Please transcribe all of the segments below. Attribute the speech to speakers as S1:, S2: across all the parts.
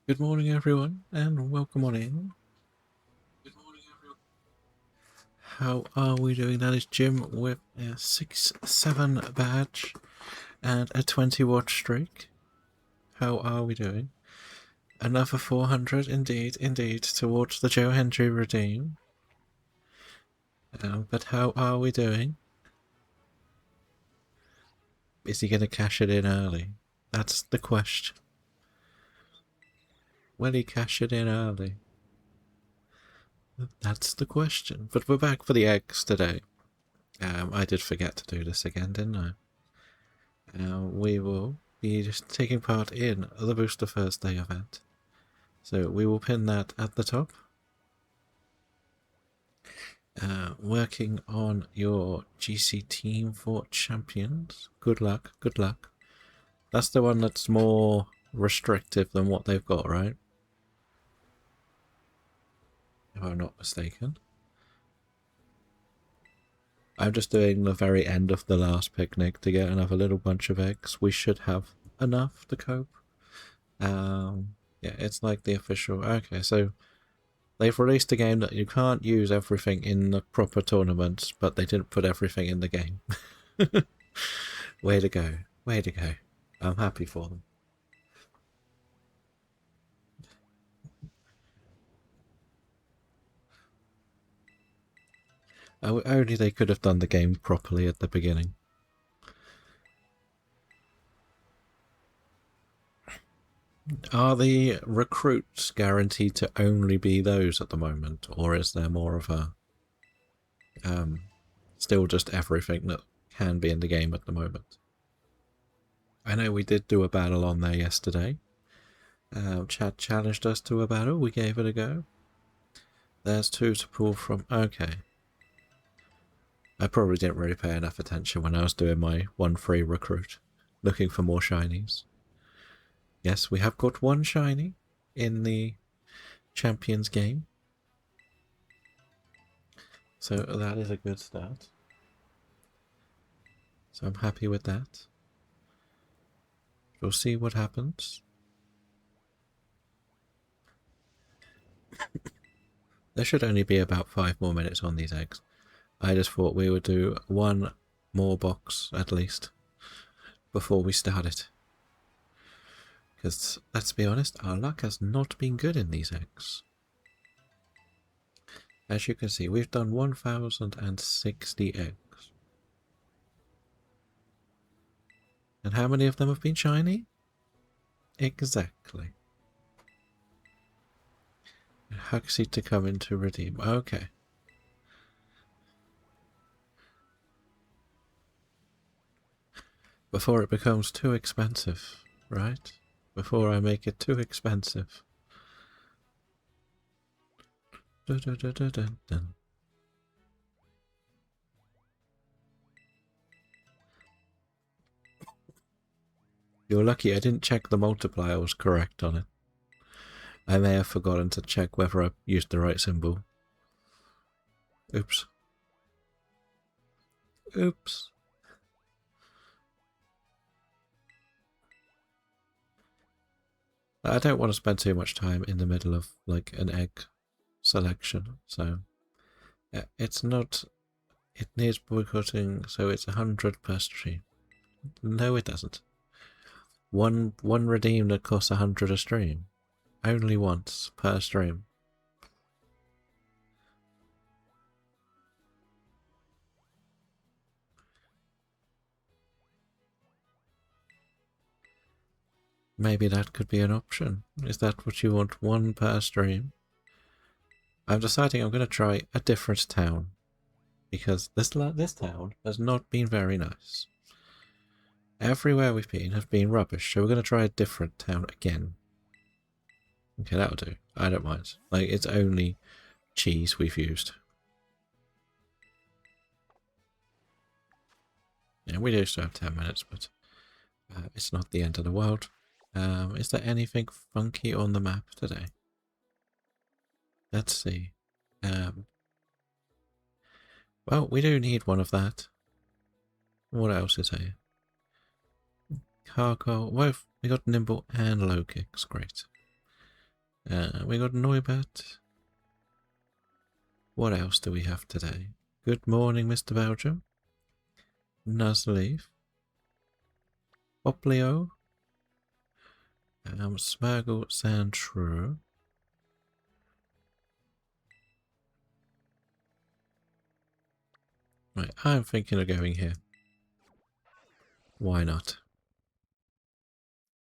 S1: Good morning, everyone, and welcome on in. How are we doing? That is Jim with a 6-7 badge and a 20-watch streak. How are we doing? Another 400, indeed, towards the Joe Hendry redeem. But how are we doing? Is he going to cash it in early? That's the question. Will he cash it in early? That's the question. But we're back for the eggs today. I did forget to do this again, didn't I? We will be just taking part in the Booster Thursday event. So we will pin that at the top. Working on your GC team for champions. Good luck, good luck. That's the one that's more restrictive than what they've got, right? If I'm not mistaken. I'm just doing the very end of the last picnic to get another little bunch of eggs. We should have enough to cope. Yeah, it's like the official. Okay, so they've released a game that you can't use everything in the proper tournaments, but they didn't put everything in the game. Way to go. Way to go. I'm happy for them. Oh, only they could have done the game properly at the beginning. Are the recruits guaranteed to only be those at the moment, or is there more of a still just everything that can be in the game at the moment? I know we did do a battle on there yesterday. Chad challenged us to a battle. We gave it a go. There's two to pull from. Okay. I probably didn't really pay enough attention when I was doing my 1-free recruit, looking for more shinies. Yes, we have got one shiny in the Champions game. So that is a good start. So I'm happy with that. We'll see what happens. There should only be about 5 more minutes on these eggs. I just thought we would do one more box at least before we start it. Because let's be honest, our luck has not been good in these eggs. As you can see, we've done 1060 eggs. And how many of them have been shiny? Exactly. Huxley to come in to redeem. Okay. Before it becomes too expensive, right? Before I make it too expensive. Dun, dun, dun, dun, dun, dun. You're lucky I didn't check the multiplier was correct on it. I may have forgotten to check whether I used the right symbol. Oops. Oops. I don't want to spend too much time in the middle of like an egg selection, so it's not. It needs boycotting, so it's 100 per stream. No, it doesn't. One redeem that costs 100 a stream. Only once per stream. Maybe that could be an option. Is that what you want? One per stream? I'm deciding I'm going to try a different town. Because this town has not been very nice. Everywhere we've been has been rubbish, so we're going to try a different town again. Okay, that'll do. I don't mind. Like, it's only cheese we've used. Yeah, we do still have 10 minutes, but it's not the end of the world. Is there anything funky on the map today? Let's see. Well, we do need one of that. What else is here? Cargo. Well, we got nimble and low kicks. Great. We got Noibert. What else do we have today? Good morning, Mr. Belgium. Nuzleaf. Oplio. Smaggle Sandshrew. Right, I'm thinking of going here. Why not?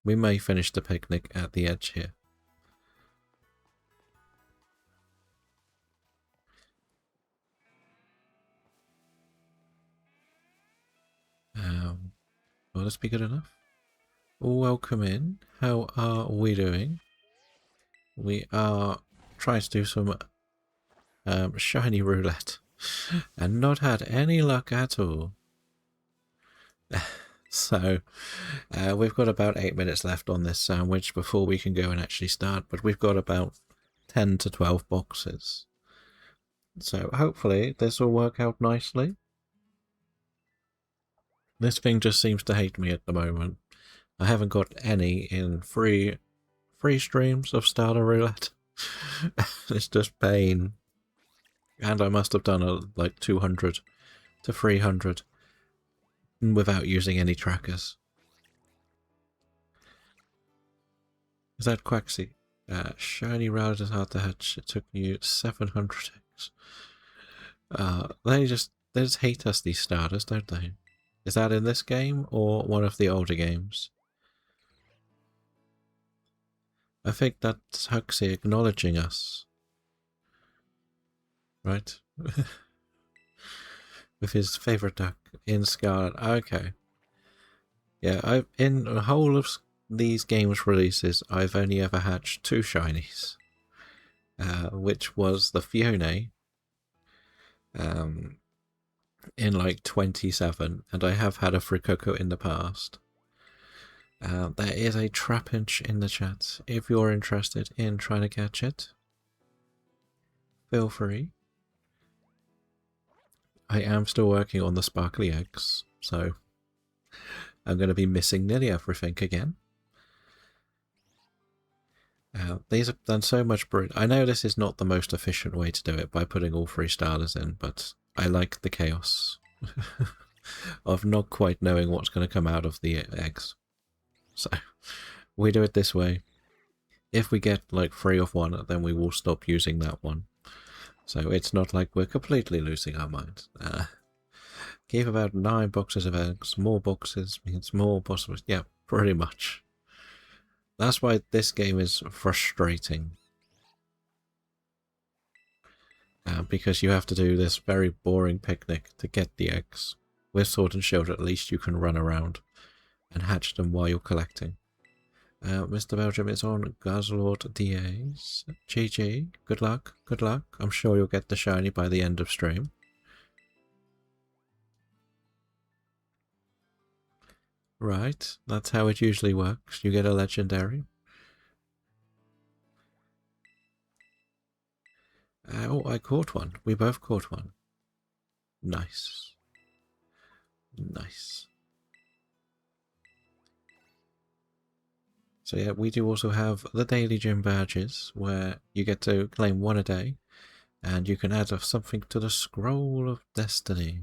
S1: We may finish the picnic at the edge here. Will this be good enough? Welcome in. How are we doing? We are trying to do some shiny roulette and not had any luck at all. So we've got about 8 minutes left on this sandwich before we can go and actually start, but we've got about 10 to 12 boxes. So hopefully this will work out nicely. This thing just seems to hate me at the moment. I haven't got any in free streams of starter roulette. It's just pain. And I must have done like 200 to 300 without using any trackers. Is that Quaxy? Shiny Rowlet is hard to hatch. It took you 700 eggs. They just hate us, these starters, don't they? Is that in this game or one of the older games? I think that's Huxley acknowledging us. Right? With his favourite duck in Scarlet. Okay. Yeah, in the whole of these games releases, I've only ever hatched 2 shinies. Which was the Fiona in like 27, and I have had a Frikoko in the past. There is a Trapinch in the chat. If you're interested in trying to catch it, feel free. I am still working on the sparkly eggs, so I'm going to be missing nearly everything again. These have done so much brood. I know this is not the most efficient way to do it by putting all 3 starters in, but I like the chaos of not quite knowing what's going to come out of the eggs. So we do it this way. If we get like 3 of one, then we will stop using that one. So it's not like we're completely losing our minds. Keep about 9 boxes of eggs. More boxes means more possible. Yeah, pretty much. That's why this game is frustrating. Because you have to do this very boring picnic to get the eggs. With Sword and Shield, at least you can run around and hatch them while you're collecting. Mr. Belgium is on Gazlord DAs. GG. Good luck. Good luck. I'm sure you'll get the shiny by the end of stream. Right. That's how it usually works. You get a legendary. Oh, I caught one. We both caught one. Nice. Nice. So yeah, we do also have the daily gym badges, where you get to claim 1 a day, and you can add something to the scroll of destiny.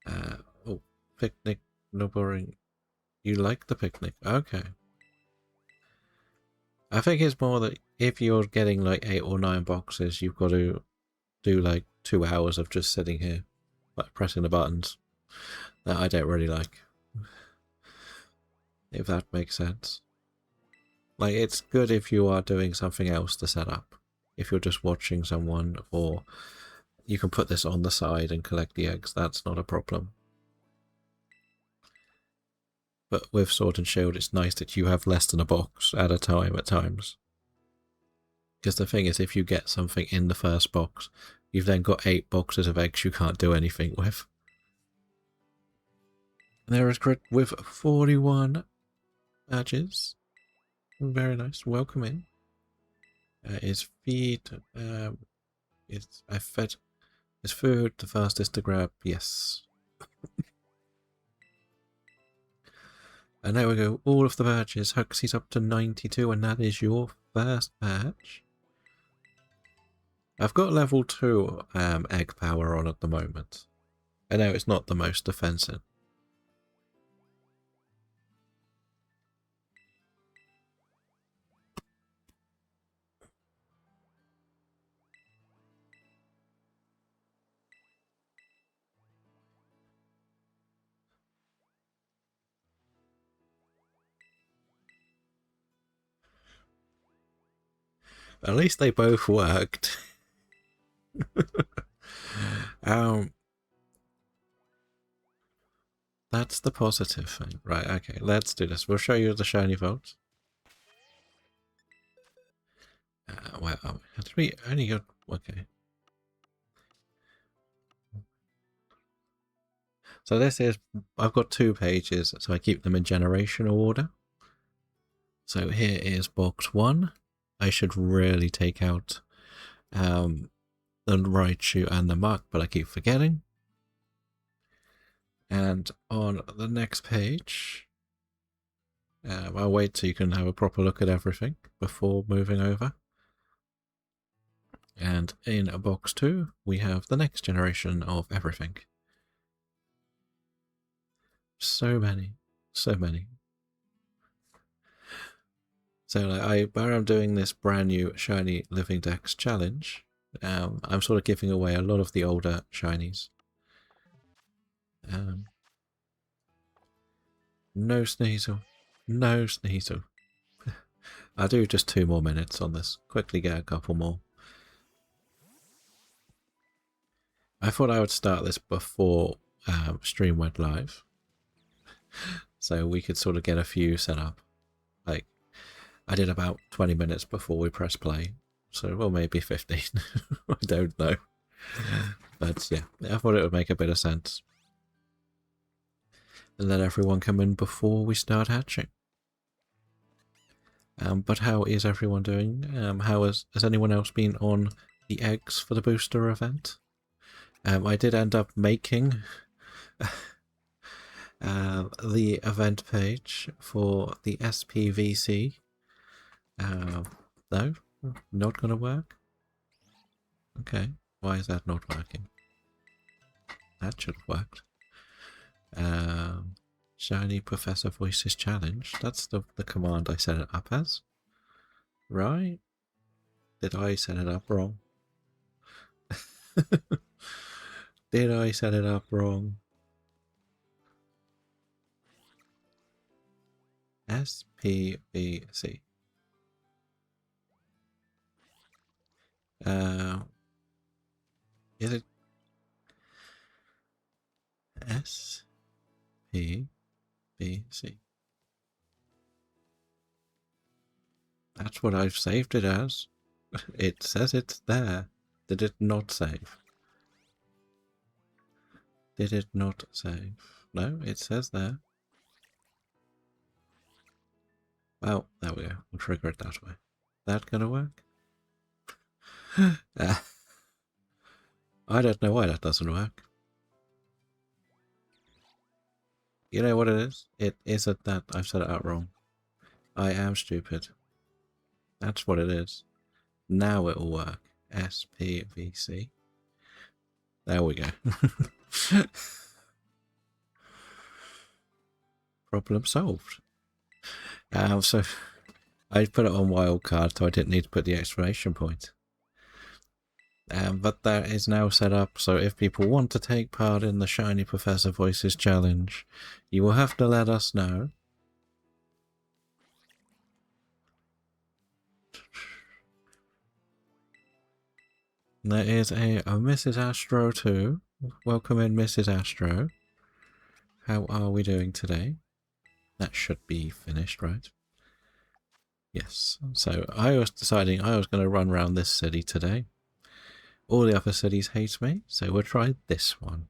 S1: Oh, picnic, no boring. You like the picnic? Okay. I think it's more that if you're getting like 8 or 9 boxes, you've got to do like 2 hours of just sitting here, like pressing the buttons. That I don't really like. If that makes sense. Like, it's good if you are doing something else to set up. If you're just watching someone, or you can put this on the side and collect the eggs, that's not a problem. But with Sword and Shield, it's nice that you have less than a box at a time at times. Because the thing is, if you get something in the first box, you've then got 8 boxes of eggs you can't do anything with. There is Crit with 41 badges. Very nice. Welcome in. Is feed. I fed. Is food the fastest to grab? Yes. And there we go. All of the badges. Huxley's up to 92, and that is your first badge. I've got level 2 egg power on at the moment. I know it's not the most defensive. At least they both worked. That's the positive thing. Right, okay, let's do this. We'll show you the shiny vault. Well, had we only got... Okay. So this is... I've got 2 pages, so I keep them in generational order. So here is box 1. I should really take out the Raichu and the Muk, but I keep forgetting. And on the next page, I'll wait so you can have a proper look at everything before moving over. And in box 2, we have the next generation of everything. So many, so many. So where I'm doing this brand new shiny Living Dex challenge, I'm sort of giving away a lot of the older shinies. No Sneasel. No Sneasel. I'll do just 2 more minutes on this. Quickly get a couple more. I thought I would start this before stream went live. So we could sort of get a few set up. Like, I did about 20 minutes before we press play. So, well, maybe 15. I don't know. But yeah, I thought it would make a bit of sense. And let everyone come in before we start hatching. But how is everyone doing? Has anyone else been on the eggs for the booster event? I did end up making the event page for the SPVC. No, not gonna work. Okay, why is that not working? That should have worked. Shiny Professor Voices Challenge. That's the command I set it up as. Right? Did I set it up wrong? Did I set it up wrong? SPVC. Is it SPVC? That's what I've saved it as. It says it's there. Did it not save? Did it not save? No, it says there. Well, there we go. We'll trigger it that way. That gonna work? I don't know why that doesn't work. You know what it is? It isn't that I've set it out wrong. I am stupid. That's what it is. Now it'll work. SPVC. There we go. Problem solved. So I put it on wildcard, so I didn't need to put the exclamation point. But that is now set up, so if people want to take part in the Shiny Professor Voices challenge, you will have to let us know. There is a Mrs. Astro too. Welcome in, Mrs. Astro. How are we doing today? That should be finished, right? Yes. So I was deciding I was going to run around this city today. All the other cities hate me, so we'll try this one.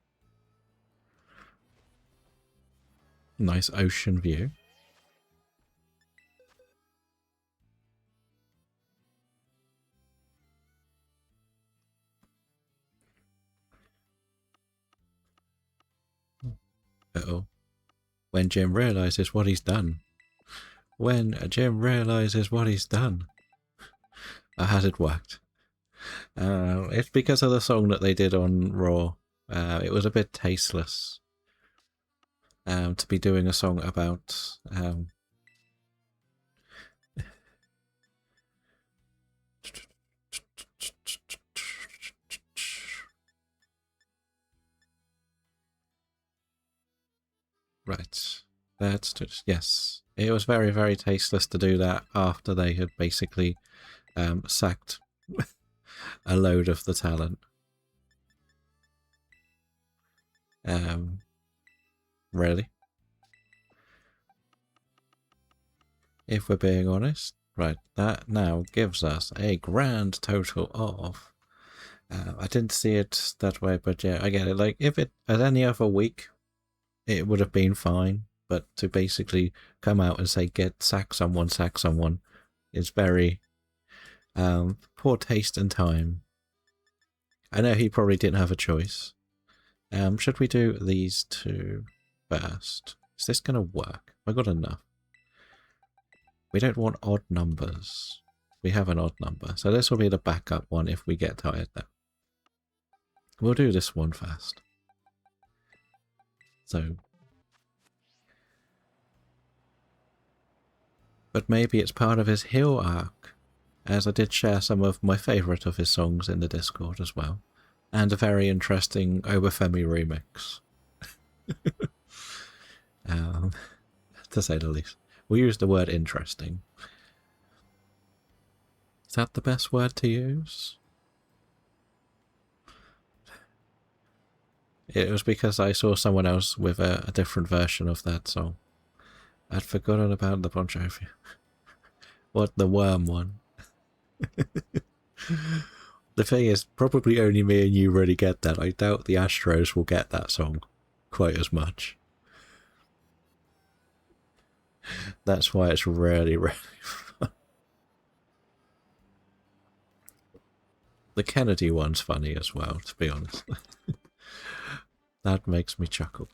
S1: Nice ocean view. Uh-oh. When Jim realizes what he's done. When Jim realizes what he's done. Has it worked? It's because of the song that they did on Raw. It was a bit tasteless. To be doing a song about right. That's just, yes. It was very, very tasteless to do that after they had basically sacked a load of the talent. Really? If we're being honest. Right, that now gives us a grand total of... I didn't see it that way, but yeah, I get it. Like, if it had any other week, it would have been fine. But to basically come out and say, sack someone, is very poor taste and time. I know he probably didn't have a choice. Should we do these two first? Is this going to work? Have I got enough? We don't want odd numbers. We have an odd number. So this will be the backup one if we get tired now. We'll do this one first. So... But maybe it's part of his Hill arc, as I did share some of my favourite of his songs in the Discord as well. And a very interesting Obafemi remix. To say the least. We use the word interesting. Is that the best word to use? It was because I saw someone else with a different version of that song. I'd forgotten about the Bon Jovi. What, the worm one? The thing is, probably only me and you really get that. I doubt the Astros will get that song quite as much. That's why it's really, really fun. The Kennedy one's funny as well, to be honest. That makes me chuckle.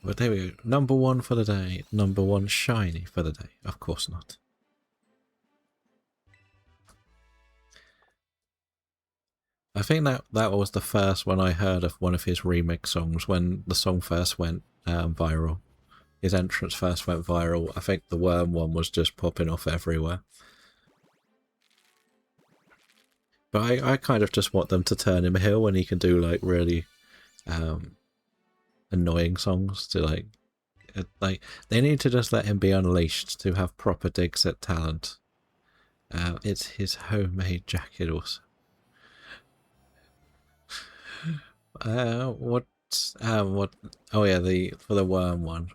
S1: But there we go. Number one for the day. Number one shiny for the day. Of course not. I think that was the first one I heard of one of his remix songs when the song first went viral. His entrance first went viral. I think the worm one was just popping off everywhere. But I kind of just want them to turn him heel when he can do like really annoying songs to like they need to just let him be unleashed to have proper digs at talent. It's his homemade jacket also. What oh yeah, for the worm one.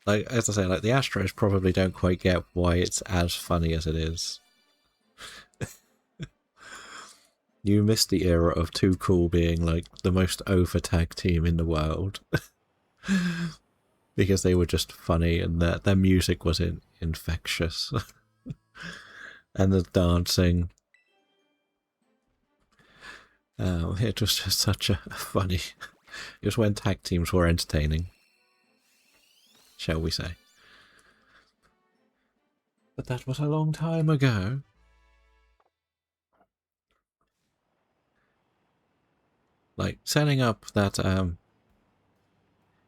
S1: Like, as I say, like the Astros probably don't quite get why it's as funny as it is. You missed the era of Too Cool being like the most over tag team in the world. Because they were just funny and their music was infectious. And the dancing. It was just such a funny... It was when tag teams were entertaining. Shall we say. But that was a long time ago. Like, setting up that,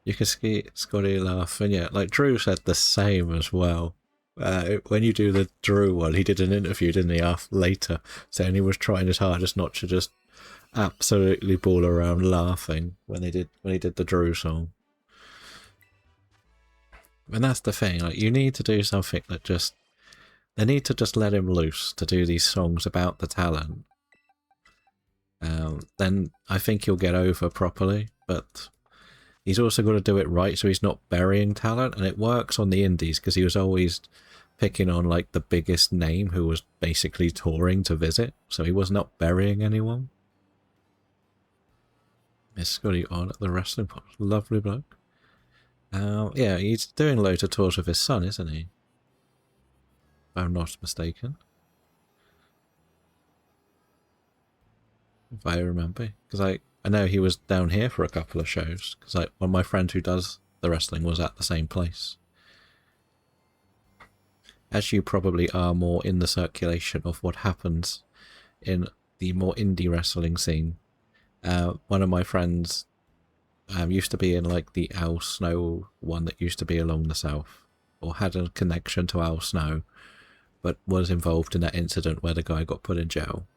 S1: you can see Scotty laugh, and yeah, like Drew said the same as well. When you do the Drew one, he did an interview, didn't he, later, saying he was trying his hardest not to just absolutely bawl around laughing when he did the Drew song. And that's the thing, like, you need to do something that just... They need to just let him loose to do these songs about the talent. Then I think he'll get over properly, but he's also got to do it right so he's not burying talent, and it works on the indies because he was always picking on like the biggest name who was basically touring to visit, so he was not burying anyone. Is Scotty on at the wrestling pod? Lovely bloke. Yeah, he's doing loads of tours with his son, isn't he? If I'm not mistaken. If I remember. Because I know he was down here for a couple of shows, because like one of my friends who does the wrestling was at the same place. As you probably are more in the circulation of what happens in the more indie wrestling scene, one of my friends used to be in like the Al Snow one that used to be along the south, or had a connection to Al Snow, but was involved in that incident where the guy got put in jail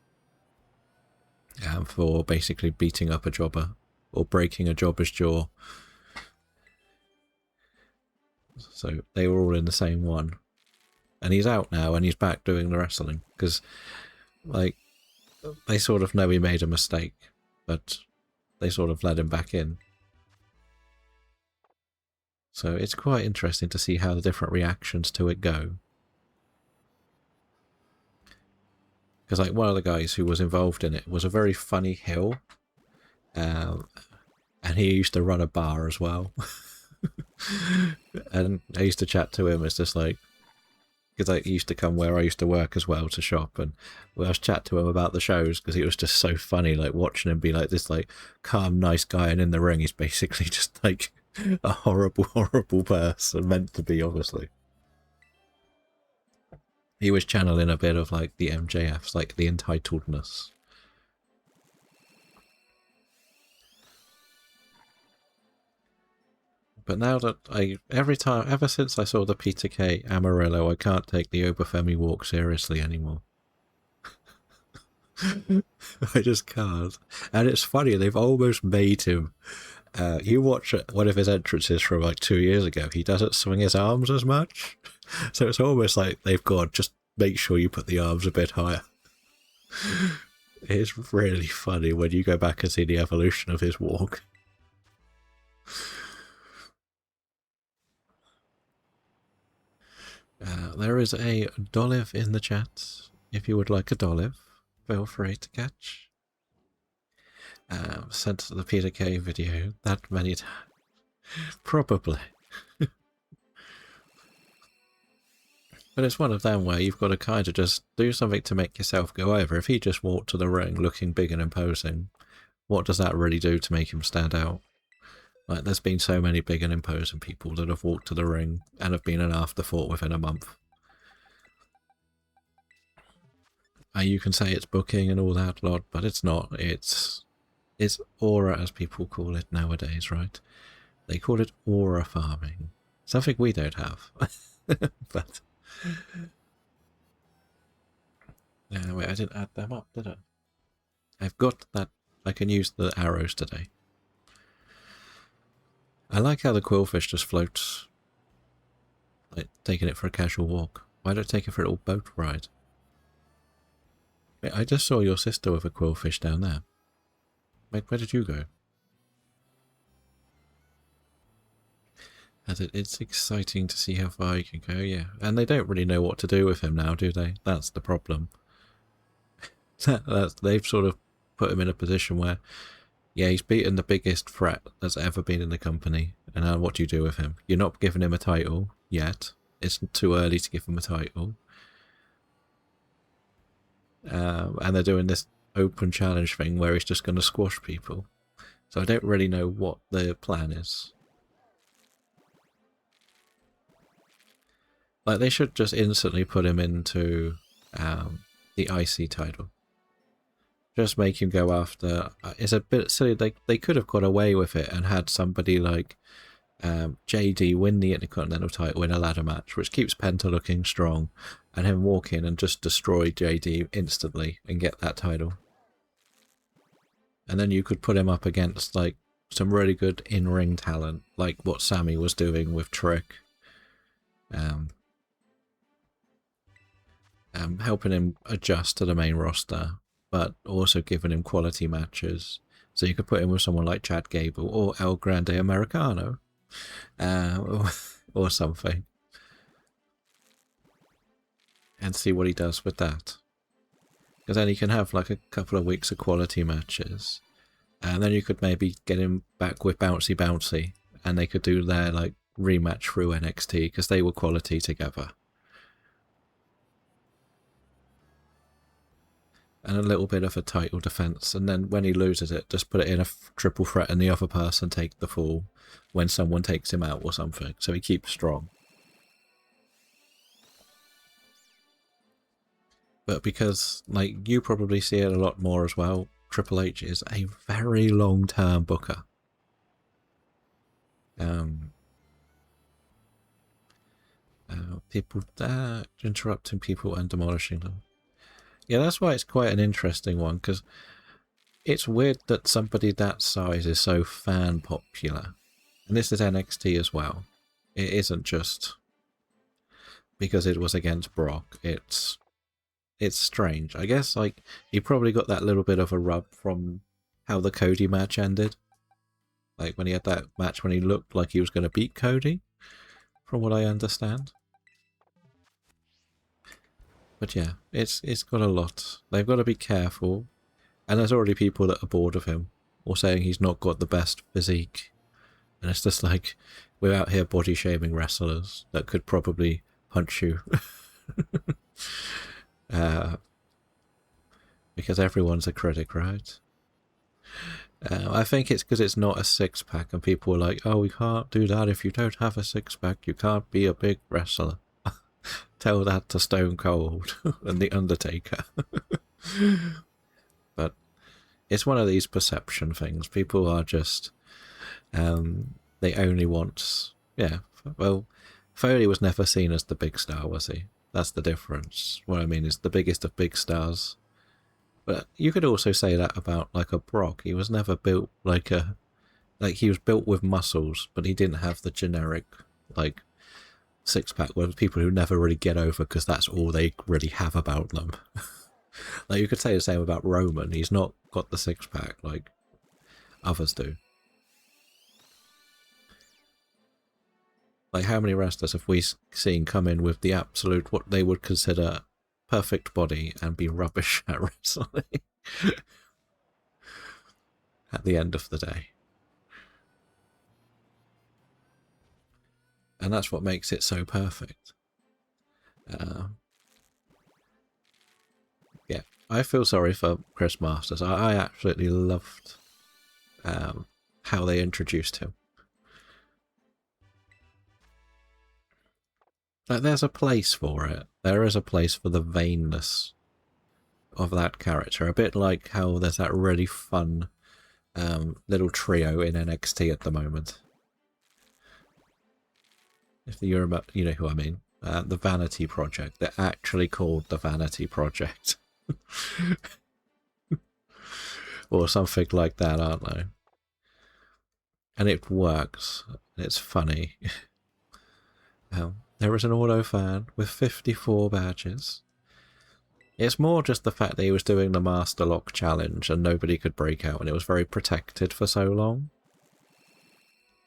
S1: for basically beating up a jobber or breaking a jobber's jaw. So they were all in the same one. And he's out now and he's back doing the wrestling because, like, they sort of know he made a mistake, but they sort of let him back in. So it's quite interesting to see how the different reactions to it go. Because like one of the guys who was involved in it was a very funny heel, and he used to run a bar as well. And I used to chat to him. It's just like, because like, he used to come where I used to work as well to shop, and I was chat to him about the shows because it was just so funny, like watching him be like this like calm, nice guy, and in the ring he's basically just like a horrible, horrible person, meant to be, obviously. He was channeling a bit of like the MJFs, like the entitledness. But now that ever since I saw the Peter Kay Amarillo, I can't take the Obafemi walk seriously anymore. I just can't. And it's funny, they've almost made him. You watch one of his entrances from like 2 years ago, he doesn't swing his arms as much. So it's almost like they've gone, just make sure you put the arms a bit higher. It's really funny when you go back and see the evolution of his walk. There is a Dolive in the chat. If you would like a Dolive, feel free to catch. Sent the Peter Kay video that many times. Probably. But it's one of them where you've got to kind of just do something to make yourself go over. If he just walked to the ring looking big and imposing, what does that really do to make him stand out? Like, there's been so many big and imposing people that have walked to the ring and have been an afterthought within a month. You can say it's booking and all that lot, but it's not. It's aura, as people call it nowadays, right? They call it aura farming. Something we don't have. But wait, I didn't add them up, did I? I've got that. I can use the arrows today. I like how the quillfish just floats, like taking it for a casual walk. Why don't I take it for a little boat ride? Wait, I just saw your sister with a quillfish down there. Wait, where did you go? It's exciting to see how far you can go, yeah. And they don't really know what to do with him now, do they? That's the problem. They've sort of put him in a position where, yeah, he's beaten the biggest threat that's ever been in the company. And now what do you do with him? You're not giving him a title yet. It's too early to give him a title. And they're doing this open challenge thing where he's just going to squash people. So I don't really know what their plan is. Like, they should just instantly put him into the IC title. Just make him go after... it's a bit silly. They could have got away with it and had somebody like JD win the Intercontinental title in a ladder match, which keeps Penta looking strong, and him walk in and just destroy JD instantly and get that title. And then you could put him up against like some really good in-ring talent, like what Sammy was doing with Trick. Helping him adjust to the main roster, but also giving him quality matches. So you could put him with someone like Chad Gable or El Grande Americano, or something, and see what he does with that. Because then he can have like a couple of weeks of quality matches, and then you could maybe get him back with Bouncy Bouncy, and they could do their like rematch through NXT because they were quality together. and a little bit of a title defense, and then when he loses it, just put it in a triple threat and the other person take the fall when someone takes him out or something, so he keeps strong. But because, like, you probably see it a lot more as well, Triple H is a very long-term booker. People interrupting people and demolishing them. Yeah, that's why it's quite an interesting one, because it's weird that somebody that size is so fan popular. And this is NXT as well. It isn't just because it was against Brock. It's strange. I guess, like, he probably got that little bit of a rub from how the Cody match ended. Like, when he had that match when he looked like he was going to beat Cody, from what I understand. But yeah, it's got a lot. They've got to be careful. And there's already people that are bored of him, or saying he's not got the best physique. And it's just like, we're out here body shaming wrestlers that could probably punch you. Because everyone's a critic, right? I think it's because it's not a six-pack, and people are like, oh, we can't do that. If you don't have a six-pack, you can't be a big wrestler. Tell that to Stone Cold and The Undertaker. But it's one of these perception things. People are just, they only want, yeah, well, Foley was never seen as the big star, was he? That's the difference. What I mean is the biggest of big stars. But you could also say that about, like, a Brock. He was never built like he was built with muscles, but he didn't have the generic, like, six-pack with people who never really get over because that's all they really have about them. Like, you could say the same about Roman. He's not got the six-pack like others do. Like, how many wrestlers have we seen come in with the absolute, what they would consider perfect body, and be rubbish at wrestling at the end of the day? And that's what makes it so perfect. Yeah, I feel sorry for Chris Masters. I absolutely loved how they introduced him. Like, there's a place for it. There is a place for the vainness of that character. A bit like how there's that really fun little trio in NXT at the moment. If you're about, you know who I mean. The Vanity Project. They're actually called the Vanity Project. Or something like that, aren't they? And it works. It's funny. There is an auto fan with 54 badges. It's more just the fact that he was doing the Master Lock challenge and nobody could break out, and it was very protected for so long.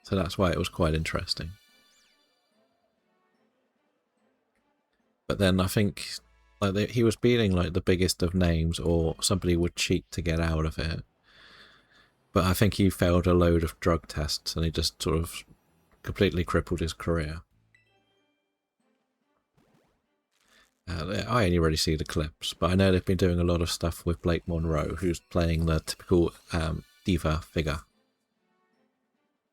S1: So that's why it was quite interesting. But then I think, like, he was beating, like, the biggest of names, or somebody would cheat to get out of it. But I think he failed a load of drug tests and he just sort of completely crippled his career. I only really see the clips, but I know they've been doing a lot of stuff with Blake Monroe, who's playing the typical diva figure.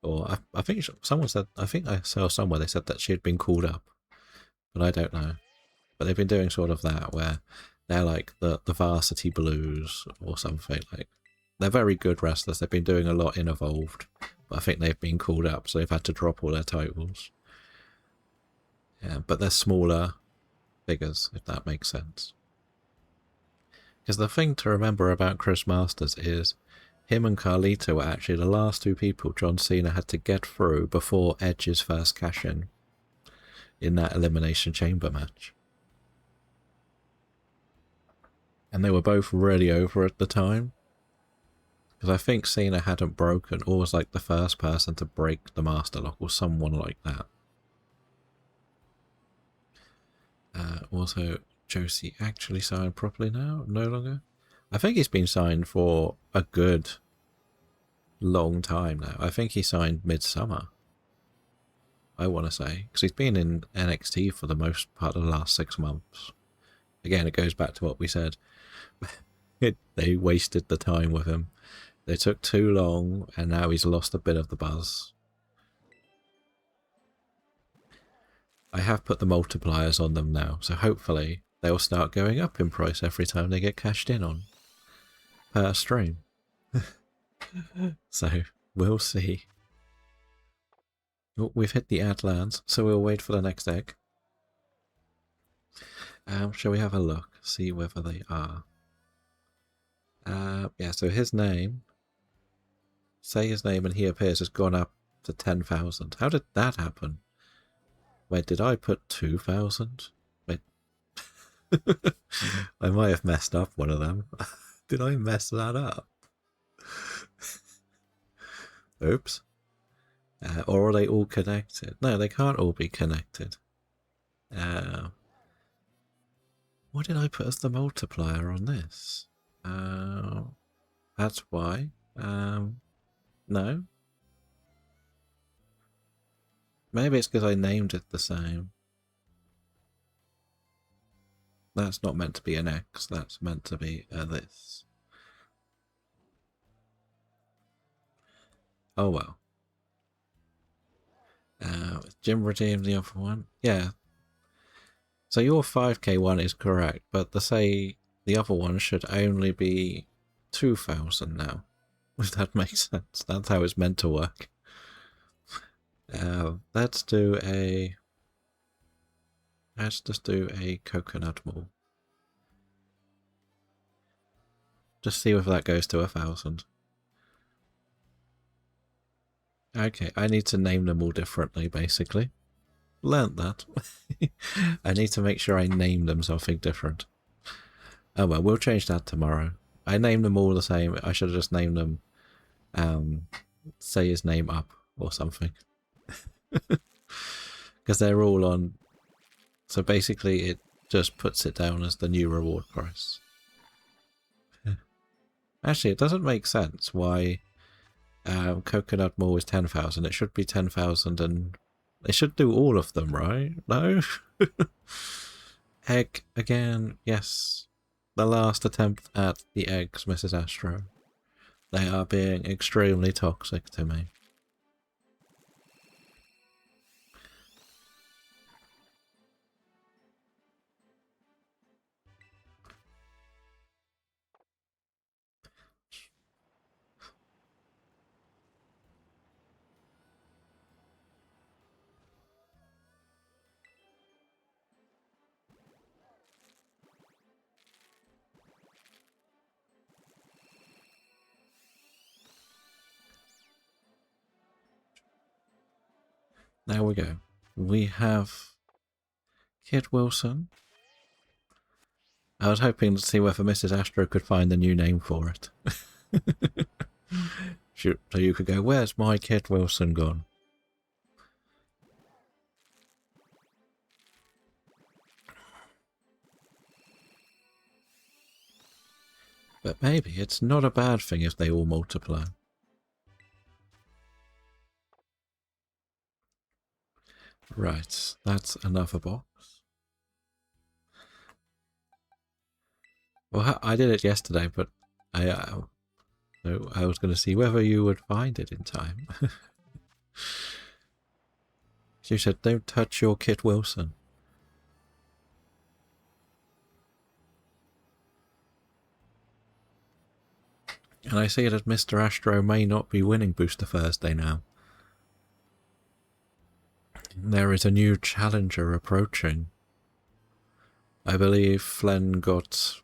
S1: Or I think someone said, I think I saw somewhere they said that she had been called up, but I don't know. But they've been doing sort of that, where they're like the Varsity Blues or something. Like, they're very good wrestlers. They've been doing a lot in Evolved, but I think they've been called up, so they've had to drop all their titles. Yeah, but they're smaller figures, if that makes sense. Because the thing to remember about Chris Masters is him and Carlito were actually the last two people John Cena had to get through before Edge's first cash-in that Elimination Chamber match. And they were both really over at the time. Because I think Cena hadn't broken, or was like the first person to break the Master Lock, or someone like that. Also, Josie actually signed properly now? No longer? I think he's been signed for a good long time now. I think he signed midsummer, I want to say. Because he's been in NXT for the most part of the last 6 months. Again, it goes back to what we said. They wasted the time with him. They took too long, and now he's lost a bit of the buzz. I have put the multipliers on them now, so hopefully they'll start going up in price every time they get cashed in on per stream. So we'll see. Oh, we've hit the ad lands, so we'll wait for the next egg. Shall we have a look, see whether they are? Yeah, so his name, say his name and he appears, has gone up to 10,000. How did that happen? Wait, did I put 2,000? Wait. I might have messed up one of them. Did I mess that up? Oops. Or are they all connected? No, they can't all be connected. What did I put as the multiplier on this? That's why. No. Maybe it's because I named it the same. That's not meant to be an X, that's meant to be this. Oh well. Jim redeemed the other one. Yeah. So your 5k one is correct, but the other one should only be 2,000 now. If that makes sense. That's how it's meant to work. Let's just do a coconut mall. Just see whether that goes to 1,000. Okay, I need to name them all differently, basically. Learned that. I need to make sure I name them something different. Oh well, we'll change that tomorrow. I named them all the same. I should have just named them, say his name up or something. Because they're all on... So basically it just puts it down as the new reward price. Actually, it doesn't make sense why Coconut Mall is 10,000. It should be 10,000 and... They should do all of them, right? No? Egg again, yes. The last attempt at the eggs, Mrs. Astro. They are being extremely toxic to me. There we go. We have Kid Wilson. I was hoping to see whether Mrs. Astro could find a new name for it. So you could go, where's my Kid Wilson gone? But maybe it's not a bad thing if they all multiply. Right, that's another box. Well, I did it yesterday, but I was going to see whether you would find it in time. She said, don't touch your Kit Wilson. And I see that Mr. Astro may not be winning Booster Thursday now. There is a new challenger approaching. I believe Flen got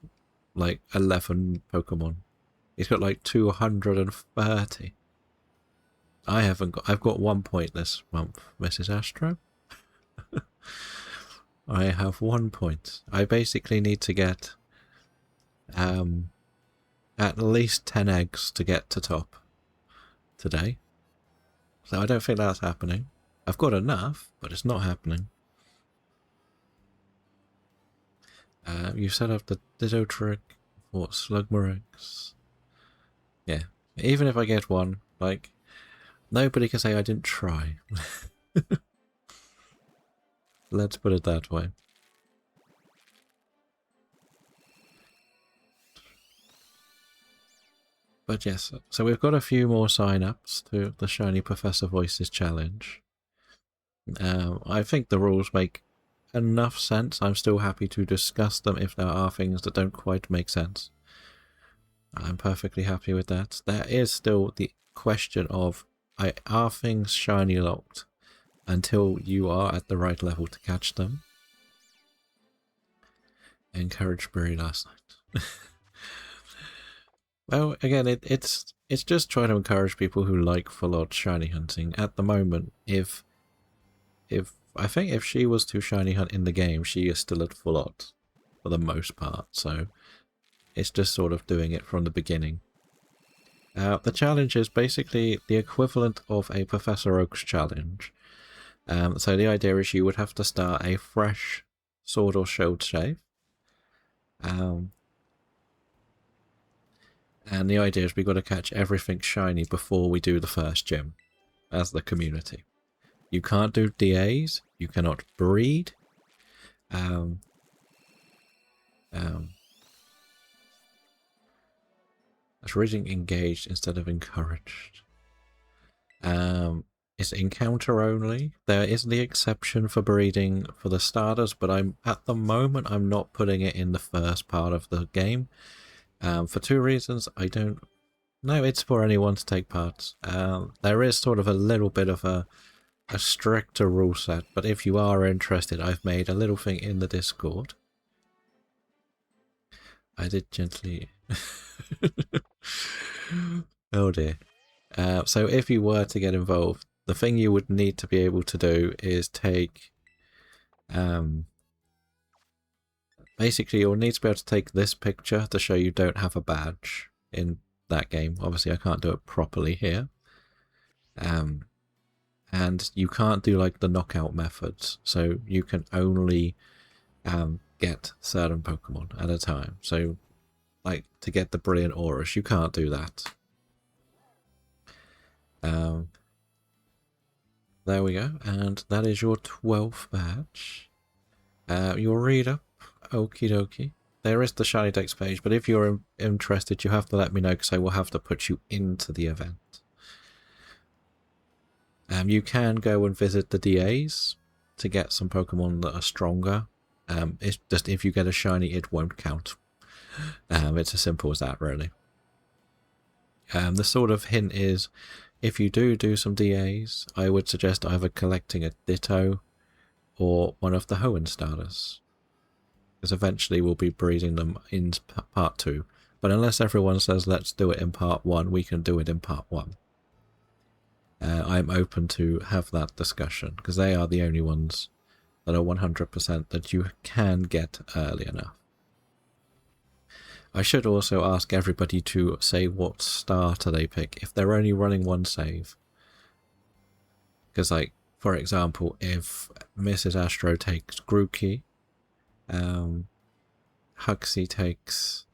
S1: like 11 Pokemon. He's got like 230. I haven't got... I've got 1 point this month, Mrs. Astro. I have 1 point. I basically need to get at least 10 eggs to get to top today. So I don't think that's happening. I've got enough, but it's not happening. You set up the Ditto trick for Slugmarix. Yeah, even if I get one, like, nobody can say I didn't try. Let's put it that way. But yes, so we've got a few more sign-ups to the Shiny Professor Voices challenge. I think the rules make enough sense. I'm still happy to discuss them if there are things that don't quite make sense. I'm perfectly happy with that. There is still the question of, are things shiny locked until you are at the right level to catch them? Encouraged Berry last night. Well, again, it's just trying to encourage people who like full-on shiny hunting. At the moment, if I think if she was to shiny hunt in the game, she is still at full odd for the most part. So it's just sort of doing it from the beginning. The challenge is basically the equivalent of a Professor Oak's challenge. So the idea is you would have to start a fresh sword or shield shave. And the idea is we've got to catch everything shiny before we do the first gym as the community. You can't do DAs, you cannot breed. That's reading engaged instead of encouraged. It's encounter only. There is the exception for breeding for the starters, but at the moment I'm not putting it in the first part of the game. For two reasons. I don't know, it's for anyone to take part. There is sort of a little bit of a stricter rule set, but if you are interested, I've made a little thing in the Discord. I did gently... Oh dear. So if you were to get involved, the thing you would need to be able to do is take... basically, you'll need to be able to take this picture to show you don't have a badge in that game. Obviously, I can't do it properly here. And you can't do like the knockout methods, so you can only get certain Pokemon at a time. So, like, to get the Brilliant Auras, you can't do that. There we go, and that is your 12th badge. Your read up, okie dokie. There is the Shiny Dex page, but if you're interested, you have to let me know because I will have to put you into the event. You can go and visit the DAs to get some Pokemon that are stronger. It's just if you get a shiny, it won't count. It's as simple as that, really. The sort of hint is, if you do some DAs, I would suggest either collecting a Ditto or one of the Hoenn starters. Because eventually we'll be breeding them in part 2. But unless everyone says let's do it in part 1, we can do it in part 1. I'm open to have that discussion, because they are the only ones that are 100% that you can get early enough. I should also ask everybody to say what starter they pick if they're only running one save. Because, like, for example, if Mrs. Astro takes Grookey, Huxley takes...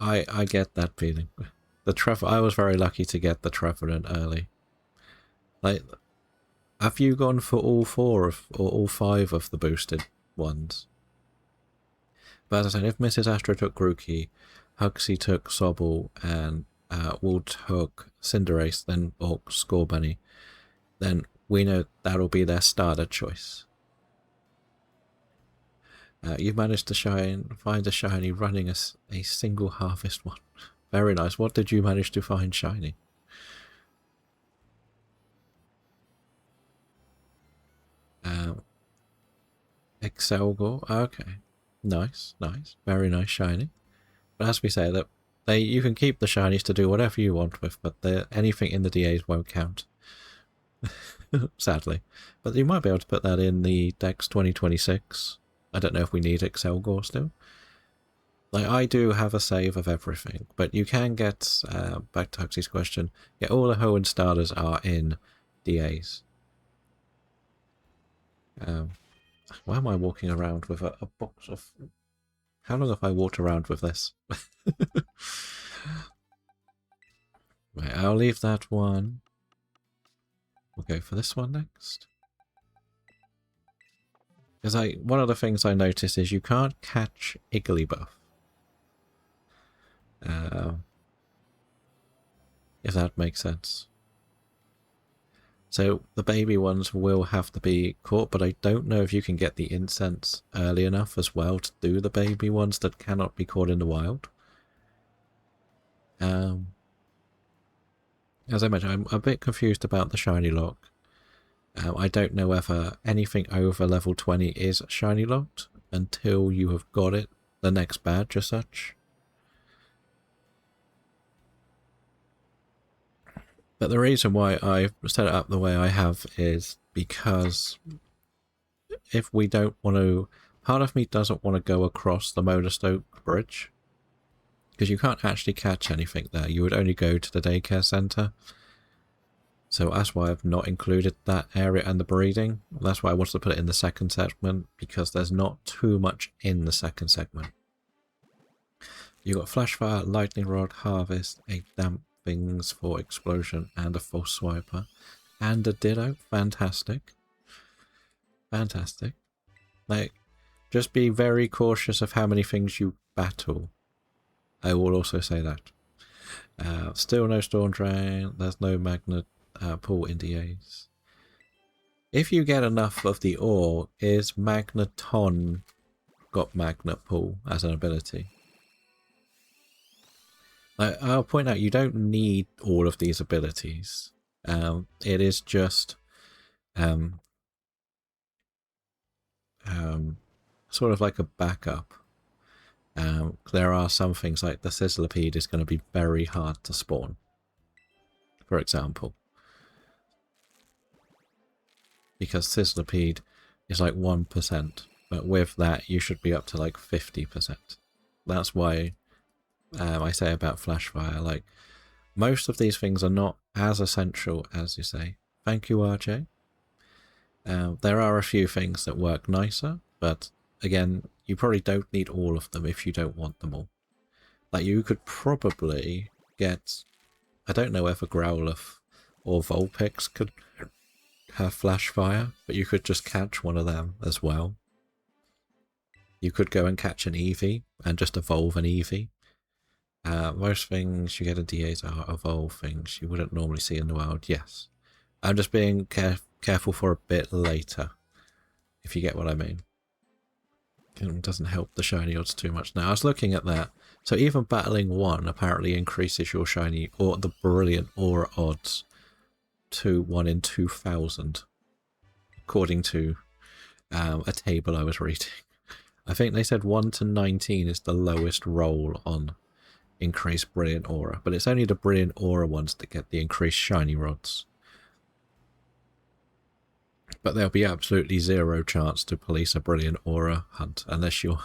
S1: I get that feeling. I was very lucky to get the Trevenant early. Like, have you gone for all 4 or all 5 of the boosted ones? But as I said, if Mrs. Astro took Grookey, Huxley took Sobble, and Wool took Cinderace, then or Scorbunny, then we know that'll be their starter choice. You've managed to find a shiny running a single harvest one. Very nice. What did you manage to find shiny? Excelgor. Okay. Nice, nice. Very nice shiny. But as we say, that you can keep the shinies to do whatever you want with, but anything in the DAs won't count. Sadly. But you might be able to put that in the Dex 2026. I don't know if we need Excelgor still. Like, I do have a save of everything, but you can get, back to Huxley's question, yeah, all the Hoenn starters are in DAs. Why am I walking around with a box of... How long have I walked around with this? Right, I'll leave that one. We'll go for this one next. Because one of the things I noticed is you can't catch Igglybuff. if that makes sense. So the baby ones will have to be caught, but I don't know if you can get the incense early enough as well to do the baby ones that cannot be caught in the wild. As I mentioned, I'm a bit confused about the shiny lock. I don't know whether anything over level 20 is shiny locked until you have got it, the next badge as such. But the reason why I set it up the way I have is because if we don't want to... Part of me doesn't want to go across the Motorstoke Bridge, because you can't actually catch anything there. You would only go to the daycare centre. So that's why I've not included that area and the breeding. That's why I wanted to put it in the second segment, because there's not too much in the second segment. You got Flashfire, Lightning Rod, Harvest, 8 Damp Things for Explosion, and a False Swiper. And a Ditto. Fantastic. Fantastic. Like, just be very cautious of how many things you battle. I will also say that. Still no Storm Drain. There's no Magnet Pool NDAs. If you get enough of the ore, is Magneton got Magnet Pool as an ability? I'll point out, you don't need all of these abilities. It is just sort of like a backup. There are some things like the Sizzlipede is going to be very hard to spawn, for example. Because Sizzlipede is like 1%, but with that you should be up to like 50%. That's why I say about Flashfire, like, most of these things are not as essential as you say. Thank you, RJ. There are a few things that work nicer, but again, you probably don't need all of them if you don't want them all. Like, you could probably get... I don't know if a Growlithe or Vulpix could have Flashfire, but you could just catch one of them as well. You could go and catch an Eevee and just evolve an Eevee. Most things you get in DAs are evolve things you wouldn't normally see in the wild, yes. I'm just being careful for a bit later, if you get what I mean. It doesn't help the shiny odds too much now. I was looking at that. So even battling 1 apparently increases your shiny, or the brilliant aura odds to 1 in 2,000, according to a table I was reading. I think they said 1 to 19 is the lowest roll on increased brilliant aura, but it's only the brilliant aura ones that get the increased shiny rods. But there'll be absolutely zero chance to police a brilliant aura hunt unless you're...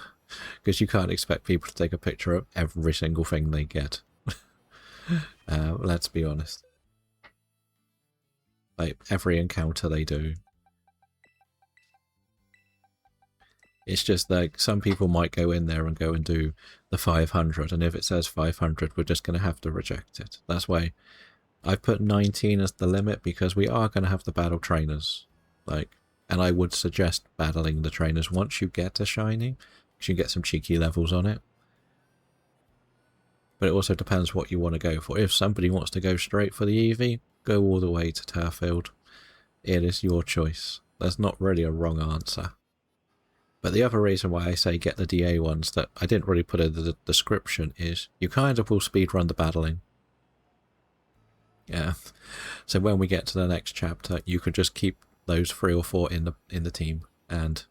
S1: because you can't expect people to take a picture of every single thing they get. Let's be honest. Like, every encounter they do. It's just like, some people might go in there and go and do the 500, and if it says 500, we're just going to have to reject it. That's why I've put 19 as the limit, because we are going to have to battle trainers. Like, and I would suggest battling the trainers once you get a shiny, because you get some cheeky levels on it. But it also depends what you want to go for. If somebody wants to go straight for the Eevee, go all the way to Turfield. It is your choice. There's not really a wrong answer. But the other reason why I say get the DA ones that I didn't really put in the description is you kind of will speedrun the battling. Yeah. So when we get to the next chapter, you can just keep those 3 or 4 in the team and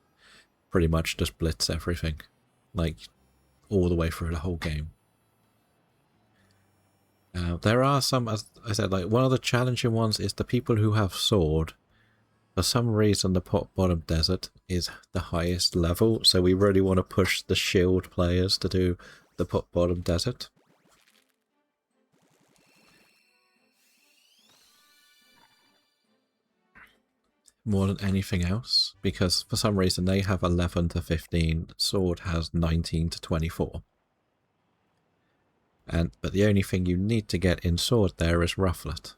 S1: pretty much just blitz everything. Like, all the way through the whole game. There are some, as I said, like, one of the challenging ones is the people who have sword. For some reason, the pot bottom desert is the highest level, so we really want to push the shield players to do the pot bottom desert. More than anything else, because for some reason they have 11 to 15, sword has 19 to 24. But the only thing you need to get in sword there is Rufflet.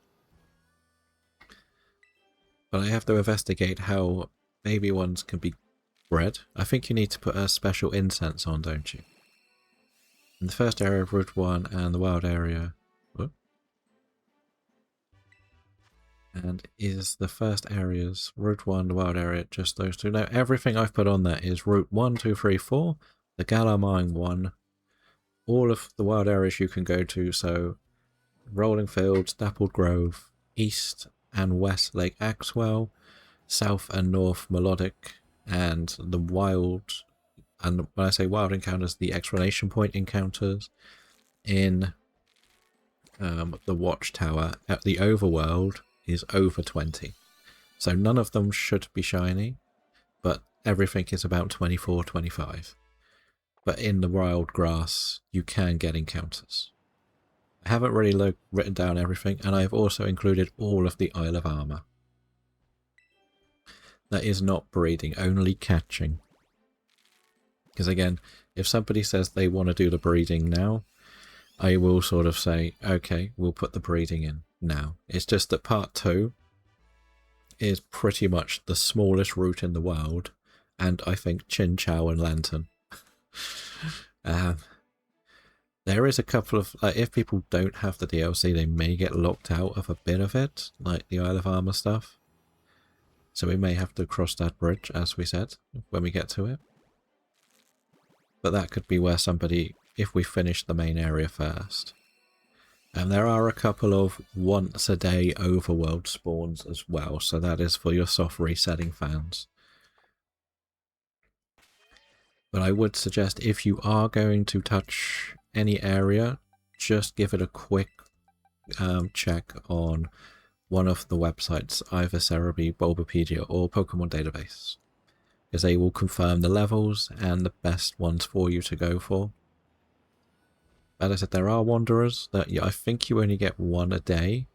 S1: But I have to investigate how baby ones can be bred. I think you need to put a special incense on, don't you? In the first area of Route 1 and the wild area... Whoop. And is the first areas Route 1, the wild area, just those two? No, everything I've put on there is Route 1, 2, 3, 4, the Galar Mine 1, all of the wild areas you can go to, so Rolling Fields, Dappled Grove, East and West Lake Axwell, South and North Melodic, and the wild, and when I say wild encounters, the explanation point encounters in the Watchtower at the Overworld is over 20. So none of them should be shiny, but everything is about 24, 25. But in the wild grass, you can get encounters. I haven't really written down everything, and I've also included all of the Isle of Armor. That is not breeding, only catching. Because again, if somebody says they want to do the breeding now, I will sort of say, okay, we'll put the breeding in now. It's just that part 2 is pretty much the smallest route in the world, and I think Chin Chow and Lantern. There is a couple of, like, if people don't have the DLC, they may get locked out of a bit of it, like the Isle of Armor stuff. So we may have to cross that bridge, as we said, when we get to it. But that could be where somebody, if we finish the main area first. And there are a couple of once a day overworld spawns as well, so that is for your soft resetting fans. But I would suggest if you are going to touch any area, just give it a quick check on one of the websites, either Cerebi, Bulbapedia or Pokemon Database, because they will confirm the levels and the best ones for you to go for. As I said, there are Wanderers that I think you only get one a day,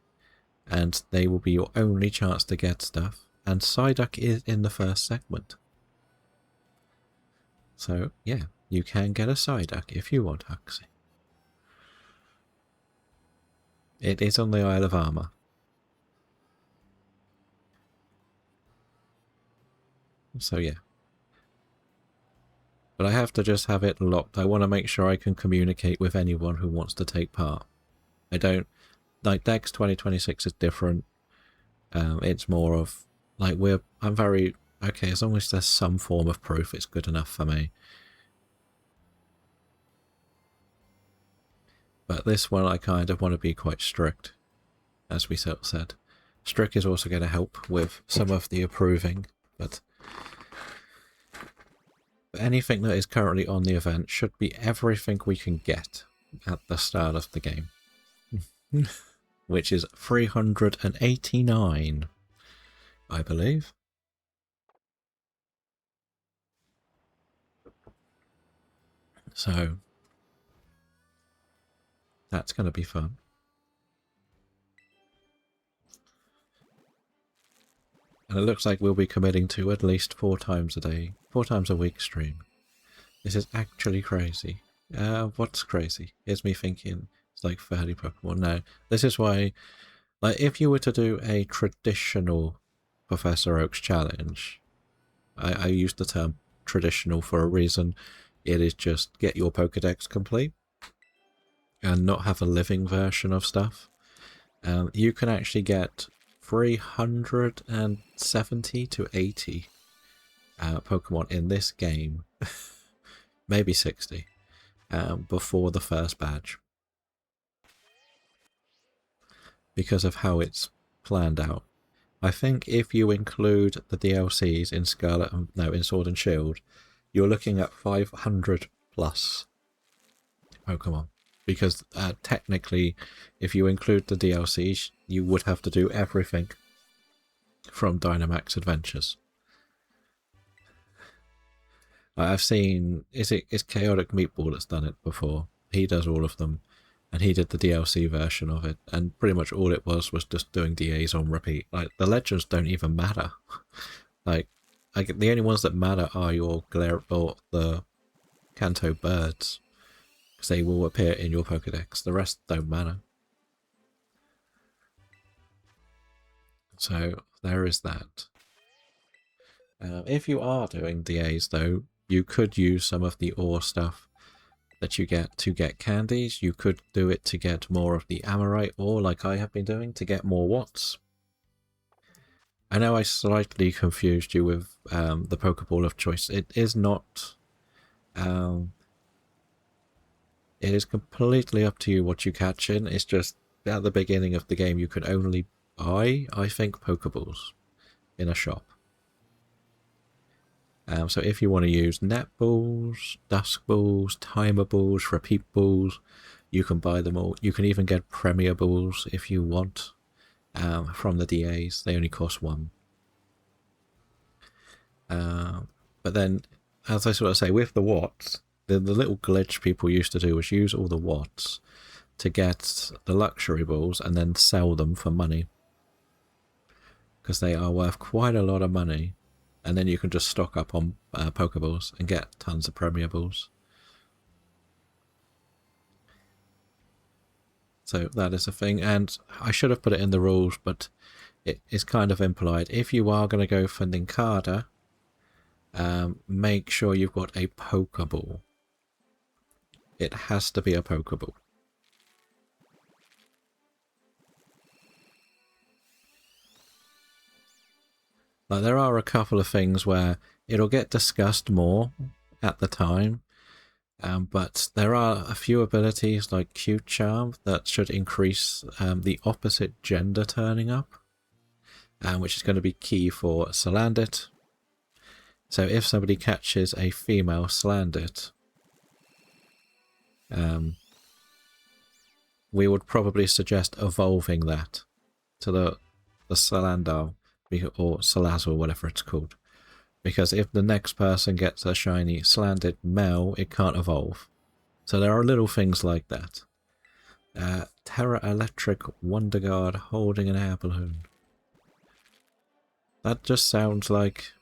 S1: and they will be your only chance to get stuff, and Psyduck is in the first segment. So, yeah, you can get a Psyduck if you want, Huxley. It is on the Isle of Armor. So, yeah. But I have to just have it locked. I want to make sure I can communicate with anyone who wants to take part. I don't... Like, Dex 2026 is different. It's more of... Like, I'm very... Okay, as long as there's some form of proof, it's good enough for me. But this one, I kind of want to be quite strict, as we said. Strict is also going to help with some of the approving, but anything that is currently on the event should be everything we can get at the start of the game. Which is 389, I believe. So, that's going to be fun. And it looks like we'll be committing to at least 4 times a day, 4 times a week stream. This is actually crazy. What's crazy? Here's me thinking it's like 30 Pokemon. No, this is why, like, if you were to do a traditional Professor Oak's challenge, I use the term traditional for a reason. It is just get your Pokedex complete and not have a living version of stuff. You can actually get 370 to 80 Pokemon in this game, maybe 60, before the first badge, because of how it's planned out. I think if you include the DLCs in Scarlet and in Sword and Shield, you're looking at 500 plus Pokemon. Because technically, if you include the DLCs, you would have to do everything from Dynamax Adventures. I've seen, it's Chaotic Meatball that's done it before. He does all of them, and he did the DLC version of it, and pretty much all it was just doing DAs on repeat. Like, the legends don't even matter. like the only ones that matter are your or the Kanto birds, because they will appear in your Pokedex. The rest don't matter. So there is that. If you are doing DAs though, you could use some of the ore stuff that you get to get candies. You could do it to get more of the Amorite ore, like I have been doing, to get more watts. I know I slightly confused you with the Pokeball of choice. It is not. It is completely up to you what you catch in. It's just at the beginning of the game you can only buy, I think, Pokeballs in a shop. So if you want to use netballs, dusk balls, timer balls, repeat balls, you can buy them all. You can even get premier balls if you want from the DAs. They only cost one. But then, as I sort of say, with the watts, the little glitch people used to do was use all the watts to get the luxury balls and then sell them for money. Because they are worth quite a lot of money. And then you can just stock up on Pokeballs and get tons of Premier Balls. So that is a thing. And I should have put it in the rules, but it is kind of implied. If you are going to go for Nincada, make sure you've got a Pokeball. It has to be a Pokeball. Like, there are a couple of things where it'll get discussed more at the time, but there are a few abilities like Cute Charm that should increase the opposite gender turning up, which is going to be key for Salandit. So if somebody catches a female Salandit, we would probably suggest evolving that to the Salandar, or Salazzle, whatever it's called. Because if the next person gets a shiny Salandit male, it can't evolve. So there are little things like that. Terra Electric Wonder Guard holding an air balloon. That just sounds like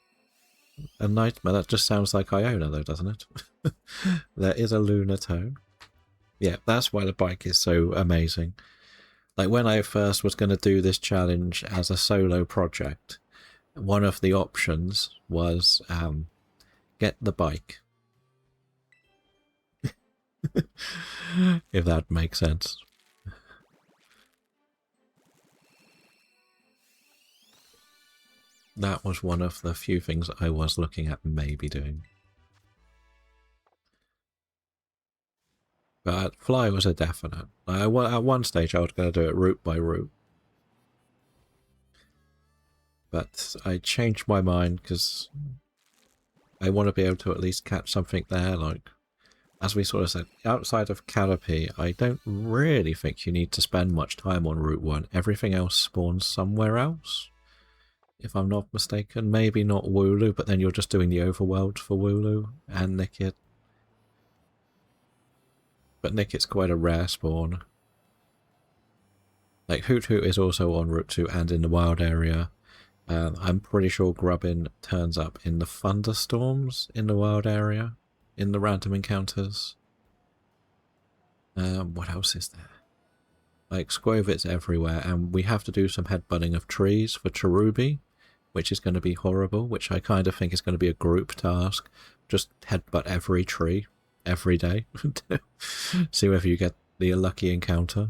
S1: a nightmare. That just sounds like Iona, though, doesn't it? There is a Lunatone. Yeah, that's why the bike is so amazing. Like, when I first was going to do this challenge as a solo project, one of the options was get the bike. If that makes sense. That was one of the few things I was looking at maybe doing. But fly was a definite. At one stage I was going to do it route by route. But I changed my mind because I want to be able to at least catch something there. Like, as we sort of said, outside of Caterpie, I don't really think you need to spend much time on Route 1. Everything else spawns somewhere else, if I'm not mistaken. Maybe not Wooloo, but then you're just doing the overworld for Wooloo and Nickit. But Nickit's quite a rare spawn. Like, Hoot Hoot is also on Route 2 and in the wild area. I'm pretty sure Grubbin turns up in the thunderstorms in the wild area, in the random encounters. What else is there? Like, Squovit's everywhere, and we have to do some headbutting of trees for Cherubi, which is going to be horrible, which I kind of think is going to be a group task. Just headbutt every tree, every day. See whether you get the lucky encounter.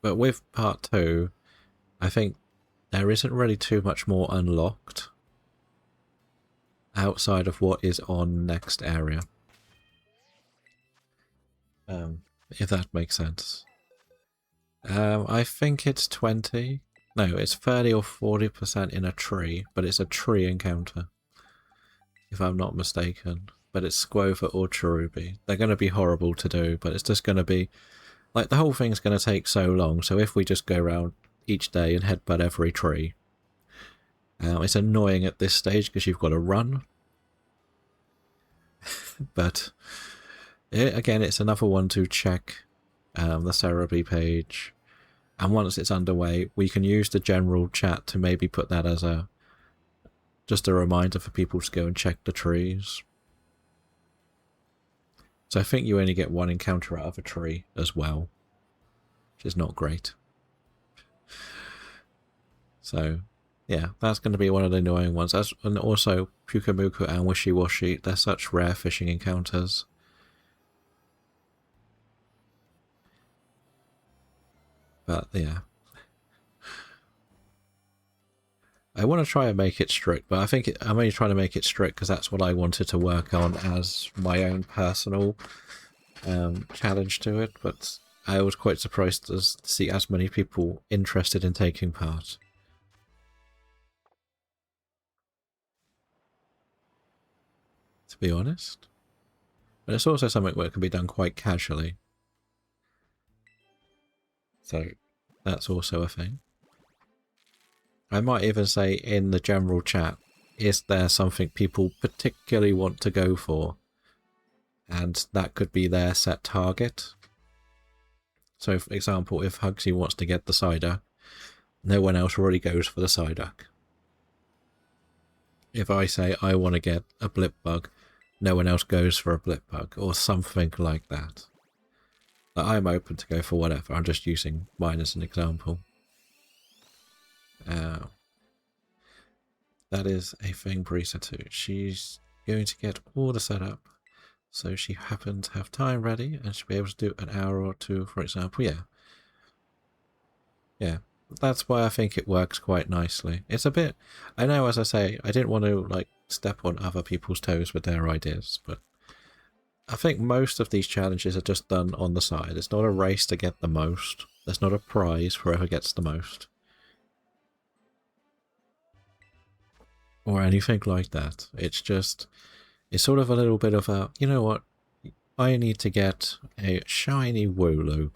S1: But with part 2, I think there isn't really too much more unlocked outside of what is on next area. If that makes sense. I think it's 20. No, it's 30 or 40% in a tree, but it's a tree encounter, if I'm not mistaken. But it's Squova or Cherubi. They're going to be horrible to do, but it's just going to be... Like, the whole thing's going to take so long, so if we just go around each day and headbutt every tree... it's annoying at this stage because you've got to run. But, again, it's another one to check the Cerebi page. And once it's underway, we can use the general chat to maybe put that as just a reminder for people to go and check the trees. So I think you only get one encounter out of a tree as well, which is not great. So, yeah, that's going to be one of the annoying ones. And also, Pukamuku and Wishy Washy, they're such rare fishing encounters. But, yeah, I want to try and make it strict, but I think I'm only trying to make it strict because that's what I wanted to work on as my own personal challenge to it. But I was quite surprised to see as many people interested in taking part. To be honest. But it's also something where it can be done quite casually. So that's also a thing. I might even say in the general chat, is there something people particularly want to go for? And that could be their set target. So for example, if Hugsy wants to get the Psyduck, no one else already goes for the Psyduck. If I say I want to get a Blipbug, no one else goes for a Blipbug, or something like that. But I'm open to go for whatever, I'm just using mine as an example. That is a thing Brisa too. She's going to get all the setup, so she happened to have time ready, and she'll be able to do an hour or two, for example. Yeah. That's why I think it works quite nicely. It's a bit... I know, as I say, I didn't want to, like, step on other people's toes with their ideas, but I think most of these challenges are just done on the side. It's not a race to get the most. There's not a prize for whoever gets the most. Or anything like that. It's just... It's sort of a little bit of a, you know what, I need to get a shiny Wooloo.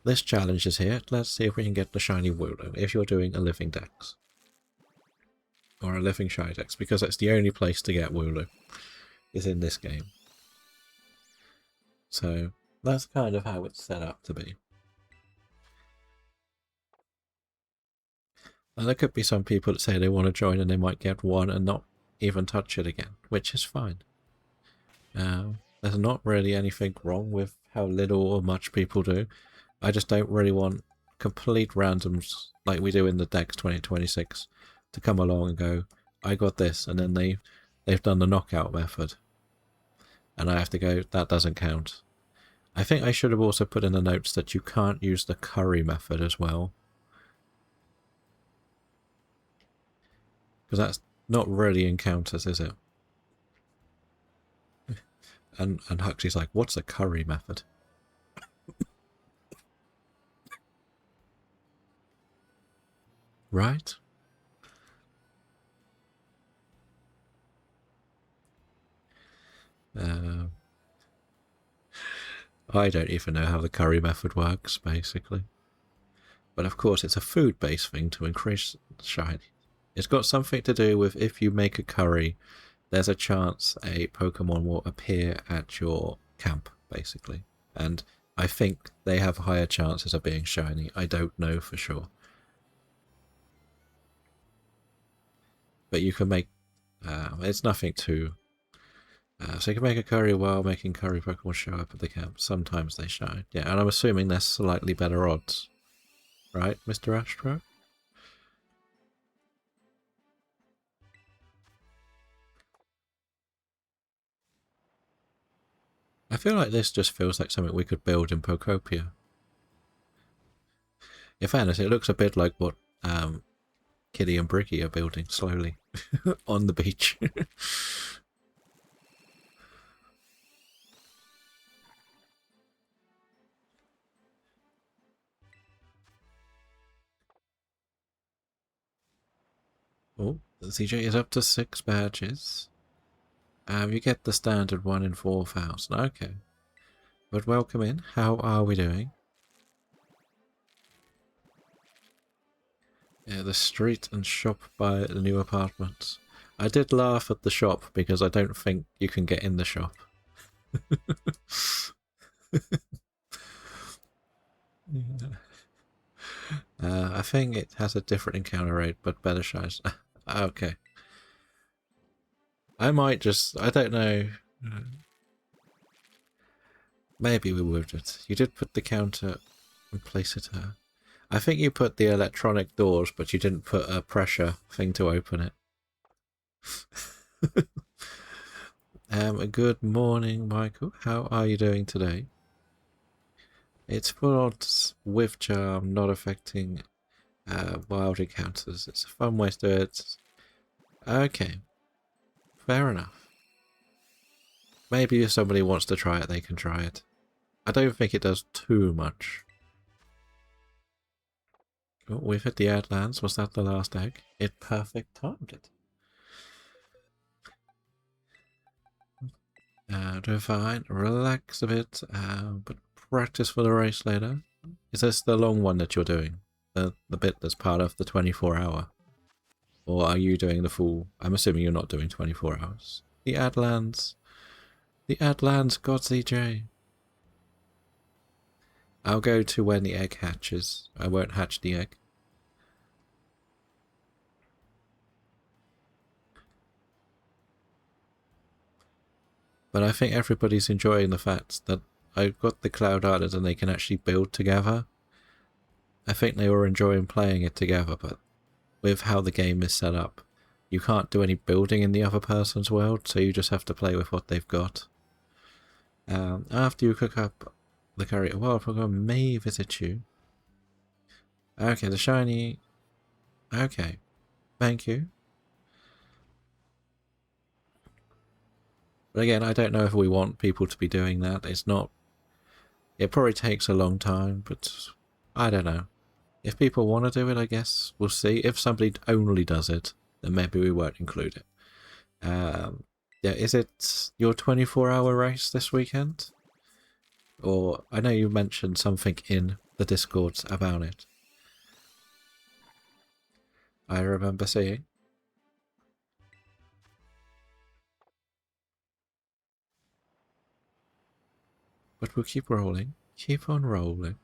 S1: This challenge is here. Let's see if we can get the shiny Wooloo if you're doing a living dex. Or a living shy dex, because that's the only place to get Wooloo, is in this game. So that's kind of how it's set up to be. And there could be some people that say they want to join and they might get one and not even touch it again, which is fine. There's not really anything wrong with how little or much people do. I just don't really want complete randoms like we do in the Dex 2026 to come along and go, I got this, and then they've done the knockout method. And I have to go, that doesn't count. I think I should have also put in the notes that you can't use the curry method as well. Because that's not really encounters, is it? And Huxley's like, what's a curry method? Right? I don't even know how the curry method works, basically. But of course, it's a food-based thing to increase shine. It's got something to do with if you make a curry, there's a chance a Pokemon will appear at your camp, basically. And I think they have higher chances of being shiny. I don't know for sure. But you can make... it's nothing too... so you can make a curry while making curry Pokemon show up at the camp. Sometimes they shine. Yeah, and I'm assuming there's slightly better odds. Right, Mr. Astro? I feel like this just feels like something we could build in Pokopia. In fairness, it looks a bit like what Kitty and Briggy are building slowly on the beach. Oh, CJ is up to 6 badges. You get the standard 1 in 4,000. Okay. But welcome in. How are we doing? Yeah, the street and shop by the new apartments. I did laugh at the shop because I don't think you can get in the shop. I think it has a different encounter rate, but better shines. Okay. I might just... I don't know. Maybe we moved it. You did put the counter and place it here. I think you put the electronic doors, but you didn't put a pressure thing to open it. Good morning, Michael. How are you doing today? It's full odds with charm, not affecting Wild encounters. It's a fun way to do it. Okay. Fair enough. Maybe if somebody wants to try it, they can try it. I don't think it does too much. Oh, we've hit the Outlands. Was that the last egg? It perfect timed it. Doing fine. Relax a bit, but practice for the race later. Is this the long one that you're doing? The bit that's part of the 24-hour? Or are you doing the full... I'm assuming you're not doing 24 hours. The Outlands. The Outlands, God CJ. I'll go to when the egg hatches. I won't hatch the egg. But I think everybody's enjoying the fact that I've got the Cloud Island and they can actually build together. I think they were enjoying playing it together, but with how the game is set up, you can't do any building in the other person's world, so you just have to play with what they've got. After you cook up the curry, a wild Pokemon may visit you. Okay, the shiny... Okay, thank you. But again, I don't know if we want people to be doing that. It's not... It probably takes a long time, but I don't know. If people want to do it, I guess we'll see. If somebody only does it, then maybe we won't include it. Yeah, is it your 24-hour race this weekend? Or, I know you mentioned something in the Discords about it. I remember seeing. But we'll keep rolling. Keep on rolling.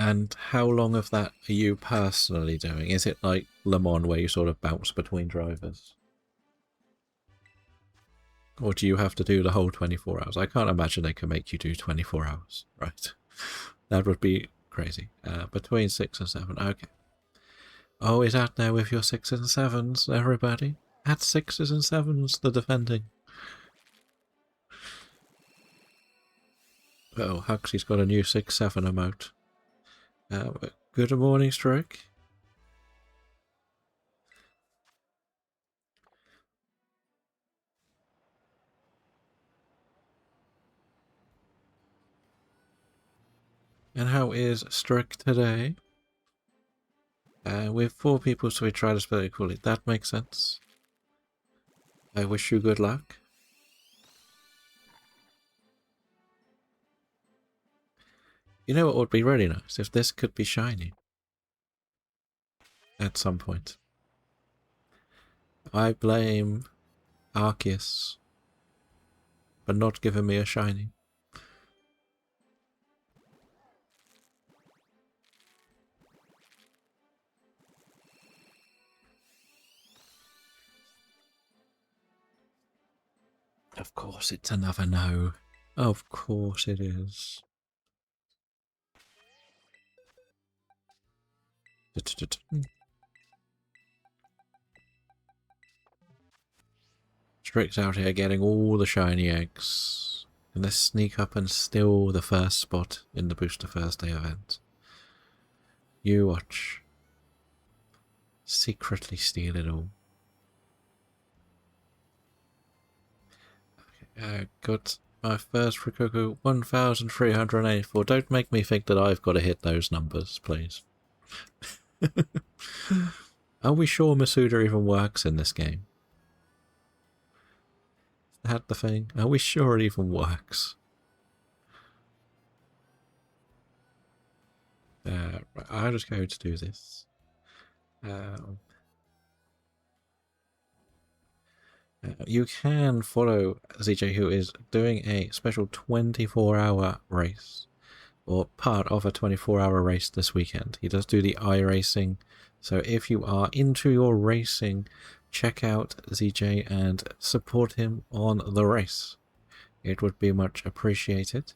S1: And how long of that are you personally doing? Is it like Le Mans where you sort of bounce between drivers? Or do you have to do the whole 24 hours? I can't imagine they can make you do 24 hours, right? That would be crazy. Between 6 and 7, okay. Oh, is out there with your 6s and 7s, everybody? At 6s and 7s, the defending. Oh, Huxley's got a new 6-7 emote. Good morning, Stroke. And how is Stroke today? We have 4 people, so we try to spell it equally. That makes sense. I wish you good luck. You know what would be really nice? If this could be shiny. At some point. I blame Arceus for not giving me a shiny. Of course it's another no. Of course it is. Strick's out here getting all the shiny eggs. And let's sneak up and steal the first spot in the Booster Thursday event. You watch. Secretly steal it all. Got my first Rikuku 1384. Don't make me think that I've got to hit those numbers, please. Are we sure Masuda even works in this game? Is that the thing? Are we sure it even works? Right, I'm just going to do this. You can follow ZJ, who is doing a special 24-hour race, or part of a 24-hour race this weekend. He does do the iRacing, so if you are into your racing, check out ZJ and support him on the race. It would be much appreciated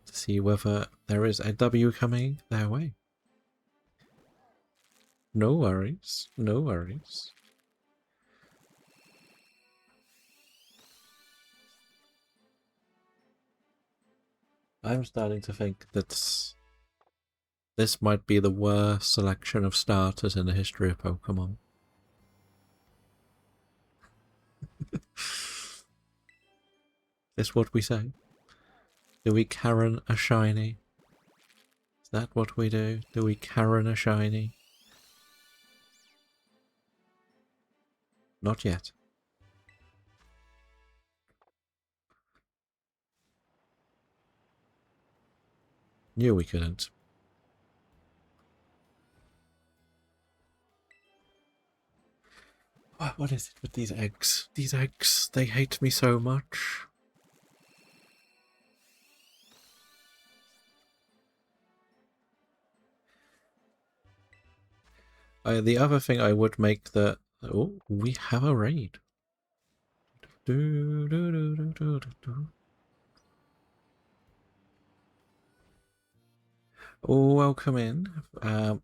S1: to see whether there is a W coming their way. No worries, no worries. I'm starting to think that this might be the worst selection of starters in the history of Pokemon. Is what we say? Do we Karen a shiny? Is that what we do? Do we Karen a shiny? Not yet. Knew we couldn't. What is it with these eggs? These eggs, they hate me so much. The other thing I would make that... Oh, we have a raid. Do, do, do, do, do, do, do. Oh, welcome in.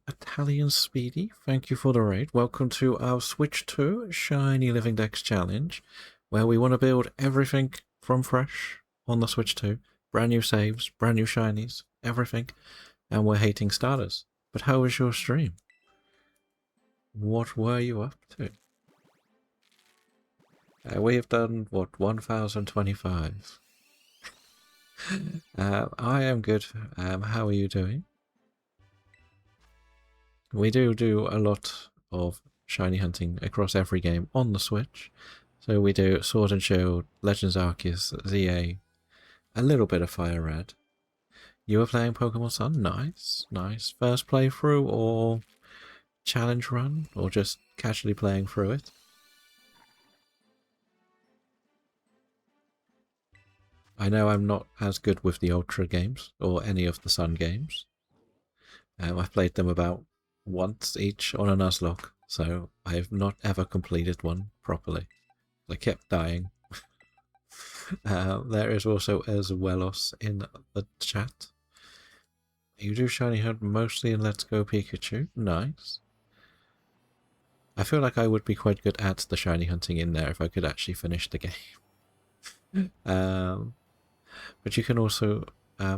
S1: Italian Speedy, thank you for the raid. Welcome to our Switch 2 Shiny Living Dex Challenge, where we want to build everything from fresh on the Switch 2. Brand new saves, brand new shinies, everything. And we're hating starters. But how was your stream? What were you up to? We have done, what, 1025? I am good. How are you doing? We do a lot of shiny hunting across every game on the Switch. So we do Sword and Shield, Legends Arceus, ZA, a little bit of Fire Red. You were playing Pokemon Sun? Nice, nice. First playthrough or challenge run? Or just casually playing through it? I know I'm not as good with the Ultra games, or any of the Sun games. I've played them about once each on a Nuzlocke, so I have not ever completed one properly. I kept dying. There is also Ezwelos in the chat. You do Shiny Hunt mostly in Let's Go Pikachu. Nice. I feel like I would be quite good at the shiny hunting in there if I could actually finish the game. But you can also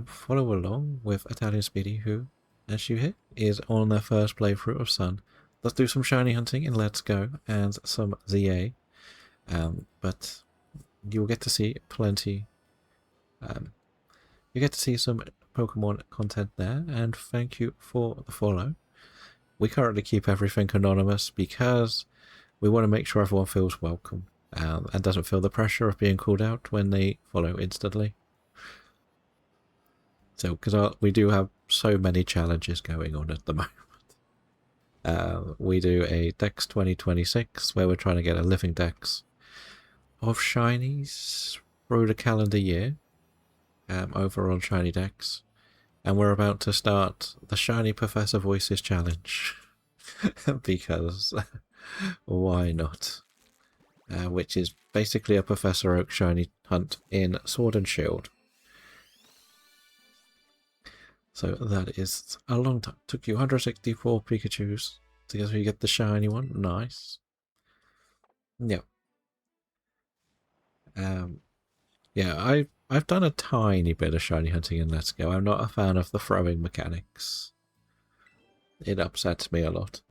S1: follow along with Italian Speedy, who, as you hear, is on their first playthrough of Sun. Let's do some shiny hunting in Let's Go and some ZA. But you'll get to see plenty. You get to see some Pokemon content there, and thank you for the follow. We currently keep everything anonymous because we want to make sure everyone feels welcome and doesn't feel the pressure of being called out when they follow instantly. So, because we do have so many challenges going on at the moment. We do a Dex 2026 where we're trying to get a living Dex of shinies through the calendar year over on Shiny Dex. And we're about to start the Shiny Professor Voices Challenge. Because why not? Which is basically a Professor Oak shiny hunt in Sword and Shield. So that is a long time. Took you 164 Pikachus to get the shiny one. Nice. Yeah. Yeah, I've done a tiny bit of shiny hunting in Let's Go. I'm not a fan of the throwing mechanics. It upsets me a lot.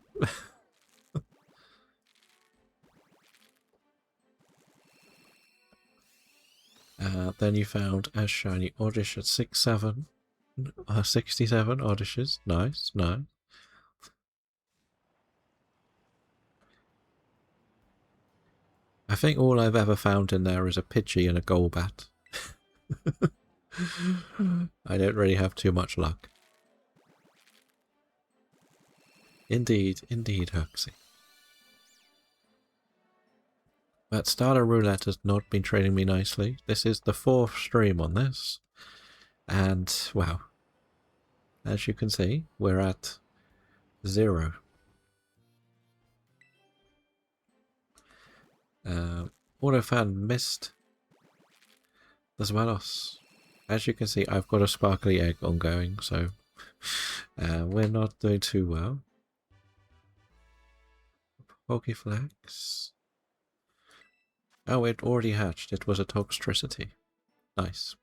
S1: Then you found a shiny Oddish at 67 Oddishes. Nice, nice. I think all I've ever found in there is a Pidgey and a Golbat. I don't really have too much luck. Indeed, indeed, Huxley. But Starter Roulette has not been treating me nicely. This is the 4th stream on this. And, wow. As you can see, we're at 0. Autofan missed the Zwelos. As you can see, I've got a sparkly egg ongoing, so we're not doing too well. Pokeflex. Oh, it already hatched. It was a Toxtricity. Nice.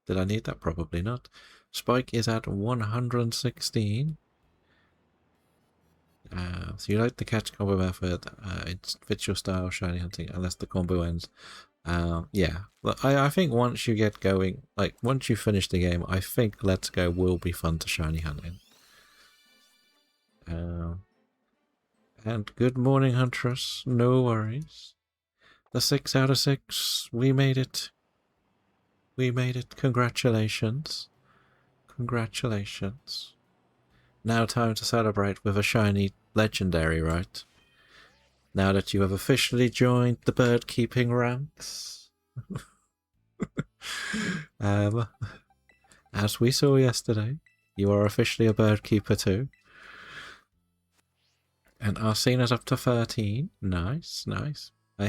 S1: Did I need that? Probably not. Spike is at 116. So you like the catch combo method. It fits your style, shiny hunting, unless the combo ends. Yeah. I think once you get going, like once you finish the game, I think Let's Go will be fun to shiny hunt in. And good morning, Huntress. No worries. The 6 out of 6. We made it. We made it. Congratulations. Congratulations. Now time to celebrate with a shiny legendary, right? Now that you have officially joined the bird keeping ranks. As we saw yesterday, you are officially a bird keeper too. And Arsene up to 13. Nice, nice. I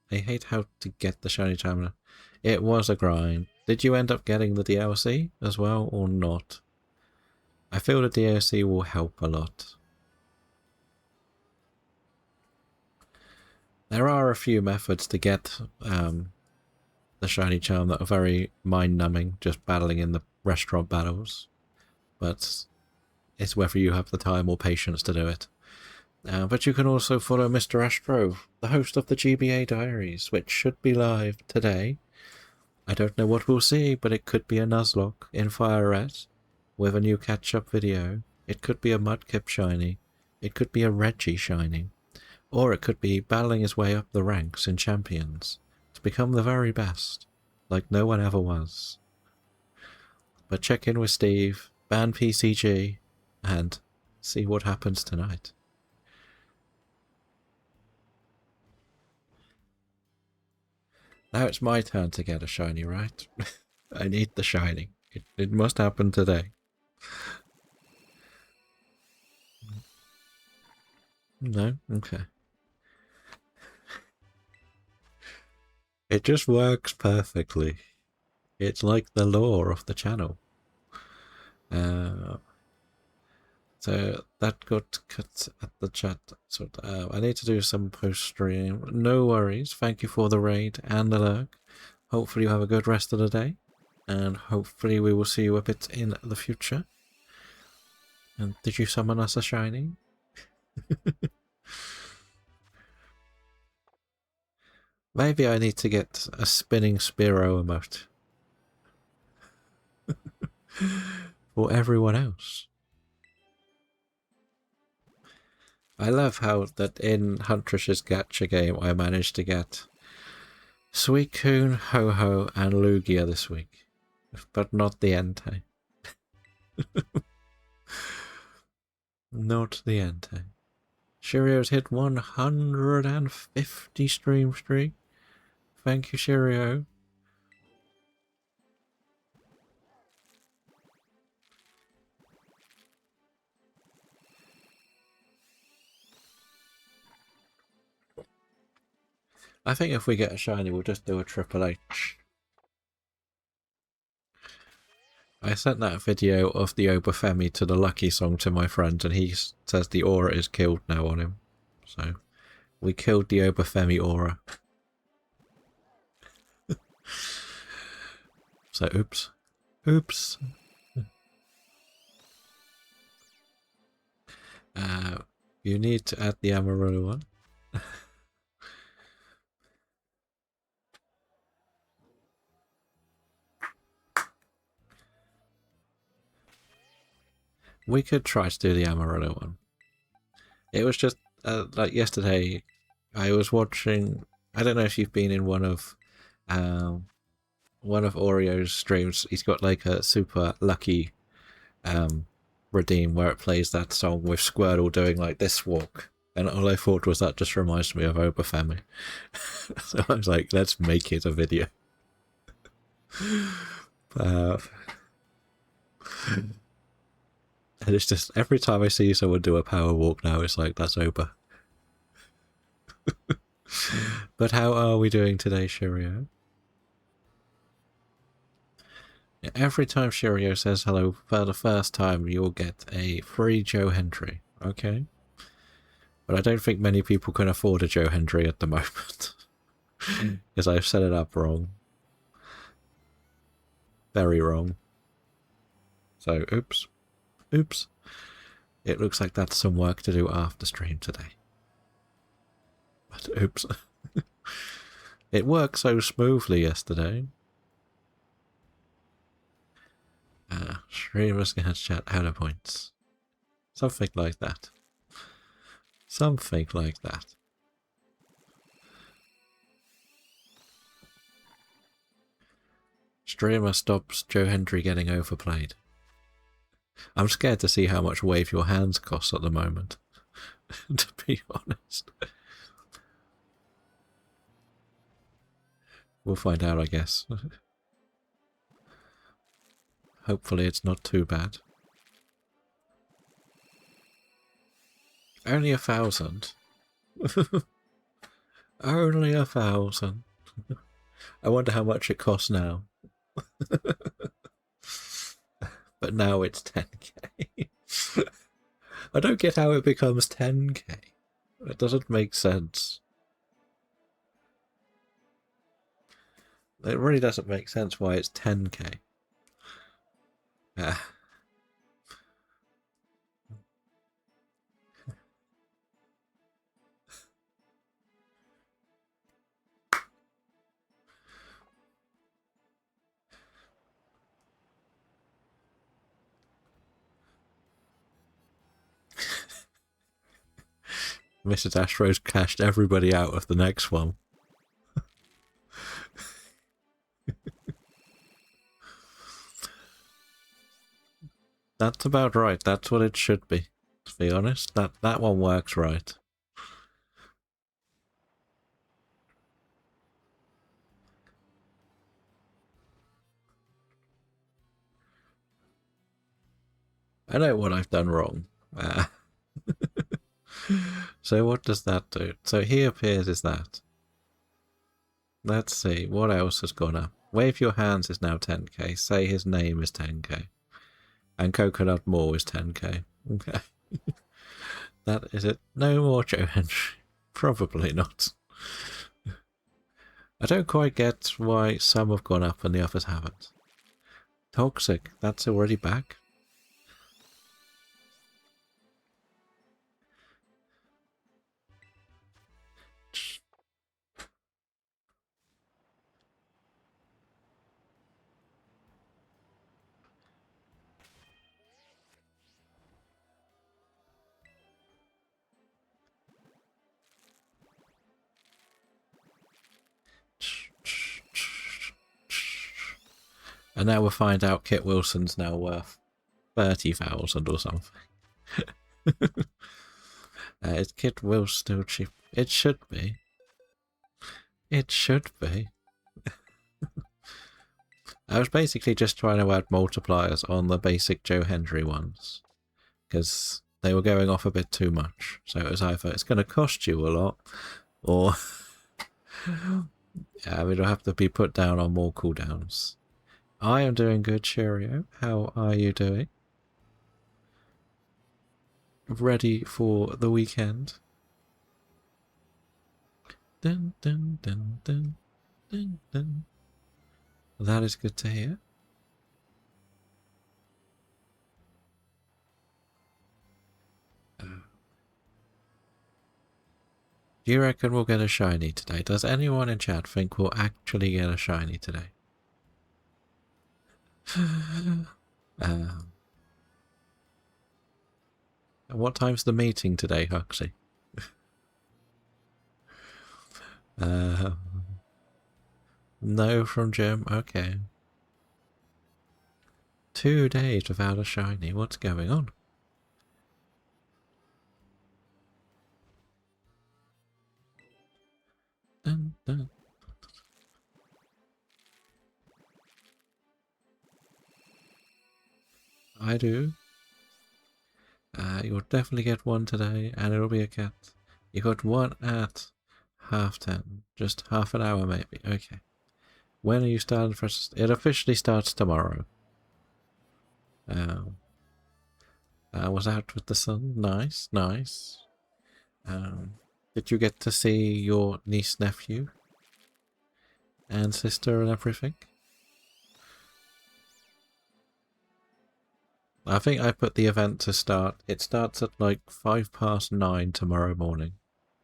S1: hate how to get the shiny Chamina. It was a grind. Did you end up getting the DLC as well or not? I feel the DLC will help a lot. There are a few methods to get the shiny charm that are very mind-numbing, just battling in the restaurant battles. But it's whether you have the time or patience to do it. But you can also follow Mr. Astro, the host of the GBA Diaries, which should be live today. I don't know what we'll see, but it could be a Nuzlocke in Fire Red with a new catch-up video. It could be a Mudkip shiny. It could be a Reggie shiny. Or it could be battling his way up the ranks in Champions to become the very best, like no one ever was. But check in with Steve, ban PCG, and see what happens tonight. Now it's my turn to get a shiny, right? I need the shiny. It must happen today. No? Okay. It just works perfectly. It's like the lore of the channel. So that got cut at the chat. So I need to do some post-stream. No worries. Thank you for the raid and the lurk. Hopefully you have a good rest of the day. And hopefully we will see you a bit in the future. And did you summon us a shiny? Maybe I need to get a spinning Spearow emote. For everyone else. I love how that in Huntress's gacha game I managed to get Suicune, Ho-Ho, and Lugia this week. But not the Entei. Not the Entei. Shirio's hit 150 stream streak. Thank you, Shirio. I think if we get a shiny, we'll just do a Triple H. I sent that video of the Obafemi to the Lucky song to my friend, and he says the aura is killed now on him. So, we killed the Obafemi aura. So, oops. Oops. You need to add the Amarillo one. We could try to do the Amarillo one. It was just, like yesterday, I was watching, I don't know if you've been in one of Oreo's streams. He's got like a super lucky redeem where it plays that song with Squirtle doing like this walk. And all I thought was that just reminds me of Obafemi. So I was like, let's make it a video. And it's just, every time I see someone do a power walk now, it's like, that's Oba. But how are we doing today, Shirio? Every time Shirio says hello for the first time, you'll get a free Joe Hendry, okay? But I don't think many people can afford a Joe Hendry at the moment. Because I've set it up wrong. Very wrong. So, oops. Oops. It looks like that's some work to do after stream today. But oops. It worked so smoothly yesterday. Streamers can chat out of points. Something like that. Something like that. Streamer stops Joe Hendry getting overplayed. I'm scared to see how much Wave Your Hands costs at the moment, to be honest. We'll find out, I guess. Hopefully it's not too bad. Only 1,000. Only 1,000. I wonder how much it costs now. But now it's 10k. I don't get how it becomes 10k. It doesn't make sense. It really doesn't make sense why it's 10k. Mrs. Astro's cashed everybody out of the next one. That's about right. That's what it should be. To be honest, that one works right. I know what I've done wrong. So what does that do? So he appears is that. Let's see, what else has gone up? Wave Your Hands is now 10k. Say His Name is 10k. And Coconut Moore is 10k. Okay. That is it. No more Joe Hendry. Probably not. I don't quite get why some have gone up and the others haven't. Toxic, that's already back. And now we'll find out Kit Wilson's now worth 30,000 or something. Is Kit Wilson still cheap? It should be. It should be. I was basically just trying to add multipliers on the basic Joe Hendry ones. Because they were going off a bit too much. So it was either it's going to cost you a lot, or yeah, it'll have to be put down on more cooldowns. I am doing good, Cheerio. How are you doing? Ready for the weekend? Dun, dun, dun, dun, dun, dun. That is good to hear. Do you reckon we'll get a shiny today? Does anyone in chat think we'll actually get a shiny today? What time's the meeting today, Huxley? No from Jim? Okay. 2 days without a shiny. What's going on? Dun, dun. I do. You'll definitely get one today, and it'll be a cat. You got one at 10:30. Just half an hour, maybe. Okay. When are you starting for? It officially starts tomorrow. Was out with the sun. Nice, nice. Did you get to see your niece, nephew, and sister, and everything? I think I put the event to start. It starts at like 9:05 tomorrow morning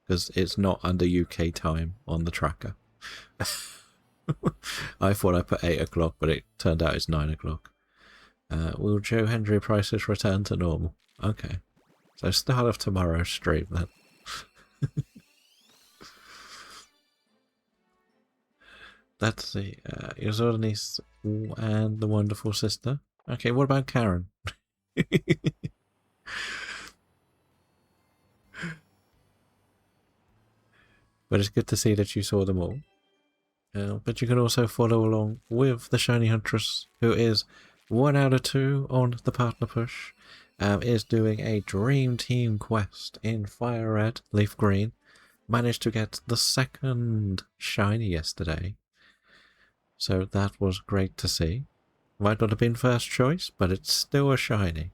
S1: because it's not under UK time on the tracker. I thought I put 8 o'clock, but it turned out it's 9 o'clock. Will Joe Hendry prices return to normal? Okay. So start of tomorrow's stream then. Let's see. Your sort of niece and the wonderful sister. Okay, what about Karen? But it's good to see that you saw them all. But you can also follow along with the Shiny Huntress, who is 1 out of 2 on the partner push, is doing a Dream Team quest in Fire Red, Leaf Green. Managed to get the second Shiny yesterday. So that was great to see. Might not have been first choice, but it's still a Shiny.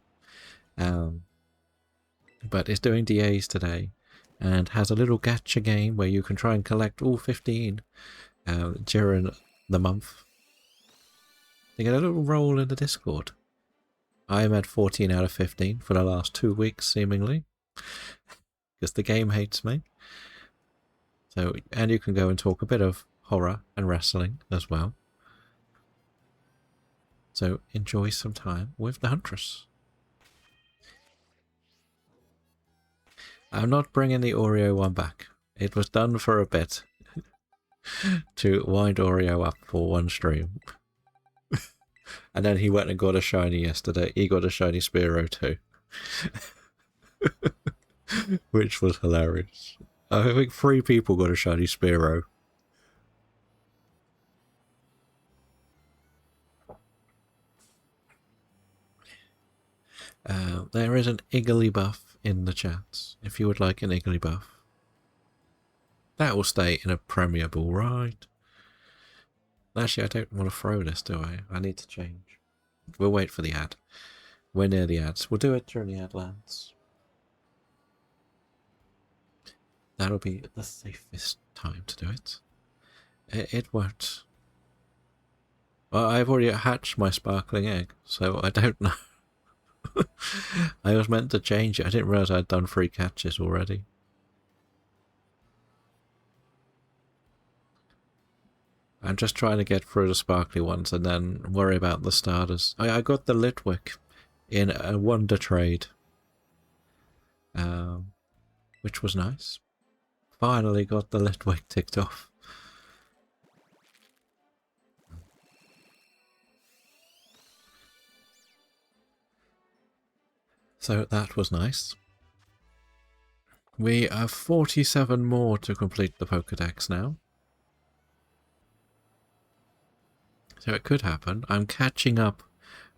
S1: But it's doing DAs today, and has a little gacha game where you can try and collect all 15 during the month. They get a little roll in the Discord. I'm at 14 out of 15 for the last 2 weeks, seemingly, because the game hates me. So, and you can go and talk a bit of horror and wrestling as well. So enjoy some time with the Huntress. I'm not bringing the Oreo one back. It was done for a bit to wind Oreo up for one stream. And then he went and got a shiny yesterday. He got a shiny Spearow too. Which was hilarious. I think 3 people got a shiny Spearow. There is an Iggly buff in the chat, if you would like an Iggly buff. That will stay in a Premier Ball, right? Actually, I don't want to throw this, do I? I need to change. We'll wait for the ad. We're near the ads. We'll do it during the ad lands. That'll be the safest time to do it. It won't. Well, I've already hatched my sparkling egg, so I don't know. I was meant to change it. I didn't realise I'd done 3 catches already. I'm just trying to get through the sparkly ones and then worry about the starters. I got the Litwick in a Wonder Trade, which was nice. Finally got the Litwick ticked off. So that was nice. We have 47 more to complete the Pokédex now. So it could happen. I'm catching up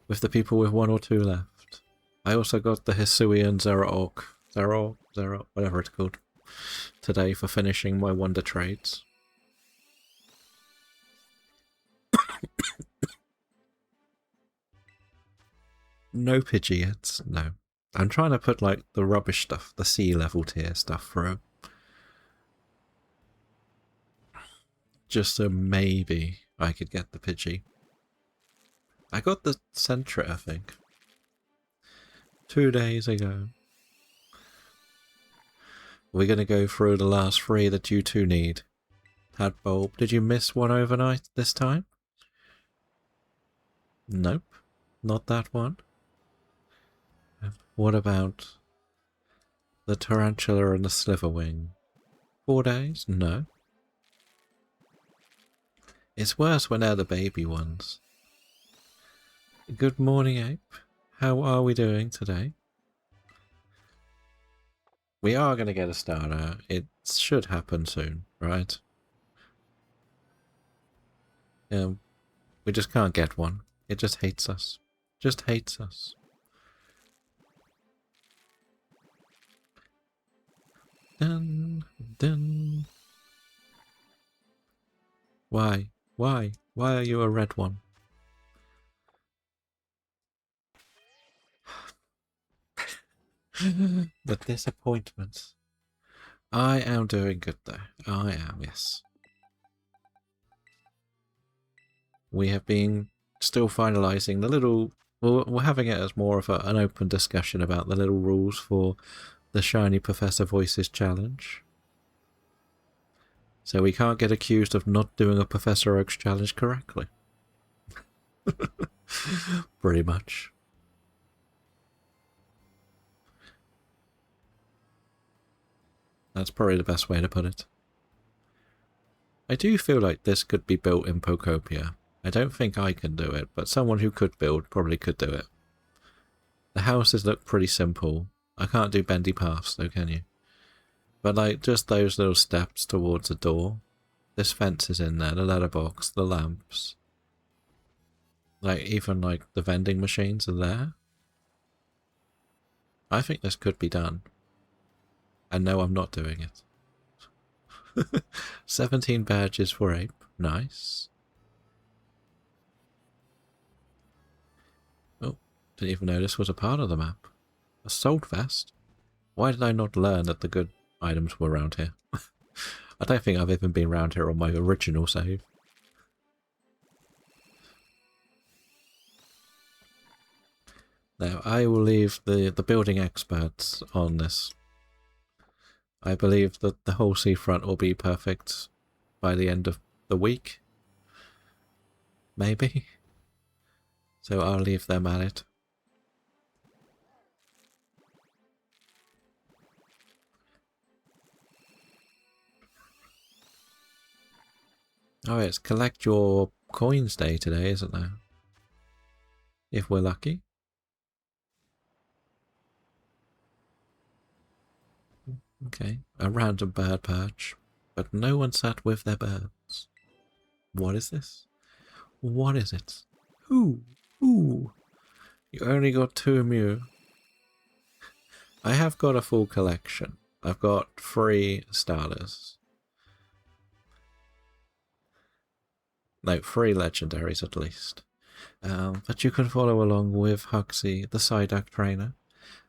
S1: with the people with 1 or 2 left. I also got the Hisuian Zero, whatever it's called, today for finishing my Wonder Trades. No Pidgeots, no. I'm trying to put like the rubbish stuff, the sea level tier stuff through. Just so maybe I could get the Pidgey. I got the Sentry, I think, 2 days ago. We're going to go through the last 3 that you 2 need. Tadbulb, did you miss one overnight this time? Nope, not that one. What about the Tarantula and the Sliverwing? 4 days? No. It's worse when they're the baby ones. Good morning, Ape. How are we doing today? We are going to get a starter. It should happen soon, right? We just can't get one. It just hates us. Just hates us. Dun, dun. Why? Why? Why are you a red one? The disappointment. I am doing good though. I am, yes. We have been still finalising the little we're having it as more of an open discussion about the little rules for the Shiny Professor Voices challenge. So we can't get accused of not doing a Professor Oak's challenge correctly. Pretty much. That's probably the best way to put it. I do feel like this could be built in Pokopia. I don't think I can do it, but someone who could build probably could do it. The houses look pretty simple. I can't do bendy paths though, can you? But like, just those little steps towards a door. This fence is in there, the letterbox, the lamps. Like, even like the vending machines are there. I think this could be done. And no, I'm not doing it. 17 badges for Ape. Nice. Oh, didn't even know this was a part of the map. A sold vest? Why did I not learn that the good items were around here? I don't think I've even been around here on my original save. Now, I will leave the building experts on this. I believe that the whole seafront will be perfect by the end of the week. Maybe. So I'll leave them at it. Oh, it's collect your coins day today, isn't there? If we're lucky. Okay, a random bird perch, but no one sat with their birds. What is this? What is it? Who? Who? You only got 2 Mew. I have got a full collection. I've got 3 starters. No, 3 legendaries at least. But you can follow along with Huxley, the Psyduck trainer,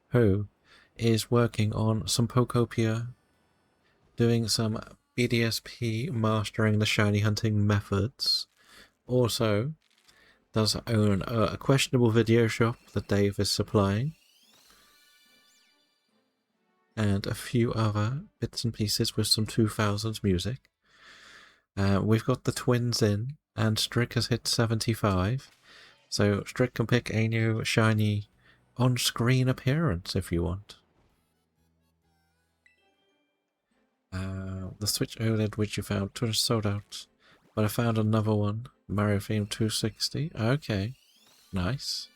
S1: who is working on some Pokopia, doing some BDSP, mastering the shiny hunting methods. Also, does own a questionable video shop that Dave is supplying, and a few other bits and pieces with some 2000s music. We've got the twins in, and Strick has hit 75, so Strick can pick a new shiny on-screen appearance if you want. The Switch OLED which you found sold out, but I found another one, Mario Theme 260. Okay, nice,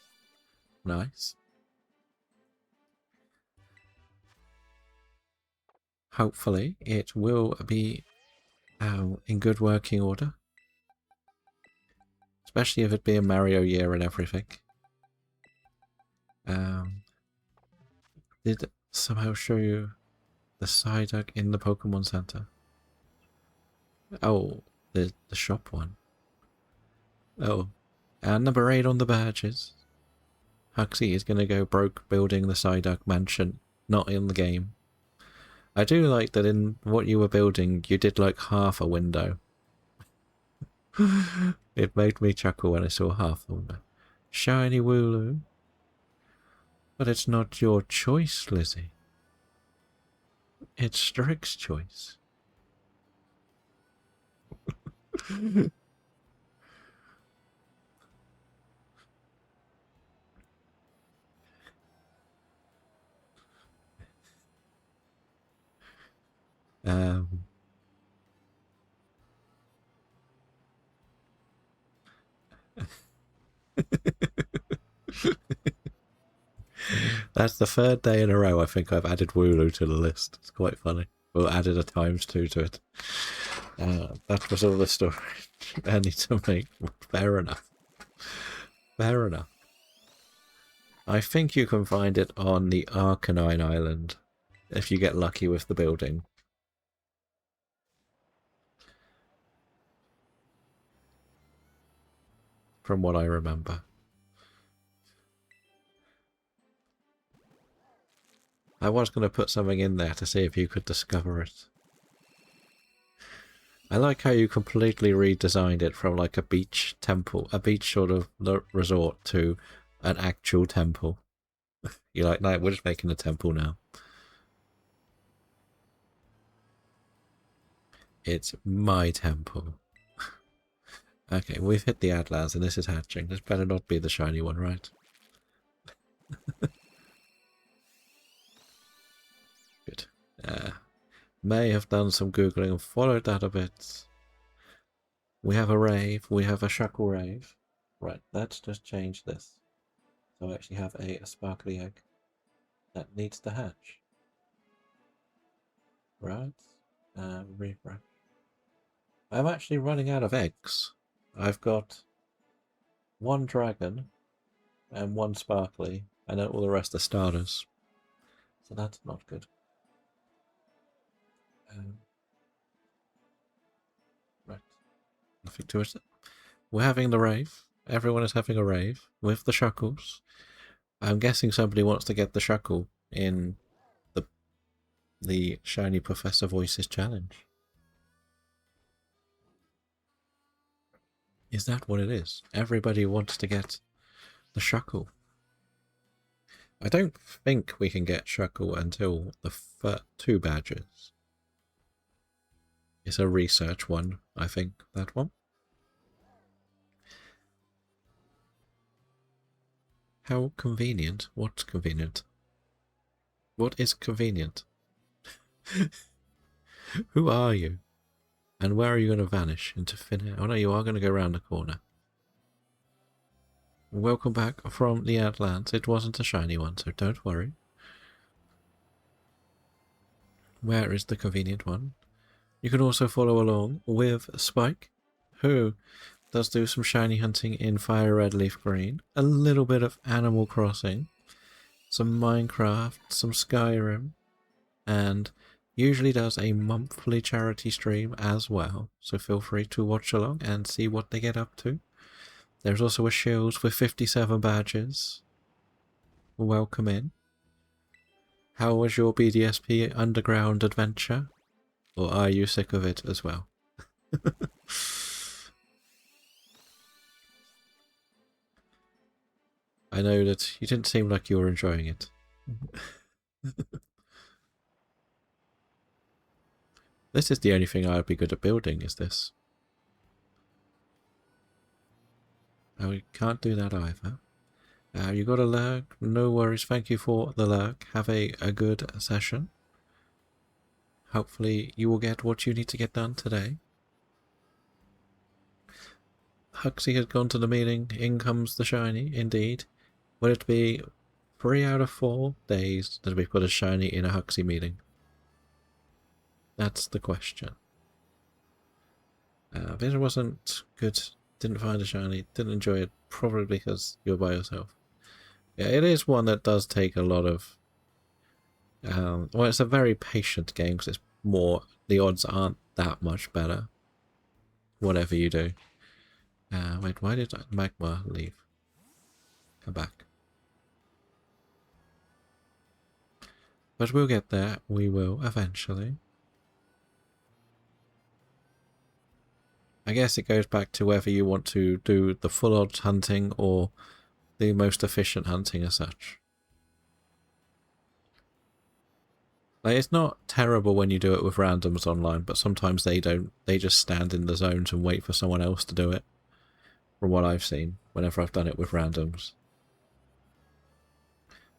S1: nice. Hopefully it will be in good working order, especially if it be a Mario year and everything. Did somehow show you the Psyduck in the Pokemon Center? Oh, the shop one. Oh, and number 8 on the badges. Huxley is going to go broke building the Psyduck mansion, not in the game. I do like that in what you were building, you did like half a window. It made me chuckle when I saw half the window. Shiny Wooloo. But it's not your choice, Lizzie. It's Strick's choice. That's the 3rd day in a row I think I've added Wooloo to the list. It's quite funny. Or added a ×2 to it. That was all the story I need to make. Fair enough. Fair enough. I think you can find it on the Arcanine Island, if you get lucky with the building. From what I remember. I was going to put something in there to see if you could discover it. I like how you completely redesigned it from like a beach temple, a beach sort of resort, to an actual temple. You're like, no, we're just making a temple now. It's my temple. Okay, we've hit the Atlas and this is hatching. This better not be the shiny one, right? Good. May have done some Googling and followed that a bit. We have a rave. We have a shackle rave. Right, let's just change this. So I actually have a sparkly egg that needs to hatch. Right? Refresh. I'm actually running out of eggs. I've got one dragon and one sparkly, and then all the rest are starters. So that's not good. Right. Nothing to it. We're having the rave. Everyone is having a rave with the shuckles. I'm guessing somebody wants to get the shuckle in the Shiny Professor Voices challenge. Is that what it is? Everybody wants to get the shuckle. I don't think we can get shuckle until the first 2 badges. It's a research one, I think, that one. How convenient? What's convenient? What is convenient? Who are you? And where are you going to vanish? Into thin air? Oh no, you are going to go around the corner. Welcome back from the Outlands. It wasn't a shiny one, so don't worry. Where is the convenient one? You can also follow along with Spike, who does do some shiny hunting in Fire Red Leaf Green, a little bit of Animal Crossing, some Minecraft, some Skyrim, and usually does a monthly charity stream as well, so feel free to watch along and see what they get up to. There's also a Shields with 57 badges. Welcome in. How was your BDSP underground adventure? Or are you sick of it as well? I know that you didn't seem like you were enjoying it. This is the only thing I would be good at building, is this. Oh, we can't do that either. You got a lurk? No worries, thank you for the lurk. Have a good session. Hopefully you will get what you need to get done today. Huxley has gone to the meeting. In comes the shiny, indeed. Would it be 3 out of 4 days that we put a shiny in a Huxley meeting? That's the question. This wasn't good. Didn't find a shiny. Didn't enjoy it. Probably because you're by yourself. Yeah, it is one that does take a lot of... well, it's a very patient game because it's more... The odds aren't that much better. Whatever you do. Wait, why did Magma leave? Come back. But we'll get there. We will eventually. I guess it goes back to whether you want to do the full odds hunting or the most efficient hunting as such. Like, it's not terrible when you do it with randoms online, but sometimes they don't. They just stand in the zones and wait for someone else to do it. From what I've seen, whenever I've done it with randoms.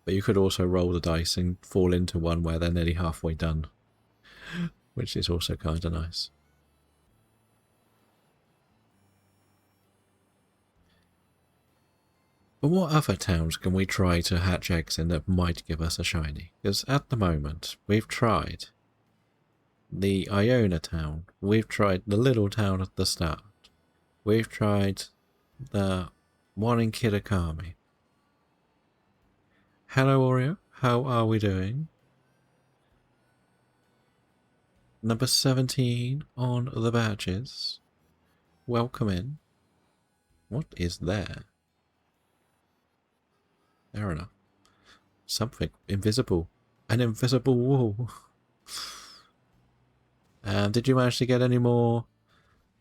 S1: But you could also roll the dice and fall into one where they're nearly halfway done. Which is also kind of nice. But what other towns can we try to hatch eggs in that might give us a shiny? Because at the moment, we've tried the Iona town. We've tried the little town at the start. We've tried the one in Kitakami. Hello, Oreo. How are we doing? Number 17 on the badges. Welcome in. What is there? Fair enough. Something invisible. An invisible wall. Did you manage to get any more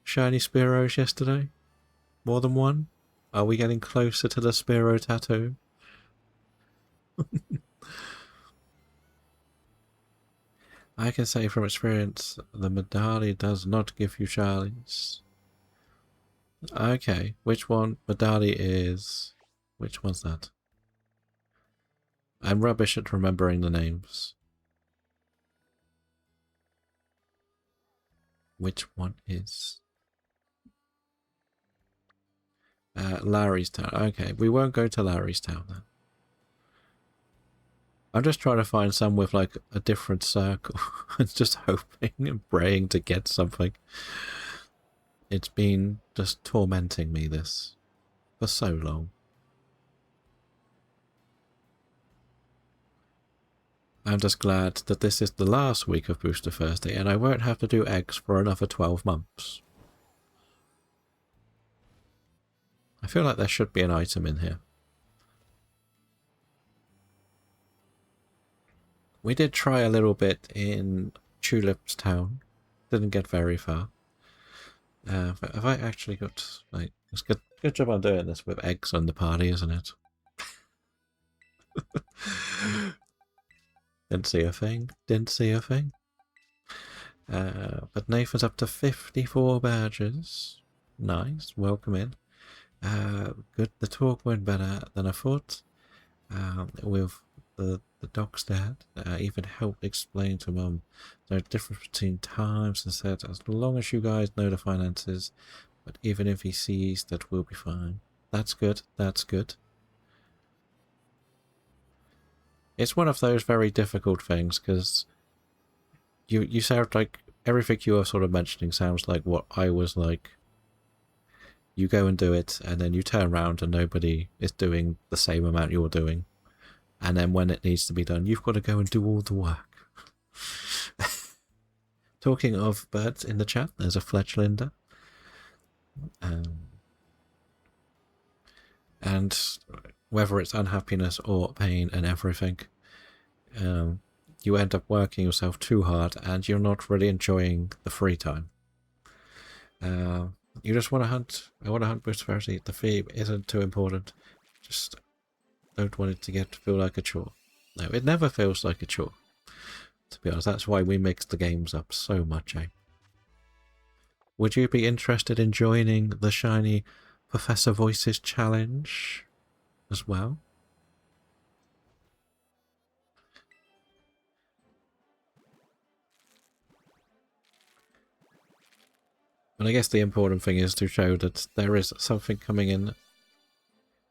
S1: shiny Spearows yesterday? More than one? Are we getting closer to the Spiro tattoo? I can say from experience, the Medali does not give you Charlies. Okay, which one? Medali is... Which one's that? I'm rubbish at remembering the names. Which one is... Larry's Town. Okay, we won't go to Larry's Town then. I'm just trying to find some with like a different circle. I'm just hoping and praying to get something. It's been just tormenting me, this, for so long. I'm just glad that this is the last week of Booster Thursday and I won't have to do eggs for another 12 months. I feel like there should be an item in here. We did try a little bit in Tulip's Town. Didn't get very far. But have I actually got... Like, it's good job I'm doing this with eggs on the party, isn't it? Didn't see a thing. Didn't see a thing. But Nathan's up to 54 badges. Nice. Welcome in. Good. The talk went better than I thought. With the doc's dad, even helped explain to Mum the difference between times and said, as long as you guys know the finances, but even if he sees, that we'll be fine. That's good. That's good. It's one of those very difficult things because you sound like everything you are sort of mentioning sounds like what I was like. You go and do it, and then you turn around and nobody is doing the same amount you're doing. And then when it needs to be done, you've got to go and do all the work. Talking of birds in the chat, there's a Fletchlinder. And whether it's unhappiness or pain and everything, you end up working yourself too hard and you're not really enjoying the free time. You just want to hunt. I want to hunt prosperity. The fee isn't too important. Just don't want it to feel like a chore. No, it never feels like a chore. To be honest, that's why we mix the games up so much, eh? Would you be interested in joining the Shiny Professor Voices challenge as well? And I guess the important thing is to show that there is something coming in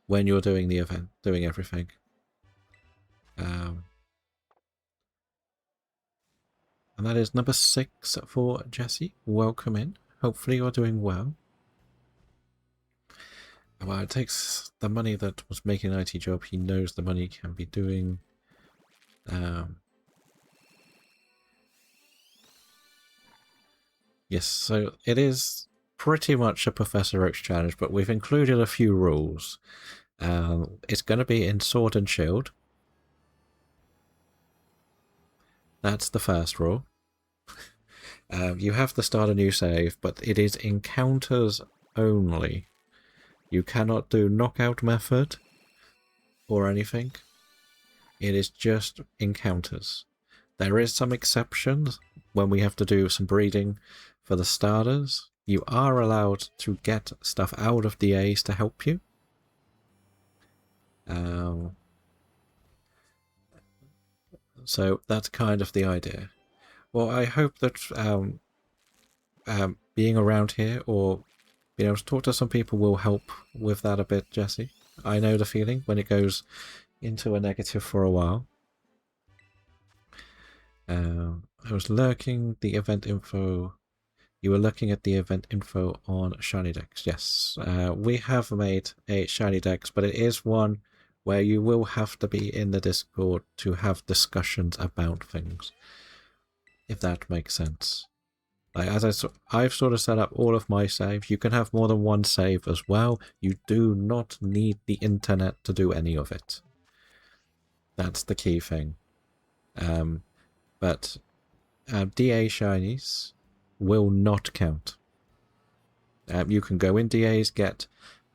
S1: when you're doing the event, doing everything. And that is number 6 for Jesse. Welcome in. Hopefully you're doing well. Well, it takes the money that was making an IT job. He knows the money can be doing. Yes, so it is pretty much a Professor Oak's challenge, but we've included a few rules. It's going to be in Sword and Shield. That's the first rule. You have to start a new save, but it is encounters only. You cannot do knockout method or anything. It is just encounters. There is some exceptions when we have to do some breeding for the starters. You are allowed to get stuff out of DAs to help you. So that's kind of the idea. Well, I hope that being around here or being able to talk to some people will help with that a bit, Jesse. I know the feeling when it goes into a negative for a while. I was lurking the event info. You were looking at the event info on Shiny Dex. Yes, we have made a Shiny Dex, but it is one where you will have to be in the Discord to have discussions about things, if that makes sense. Like, as I've sort of set up all of my saves. You can have more than one save as well. You do not need the internet to do any of it. That's the key thing. But DA shinies will not count. You can go in DAs, get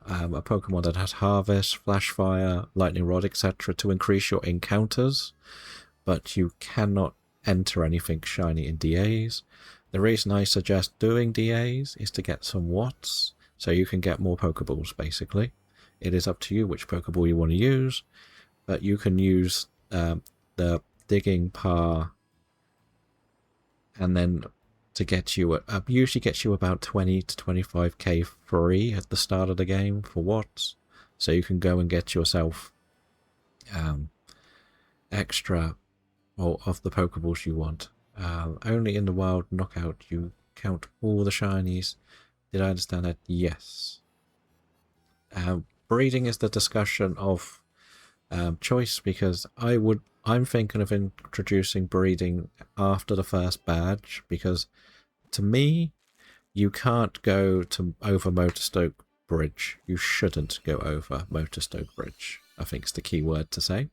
S1: a Pokemon that has Harvest, Flash Fire, Lightning Rod, etc. to increase your encounters, but you cannot enter anything shiny in DAs. The reason I suggest doing DAs is to get some watts, so you can get more Pokeballs, basically. It is up to you which Pokeball you want to use, but you can use the digging par, and then to get you, usually gets you about 20 to 25k free at the start of the game for watts, so you can go and get yourself extra of the Pokeballs you want. Only in the wild knockout you count all the shinies. Did I understand that? Yes. Breeding is the discussion of choice, because I'm thinking of introducing breeding after the first badge, because to me, you can't go over Motorstoke Bridge. You shouldn't go over Motorstoke Bridge, I think is the key word to say.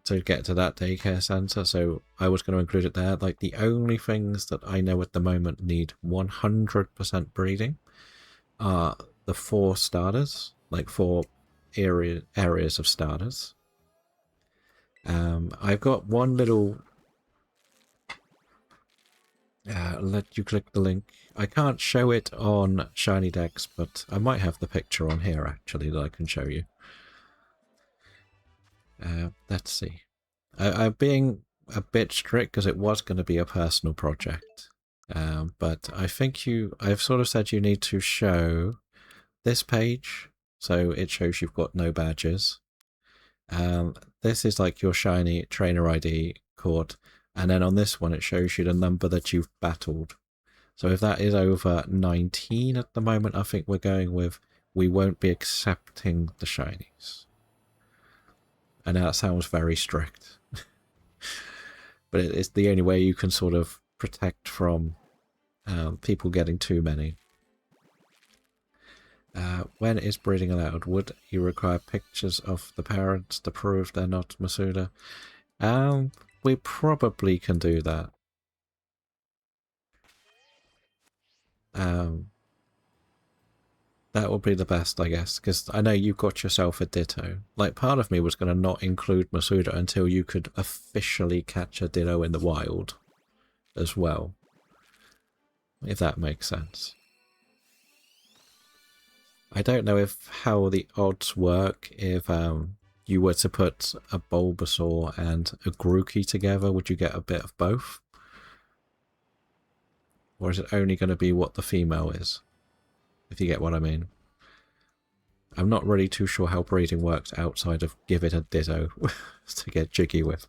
S1: To get to that daycare centre, so I was going to include it there. Like, the only things that I know at the moment need 100% breeding are the 4 starters, like 4 areas of starters. I've got one little... let you click the link. I can't show it on Shiny Dex, but I might have the picture on here, actually, that I can show you. Let's see. I'm being a bit strict because it was going to be a personal project. But I think I've sort of said you need to show this page, so it shows you've got no badges. This is like your shiny trainer ID caught, and then on this one it shows you the number that you've battled. So if that is over 19 at the moment, I think we're going with we won't be accepting the shinies. And that sounds very strict. But it's the only way you can sort of protect from people getting too many. When is breeding allowed? Would you require pictures of the parents to prove they're not Masuda? We probably can do that. That would be the best, I guess, because I know you've got yourself a Ditto. Like, part of me was going to not include Masuda until you could officially catch a Ditto in the wild as well, if that makes sense. I don't know how the odds work if you were to put a Bulbasaur and a Grookey together. Would you get a bit of both? Or is it only going to be what the female is? If you get what I mean. I'm not really too sure how breeding works outside of give it a Ditto to get jiggy with.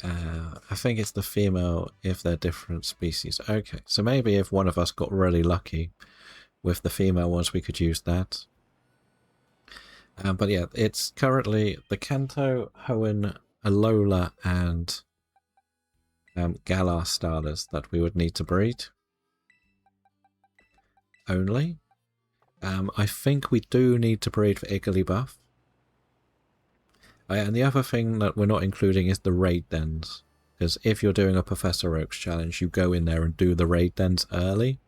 S1: I think it's the female if they're different species. Okay, so maybe if one of us got really lucky with the female ones, we could use that. But yeah, it's currently the Kanto, Hoenn, Alola, and Galar starters that we would need to breed. Only. I think we do need to breed for Igglybuff. And the other thing that we're not including is the raid dens. Because if you're doing a Professor Oaks challenge, you go in there and do the raid dens early.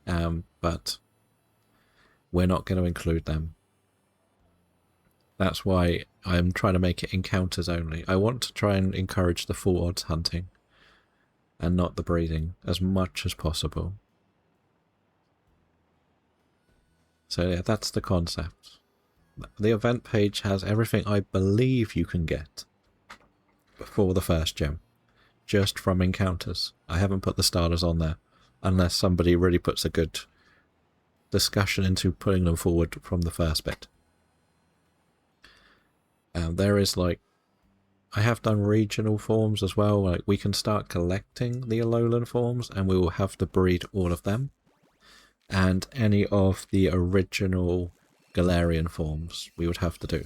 S1: But we're not going to include them. That's why I'm trying to make it encounters only. I want to try and encourage the full odds hunting and not the breeding as much as possible. So yeah, that's the concept. The event page has everything I believe you can get before the first gem, just from encounters. I haven't put the starters on there, unless somebody really puts a good discussion into putting them forward from the first bit. There is I have done regional forms as well. Like, we can start collecting the Alolan forms, and we will have to breed all of them. And any of the original Galarian forms we would have to do.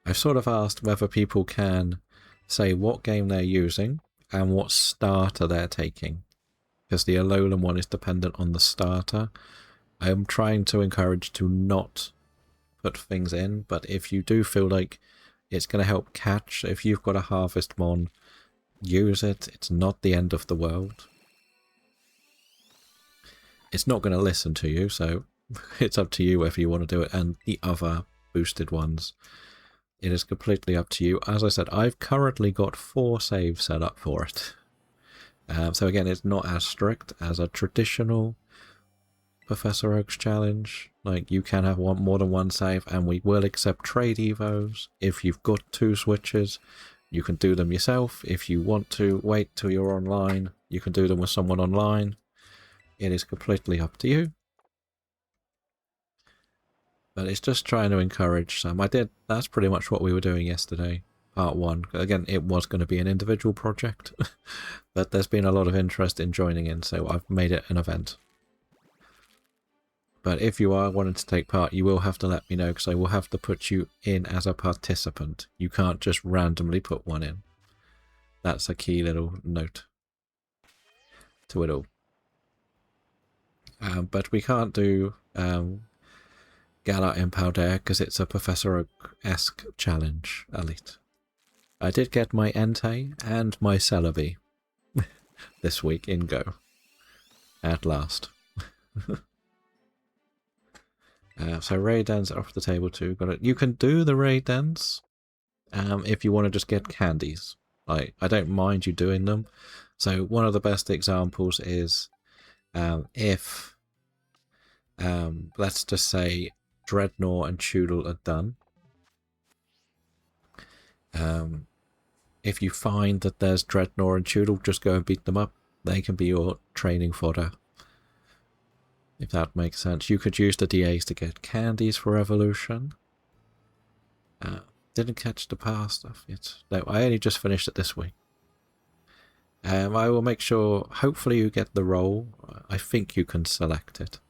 S1: I've sort of asked whether people can say what game they're using and what starter they're taking, because the Alolan one is dependent on the starter. I am trying to encourage to not put things in, but if you do feel like It's going to help catch. If you've got a harvest mon, use it. It's not the end of the world. It's not going to listen to you, so it's up to you whether you want to do it. And the other boosted ones, it is completely up to you. As I said, I've currently got 4 saves set up for it. So again, it's not as strict as a traditional Professor Oak's challenge. Like, you can have more than one save, and we will accept trade evos. If you've got 2 switches, you can do them yourself. If you want to wait till you're online, you can do them with someone online. It is completely up to you. But it's just trying to encourage some. That's pretty much what we were doing yesterday, part 1. Again, it was going to be an individual project, but there's been a lot of interest in joining in, so I've made it an event. But if you are wanting to take part, you will have to let me know, because I will have to put you in as a participant. You can't just randomly put one in. That's a key little note to it all. But we can't do Gala Impalder because it's a Professor Oak-esque challenge, Elite. I did get my Entei and my Celebi this week in Go. At last. So raid dens are off the table too. You can do the raid dens if you want to just get candies. Like, I don't mind you doing them. So one of the best examples is if let's just say Dreadnought and Choodle are done. If you find that there's Dreadnought and Choodle, just go and beat them up. They can be your training fodder. If that makes sense. You could use the DAs to get candies for evolution. Didn't catch the past stuff yet. No, I only just finished it this week. I will make sure, hopefully you get the role. I think you can select it.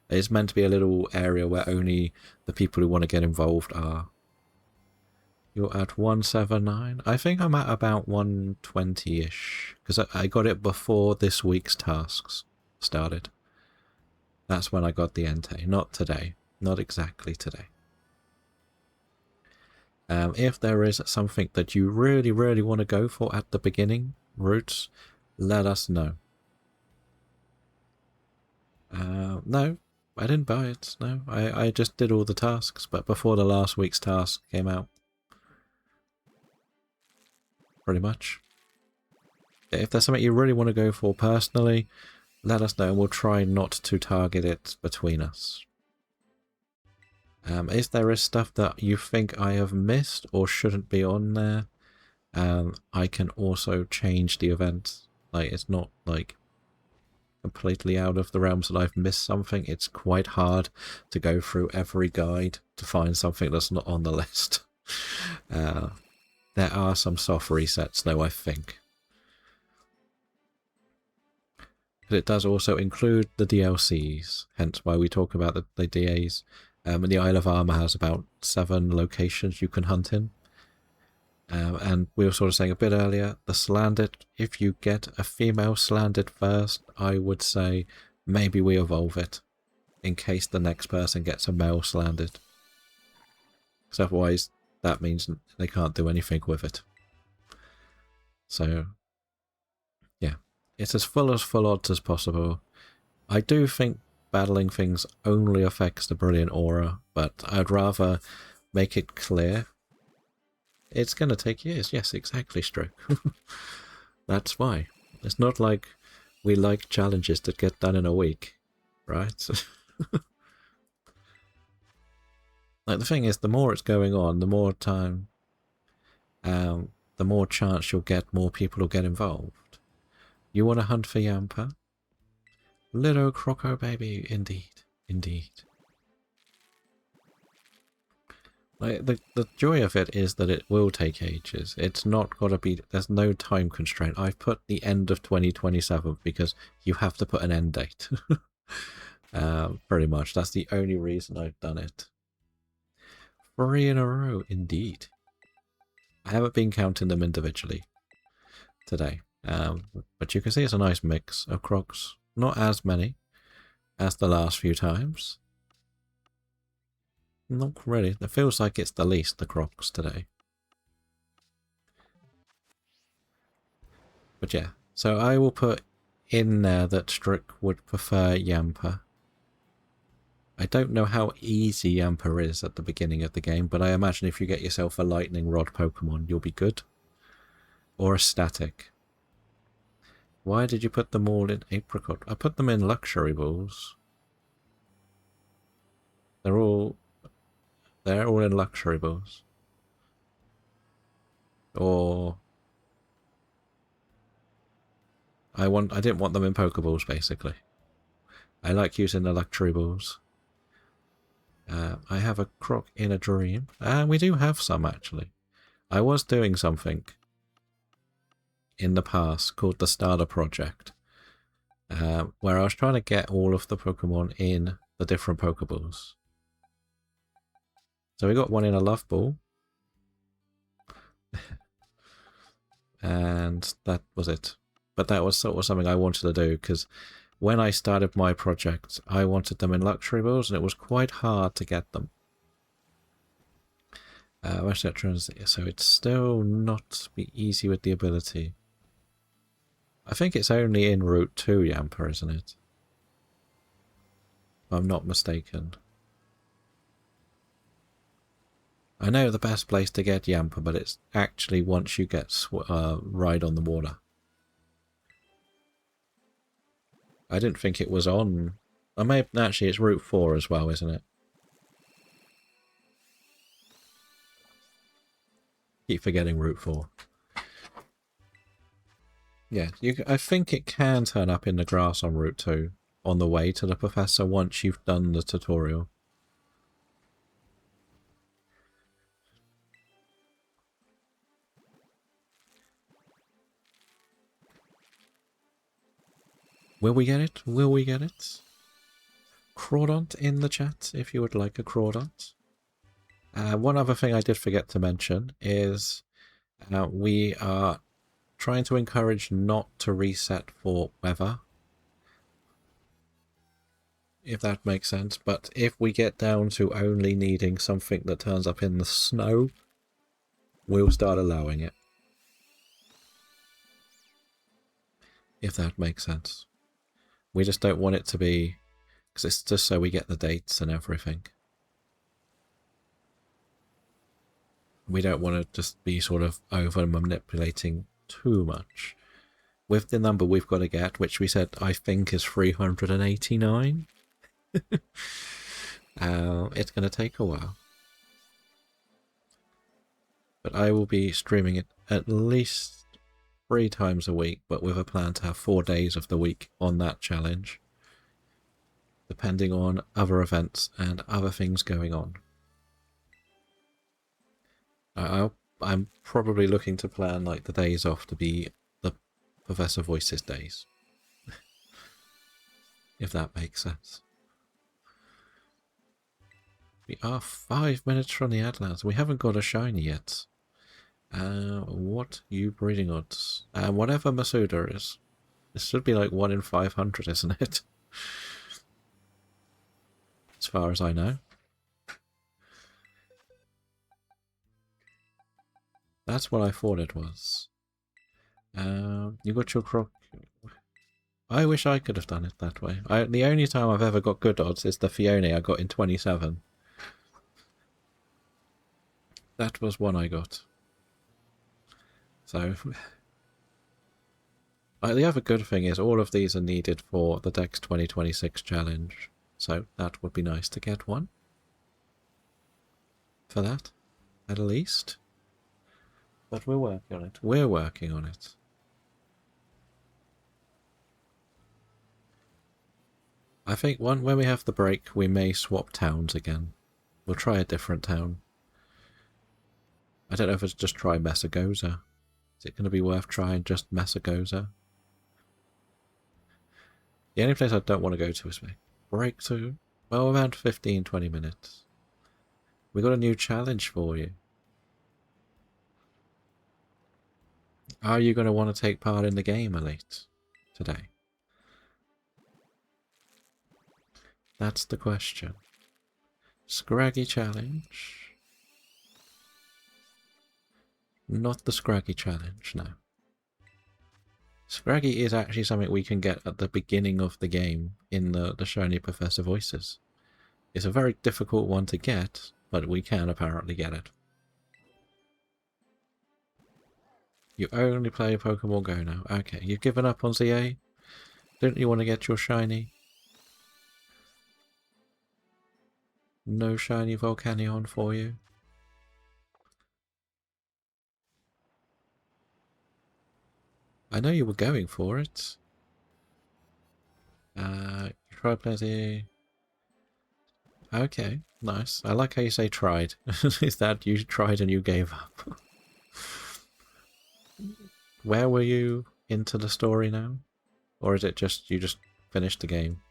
S1: It's meant to be a little area where only the people who want to get involved are. You're at 179. I think I'm at about 120-ish. Because I got it before this week's tasks started. That's when I got the Entei, not today. Not exactly today. If there is something that you really, really want to go for at the beginning, Roots, let us know. No, I didn't buy it. No, I just did all the tasks, but before the last week's task came out. Pretty much. If there's something you really want to go for personally, let us know and we'll try not to target it between us. If there is stuff that you think I have missed or shouldn't be on there, I can also change the event. Like, it's not like completely out of the realms that I've missed something. It's quite hard to go through every guide to find something that's not on the list. There are some soft resets though, I think. But it does also include the DLCs, hence why we talk about the DAs. And the Isle of Armor has about 7 locations you can hunt in. And we were sort of saying a bit earlier, the Slandered, if you get a female Slandered first, I would say maybe we evolve it, in case the next person gets a male Slandered. Because otherwise, that means they can't do anything with it. So, yeah. It's as full odds as possible. I do think battling things only affects the Brilliant Aura, but I'd rather make it clear. It's going to take years. Yes, exactly, Stroke. That's why. It's not like we like challenges that get done in a week, right? Like, the thing is, the more it's going on, the more time, the more chance you'll get more people will get involved. You want to hunt for Yampa? Little Croco baby, indeed, indeed. Like, the joy of it is that it will take ages. It's not got to be, there's no time constraint. I've put the end of 2027 because you have to put an end date. Pretty much. That's the only reason I've done it. 3 in a row, indeed. I haven't been counting them individually today. But you can see it's a nice mix of crocs. Not as many as the last few times. Not really. It feels like it's the least, the Crocs today. But yeah, so I will put in there that Strick would prefer Yamper. I don't know how easy Yamper is at the beginning of the game, but I imagine if you get yourself a Lightning Rod Pokemon, you'll be good. Or a Static. Why did you put them all in Apricot? I put them in Luxury Balls. They're all in Luxury Balls. Or I didn't want them in Pokeballs, basically. I like using the Luxury Balls. I have a Croc in a Dream. We do have some, actually. I was doing something in the past called the Starter Project, where I was trying to get all of the Pokemon in the different Pokeballs. So we got one in a Love Ball. And that was it. But that was sort of something I wanted to do, because when I started my project, I wanted them in Luxury Balls, and it was quite hard to get them. So it's still not be easy with the ability. I think it's only in Route 2 Yamper, isn't it? If I'm not mistaken. I know the best place to get Yamper, but it's actually once you get Ride on the Water. I didn't think it was on... Actually, it's Route 4 as well, isn't it? Keep forgetting Route 4. Yeah, I think it can turn up in the grass on Route 2 on the way to the Professor once you've done the tutorial. Will we get it? Will we get it? Crawdont in the chat if you would like a Crawdont. One other thing I did forget to mention is we are trying to encourage not to reset for weather, if that makes sense. But if we get down to only needing something that turns up in the snow, we'll start allowing it. If that makes sense. We just don't want it to be... because it's just so we get the dates and everything. We don't want to just be sort of over manipulating too much. With the number we've got to get, which we said I think is 389, it's going to take a while. But I will be streaming it at least 3 times a week, but with a plan to have 4 days of the week on that challenge, depending on other events and other things going on. I'm probably looking to plan like the days off to be the Professor Voices days. If that makes sense. We are 5 minutes from the Atlas. We haven't got a shiny yet. What you breeding odds? Whatever Masuda is. This should be like 1 in 500, isn't it? As far as I know. That's what I thought it was. You got your Croc. I wish I could have done it that way. The only time I've ever got good odds is the Fiona I got in 27. That was one I got. So, the other good thing is all of these are needed for the Dex 2026 challenge. So that would be nice to get one. For that, at least. But we're working on it. We're working on it. I think when we have the break, we may swap towns again. We'll try a different town. I don't know if it's just try Messagoza. Is it going to be worth trying just Messagoza? The only place I don't want to go to is break to, well, around 15-20 minutes. We got a new challenge for you. Are you going to want to take part in the game, Elite, today? That's the question. Scraggy challenge. Not the Scraggy challenge, no. Scraggy is actually something we can get at the beginning of the game in the Shiny Professor Voices. It's a very difficult one to get, but we can apparently get it. You only play Pokemon Go now. Okay, you've given up on ZA? Didn't you want to get your shiny? No shiny Volcanion for you? I know you were going for it. You tried plenty. Okay, nice. I like how you say tried. Is that you tried and you gave up? Where were you into the story now? Or is it just you just finished the game?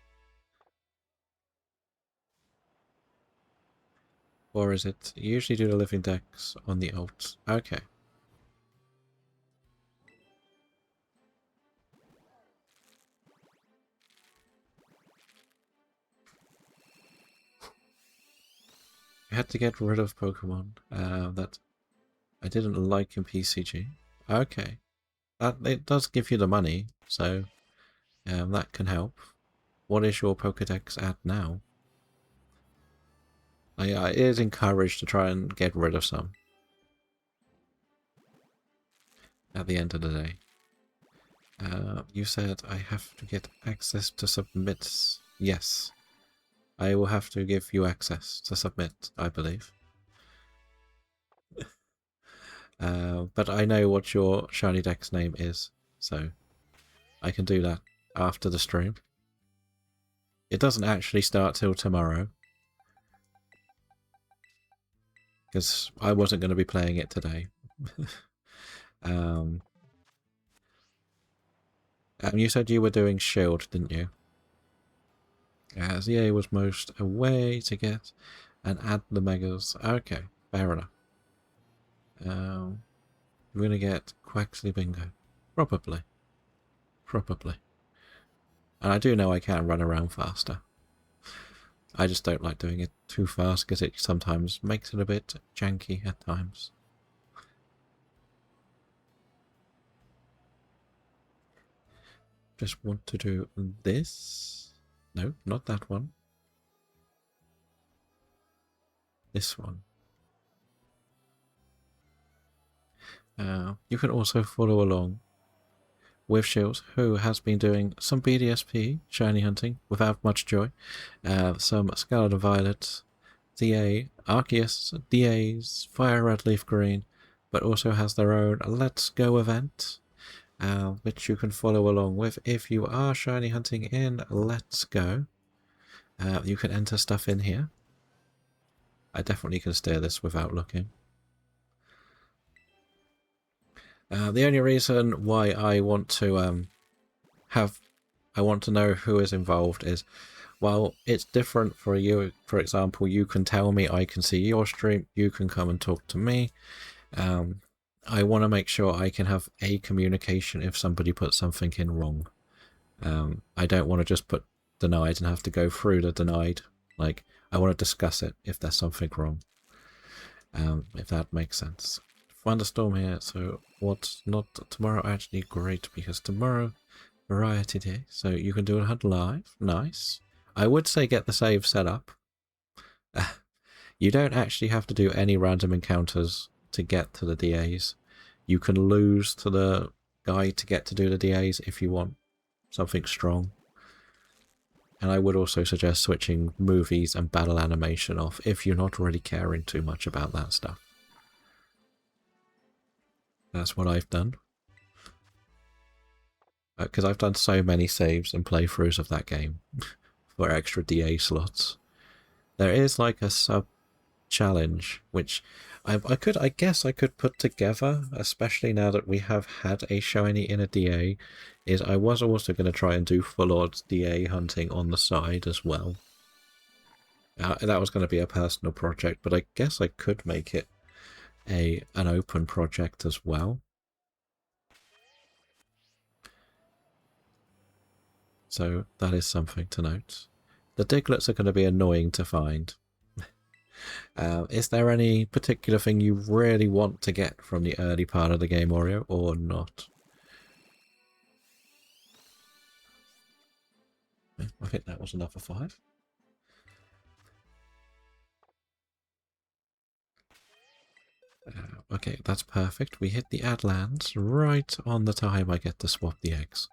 S1: Or is it you usually do the living decks on the alts? Okay. I had to get rid of Pokemon that I didn't like in PCG. Okay. It does give you the money, so that can help. What is your Pokedex at now? It is encouraged to try and get rid of some at the end of the day. You said I have to get access to submits. Yes. I will have to give you access to submit, I believe. But I know what your Shiny Dex name is, so I can do that after the stream. It doesn't actually start till tomorrow, because I wasn't going to be playing it today. You said you were doing Shield, didn't you? As EA was most a way to get and add the megas. Okay, fair enough. We're going to get Quaxley Bingo. Probably. Probably. And I do know I can run around faster. I just don't like doing it too fast because it sometimes makes it a bit janky at times. Just want to do this. No, not that one. This one. You can also follow along with Shields, who has been doing some BDSP shiny hunting without much joy. Some Scarlet and Violet, DA, Arceus, DAs, Fire Red, Leaf Green, but also has their own Let's Go event, which you can follow along with. If you are shiny hunting in Let's Go, you can enter stuff in here. I definitely can steer this without looking. The only reason why I want to I want to know who is involved is, well, it's different for you. For example, you can tell me, I can see your stream, you can come and talk to me. I want to make sure I can have a communication if somebody puts something in wrong. I don't want to just put denied and have to go through the denied. Like, I want to discuss it if there's something wrong. If that makes sense. Thunderstorm here, so what's not tomorrow actually great, because tomorrow variety day, so you can do it live. Nice. I would say get the save set up. You don't actually have to do any random encounters to get to the DAs. You can lose to the guy to get to do the DAs if you want something strong. And I would also suggest switching movies and battle animation off if you're not really caring too much about that stuff. That's what I've done. Because I've done so many saves and playthroughs of that game for extra DA slots. There is like a sub-challenge, which I guess I could put together, especially now that we have had a shiny in a DA, is I was also going to try and do full odds DA hunting on the side as well. That was going to be a personal project, but I guess I could make it an open project as well. So that is something to note. The Diglets are going to be annoying to find. Is there any particular thing you really want to get from the early part of the game, Oreo, or not? I think that was another 5. Okay, that's perfect. We hit the Adlands right on the time I get to swap the eggs.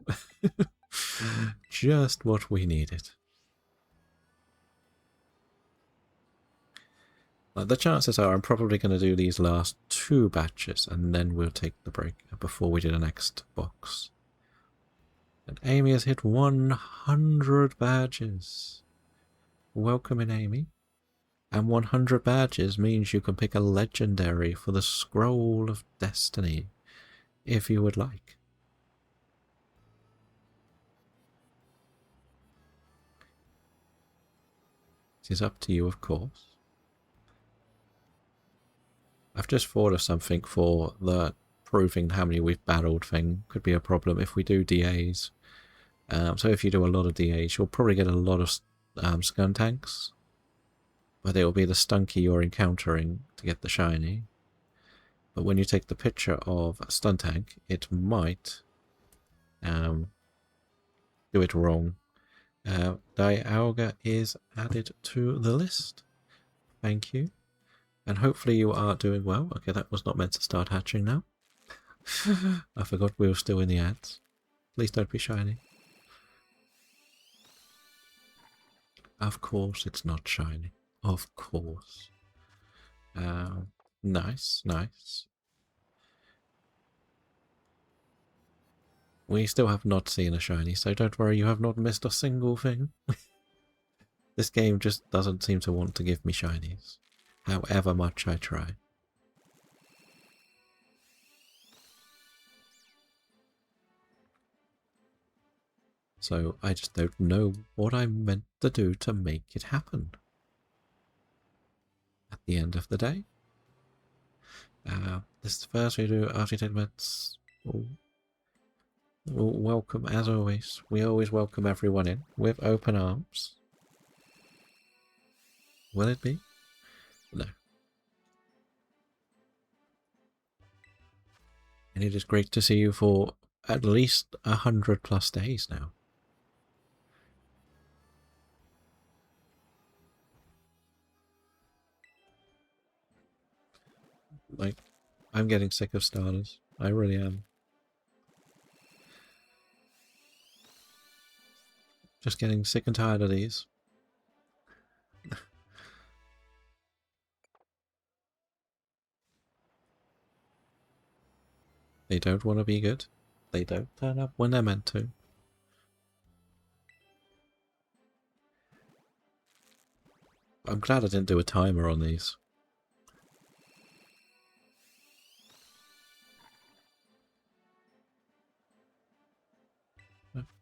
S1: Just what we needed. The chances are I'm probably going to do these last 2 batches and then we'll take the break before we do the next box. And Amy has hit 100 badges. Welcome in, Amy. And 100 badges means you can pick a legendary for the Scroll of Destiny, if you would like. It is up to you, of course. I've just thought of something for the proving how many we've battled thing. Could be a problem if we do DAs. So if you do a lot of DAs, you'll probably get a lot of Skuntanks. But it will be the Stunky you're encountering to get the shiny. But when you take the picture of a Stuntank, it might do it wrong. Dialga is added to the list. Thank you. And hopefully you are doing well. Okay, that was not meant to start hatching now. I forgot we were still in the ads. Please don't be shiny. Of course it's not shiny. Of course. Nice, nice. We still have not seen a shiny, so don't worry, you have not missed a single thing. This game just doesn't seem to want to give me shinies, however much I try. So I just don't know what I'm meant to do to make it happen. At the end of the day. This is the first we do after 10 minutes. Welcome, as always. We always welcome everyone in with open arms. Will it be? No. And it is great to see you for at least 100+ days now. Like, I'm getting sick of starters. I really am. Just getting sick and tired of these. They don't want to be good. They don't turn up when they're meant to. I'm glad I didn't do a timer on these.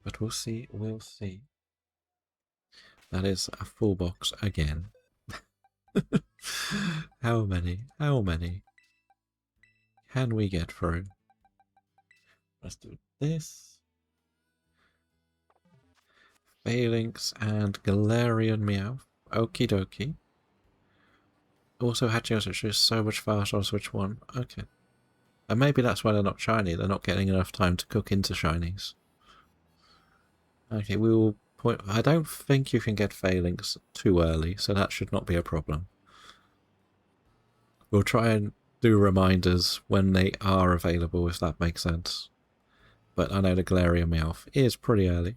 S1: But we'll see, we'll see. That is a full box again. How many? How many can we get through? Let's do this. Phalanx and Galarian Meowth. Okie dokie. Also, hatching on Switch is so much faster on Switch 1. Okay. And maybe that's why they're not shiny. They're not getting enough time to cook into shinies. Okay, we will point... I don't think you can get Phalanx too early, so that should not be a problem. We'll try and do reminders when they are available, if that makes sense. But I know the Galarian Meowth is pretty early.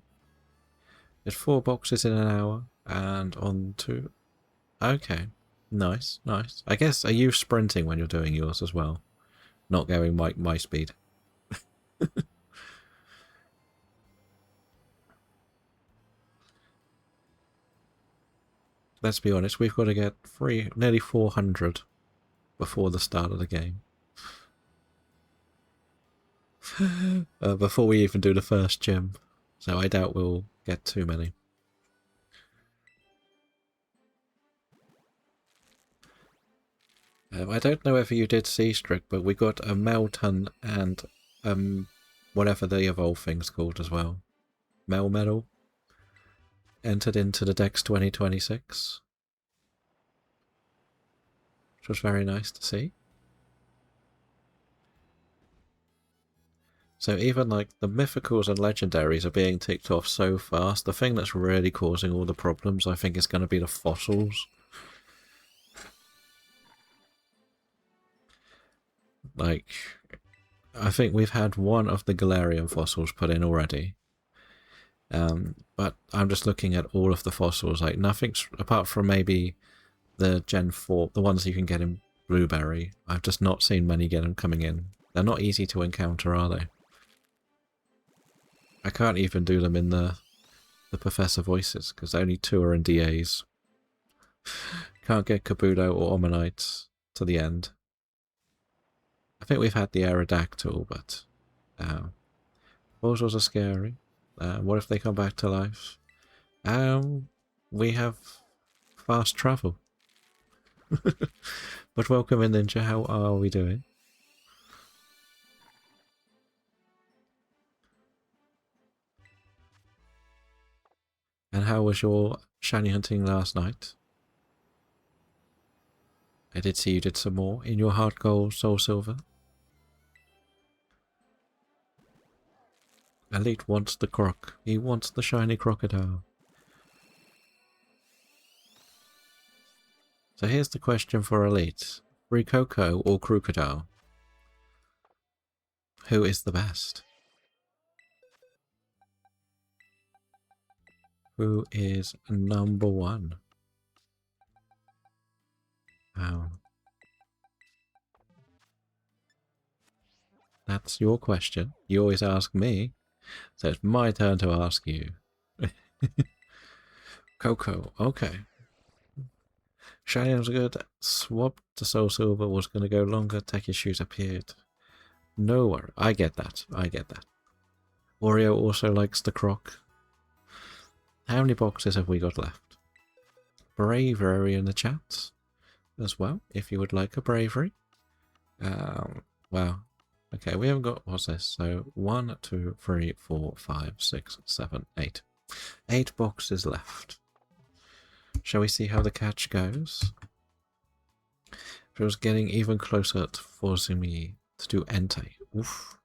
S1: There's 4 boxes in an hour, and on 2... Okay, nice, nice. I guess, are you sprinting when you're doing yours as well? Not going my speed. Let's be honest, we've got to get nearly 400 before the start of the game. Before we even do the first gym. So I doubt we'll get too many. I don't know if you did see Strict, but we got a Melton and whatever the evolve thing's called as well. Melmetal entered into the Dex 2026. which was very nice to see. So even like the mythicals and legendaries are being ticked off so fast. The thing that's really causing all the problems, I think, is going to be the fossils. Like, I think we've had one of the Galarian fossils put in already. But I'm just looking at all of the fossils, like nothing's, apart from maybe the Gen 4, the ones you can get in Blueberry. I've just not seen many get them coming in. They're not easy to encounter, are they? I can't even do them in the Professor Voices, because only 2 are in DAs. Can't get Kabuto or Omanite to the end. I think we've had the Aerodactyl, but fossils are scary. What if they come back to life? We have fast travel. But welcome in, Ninja. How are we doing? And how was your shiny hunting last night? I did see you did some more in your Heart Gold Soul Silver. Elite wants the croc. He wants the shiny crocodile. So here's the question for Elite. Rikoko or Crocodile? Who is the best? Who is number one? Oh. That's your question. You always ask me. So it's my turn to ask you. Coco, okay. Shiny was good. Swap to Soul Silver was going to go longer. Tech issues appeared. No worry. I get that. I get that. Oreo also likes the croc. How many boxes have we got left? Bravery in the chat as well, if you would like a bravery. Wow. Okay, we haven't got, what's this? So 1, 2, 3, 4, 5, 6, 7, 8. 8 boxes left. Shall we see how the catch goes? It was getting even closer to forcing me to do Entei. Oof.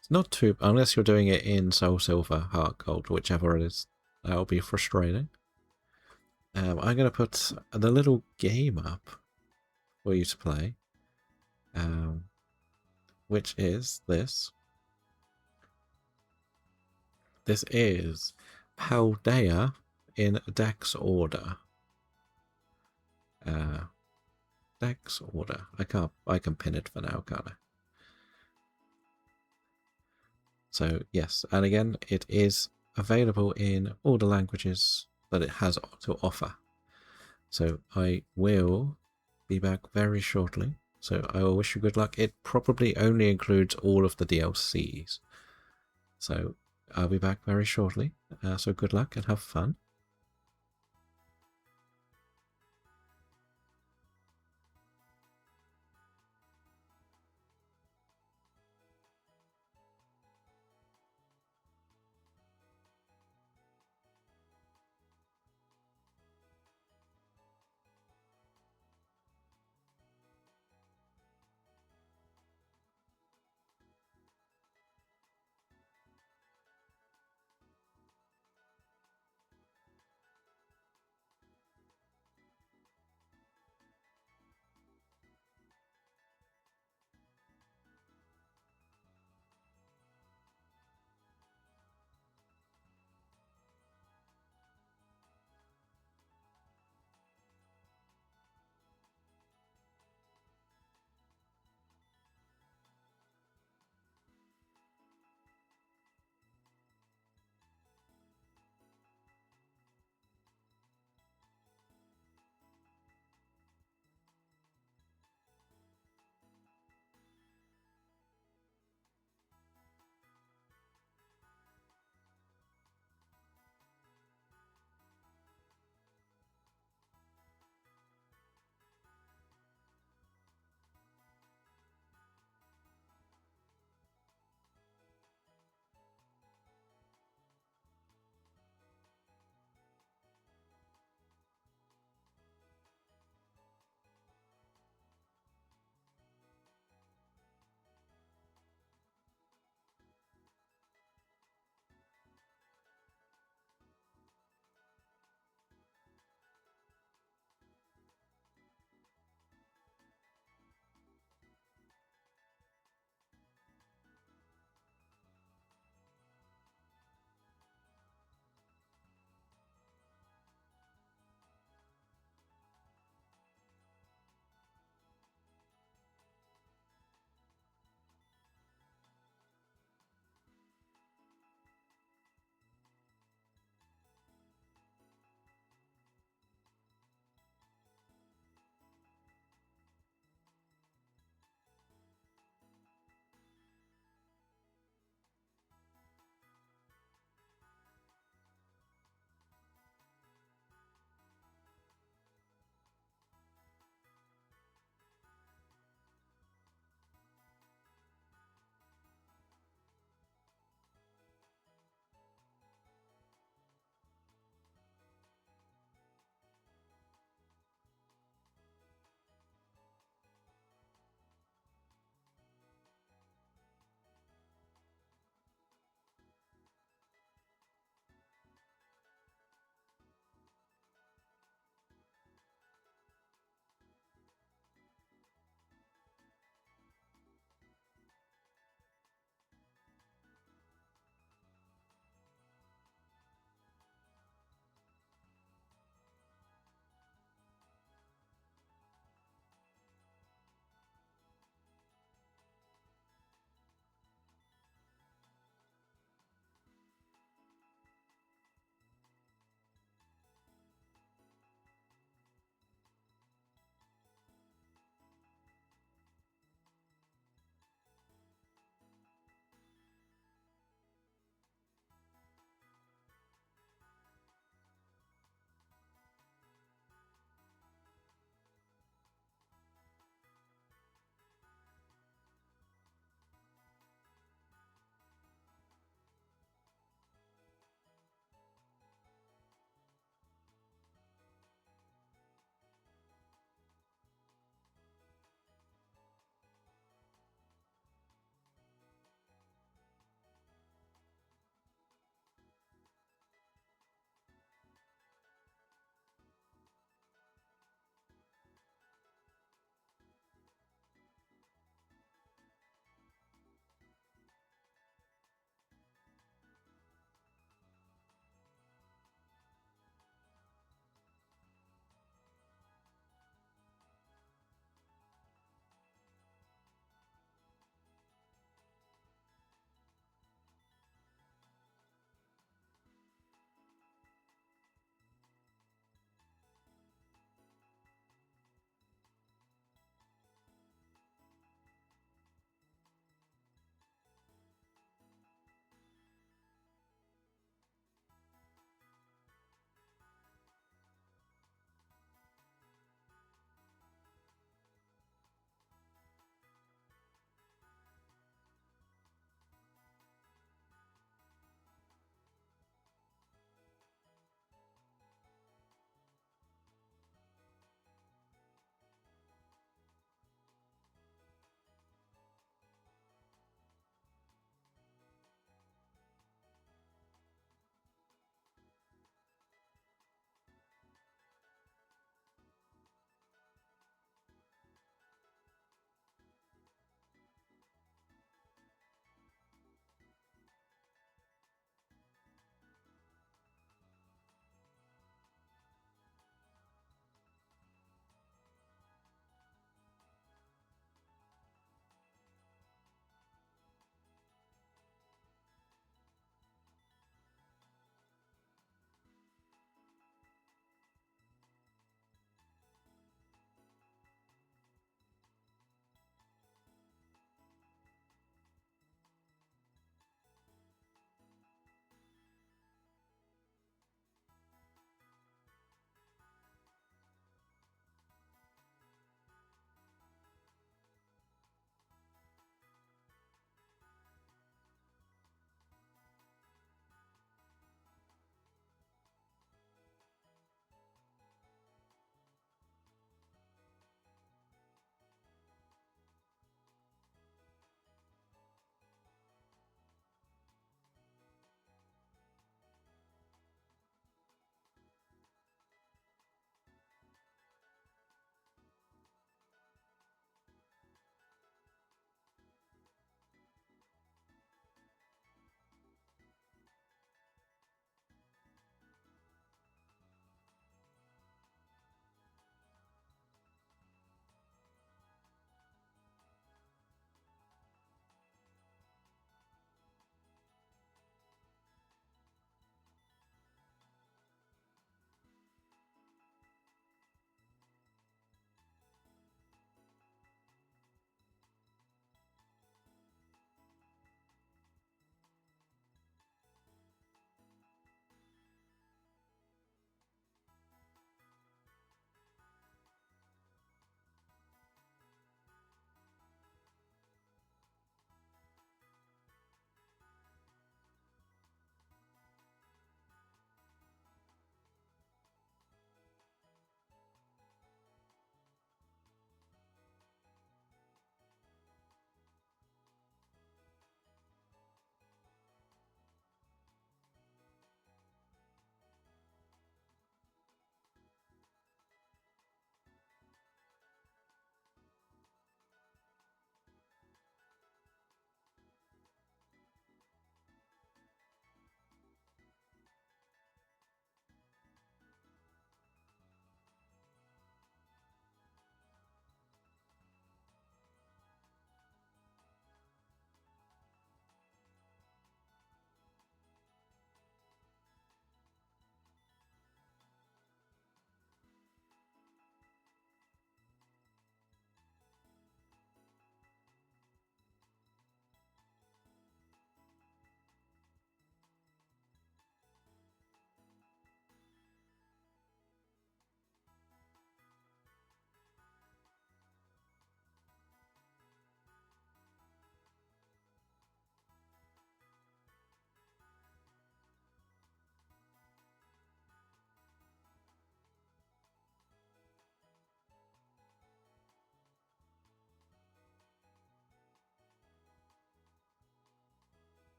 S1: It's not too, unless you're doing it in Soul Silver, Heart Gold, whichever it is. That'll be frustrating. I'm going to put the little game up for you to play. Which is this. This is Paldea in Dex order. Dex order. I can pin it for now, can't I? So yes, and again, it is available in all the languages that it has to offer. So I will be back very shortly. So I will wish you good luck. It probably only includes all of the DLCs. So I'll be back very shortly. So good luck and have fun.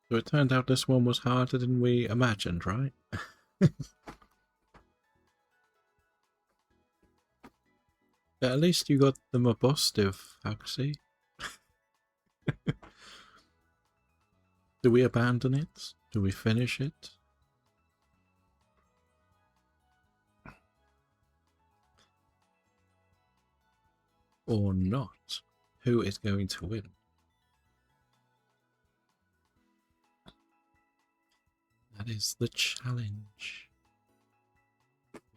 S1: So it turned out this one was harder than we imagined, right? But at least you got them a positive, Huxley. Do we abandon it? Do we finish it? Or not? Who is going to win? That is the challenge.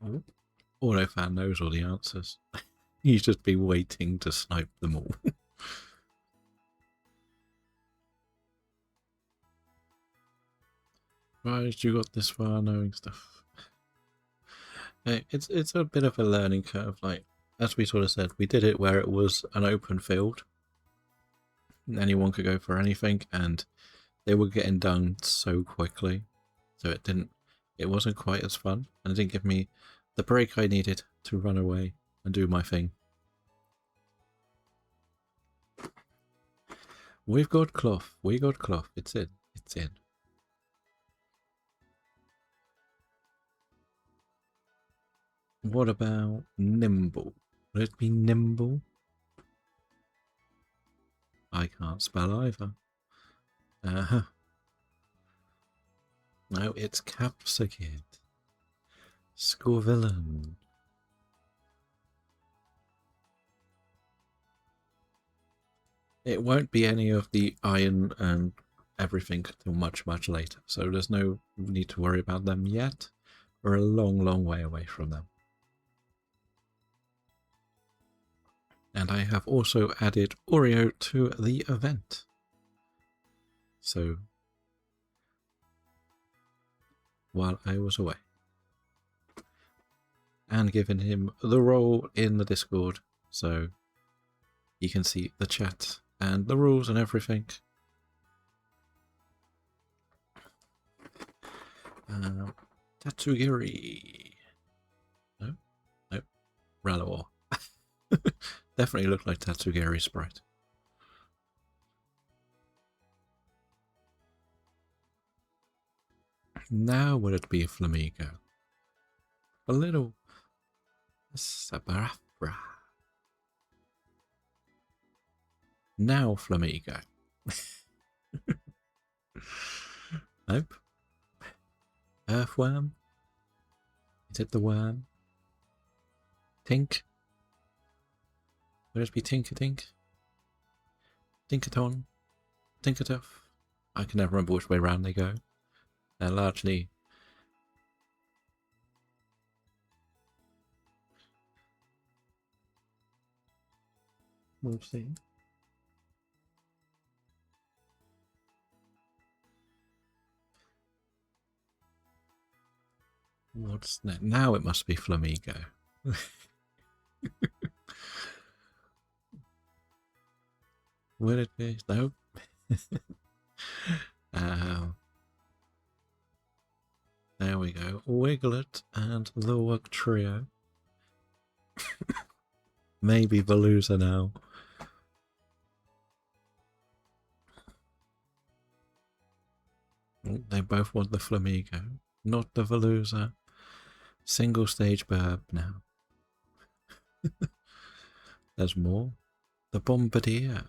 S1: Oh. Autofan knows all the answers. He's just been waiting to snipe them all. Right, you got this far knowing stuff. It's a bit of a learning curve. Like, as we sort of said, we did it where it was an open field. Anyone could go for anything, and they were getting done so quickly. So it wasn't quite as fun, and it didn't give me the break I needed to run away and do my thing. We've got cloth. We got cloth. It's in. It's in. What about nimble? Would it be nimble? I can't spell either. No, it's capsicum. Scorvillain. It won't be any of the iron and everything till much, much later. So there's no need to worry about them yet. We're a long, long way away from them. And I have also added Oreo to the event. So, while I was away. And given him the role in the Discord, so you can see the chat and the rules and everything. Tatsugiri. No? Nope. Ralor. Definitely looked like Tatsugiri sprite. Now would it be a Flamigo? A little Sabarafra. Now Flamigo. Nope. Earthworm? Is it the worm? Tink? Would it be Tinker-Tink? Tinkerton? Tinkertuff? I can never remember which way round they go. They're largely... We'll see. What's that? Now it must be Flamigo. Will it be? No. There we go. Wiglet and the Wug Trio. Maybe Veluza now. They both want the Flamigo, not the Veluza. Single stage burb now. There's more. The Bombardier.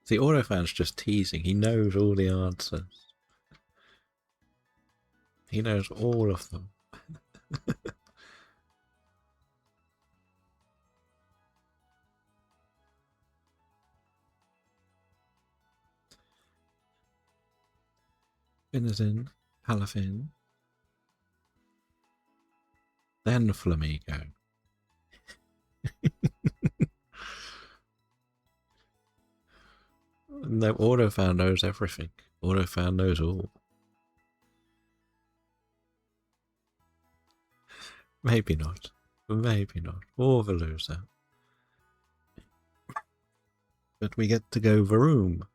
S1: The Autofan's just teasing. He knows all the answers. He knows all of them. Finazin, Palafin. Then Flamigo. No, Autofan knows everything. Autofan knows all. Maybe not. Maybe not. Or Veluza. But we get to go Varoom.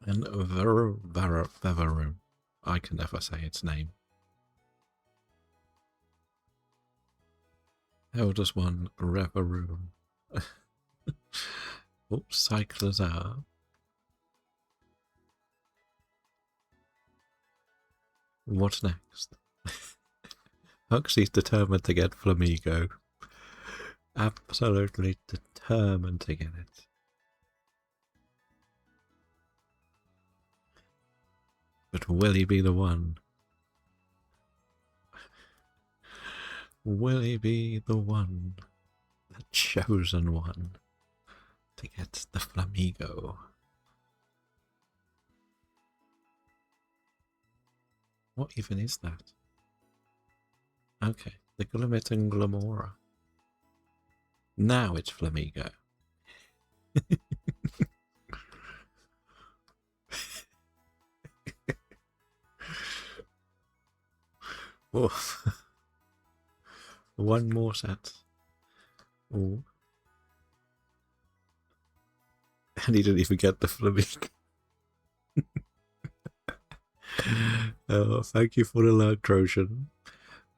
S1: And Varoom. I can never say its name. How does one Revaroom? Oh, cyclers are. What's next? Huxley's determined to get Flamigo. Absolutely determined to get it. But will he be the one? Will he be the one? The chosen one to get the Flamigo? What even is that? Okay, the Glimmet and Glamora. Now it's Flamigo. One more set. Oh. And he didn't even get the Flamingo. Oh, thank you for the alert, Trojan.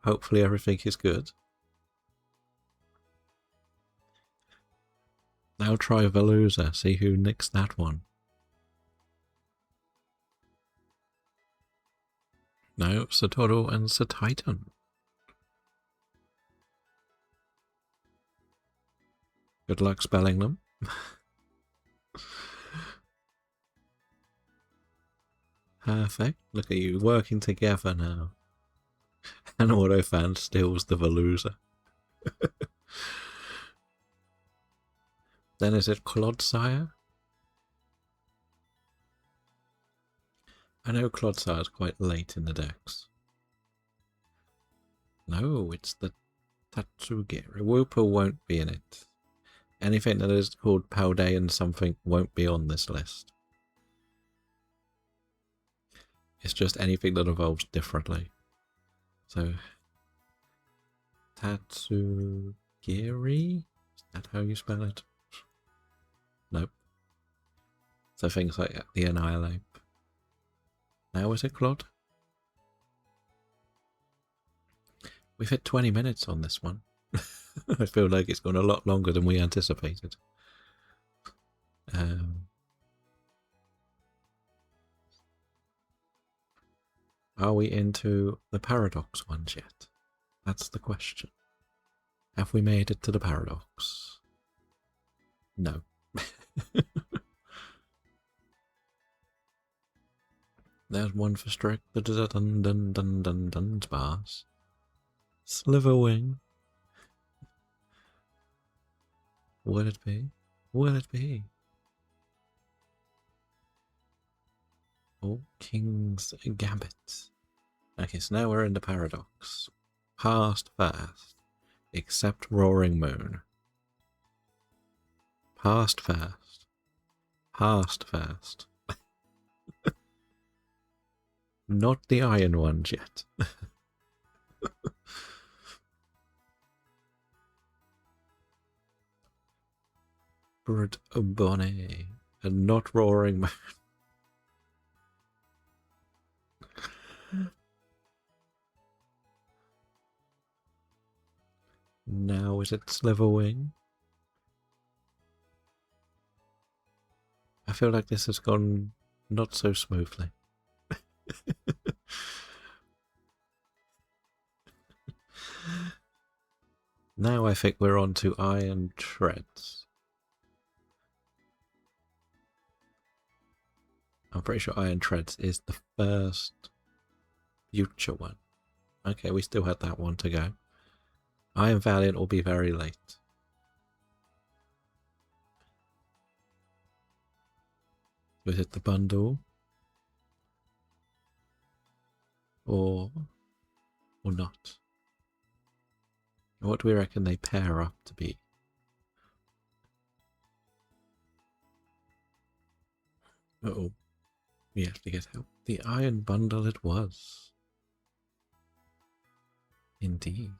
S1: Hopefully everything is good. Now try Veluza, see who nicks that one. No, Satoru and Satitan. Good luck spelling them. Perfect. Look at you working together now. An Autofan steals the Veluza. Then is it Clodsire? I know Clodsire is quite late in the decks. No, it's the Tatsugiri. Wooper won't be in it. Anything that is called Paldean something won't be on this list. It's just anything that evolves differently. So, Tatsugiri? Is that how you spell it? Nope. So things like the Annihilate. Now is it Clod? We've hit 20 minutes on this one. I feel like it's gone a lot longer than we anticipated. Are we into the paradox ones yet? That's the question. Have we made it to the paradox? No. There's one for strict. Dun dun dun dun dun sparse. Sliverwing. Will it be? Will it be? Oh, King's Gambit. Okay, so now we're in the paradox. Past fast. Except Roaring Moon. Past fast. Past fast. Not the iron ones yet. Bird Bonnet. And not Roaring Moon. Now is it Sliverwing? I feel like this has gone not so smoothly. Now I think we're on to Iron Treads. I'm pretty sure Iron Treads is the first future one. Okay, we still had that one to go. Iron Valiant will be very late. Was it the bundle? Or not? What do we reckon they pair up to be? Uh-oh. We have to get help. The Iron Bundle it was. Indeed.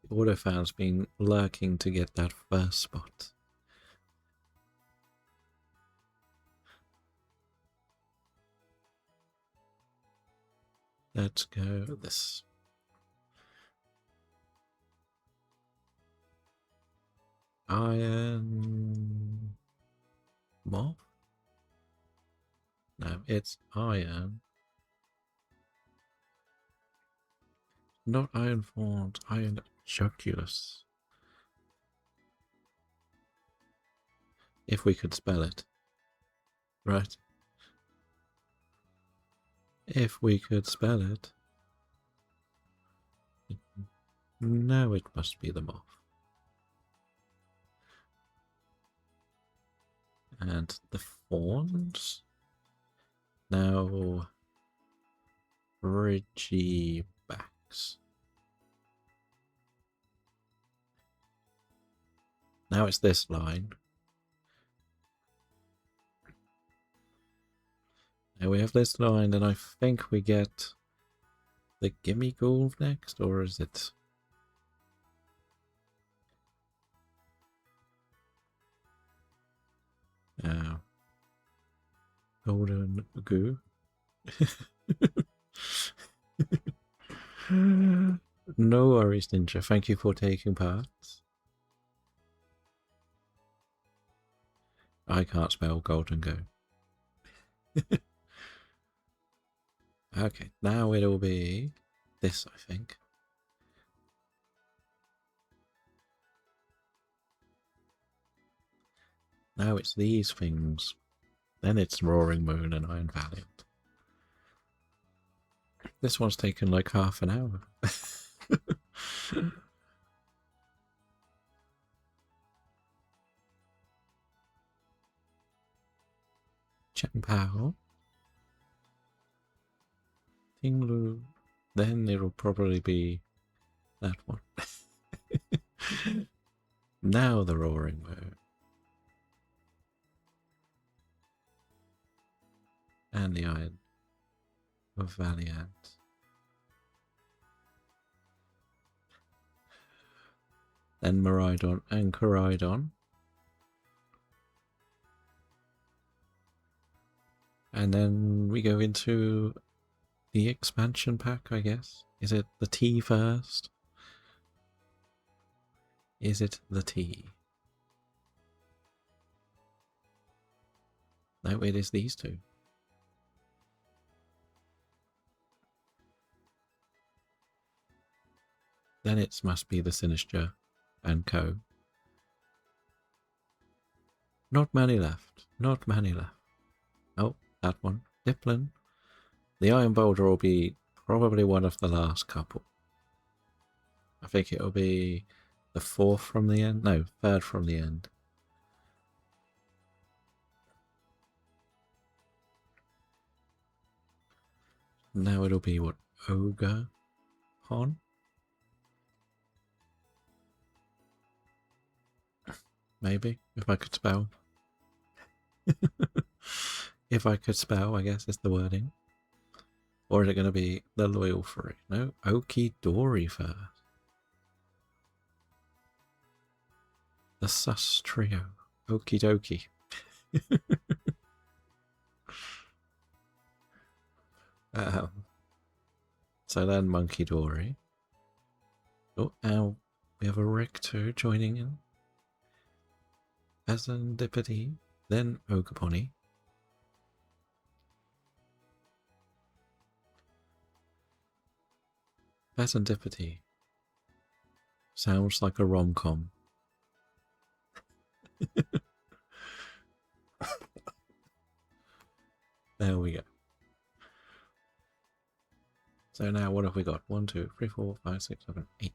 S1: The Autofan's been lurking to get that first spot. Let's go this. Iron moth? No, it's iron. Not iron font, iron joculus. If we could spell it. Right. If we could spell it. No, it must be the moth. And the fawns? Now, ridgy backs. Now it's this line. Now we have this line, and I think we get the gimme gold next, or is it? Golden goo. No worries, Ninja. Thank you for taking part. I can't spell golden goo. Okay, now it'll be this, I think. Now it's these things. Then it's Roaring Moon and Iron Valiant. This one's taken like half an hour. Chen Pao. Tinglu. Then it'll probably be that one. Now the Roaring Moon. And the Iron of Valiant. Then Maridon and Coridon. And then we go into the expansion pack, I guess. Is it the T first? Is it the T? No, it is these two. Then it must be the Sinister and Co. Not many left. Not many left. Oh, that one. Diplin. The Iron Boulder will be probably one of the last couple. I think it'll be the fourth from the end. No, third from the end. Now it'll be what? Ogre Pon? Maybe, if I could spell. If I could spell, I guess is the wording. Or is it going to be the Loyal Three? No, Okie Dory first. The Sus Trio. Okie dokie. So then Monkey Dory. Oh, now we have a Rector joining in. Serendipity, then Ogaponi. Serendipity. Sounds like a rom-com. There we go. So now what have we got? 1, 2, 3, 4, 5, 6, 7, 8.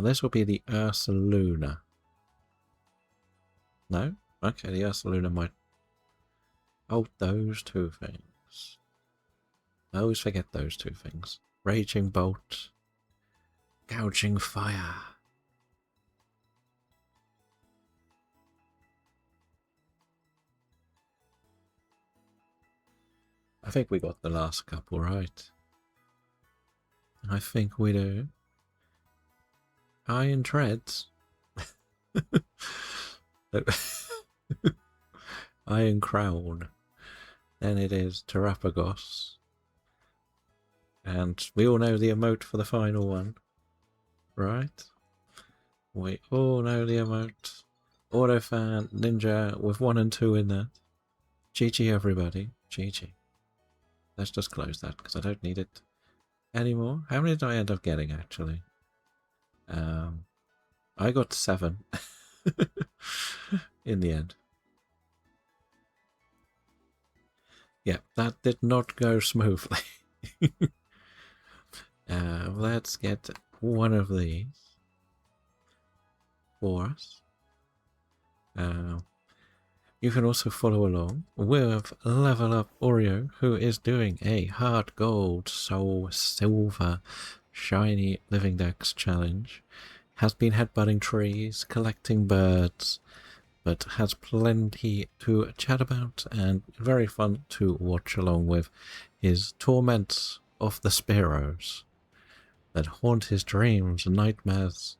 S1: This will be the Ursaluna. No? Okay, the Ursaluna might... Oh, those two things. I always forget those two things. Raging Bolt. Gouging Fire. I think we got the last couple right. I think we do. Iron Treads. Iron Crown. Then it is Terapagos. And we all know the emote for the final one. Right? We all know the emote. Autofan, Ninja with 1 and 2 in there. GG everybody. GG. Let's just close that because I don't need it anymore. How many did I end up getting actually? I got 7 in the end. Yeah, that did not go smoothly. Let's get one of these for us. You can also follow along with Level Up Oreo, who is doing a Hard Gold, Soul Silver, Shiny Living Dex challenge. Has been headbutting trees, collecting birds, but has plenty to chat about and very fun to watch along with his torments of the sparrows that haunt his dreams and nightmares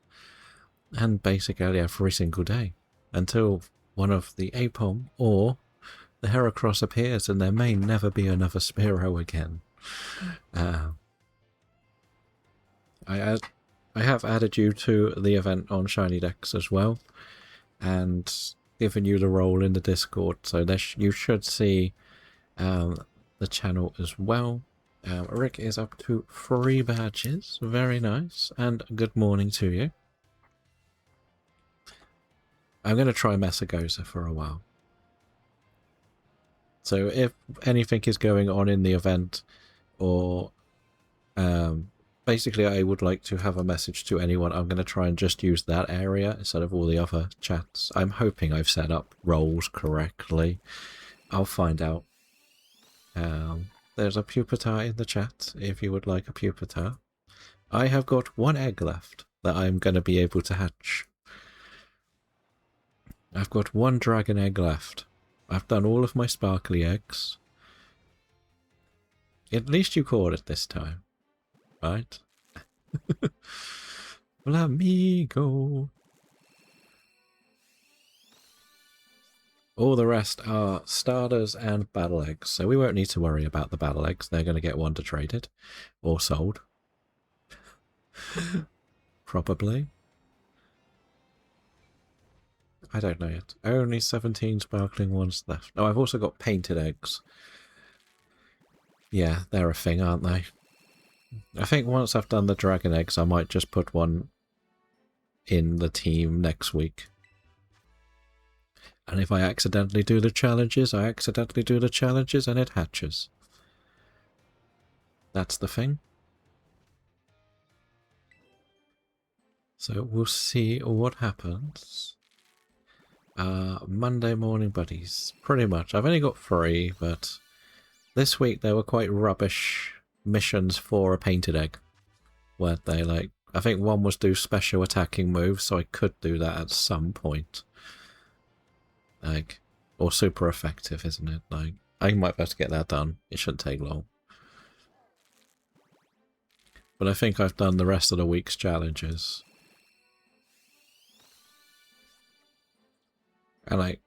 S1: and basically every single day until one of the Apom or the Heracross appears and there may never be another sparrow again. I have added you to the event on Shiny Dex as well and given you the role in the Discord, so you should see the channel as well. Rick is up to 3 badges, very nice, and good morning to you. I'm going to try Messagosa for a while. So if anything is going on in the event, or basically I would like to have a message to anyone, I'm going to try and just use that area instead of all the other chats. I'm hoping I've set up roles correctly. I'll find out. There's a Pupitar in the chat if you would like a Pupitar. I have got 1 egg left that I'm going to be able to hatch. I've got 1 dragon egg left. I've done all of my sparkly eggs. At least you caught it this time, right? Flamigo. All the rest are starters and battle eggs, so we won't need to worry about the battle eggs. They're going to get wonder traded or sold. Probably. I don't know yet. Only 17 sparkling ones left. Oh, I've also got painted eggs. Yeah, they're a thing, aren't they? I think once I've done the dragon eggs, I might just put one in the team next week. And if I accidentally do the challenges, I accidentally do the challenges and it hatches. That's the thing. So we'll see what happens. Monday morning buddies. Pretty much. I've only got 3, but this week they were quite rubbish missions for a painted egg. Weren't they? Like, I think one was do special attacking moves, so I could do that at some point. Like, or super effective, isn't it? Like, I might be able to get that done. It shouldn't take long. But I think I've done the rest of the week's challenges. And like,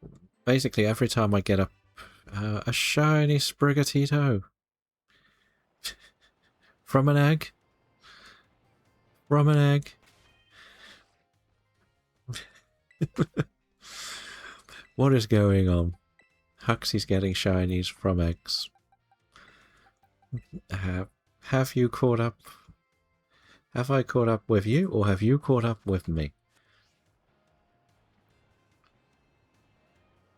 S1: basically every time I get a shiny Sprigatito from an egg. From an egg. What is going on? Huxley's getting shinies from eggs. Have you caught up? Have I caught up with you, or have you caught up with me?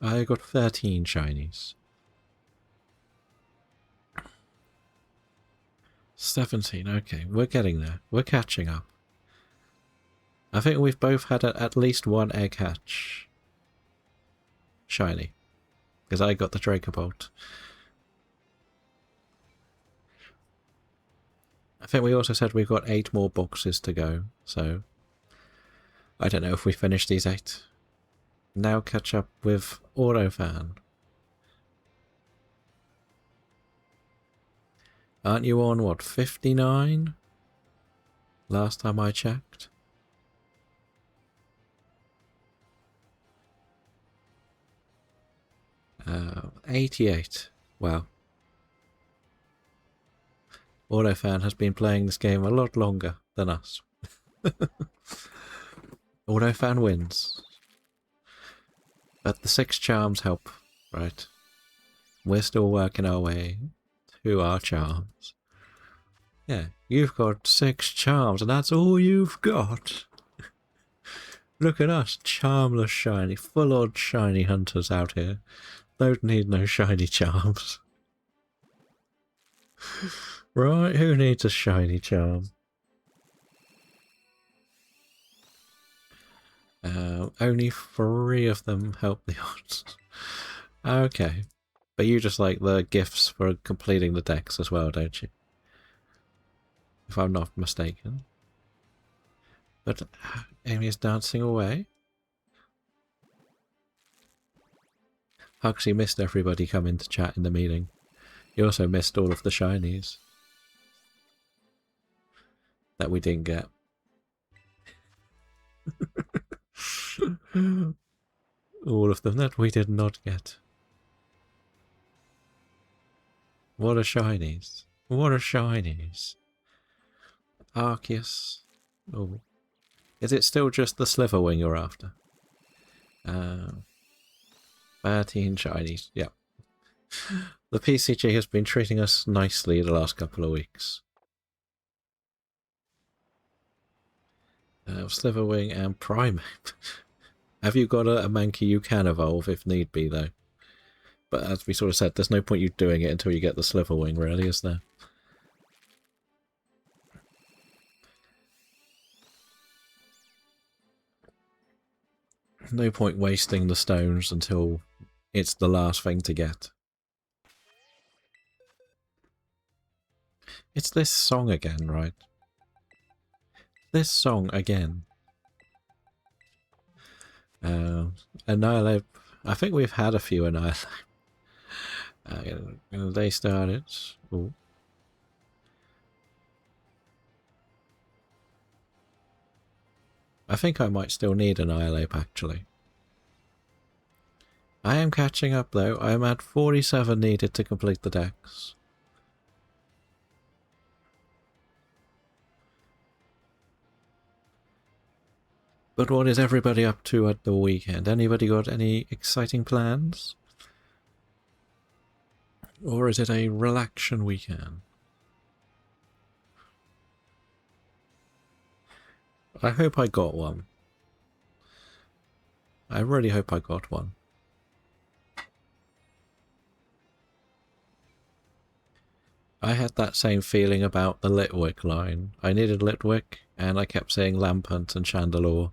S1: I got 13 shinies. 17, okay, we're getting there. We're catching up. I think we've both had at least 1 egg hatch. Shiny. Because I got the Dracobolt. I think we also said we've got 8 more boxes to go, so I don't know if we finish these 8. Now catch up with Autofan. Aren't you on, what, 59? Last time I checked. 88. Wow. Autofan has been playing this game a lot longer than us. Autofan wins. But the 6 charms help, right? We're still working our way to our charms. Yeah, you've got 6 charms and that's all you've got. Look at us, charmless shiny, full-on shiny hunters out here. Don't need no shiny charms. Right, who needs a shiny charm? Only 3 of them help the odds. Okay. But you just like the gifts for completing the decks as well, don't you? If I'm not mistaken. But Amy's dancing away. Huxley missed everybody coming to chat in the meeting. He also missed all of the shinies that we didn't get. All of them that we did not get. What are shinies? What are shinies? Arceus. Oh. Is it still just the Sliverwing you're after? 13 shinies, yeah. The PCG has been treating us nicely the last couple of weeks. Sliverwing and Primeape. Have you got a Mankey you can evolve if need be, though? But as we sort of said, there's no point you doing it until you get the Sliverwing, really, is there? No point wasting the stones until it's the last thing to get. It's this song again, right? This song again. Annihilate. I think we've had a few Annihilate. They started. Ooh. I think I might still need Annihilate, actually. I am catching up, though. I am at 47 needed to complete the decks. But what is everybody up to at the weekend? Anybody got any exciting plans? Or is it a relaxation weekend? I hope I got one. I really hope I got one. I had that same feeling about the Litwick line. I needed Litwick, and I kept saying Lampant and Chandelure.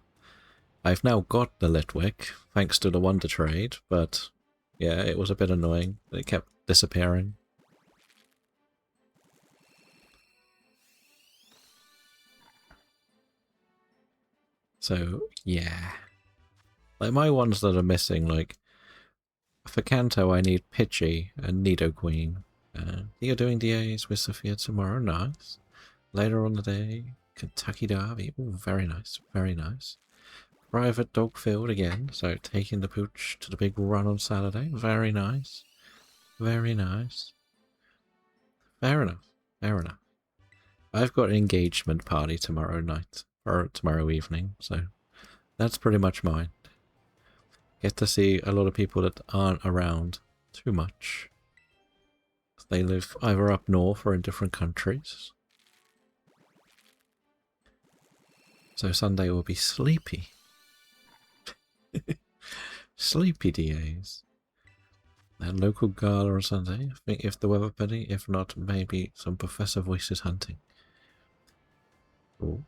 S1: I've now got the Litwick, thanks to the Wonder Trade, but yeah, it was a bit annoying. It kept disappearing. So, yeah. Like, my ones that are missing, like, for Kanto I need Pidgey and Nidoqueen. You're doing DAs with Sophia tomorrow, nice. Later on the day, Kentucky Derby, ooh, very nice, very nice. Private dog field again, so taking the pooch to the big run on Saturday, very nice. Very nice. Fair enough, fair enough. I've got an engagement party tomorrow night, or tomorrow evening, so that's pretty much mine. Get to see a lot of people that aren't around too much. They live either up north or in different countries. So Sunday will be sleepy. Sleepy DAs. And local gala on Sunday, I think, if the weather permitting. If not, maybe some Professor Voices hunting. Ooh.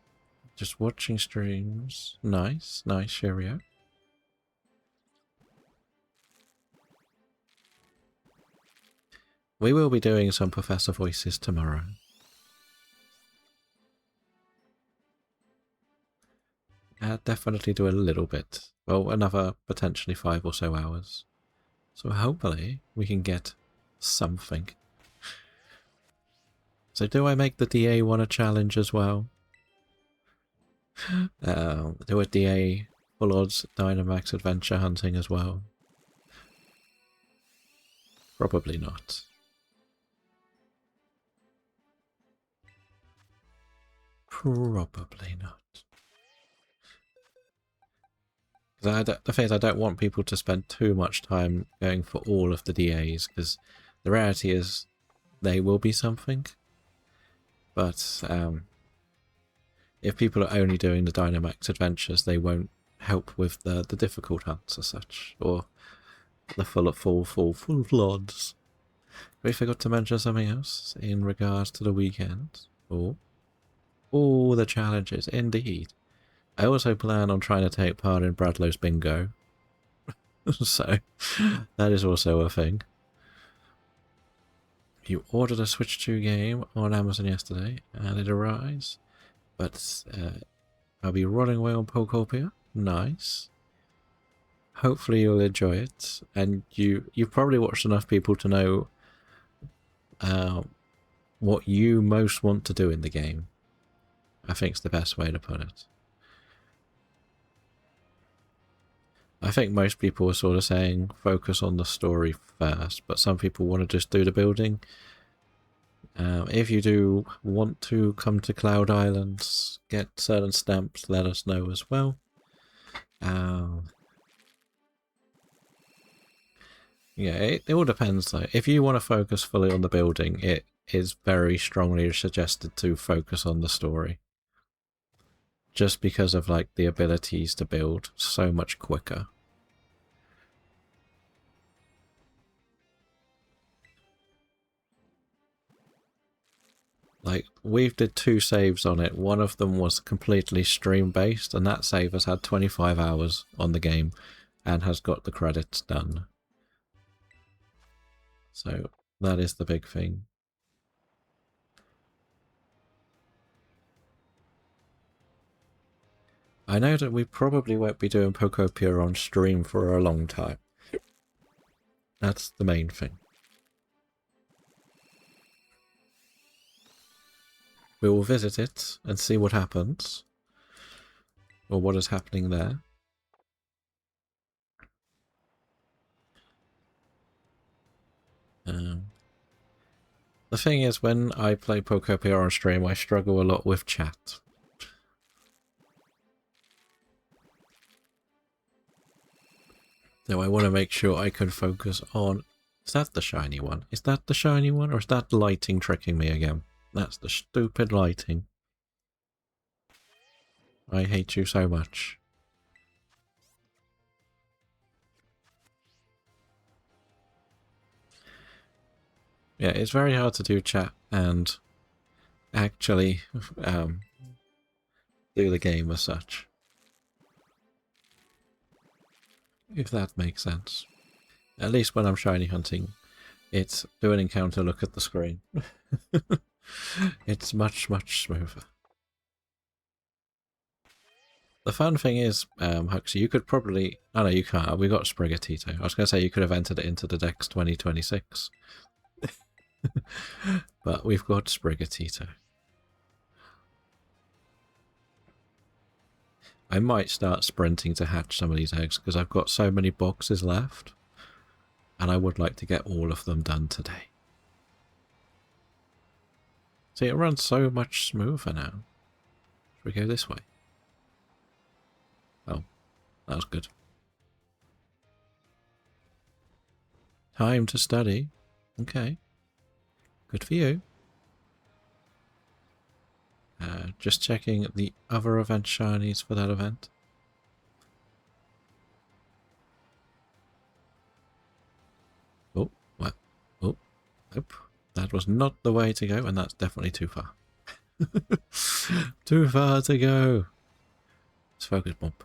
S1: Just watching streams. Nice, nice, cheerio. We will be doing some Professor Voices tomorrow. Definitely do a little bit. Well, another potentially 5 or so hours. So hopefully we can get something. So do I make the DA one a challenge as well? Do a DA full odds Dynamax adventure hunting as well? Probably not. Probably not. The thing is, I don't want people to spend too much time going for all of the DAs, because the reality is they will be something. But if people are only doing the Dynamax adventures, they won't help with the difficult hunts as such, or the full floods. We forgot to mention something else in regards to the weekend. Oh, the challenges, indeed. I also plan on trying to take part in Bradlow's bingo. So, that is also a thing. You ordered a Switch 2 game on Amazon yesterday, and it arrives. But I'll be running away on Pokopia. Nice. Hopefully you'll enjoy it. And you've probably watched enough people to know what you most want to do in the game. I think it's the best way to put it. I think most people are sort of saying focus on the story first, but some people want to just do the building. If you do want to come to Cloud Islands, get certain stamps, let us know as well. Yeah, it all depends though. If you want to focus fully on the building, it is very strongly suggested to focus on the story. Just because of like the abilities to build so much quicker. Like, we've did 2 saves on it. One of them was completely stream-based, and that save has had 25 hours on the game and has got the credits done. So, that is the big thing. I know that we probably won't be doing Pokopia on stream for a long time. That's the main thing. We will visit it and see what happens. Or what is happening there. The thing is, when I play Pokopia on stream, I struggle a lot with chat. So I want to make sure I can focus on... Is that the shiny one? Is that the shiny one? Or is that lighting tricking me again? That's the stupid lighting. I hate you so much. Yeah, it's very hard to do chat and actually do the game as such. If that makes sense. At least when I'm shiny hunting, it's do an encounter, look at the screen. It's much, much smoother. The fun thing is, Huxley, you could probably... Oh no, you can't. We got Sprigatito. I was going to say you could have entered it into the Dex 2026. But we've got Sprigatito. I might start sprinting to hatch some of these eggs, because I've got so many boxes left. And I would like to get all of them done today. See, it runs so much smoother now. Should we go this way? Oh, that was good. Time to study. Okay. Good for you. Just checking the other event shinies for that event. Oh, what? Oh, nope. That was not the way to go, and that's definitely too far. Too far to go. Let's focus, bump.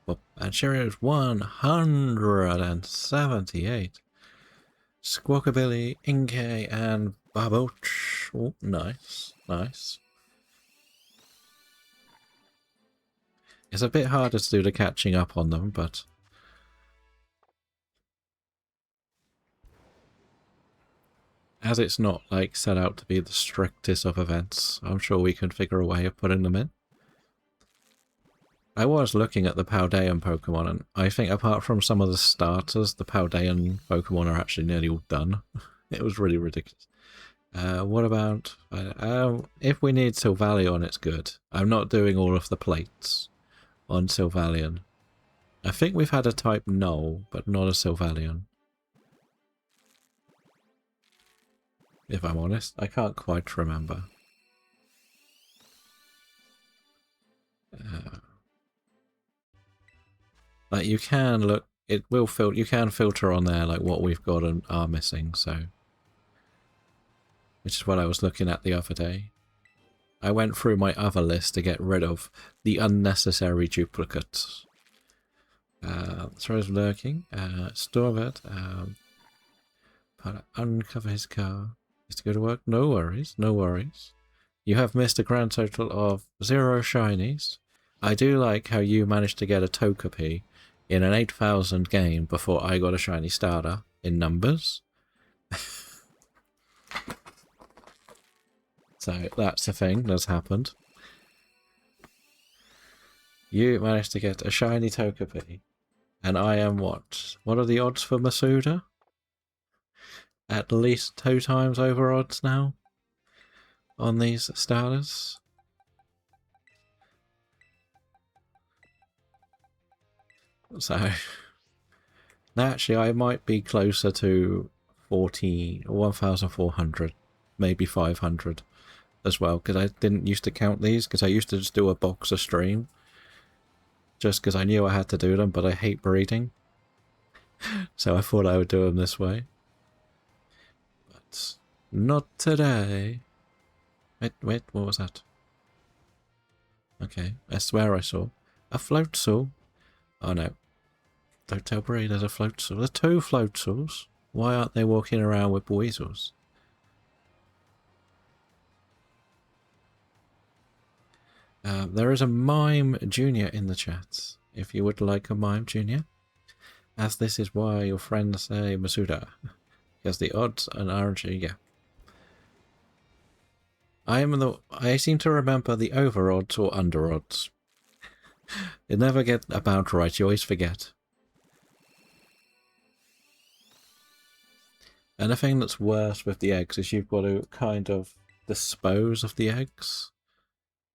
S1: Bump. And Cheerios 178. Squawkabilly, Inkay, and Baboch. Oh, nice. Nice. It's a bit harder to do the catching up on them, but... as it's not, like, set out to be the strictest of events, I'm sure we can figure a way of putting them in. I was looking at the Paldean Pokemon, and I think apart from some of the starters, the Paldean Pokemon are actually nearly all done. It was really ridiculous. What about... if we need Sylvalion, it's good. I'm not doing all of the plates on Sylvalion. I think we've had a type Null, but not a Sylvalian. If I'm honest, I can't quite remember. Like you can look, it will filter. You can filter on there like what we've got and are missing. So, which is what I was looking at the other day. I went through my other list to get rid of the unnecessary duplicates. Throws lurking. Store it. Uncover his car. Is to go to work? No worries. No worries. You have missed a grand total of 0 shinies. I do like how you managed to get a Togepi in an 8,000 game before I got a shiny starter in numbers. So that's the thing that's happened. You managed to get a shiny Togepi. And I am what? What are the odds for Masuda? At least 2 times over odds now on these starters. So, actually, I might be closer to 1,400, maybe 500 as well, because I didn't used to count these, because I used to just do a box a stream, just because I knew I had to do them, but I hate breeding. So I thought I would do them this way. But not today. Wait, what was that? Okay, I swear I saw a Floatzel. Oh no. Don't tell Brie there's a Floatzel. There's 2 Floatzels. Why aren't they walking around with weasels? There is a Mime Junior in the chat. If you would like a Mime Junior. As this is why your friends say Masuda. Because the odds and RNG, yeah. I seem to remember the over odds or under odds. You never get about right, you always forget. And the thing that's worse with the eggs is you've got to kind of dispose of the eggs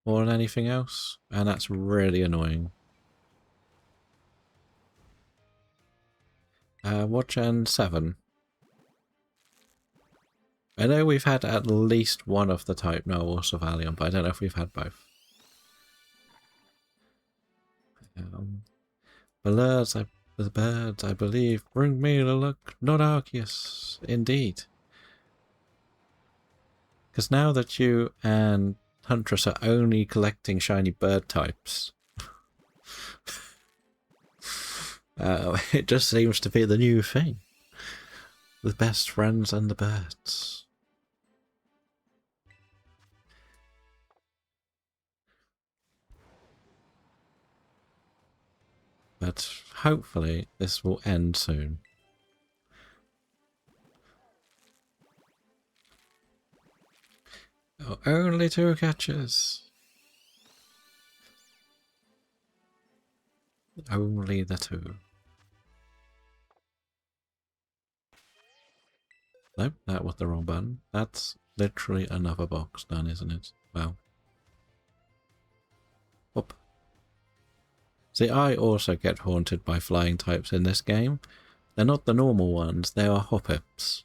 S1: more than anything else, and that's really annoying. What Gen 7? I know we've had at least one of the type Null or Sylvalian, but I don't know if we've had both. The birds, I believe, bring me the luck, not Arceus. Indeed. Because now that you and Huntress are only collecting shiny bird types, it just seems to be the new thing. The best friends and the birds. But hopefully this will end soon. Oh, only 2 catches. Only the 2. Nope, that was the wrong button. That's literally another box done, isn't it? Wow. Whoop. See, I also get haunted by flying types in this game. They're not the normal ones, they are Hoppips.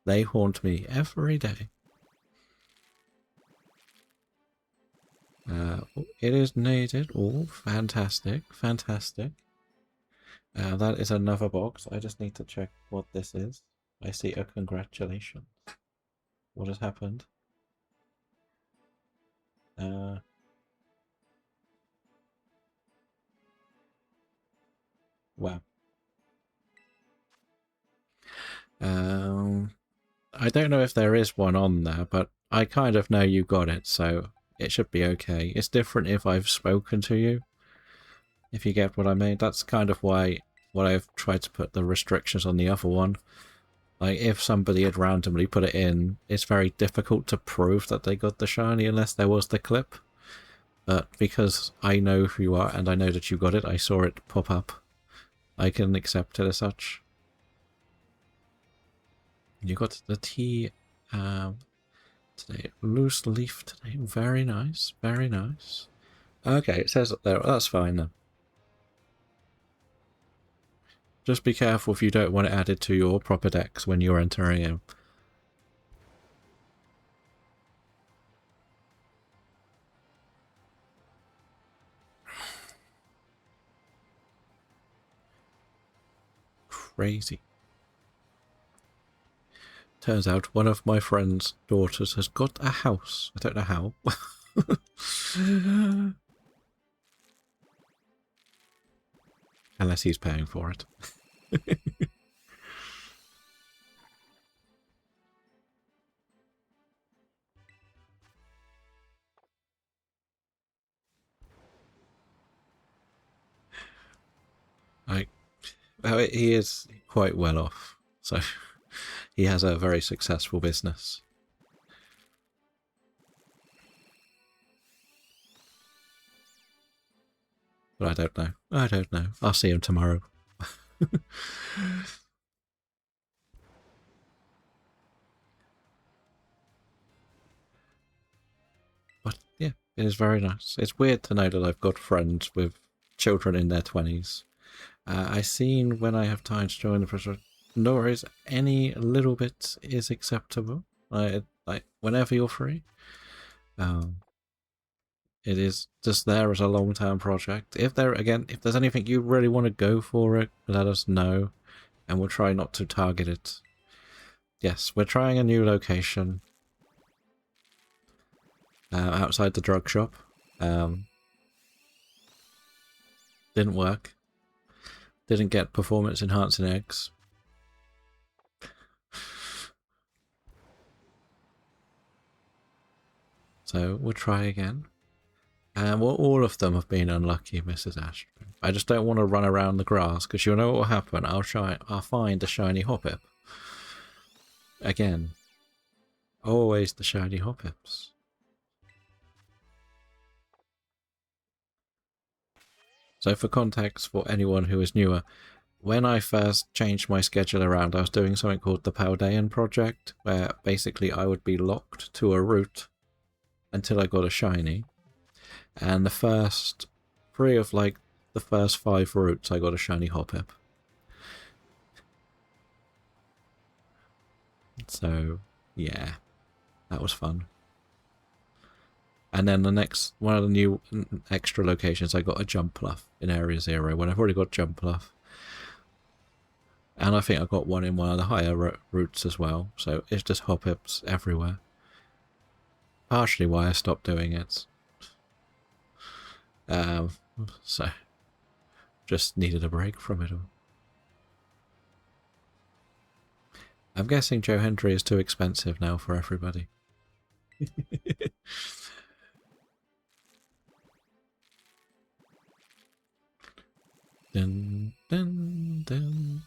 S1: They haunt me every day. It is needed. Oh, fantastic, fantastic. That is another box. I just need to check what this is. I see a congratulations. What has happened? Wow. I don't know if there is one on there, but I kind of know you got it, so it should be okay. It's different if I've spoken to you, if you get what I mean. That's kind of why I've tried to put the restrictions on the other one. Like, if somebody had randomly put it in, it's very difficult to prove that they got the shiny unless there was the clip. But because I know who you are and I know that you got it, I saw it pop up, I can accept it as such. You got the tea today. Loose leaf today. Very nice. Very nice. Okay, it says up there. That's fine then. Just be careful if you don't want it added to your proper decks when you're entering in. Crazy. Turns out one of my friend's daughters has got a house. I don't know how. Unless he's paying for it. He is quite well off, so he has a very successful business. But I don't know. I don't know. I'll see him tomorrow. But yeah, it is very nice. It's weird to know that I've got friends with children in their 20s. I seen when I have time to join the process. No worries, any little bit is acceptable. Like whenever you're free. It is just there as a long-term project. If there's anything you really want to go for it, let us know, and we'll try not to target it. Yes, we're trying a new location outside the drug shop. Didn't work. Didn't get performance-enhancing eggs. So we'll try again. And well, all of them have been unlucky, Mrs. Ashton. I just don't want to run around the grass, because you'll know what will happen. I'll find a shiny hoppip. Again. Always the shiny hoppips. So for context, for anyone who is newer, when I first changed my schedule around, I was doing something called the Paldean project, where basically I would be locked to a route until I got a shiny. And the first 3 of like the first 5 routes I got a shiny hoppip. So yeah, that was fun. And then the next one of the new extra locations, I got a jump bluff in Area 0 when I've already got jump bluff. And I think I got one in one of the higher routes as well. So it's just hoppips everywhere. Partially why I stopped doing it. So just needed a break from it all. I'm guessing Joe Hendry is too expensive now for everybody. Dun, dun, dun.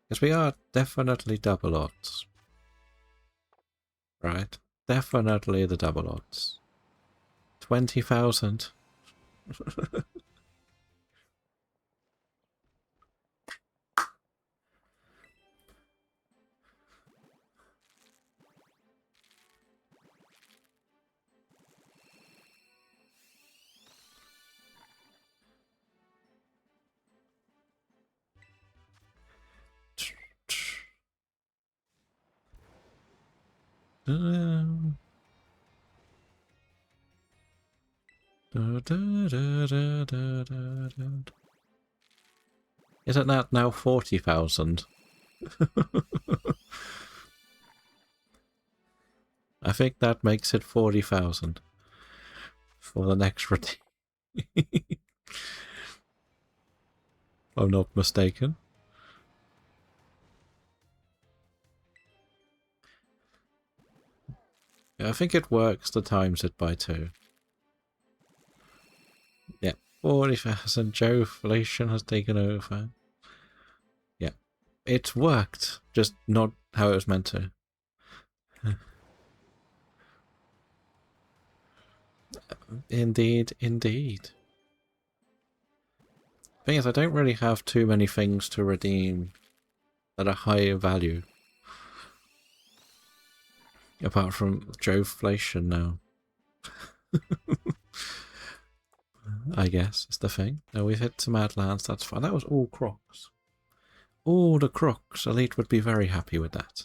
S1: Because we are definitely double odds. Right? Definitely the double odds. 20,000. Isn't that now 40,000? I think that makes it 40,000 for the next routine. I'm not mistaken. Yeah, I think it works to times it by 2. Yeah, 40,000. Joe Inflation has taken over. Yeah, it's worked, just not how it was meant to. Indeed, indeed. Thing is, I don't really have too many things to redeem that are high value. Apart from Joe Inflation now. I guess, is the thing. No, we've hit some Adlands, that's fine. That was all crocs. All the crocs. Elite would be very happy with that.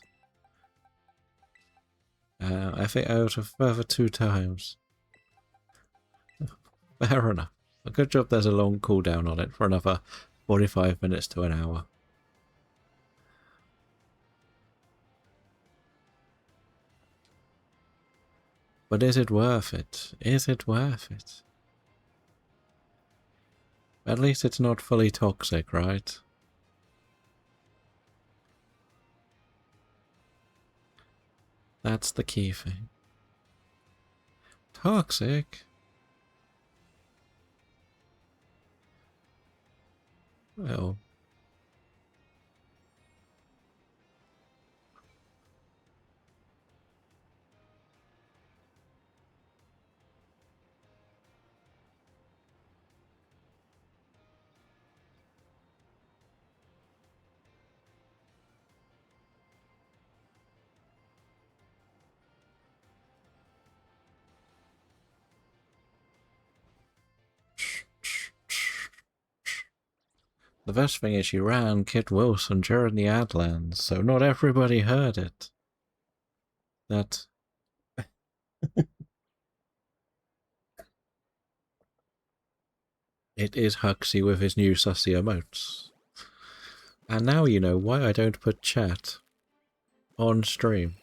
S1: I think out of further 2 times. Fair enough. A good job there's a long cooldown on it for another 45 minutes to an hour. But is it worth it? Is it worth it? At least it's not fully toxic, right? That's the key thing. Toxic? Well... The best thing is she ran Kit Wilson during the Adlands, so not everybody heard it. That... It is Huxley with his new sussy emotes. And now you know why I don't put chat on stream.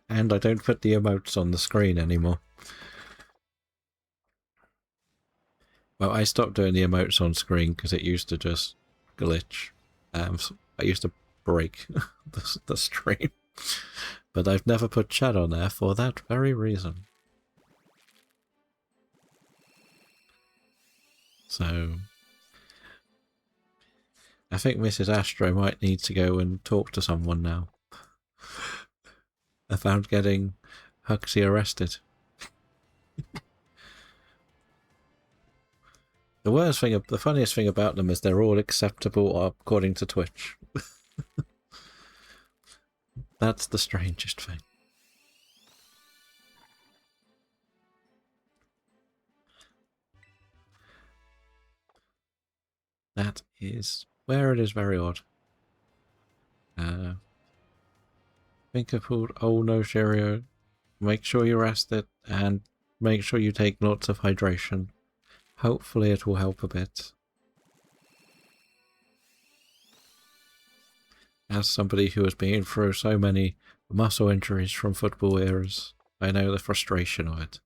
S1: And I don't put the emotes on the screen anymore. Well, I stopped doing the emotes on screen because it used to just glitch. I used to break the stream. But I've never put chat on there for that very reason. So... I think Mrs. Astro might need to go and talk to someone now. About getting Huxley arrested. The funniest thing about them is they're all acceptable according to Twitch. That's the strangest thing. That is where it is very odd. Think of food. Oh no, Cheerio. Make sure you rest it and make sure you take lots of hydration. Hopefully it will help a bit. As somebody who has been through so many muscle injuries from football eras, I know the frustration of it.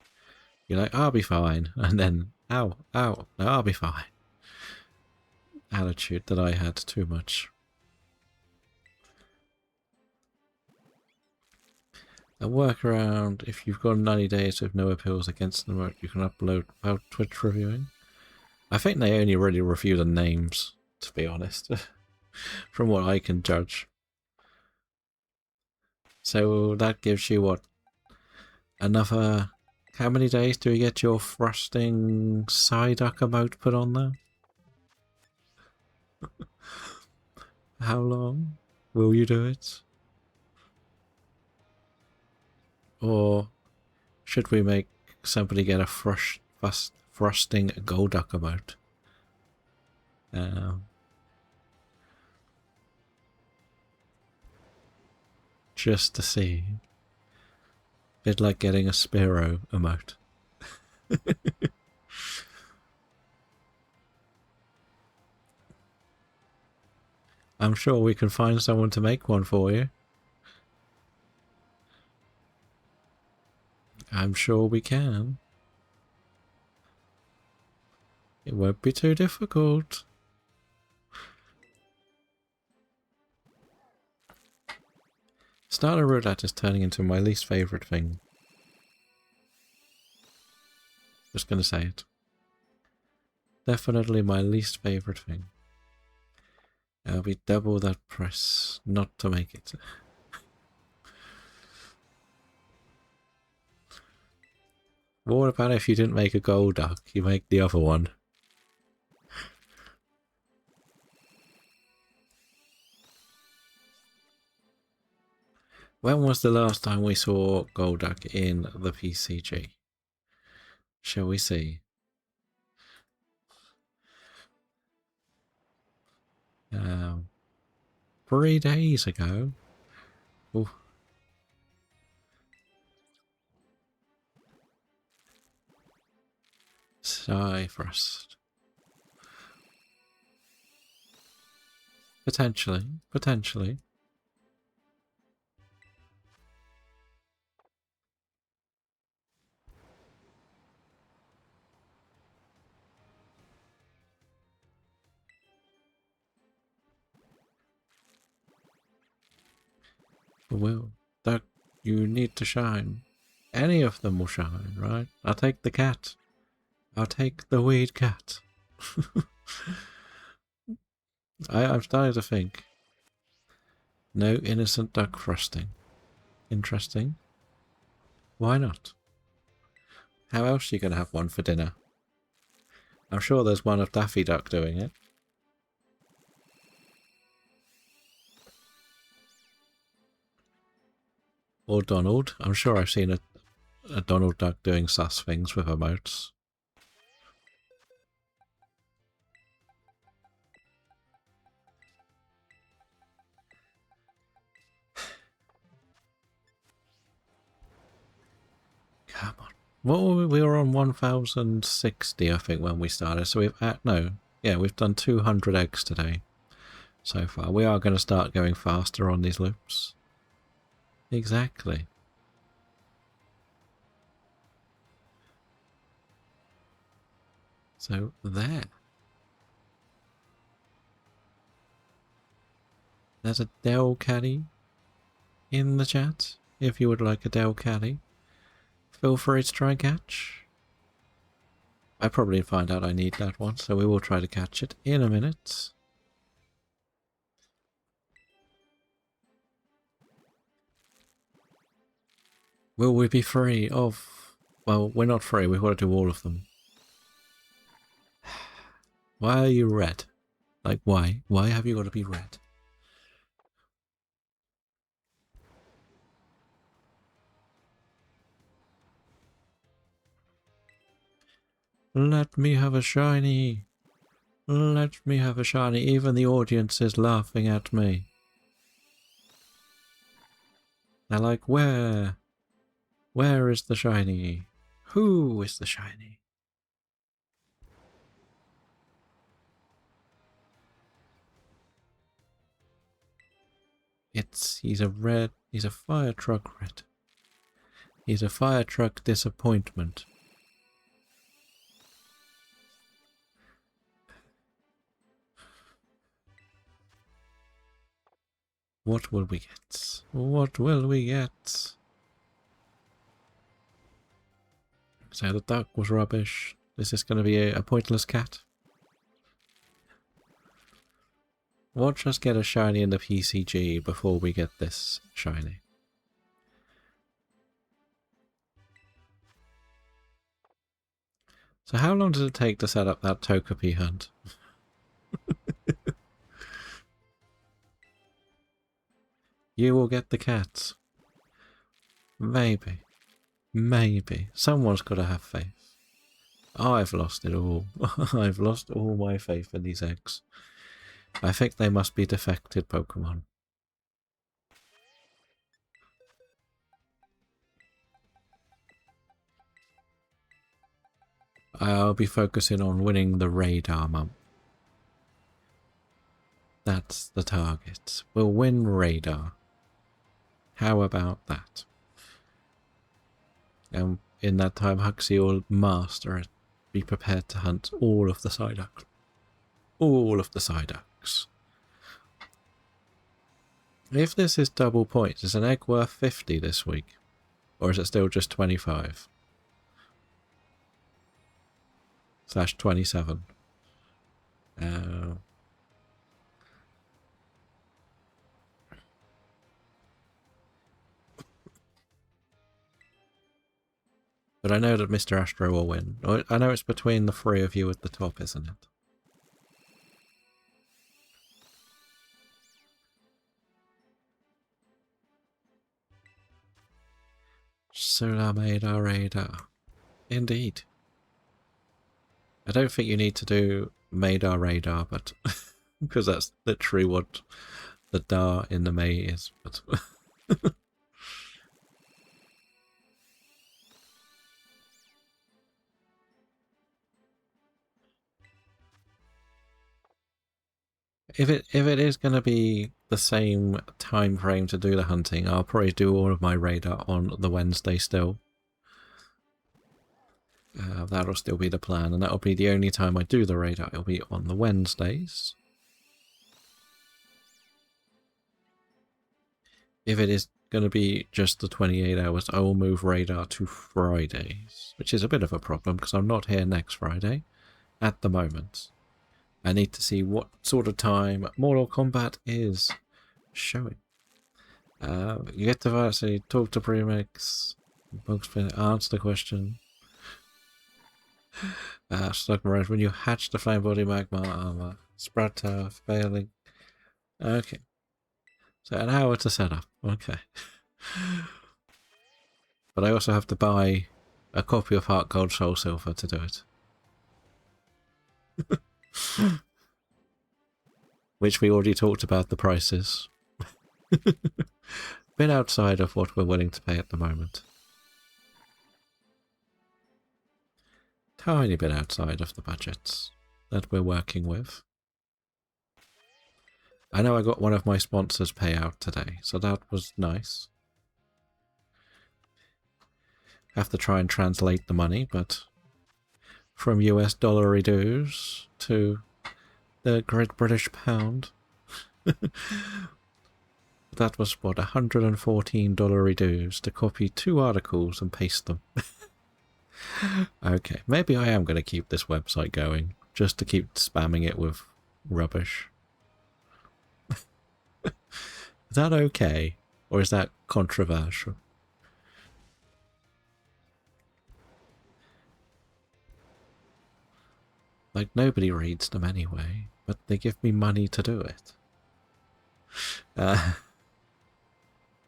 S1: You're like, I'll be fine, and then, ow, ow, no, I'll be fine. Attitude that I had too much. A workaround, if you've got 90 days with no appeals against the remote, you can upload about Twitch reviewing. I think they only really review the names, to be honest, from what I can judge. So that gives you, what, another... How many days do you get your thrusting Psyduck emote put on there? How long will you do it? Or should we make somebody get a thrusting Golduck emote? Just to see. Bit like getting a Spearow emote. I'm sure we can find someone to make one for you. I'm sure we can. It won't be too difficult. Starter Roulette is turning into my least favourite thing. Just gonna say it. Definitely my least favourite thing. I'll be double that press not to make it. What about if you didn't make a Golduck, you make the other one? When was the last time we saw Golduck in the PCG? Shall we see? 3 days ago. Ooh. Cyfrost. Potentially. Potentially. Well, Duck, you need to shine. Any of them will shine, right? I'll take the cat. I'll take the weed cat. I'm starting to think. No innocent duck frosting. Interesting. Why not? How else are you going to have one for dinner? I'm sure there's one of Daffy Duck doing it. Or Donald. I'm sure I've seen a Donald Duck doing sus things with emotes. Come on. What were we were on 1060, I think, when we started. So we've we've done 200 eggs today so far. We are going to start going faster on these loops. Exactly. So there. There's a Del Caddy in the chat. If you would like a Del Caddy, feel free to try and catch. I probably find out I need that one, so we will try to catch it in a minute. Will we be free of... Well, we're not free. We've got to do all of them. Why are you red? Like, why? Why have you got to be red? Let me have a shiny. Let me have a shiny. Even the audience is laughing at me. They're like, where? Where is the shiny? Who is the shiny? He's a fire truck red. He's a fire truck disappointment. What will we get? What will we get? So the duck was rubbish. Is this going to be a pointless cat? Watch us get a shiny in the PCG before we get this shiny. So how long does it take to set up that Togepi hunt? You will get the cats. Maybe. Maybe. Someone's got to have faith. I've lost it all. I've lost all my faith in these eggs. I think they must be defected Pokemon. I'll be focusing on winning the Radar Mump. That's the target. We'll win Radar. How about that? And in that time, Huxley will master it. Be prepared to hunt all of the Psyducks. All of the Psyducks. If this is double points, is an egg worth 50 this week? Or is it still just 25? / 27. But I know that Mr. Astro will win. I know it's between the 3 of you at the top, isn't it? Sulameda radar. Indeed. I don't think you need to do Madar radar, but because that's literally what the dar in the May is. But if it is going to be the same time frame to do the hunting, I'll probably do all of my radar on the Wednesday still. That'll still be the plan, and that'll be the only time I do the radar. It'll be on the Wednesdays. If it is going to be just the 28 hours, I will move radar to Fridays, which is a bit of a problem because I'm not here next Friday at the moment. I need to see what sort of time Mortal Kombat is showing. You get to varsity, talk to premix, answer the question. Stuck around when you hatch the flame body magma armor. Spread tower failing. Okay. So an hour to set up. Okay. But I also have to buy a copy of Heart Gold Soul Silver to do it. Which we already talked about the prices. Bit outside of what we're willing to pay at the moment. Tiny bit outside of the budgets that we're working with. I know I got one of my sponsors payout today, so that was nice. Have to try and translate the money, but from US dollary dues to the Great British Pound. That was, what, $114 dues to copy 2 articles and paste them. Okay, maybe I am going to keep this website going, just to keep spamming it with rubbish. Is that okay? Or is that controversial? Like, nobody reads them anyway, but they give me money to do it.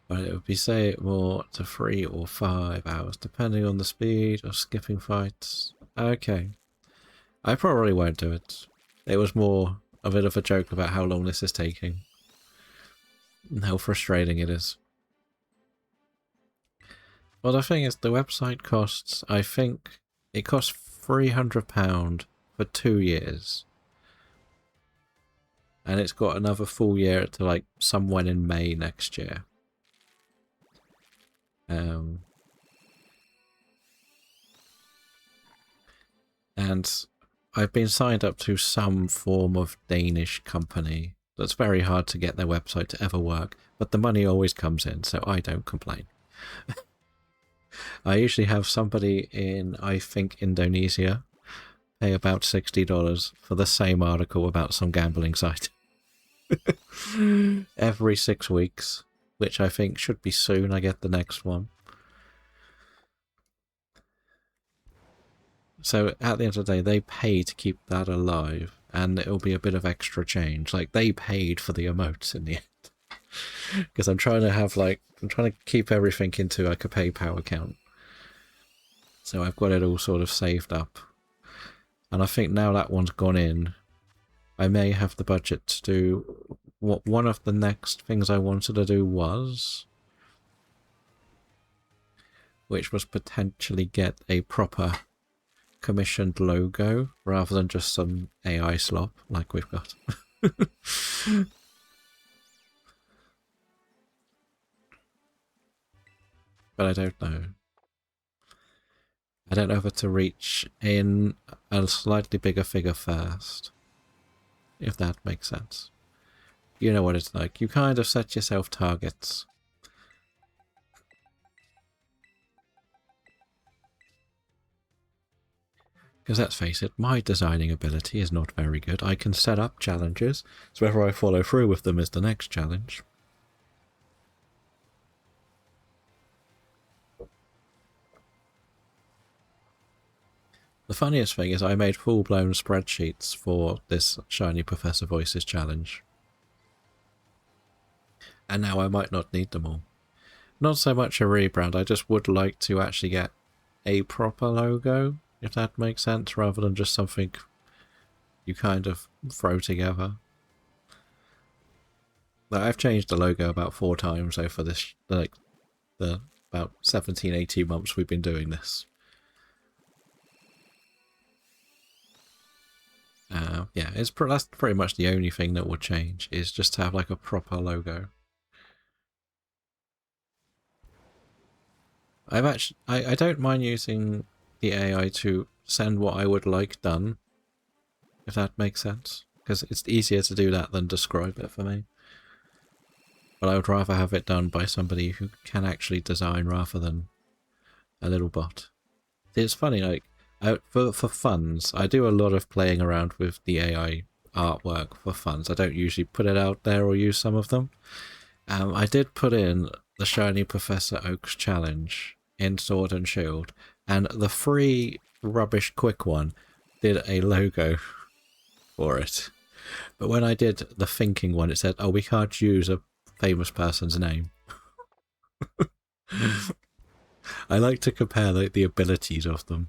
S1: But it would be, say it more to 3 or 5 hours, depending on the speed of skipping fights. Okay. I probably won't do it. It was more a bit of a joke about how long this is taking. And how frustrating it is. Well, the thing is, the website costs, I think, it costs £300 for 2 years. And it's got another full year to, like, somewhere in May next year. And I've been signed up to some form of Danish company that's very hard to get their website to ever work, but the money always comes in, so I don't complain. I usually have somebody in, I think, Indonesia pay about $60 for the same article about some gambling site. Every 6 weeks, which I think should be soon. I get the next one. So at the end of the day, they pay to keep that alive, and it'll be a bit of extra change. Like, they paid for the emotes in the end. Because I'm trying to have, like, I'm trying to keep everything into, like, a PayPal account. So I've got it all sort of saved up. And I think now that one's gone in, I may have the budget to do what one of the next things I wanted to do was, which was potentially get a proper commissioned logo rather than just some AI slop like we've got. But I don't know. I don't know if to reach in a slightly bigger figure first, if that makes sense. You know what it's like. You kind of set yourself targets. Because let's face it, my designing ability is not very good. I can set up challenges, so whether I follow through with them is the next challenge. The funniest thing is I made full-blown spreadsheets for this Shiny Professor Voices challenge. And now I might not need them all. Not so much a rebrand, I just would like to actually get a proper logo, if that makes sense, rather than just something you kind of throw together. Like, I've changed the logo about 4 times over this, like, the about 17, 18 months we've been doing this. Yeah, that's pretty much the only thing that would change, is just to have like a proper logo. I don't mind using the AI to send what I would like done, if that makes sense, because it's easier to do that than describe it for me. But I would rather have it done by somebody who can actually design rather than a little bot. It's funny, like, for funs, I do a lot of playing around with the AI artwork for funs. I don't usually put it out there or use some of them. I did put in the Shiny Professor Oak's challenge in Sword and Shield, and the free rubbish quick one did a logo for it. But when I did the thinking one, it said, oh, we can't use a famous person's name. I like to compare the abilities of them.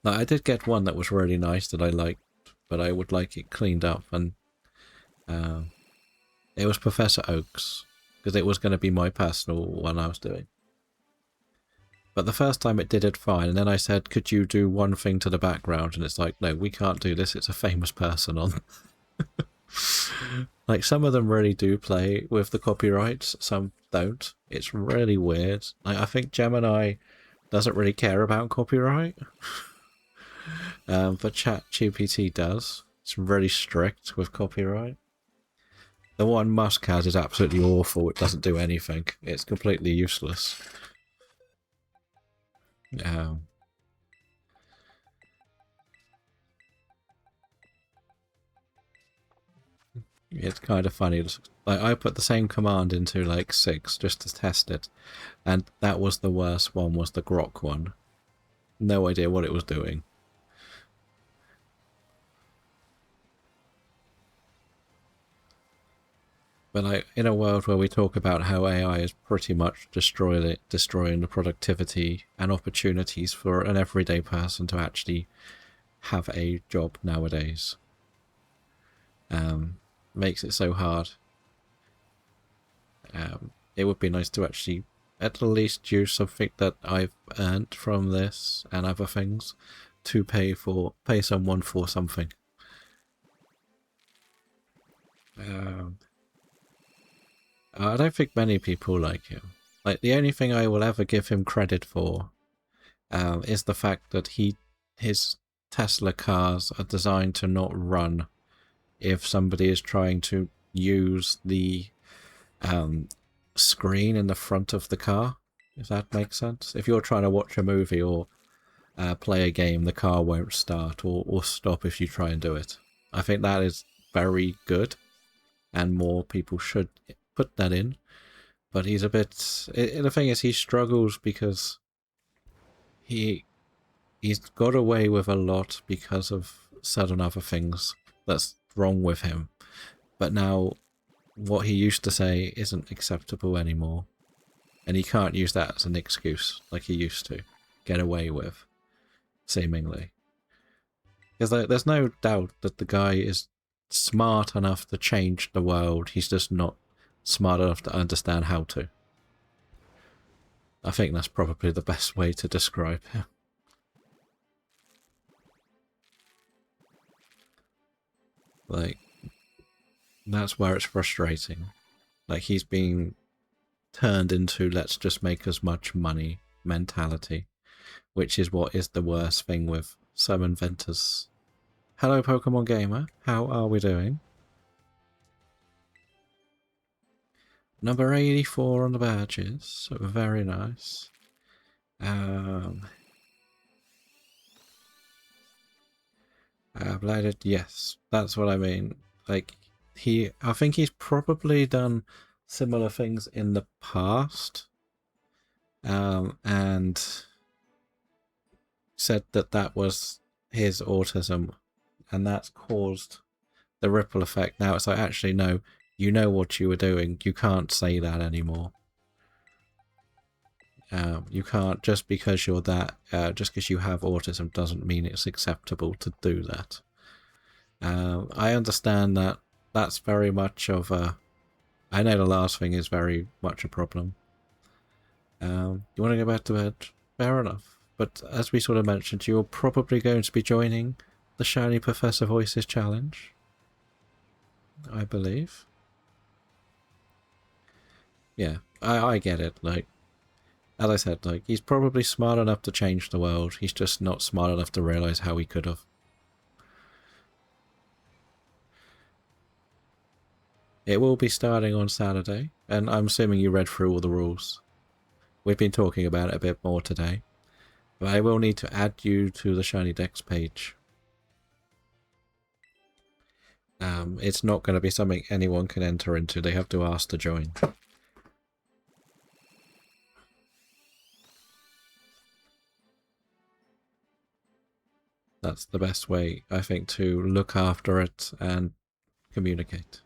S1: Like, I did get one that was really nice that I liked, but I would like it cleaned up, and it was Professor Oak's, because it was going to be my personal one I was doing. But the first time it did it fine, and then I said, could you do one thing to the background? And it's like, no, we can't do this, it's a famous person on. Like, some of them really do play with the copyrights, some don't. It's really weird. Like, I think Gemini doesn't really care about copyright. But ChatGPT does. It's really strict with copyright. The one Musk has is absolutely awful. It doesn't do anything. It's completely useless. It's kind of funny. Like, I put the same command into like 6 just to test it, and that was the worst one. Was the Grok one? No idea what it was doing. But like, in a world where we talk about how AI is pretty much destroying the productivity and opportunities for an everyday person to actually have a job nowadays, makes it so hard. It would be nice to actually at least use something that I've earned from this and other things to pay someone for something. I don't think many people like him. Like, the only thing I will ever give him credit for is the fact that his Tesla cars are designed to not run if somebody is trying to use the screen in the front of the car, if that makes sense. If you're trying to watch a movie or play a game, the car won't start or stop if you try and do it. I think that is very good, and more people should put that in. But he's a bit... The thing is, he struggles because he's got away with a lot because of certain other things that's wrong with him. But now, what he used to say isn't acceptable anymore. And he can't use that as an excuse like he used to get away with, seemingly. Because there's no doubt that the guy is smart enough to change the world. He's just not smart enough to understand how to. I think that's probably the best way to describe him. Like, that's where it's frustrating. Like, he's being turned into let's just make as much money mentality, which is what is the worst thing with some inventors. Hello, Pokemon Gamer. How are we doing? Number 84 on the badges. Very nice. Bladed, yes, that's what I mean. Like, I think he's probably done similar things in the past, and said that was his autism, and that's caused the ripple effect. Now it's like, actually, no, You know what you were doing. You can't say that anymore. You can't, just because you're that, just because you have autism doesn't mean it's acceptable to do that. I understand that that's very much of a... I know the last thing is very much a problem. You want to go back to bed? Fair enough. But as we sort of mentioned, you're probably going to be joining the Shiny Professor Voices Challenge, I believe. Yeah, I get it. Like, as I said, like, he's probably smart enough to change the world. He's just not smart enough to realise how he could have. It will be starting on Saturday, and I'm assuming you read through all the rules. We've been talking about it a bit more today. But I will need to add you to the Shiny Dex page. It's not going to be something anyone can enter into. They have to ask to join. That's the best way, I think, to look after it and communicate.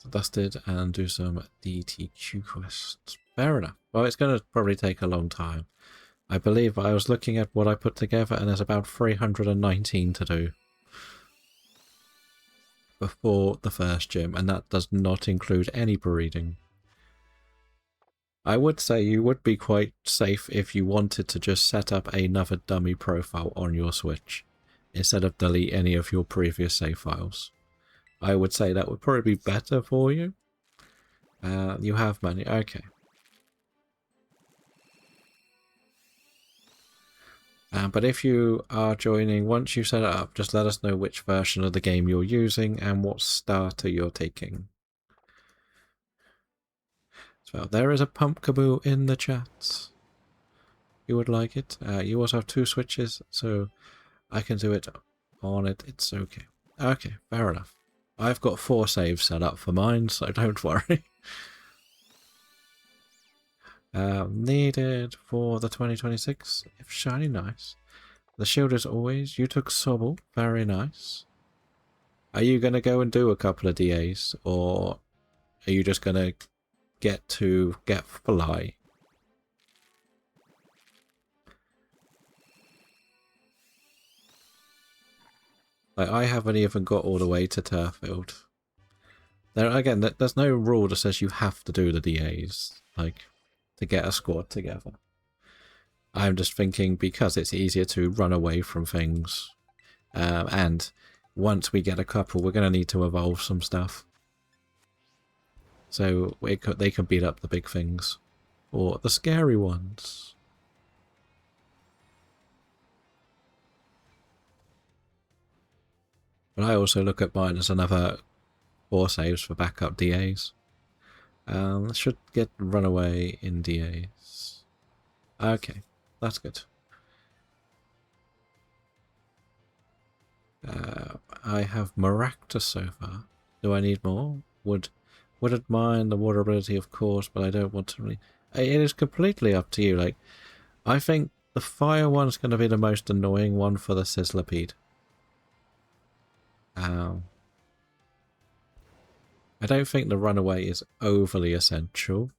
S1: Dusted and do some DTQ quests. Fair enough. Well, it's going to probably take a long time. I believe I was looking at what I put together and there's about 319 to do before the first gym, and that does not include any breeding. I would say you would be quite safe if you wanted to just set up another dummy profile on your Switch instead of delete any of your previous save files. I would say that would probably be better for you. You have money. Okay. But if you are joining, once you set it up, just let us know which version of the game you're using and what starter you're taking. So there is a Pumpkaboo in the chat. You would like it. You also have 2 switches, so I can do it on it. It's okay. Okay, fair enough. I've got 4 saves set up for mine, so don't worry. Needed for the 2026. If shiny, nice. The shield is always. You took Sobble. Very nice. Are you going to go and do a couple of DAs, or are you just going to get Fly? Like, I haven't even got all the way to Turffield. There again, there's no rule that says you have to do the DAs, like, to get a squad together. I'm just thinking because it's easier to run away from things, and once we get a couple, we're going to need to evolve some stuff. So they can beat up the big things, or the scary ones. But I also look at mine as another 4 saves for backup DAs. Should get runaway in DAs. Okay, that's good. I have Maractus so far. Do I need more? Wouldn't mind the water ability, of course, but I don't want to really... It is completely up to you. Like, I think the fire one's going to be the most annoying one for the Sizzlipede. I don't think the runaway is overly essential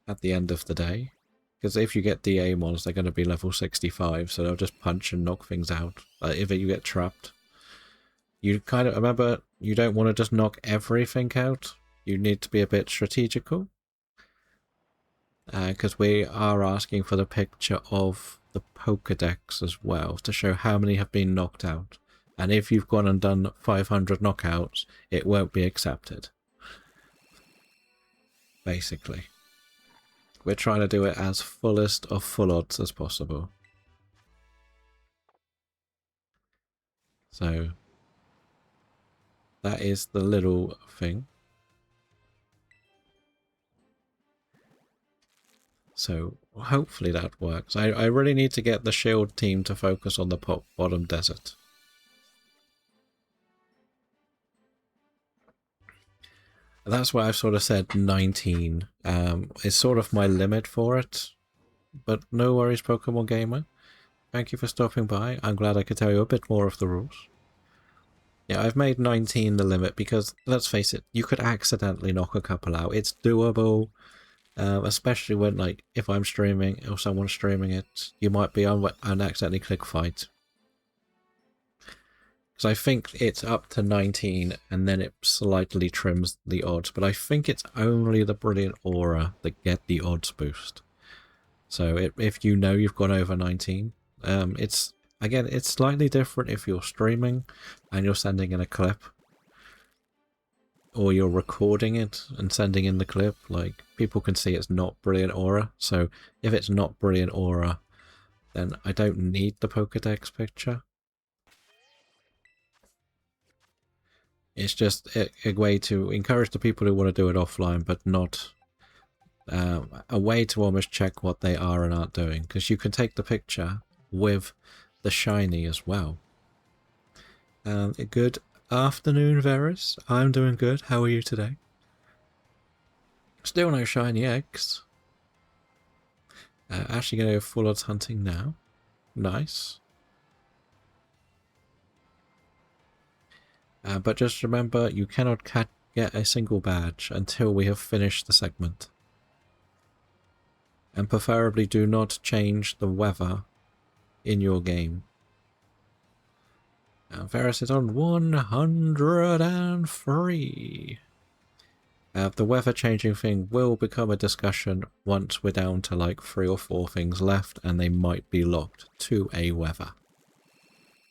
S1: at the end of the day. Because if you get DA mons, they're going to be level 65, so they'll just punch and knock things out. If you get trapped. You kind of... Remember, you don't want to just knock everything out. You need to be a bit strategical. Because we are asking for the picture of the Pokedex as well, to show how many have been knocked out. And if you've gone and done 500 knockouts, it won't be accepted. Basically. We're trying to do it as fullest of full odds as possible. So, that is the little thing. So, hopefully that works. I really need to get the shield team to focus on the bottom desert. That's why I've sort of said 19. It's sort of my limit for it. But no worries, Pokemon Gamer. Thank you for stopping by. I'm glad I could tell you a bit more of the rules. Yeah, I've made 19 the limit because, let's face it, you could accidentally knock a couple out. It's doable, especially when, like, if I'm streaming or someone's streaming it, you might be on and accidentally click fight. Because I think it's up to 19 and then it slightly trims the odds, but I think it's only the Brilliant Aura that get the odds boost. So if you know you've gone over 19, it's slightly different if you're streaming and you're sending in a clip, or you're recording it and sending in the clip. Like, people can see it's not Brilliant Aura, so if it's not Brilliant Aura, then I don't need the Pokédex picture. It's just a way to encourage the people who want to do it offline, but not a way to almost check what they are and aren't doing, because you can take the picture with the shiny as well. Good afternoon, Varys. I'm doing good. How are you today? Still no shiny eggs. Actually going to go full odds hunting now. Nice. But just remember, you cannot get a single badge until we have finished the segment. And preferably do not change the weather in your game. Varys is on 103. The weather changing thing will become a discussion once we're down to like 3 or 4 things left, and they might be locked to a weather.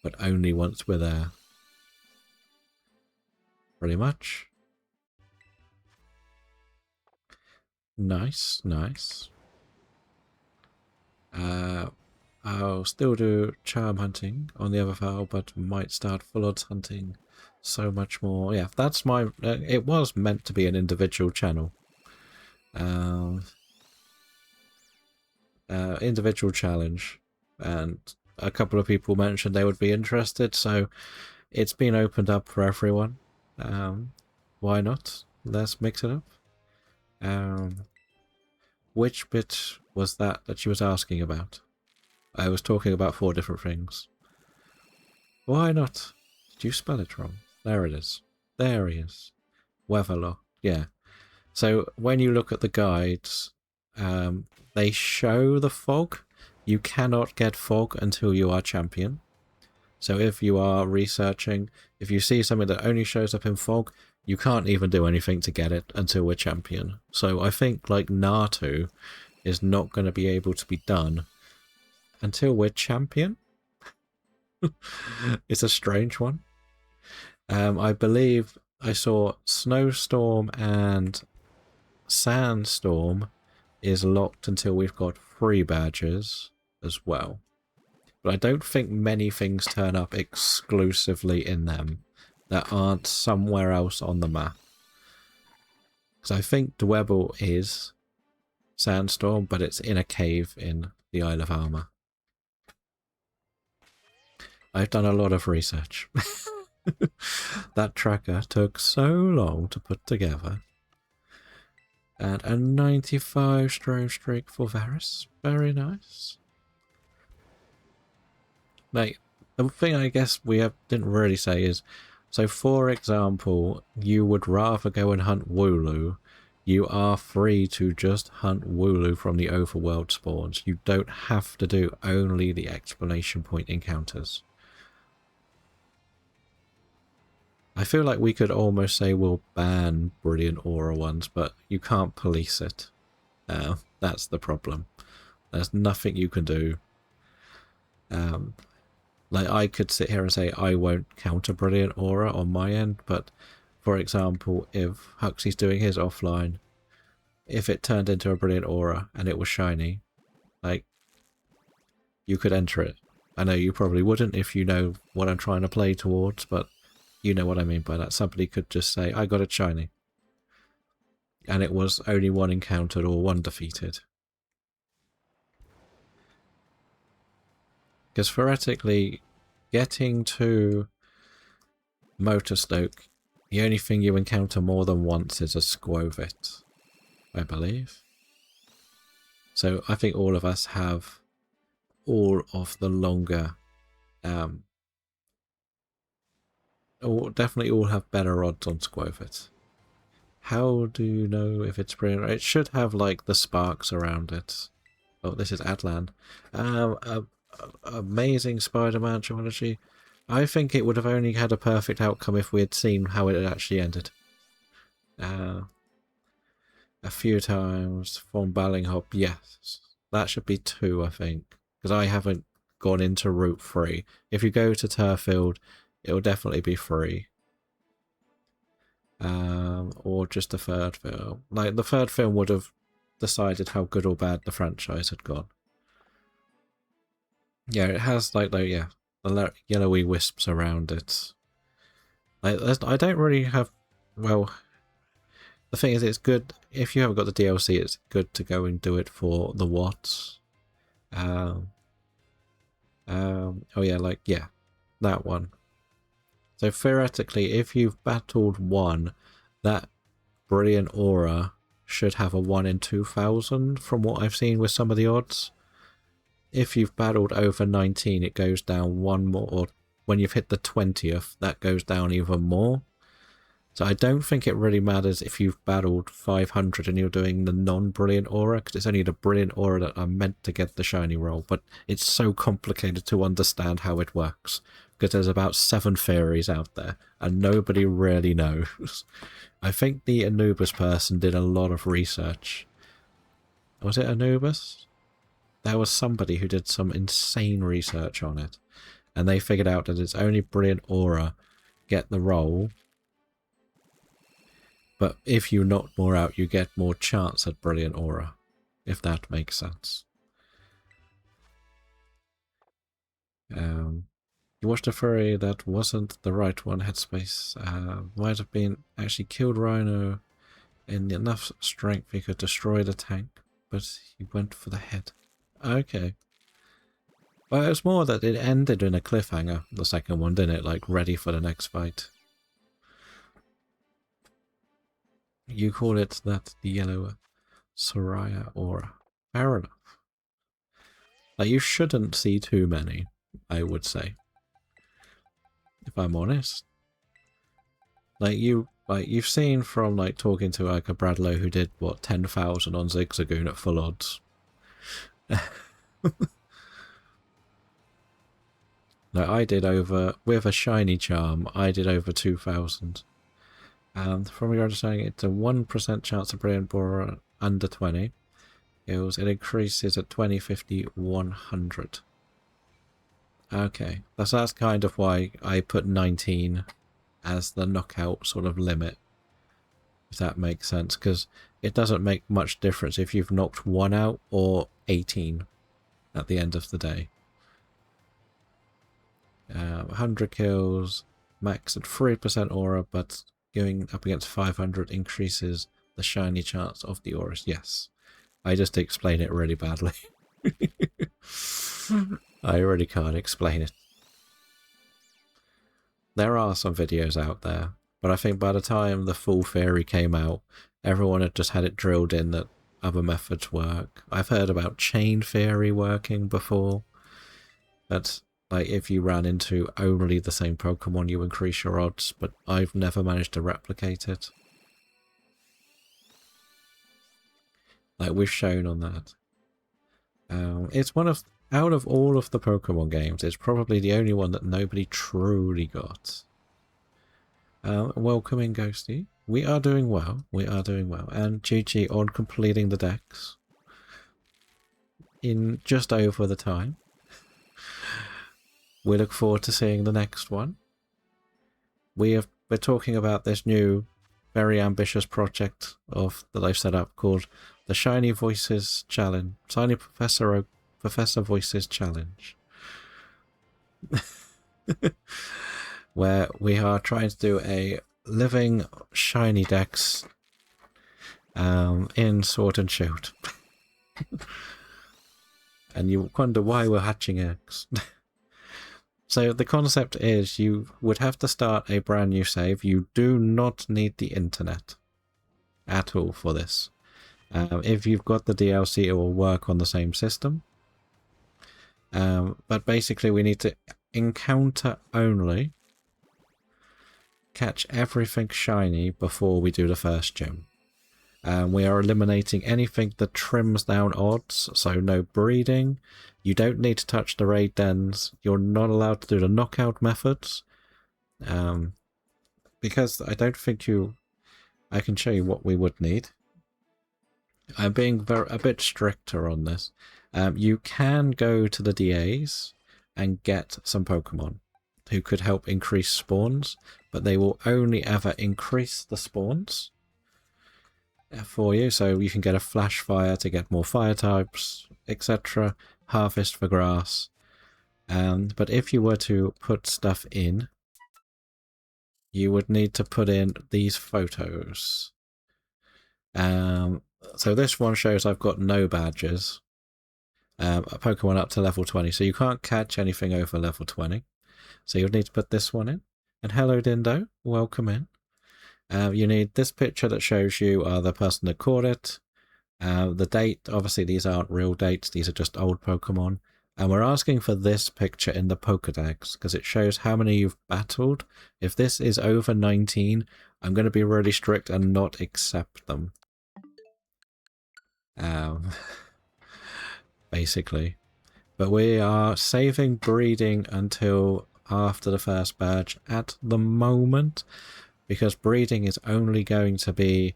S1: But only once we're there. Pretty much. Nice, nice. I'll still do charm hunting on the other file, but might start full odds hunting so much more. Yeah, that's my... it was meant to be an individual channel. Individual challenge. And a couple of people mentioned they would be interested, so it's been opened up for everyone. Why not? Let's mix it up. Which bit was that she was asking about? I was talking about 4 different things. Why not? Did you spell it wrong? There it is. There he is. Weatherlock. Yeah. So when you look at the guides, they show the fog. You cannot get fog until you are champion. So if you are researching, if you see something that only shows up in fog, you can't even do anything to get it until we're champion. So I think, like, Natu is not going to be able to be done until we're champion. It's a strange one. I believe I saw Snowstorm and Sandstorm is locked until we've got 3 badges as well. But I don't think many things turn up exclusively in them that aren't somewhere else on the map. Because I think Dwebble is Sandstorm, but it's in a cave in the Isle of Armor. I've done a lot of research. That tracker took so long to put together. And a 95 strove streak for Varys. Very nice. Like, the thing I guess we didn't really say is, so for example, you would rather go and hunt Wooloo. You are free to just hunt Wooloo from the overworld spawns. You don't have to do only the exclamation point encounters. I feel like we could almost say we'll ban Brilliant Aura ones, but you can't police it. That's the problem. There's nothing you can do. Like, I could sit here and say I won't counter Brilliant Aura on my end, but for example, if Huxley's doing his offline, if it turned into a Brilliant Aura and it was shiny, like, you could enter it. I know you probably wouldn't if you know what I'm trying to play towards, but you know what I mean by that. Somebody could just say, I got it shiny. And it was only 1 encountered or 1 defeated. Because theoretically, getting to Motorstoke, the only thing you encounter more than once is a Squovit, I believe. So I think all of us have all of the longer definitely all have better odds on Squovit. How do you know if it's brilliant? It should have like the sparks around it. Oh, this is Atlan. Amazing Spider-Man trilogy. I think it would have only had a perfect outcome if we had seen how it had actually ended. A few times from Ballinghop, yes. That should be 2, I think. Because I haven't gone into Route 3. If you go to Turfield, it will definitely be 3. Or just the 3rd film. Like, the 3rd film would have decided how good or bad the franchise had gone. Yeah, it has, like, the yellowy wisps around it. Like, I don't really have... Well, the thing is, it's good... If you haven't got the DLC, it's good to go and do it for the watts. Oh yeah, like, yeah. That one. So theoretically, if you've battled one, that brilliant aura should have a 1 in 2,000 from what I've seen with some of the odds. If you've battled over 19, it goes down 1 more, or when you've hit the 20th, that goes down even more. So I don't think it really matters if you've battled 500 and you're doing the non-brilliant aura, because it's only the brilliant aura that are meant to get the shiny roll, but it's so complicated to understand how it works, because there's about 7 theories out there, and nobody really knows. I think the Anubis person did a lot of research. Was it Anubis? There was somebody who did some insane research on it, and they figured out that it's only brilliant aura get the roll, but if you knock more out, you get more chance at brilliant aura, if that makes sense. You watched a furry that wasn't the right one, Headspace. Might have been actually killed Rhino in enough strength he could destroy the tank, but he went for the head. Okay. Well, it was more that it ended in a cliffhanger, the second one, didn't it? Like, ready for the next fight. You call it that, the yellow Soraya aura. Fair enough. Like, you shouldn't see too many, I would say. If I'm honest. Like, you've seen from, like, talking to, like, a Bradlow who did, what, 10,000 on Zigzagoon at full odds. Like, I did over, with a shiny charm, I did over 2,000. And from your understanding, it's a 1% chance of brilliant aura under 20. It increases at 20, 50, 100. Okay, that's kind of why I put 19 as the knockout sort of limit, if that makes sense, because it doesn't make much difference if you've knocked 1 out or 18 at the end of the day. 100 kills, max at 3% aura, but going up against 500 increases the shiny chance of the auras. Yes, I just explain it really badly. I really can't explain it. There are some videos out there, but I think by the time the full theory came out, everyone had just had it drilled in that other methods work. I've heard about chain theory working before. That, like, if you ran into only the same Pokemon, you increase your odds, but I've never managed to replicate it. Like we've shown on that. It's one of, out of all of the Pokemon games, it's probably the only one that nobody truly got. Welcoming Ghosty. We are doing well. We are doing well. And GG on completing the decks in just over the time. We look forward to seeing the next one. We're talking about this new, very ambitious project that I've set up called the Shiny Voices Challenge. Shiny Professor Voices Challenge. Where we are trying to do a living shiny dex in Sword and Shield. And you wonder why we're hatching eggs. So the concept is you would have to start a brand new save. You do not need the internet at all for this. If you've got the DLC, it will work on the same system. But basically we need to encounter only catch everything shiny before we do the first gym. We are eliminating anything that trims down odds, so no breeding. You don't need to touch the raid dens. You're not allowed to do the knockout methods. Because I don't think I can show you what we would need. I'm being a bit stricter on this. You can go to the DAs and get some Pokemon who could help increase spawns, but they will only ever increase the spawns for you. So you can get a Flash Fire to get more fire types, etc. Harvest for grass. But if you were to put stuff in, you would need to put in these photos. So this one shows I've got no badges. A Pokemon up to level 20, so you can't catch anything over level 20. So you'll need to put this one in. And hello Dindo, welcome in. You need this picture that shows you the person that caught it. The date, obviously these aren't real dates, these are just old Pokemon. And we're asking for this picture in the Pokedex, because it shows how many you've battled. If this is over 19, I'm going to be really strict and not accept them. Basically. But we are saving breeding until after the first badge at the moment, because breeding is only going to be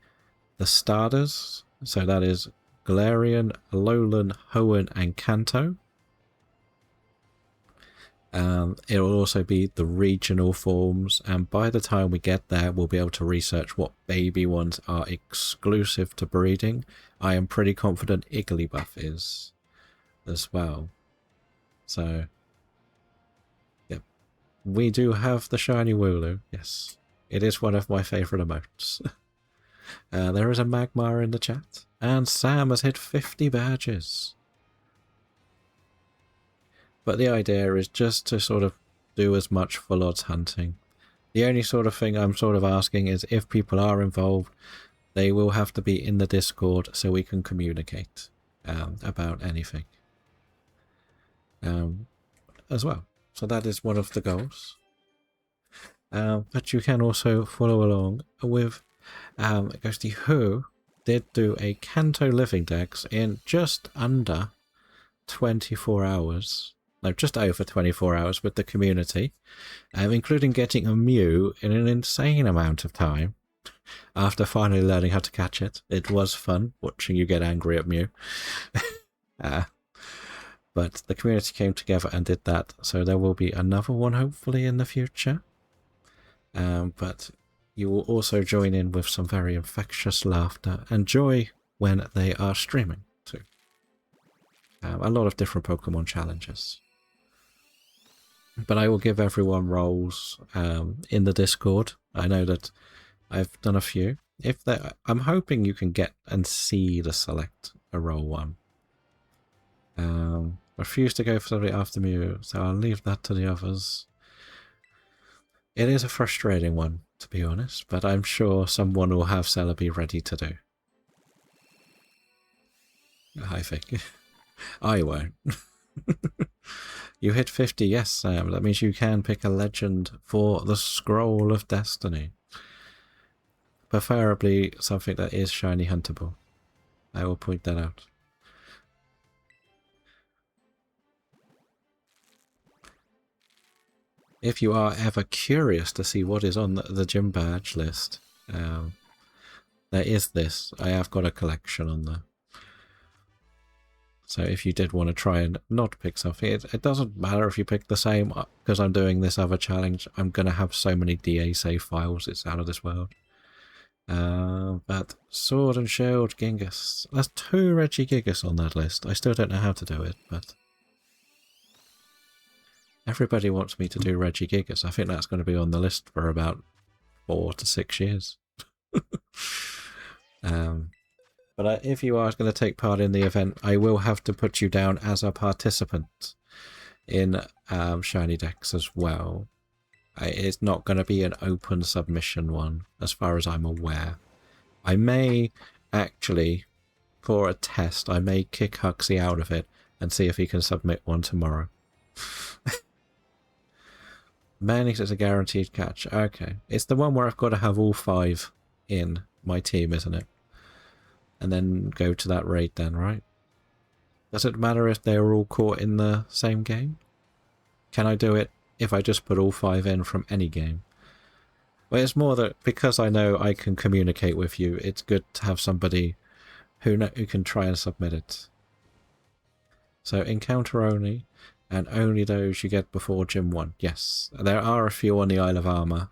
S1: the starters. So that is Galarian, Alolan, Hoenn, and Kanto. It will also be the regional forms, and by the time we get there, we'll be able to research what baby ones are exclusive to breeding. I am pretty confident Igglybuff is as well. So, yep. We do have the shiny Wooloo, yes. It is one of my favourite emotes. There is a Magmar in the chat, and Sam has hit 50 badges. But the idea is just to sort of do as much full odds hunting. The only sort of thing I'm sort of asking is if people are involved, they will have to be in the Discord so we can communicate about anything as well. So that is one of the goals. But you can also follow along with Ghosty, who did do a Kanto Living Dex in just under 24 hours. No, just over 24 hours with the community, including getting a Mew in an insane amount of time after finally learning how to catch it. It was fun watching you get angry at Mew. But the community came together and did that, so there will be another one hopefully in the future. But you will also join in with some very infectious laughter and joy when they are streaming too. A lot of different Pokemon challenges. But I will give everyone roles in the Discord. I know that I've done a few. I'm hoping you can get and see the select a role one. Refuse to go for somebody after Mew, so I'll leave that to the others. It is a frustrating one, to be honest, but I'm sure someone will have Celebi ready to do. I think. I won't. You hit 50, yes, Sam. That means you can pick a legend for the Scroll of Destiny. Preferably something that is shiny huntable. I will point that out. If you are ever curious to see what is on the gym badge list, there is this. I have got a collection on there. So if you did want to try and not pick something, it doesn't matter if you pick the same, because I'm doing this other challenge. I'm going to have so many DA save files, it's out of this world. But Sword and Shield Genghis. There's 2 Regigigas on that list. I still don't know how to do it, but everybody wants me to do Regigigas. I think that's going to be on the list for about 4 to 6 years. But if you are going to take part in the event, I will have to put you down as a participant in Shiny Dex as well. It's not going to be an open submission one, as far as I'm aware. I may actually, for a test, I may kick Huxley out of it and see if he can submit one tomorrow. Manix is a guaranteed catch. Okay. It's the one where I've got to have all 5 in my team, isn't it? And then go to that raid then, right? Does it matter if they're all caught in the same game? Can I do it if I just put all 5 in from any game? Well, it's more that because I know I can communicate with you, it's good to have somebody who can try and submit it. So encounter only, and only those you get before Gym 1. Yes, there are a few on the Isle of Armor.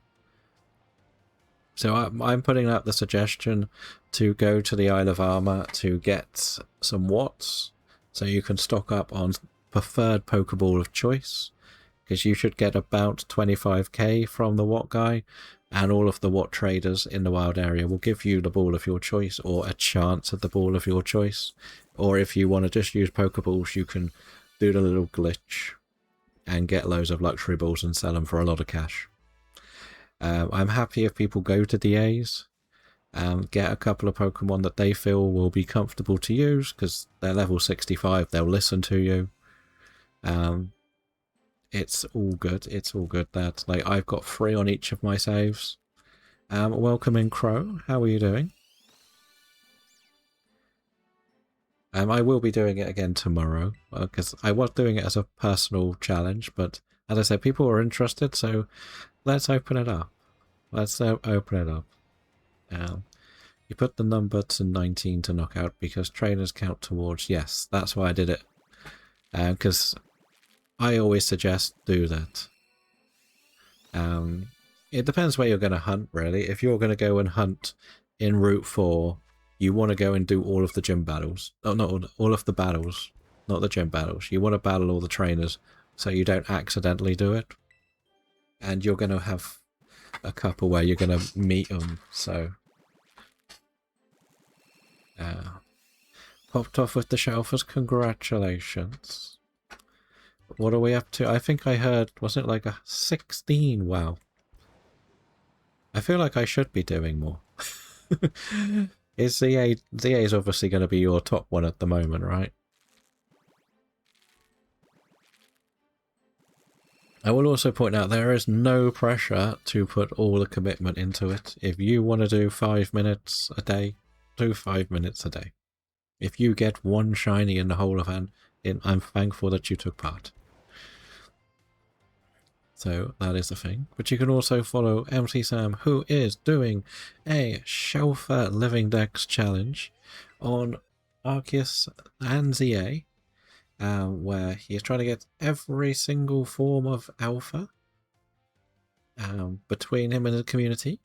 S1: So I'm putting out the suggestion to go to the Isle of Armor to get some watts, so you can stock up on preferred Pokeball of choice, because you should get about 25k from the Watt guy, and all of the Watt traders in the wild area will give you the ball of your choice, or a chance at the ball of your choice. Or if you want to just use Pokeballs, you can do the little glitch and get loads of luxury balls and sell them for a lot of cash. I'm happy if people go to DAs, get a couple of Pokemon that they feel will be comfortable to use, because they're level 65, they'll listen to you. It's all good. It's all good. That like I've got 3 on each of my saves. Welcome in, Crow. How are you doing? I will be doing it again tomorrow, because I was doing it as a personal challenge, but as I said, people are interested, so let's open it up. Let's open it up. You put the number to 19 to knock out because trainers count towards. Yes, that's why I did it. Because I always suggest do that. It depends where you're going to hunt, really. If you're going to go and hunt in Route 4, you want to go and do all of the gym battles. Oh, not all of the battles, not the gym battles. You want to battle all the trainers so you don't accidentally do it. And you're going to have a couple where you're going to meet them, so... popped off with the shelfers, congratulations. What are we up to? I think I heard, was it like a 16? Wow. I feel like I should be doing more. ZA is obviously going to be your top one at the moment, right? I will also point out there is no pressure to put all the commitment into it. If you want to do 5 minutes a day, do 5 minutes a day. If you get 1 shiny in the whole event, I'm thankful that you took part. So that is the thing. But you can also follow MC Sam, who is doing a Shelfer Living Dex challenge on Arceus and ZA, where he is trying to get every single form of alpha between him and the community.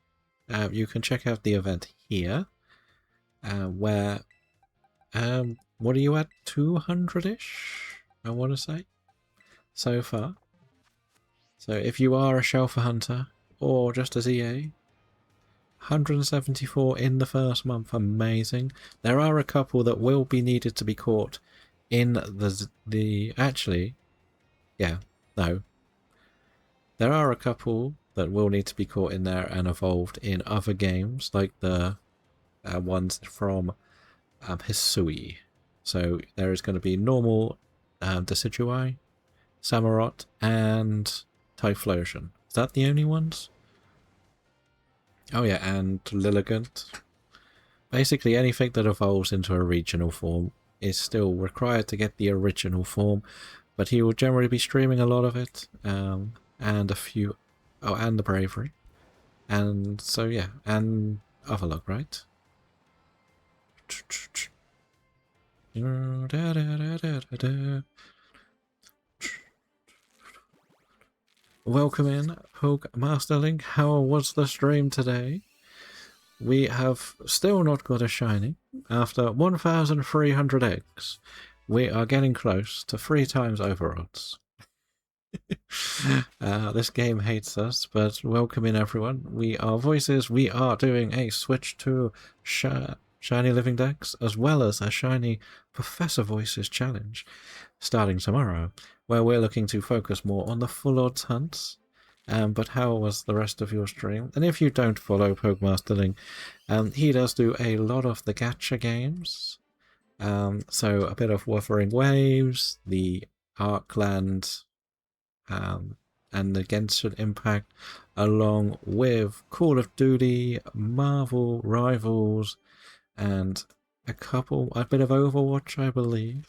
S1: You can check out the event here, where, what are you at, 200-ish, I want to say, so far. So if you are a Shelfer Hunter, or just a ZA, 174 in the first month, amazing. There are a couple that will be needed to be caught in actually, yeah, no. There are a couple that will need to be caught in there and evolved in other games, like the ones from Hisui. So there is going to be normal Decidueye, Samurott, and Typhlosion. Is that the only ones? Oh yeah, and Lilligant. Basically anything that evolves into a regional form is still required to get the original form, but he will generally be streaming a lot of it, and a few... Oh, and the Bravery. And so yeah, and other luck, right? Welcome in, Poke Masterlink. How was the stream today? We have still not got a shiny. After 1,300 eggs, we are getting close to 3 times overodds. This game hates us, but welcome in, everyone. We are Voices. We are doing a switch to Shiny Living Dex, as well as a Shiny Professor Voices challenge, starting tomorrow, where we're looking to focus more on the full odds hunts. But how was the rest of your stream? And if you don't follow Pokemasterling, he does do a lot of the gacha games. So a bit of Wuthering Waves, the Arkland and the Genshin Impact, along with Call of Duty, Marvel Rivals, and a bit of Overwatch, I believe.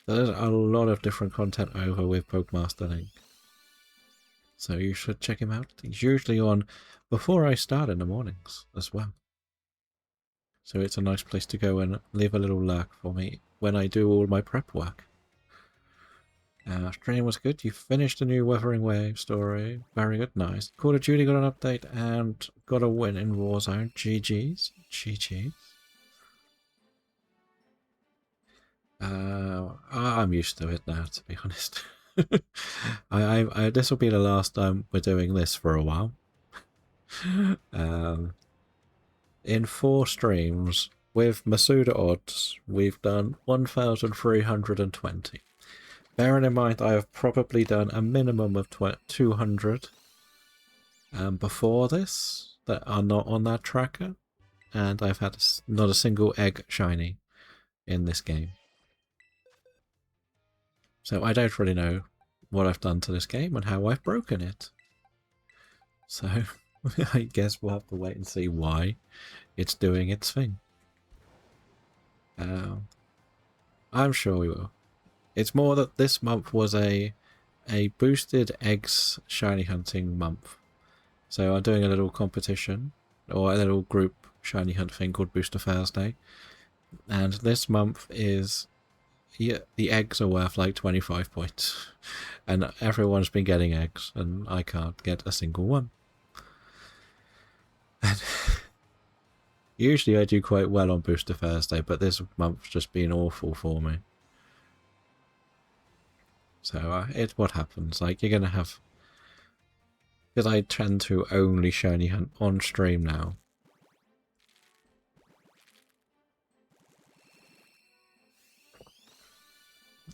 S1: There's a lot of different content over with Pokemaster Link. So you should check him out. He's usually on before I start in the mornings as well. So it's a nice place to go and leave a little lurk for me when I do all my prep work. Stream was good. You finished the new Wuthering Wave story. Very good, nice. Call of Duty got an update and got a win in Warzone. GG's. GG's. I'm used to it now, to be honest. This will be the last time we're doing this for a while. In 4 streams with Masuda odds, we've done 1,320. Bearing in mind, I have probably done a minimum of 200 before this that are not on that tracker, and I've had not a single egg shiny in this game. So I don't really know what I've done to this game and how I've broken it. So I guess we'll have to wait and see why it's doing its thing. I'm sure we will. It's more that this month was a boosted eggs shiny hunting month. So I'm doing a little competition, or a little group shiny hunt thing called Booster Thursday. And this month is... yeah, the eggs are worth like 25 points. And everyone's been getting eggs, and I can't get a single one. And usually I do quite well on Booster Thursday, but this month's just been awful for me. So it's what happens. Like, you're going to have... because I tend to only shiny hunt on stream now.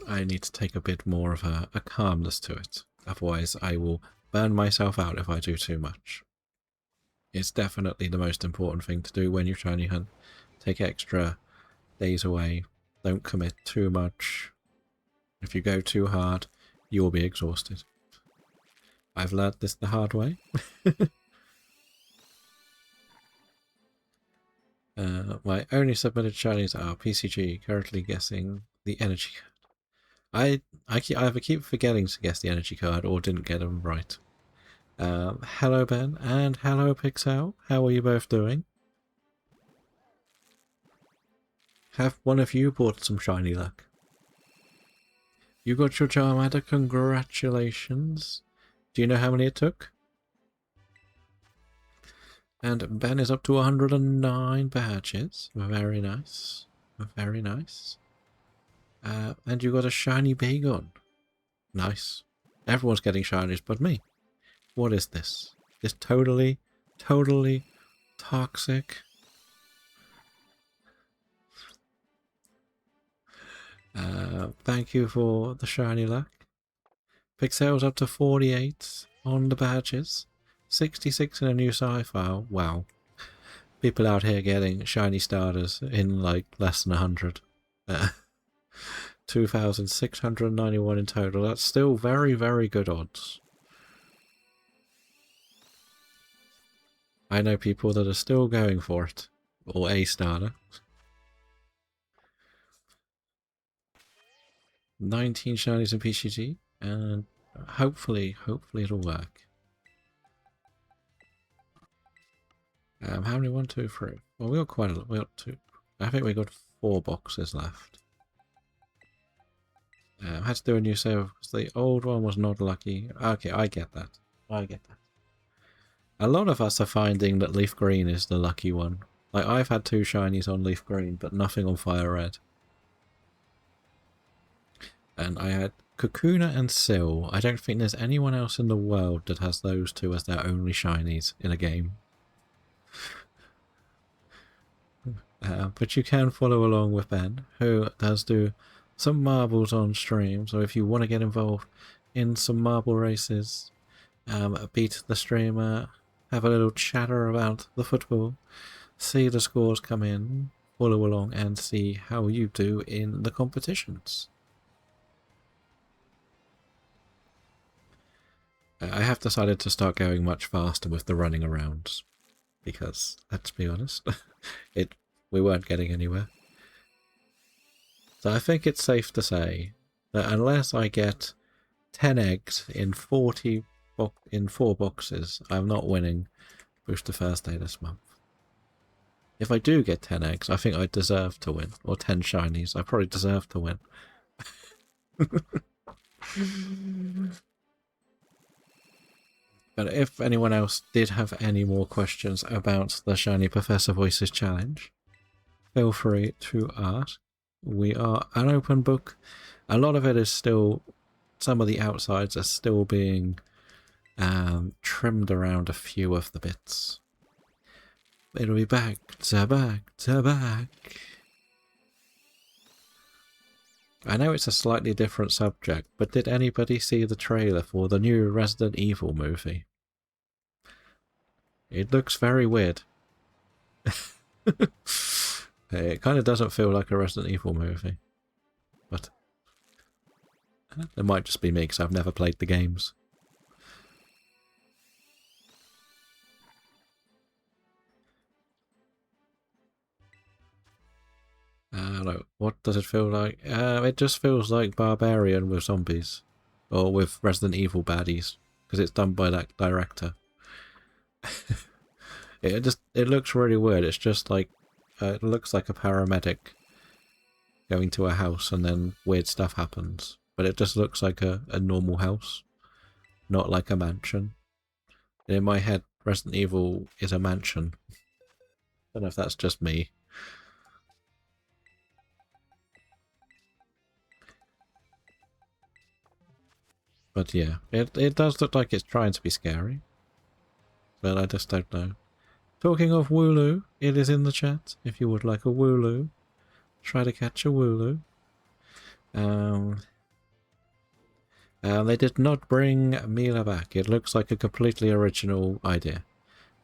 S1: I need to take a bit more of a calmness to it. Otherwise I will burn myself out if I do too much. It's definitely the most important thing to do when you shiny hunt. Take extra days away. Don't commit too much. If you go too hard, you will be exhausted. I've learned this the hard way. My only submitted shinies are PCG, currently guessing the energy card. I either keep forgetting to guess the energy card or didn't get them right. Hello Ben, and hello Pixel. How are you both doing? Have one of you bought some shiny luck? You got your Charmander, congratulations. Do you know how many it took? And Ben is up to 109 badges. Very nice. Very nice. And you got a shiny Bagon. Nice. Everyone's getting shinies but me. What is this? This totally toxic. Thank you for the shiny luck. Pixel's up to 48 on the badges. 66 in a new sci-fi. Wow. People out here getting shiny starters in like less than 100. 2,691 in total. That's still very, very good odds. I know people that are still going for it. Or a starter. 19 shinies in PCG. And hopefully it'll work. How many? 1, 2, 3. Well, we got quite a lot. We got 2. I think we got 4 boxes left. Had to do a new save because the old one was not lucky. Okay, I get that. I get that. A lot of us are finding that Leaf Green is the lucky one. Like, I've had 2 shinies on Leaf Green, but nothing on Fire Red. And I had Kakuna and Syl. I don't think there's anyone else in the world that has those 2 as their only shinies in a game. But you can follow along with Ben, who does do some marbles on stream. So if you want to get involved in some marble races, beat the streamer, have a little chatter about the football, see the scores come in, follow along and see how you do in the competitions. I have decided to start going much faster with the running around because, let's be honest, we weren't getting anywhere. So I think it's safe to say that unless I get 10 eggs in 4 boxes, I'm not winning Booster Thursday this month. If I do get 10 eggs, I think I deserve to win. Or 10 shinies, I probably deserve to win. But if anyone else did have any more questions about the Shiny Professor Voices challenge, feel free to ask. We are an open book. A lot of it is still, some of the outsides are still being trimmed around a few of the bits. It'll be back to back to back. I know it's a slightly different subject, but did anybody see the trailer for the new Resident Evil movie? It looks very weird. It kind of doesn't feel like a Resident Evil movie. But it might just be me because I've never played the games. I don't know. What does it feel like? It just feels like Barbarian with zombies. Or with Resident Evil baddies. Because it's done by that director. It looks really weird. It's just like... it looks like a paramedic going to a house and then weird stuff happens. But it just looks like a normal house. Not like a mansion. In my head, Resident Evil is a mansion. I don't know if that's just me. But yeah, it does look like it's trying to be scary. But I just don't know. Talking of Wooloo, it is in the chat if you would like a Wooloo. Try to catch a Wooloo. They did not bring Mila back. It looks like a completely original idea.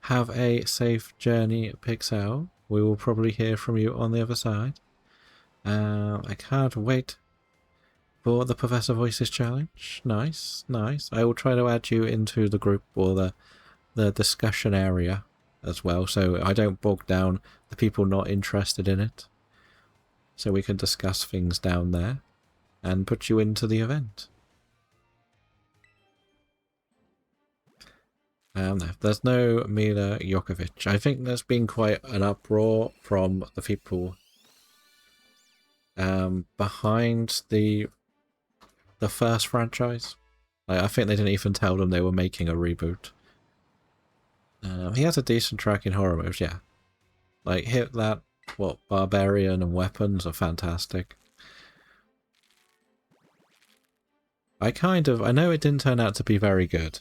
S1: Have a safe journey, Pixel. We will probably hear from you on the other side. I can't wait for the Professor Voices challenge. Nice, nice. I will try to add you into the group or the discussion area as well, so I don't bog down the people not interested in it. So we can discuss things down there and put you into the event. There's no Mila Jokovic. I think there's been quite an uproar from the people behind the first franchise. I think they didn't even tell them they were making a reboot. He has a decent track in horror moves, yeah. Like, hit that, Barbarian and Weapons are fantastic. I know it didn't turn out to be very good.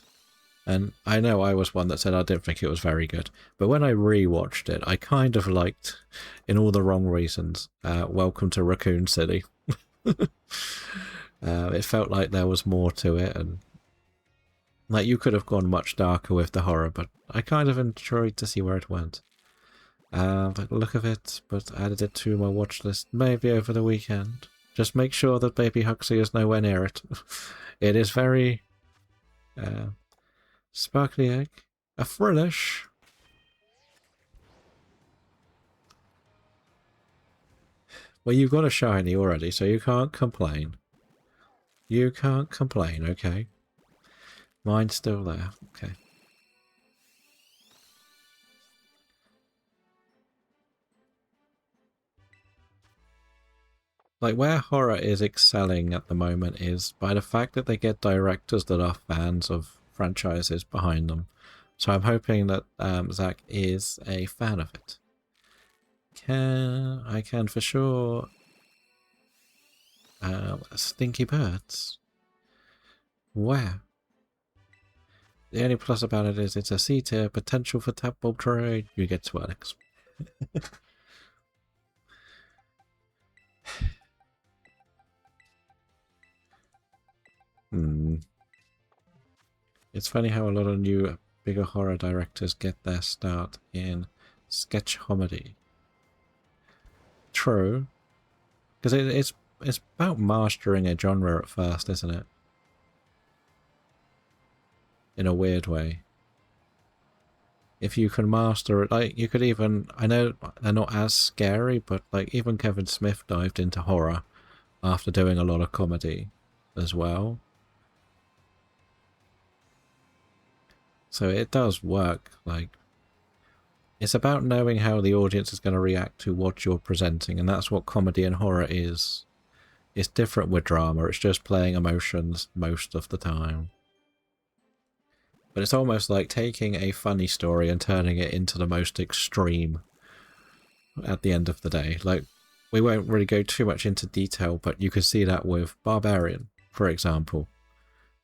S1: And I know I was one that said I didn't think it was very good. But when I re-watched it, I kind of liked, in all the wrong reasons, Welcome to Raccoon City. It felt like there was more to it, and like you could have gone much darker with the horror, but I kind of enjoyed to see where it went. But look of it, but added it to my watch list maybe over the weekend. Just make sure that Baby Huxley is nowhere near it. It is very sparkly egg, a frillish. Well, you've got a shiny already, so you can't complain. You can't complain, okay? Mine's still there, okay. Like, where horror is excelling at the moment is by the fact that they get directors that are fans of franchises behind them. So I'm hoping that Zach is a fan of it. I can for sure. Stinky birds. Where? The only plus about it is it's a C tier, potential for tap bulb trade. You get to Alex. It's funny how a lot of new bigger horror directors get their start in sketch comedy. True. Because it's about mastering a genre at first, isn't it? in a weird way. If you can master it, like, you could even, I know they're not as scary, but like even Kevin Smith dived into horror after doing a lot of comedy as well. So it does work. Like, it's about knowing how the audience is going to react to what you're presenting, and that's what comedy and horror is. It's different with drama, it's just playing emotions most of the time. But it's almost like taking a funny story and turning it into the most extreme at the end of the day. Like, we won't really go too much into detail, but you can see that with Barbarian, for example.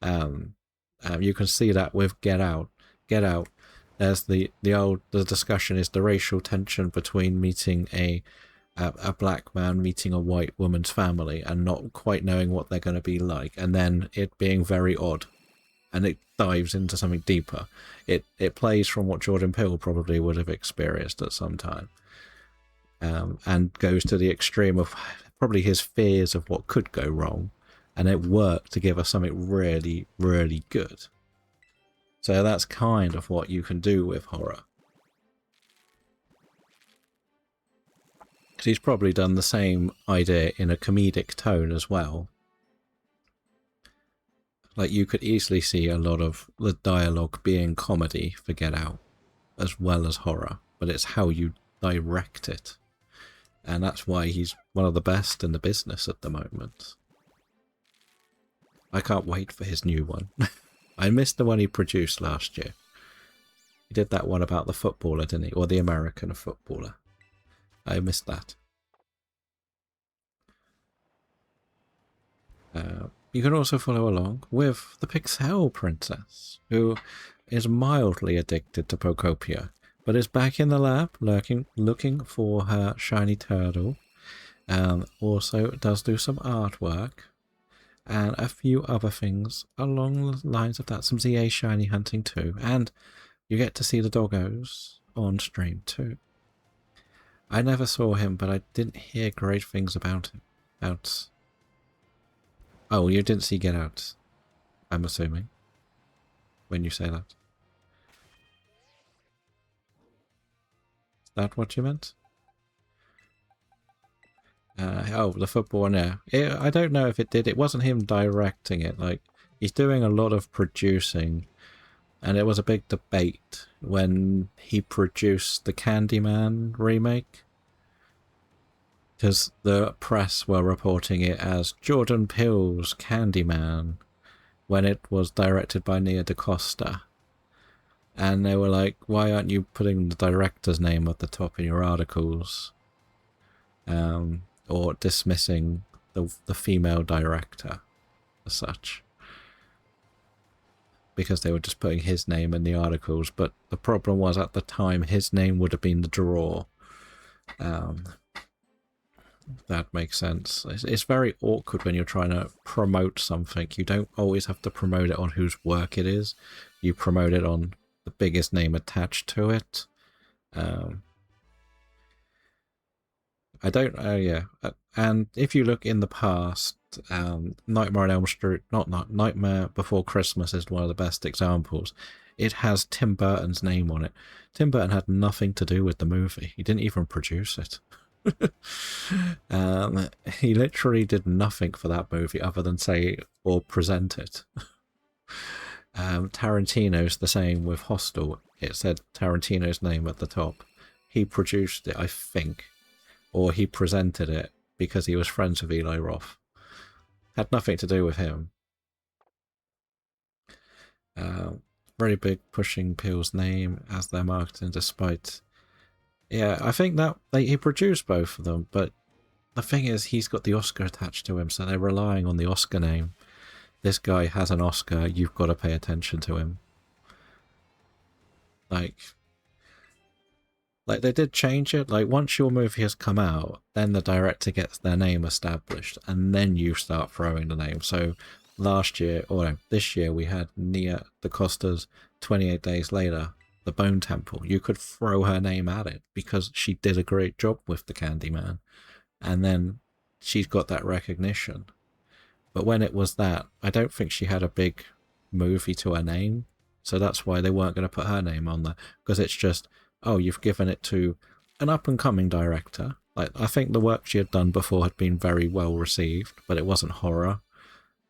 S1: You can see that with Get Out. Get Out. There's the discussion is the racial tension between meeting a black man meeting a white woman's family and not quite knowing what they're going to be like, and then it being very odd, and it dives into something deeper. It plays from what Jordan Peele probably would have experienced at some time, and goes to the extreme of probably his fears of what could go wrong, and it worked to give us something really, really good. So that's kind of what you can do with horror. Because he's probably done the same idea in a comedic tone as well. Like, you could easily see a lot of the dialogue being comedy for Get Out, as well as horror, but it's how you direct it. And that's why he's one of the best in the business at the moment. I can't wait for his new one. I missed the one he produced last year. He did that one about the footballer, didn't he? Or the American footballer. I missed that. You can also follow along with the Pixel Princess, who is mildly addicted to Pocopia, but is back in the lab looking for her shiny turtle. Also does do some artwork and a few other things along the lines of that. Some ZA shiny hunting too, and you get to see the doggos on stream too. I never saw him, but I didn't hear great things about him. Oh, you didn't see Get Out, I'm assuming, when you say that. Is that what you meant? Oh, the football one, yeah. I don't know if it did. It wasn't him directing it. Like, he's doing a lot of producing, and it was a big debate when he produced the Candyman remake, because the press were reporting it as Jordan Peele's Candyman when it was directed by Nia DaCosta. And they were like, why aren't you putting the director's name at the top in your articles? Or dismissing the female director as such. Because they were just putting his name in the articles. But the problem was, at the time, his name would have been the draw. That makes sense. It's very awkward when you're trying to promote something. You don't always have to promote it on whose work it is. You promote it on the biggest name attached to it. I don't know, yeah. And if you look in the past, Nightmare on Elm Street, not Nightmare Before Christmas is one of the best examples. It has Tim Burton's name on it. Tim Burton had nothing to do with the movie. He didn't even produce it. He literally did nothing for that movie other than say or present it. Tarantino's the same with Hostel. It said Tarantino's name at the top. He produced it, I think. Or he presented it because he was friends with Eli Roth. Had nothing to do with him. Very big pushing Peele's name as their marketing, despite... Yeah, I think that he produced both of them, but the thing is, he's got the Oscar attached to him, so they're relying on the Oscar name. This guy has an Oscar, you've got to pay attention to him. Like they did change it. Like, once your movie has come out, then the director gets their name established, and then you start throwing the name. So last year, or no, this year, we had Nia DaCosta's 28 Days Later, The Bone Temple. You could throw her name at it because she did a great job with the Candyman, and then she's got that recognition. But when it was that, I don't think she had a big movie to her name, So that's why they weren't going to put her name on there. Because it's just, oh, you've given it to an up-and-coming director. Like, I think the work she had done before had been very well received, but it wasn't horror.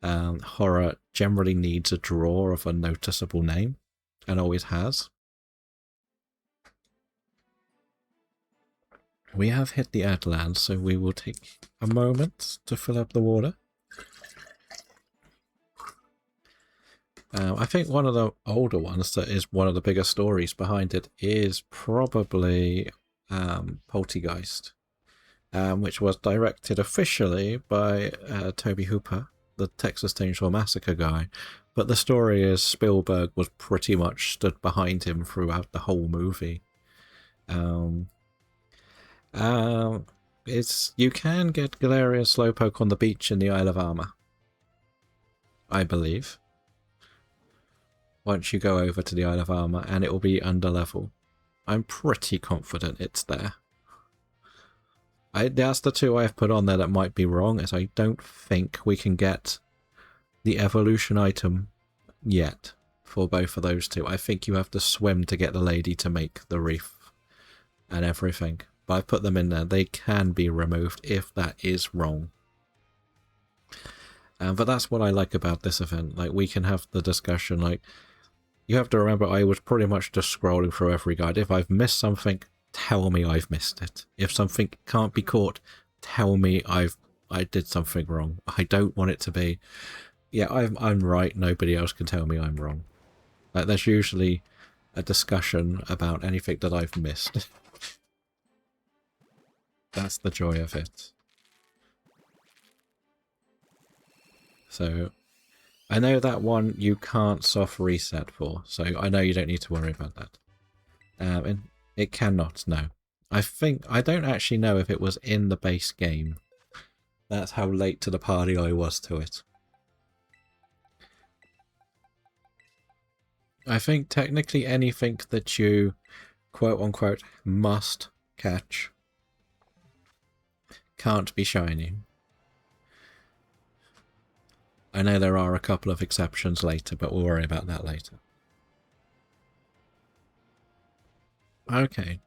S1: Horror generally needs a draw of a noticeable name, and always has. We have hit the Adlands, so we will take a moment to fill up the water. I think one of the older ones that is one of the bigger stories behind it is probably Poltergeist, which was directed officially by Tobe Hooper, the Texas Chainsaw Massacre guy. But the story is Spielberg was pretty much stood behind him throughout the whole movie. You can get Galarian Slowpoke on the beach in the Isle of Armor, I believe. Once you go over to the Isle of Armor, and it will be under level. I'm pretty confident it's there. That's the two I've put on there that might be wrong, as I don't think we can get the evolution item yet for both of those two. I think you have to swim to get the lady to make the reef and everything. But I've put them in there. They can be removed if that is wrong. But that's what I like about this event. Like, we can have the discussion. Like, you have to remember, I was pretty much just scrolling through every guide. If I've missed something, tell me I've missed it. If something can't be caught, tell me I did something wrong. I don't want it to be, yeah, I'm right, nobody else can tell me I'm wrong. Like, there's usually a discussion about anything that I've missed. That's the joy of it. So, I know that one you can't soft reset for, so I know you don't need to worry about that. And it cannot, no. I don't actually know if it was in the base game. That's how late to the party I was to it. I think technically anything that you, quote-unquote, must catch can't be shiny. I know there are a couple of exceptions later, but we'll worry about that later. Okay.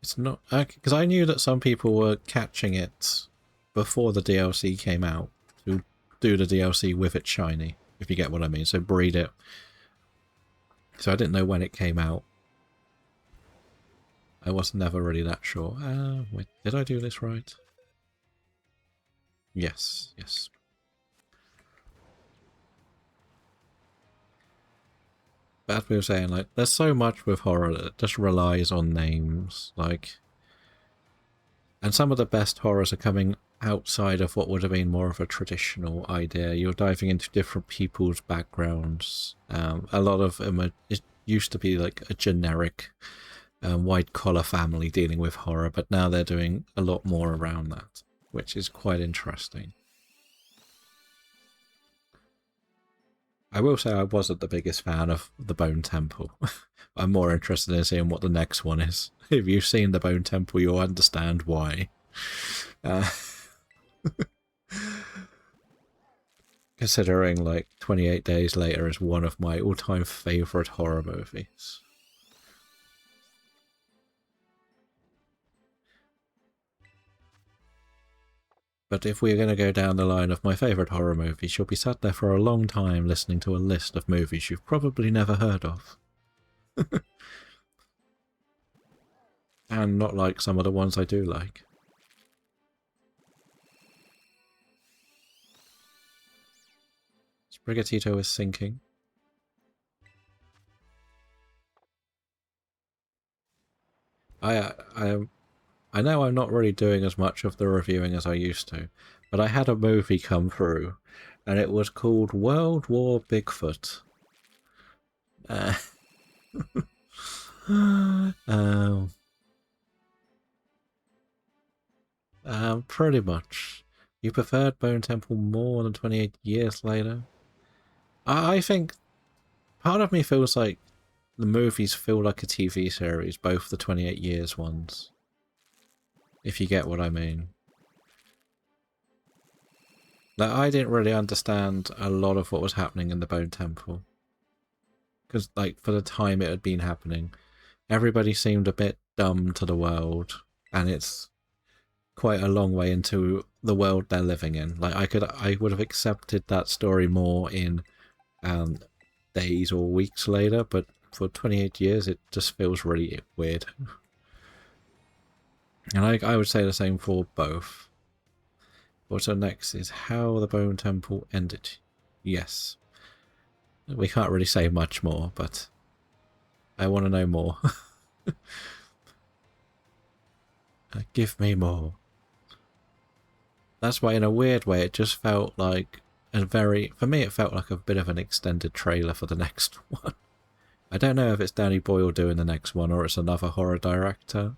S1: It's not... Because I knew that some people were catching it before the DLC came out to do the DLC with it shiny, if you get what I mean. So breed it. So I didn't know when it came out. I was never really that sure. Wait, did I do this right? Yes, yes. But as we were saying, like, there's so much with horror that just relies on names, like... And some of the best horrors are coming outside of what would have been more of a traditional idea. You're diving into different people's backgrounds. A lot of them it used to be like a generic white-collar family dealing with horror, but now they're doing a lot more around that, which is quite interesting. I will say I wasn't the biggest fan of the Bone Temple. I'm more interested in seeing what the next one is. If you've seen the Bone Temple, you'll understand why. Considering, like, 28 Days Later is one of my all-time favourite horror movies. But if we're going to go down the line of my favourite horror movies, you'll be sat there for a long time listening to a list of movies you've probably never heard of. And not like some of the ones I do like. Sprigatito is sinking. I know I'm not really doing as much of the reviewing as I used to, but I had a movie come through, and it was called World War Bigfoot. Pretty much. You preferred Bone Temple more than 28 years later? I think part of me feels like the movies feel like a TV series, both the 28 years ones. If you get what I mean. Like, I didn't really understand a lot of what was happening in the Bone Temple. because like for the time it had been happening, everybody seemed a bit dumb to the world, and it's quite a long way into the world they're living in. Like I would have accepted that story more in um, days or weeks later, but for 28 years it just feels really weird. And I would say the same for both. What's up next is how the Bone Temple ended. Yes. We can't really say much more, but I want to know more. Give me more. That's why in a weird way it just felt like for me it felt like a bit of an extended trailer for the next one. I don't know if it's Danny Boyle doing the next one or it's another horror director.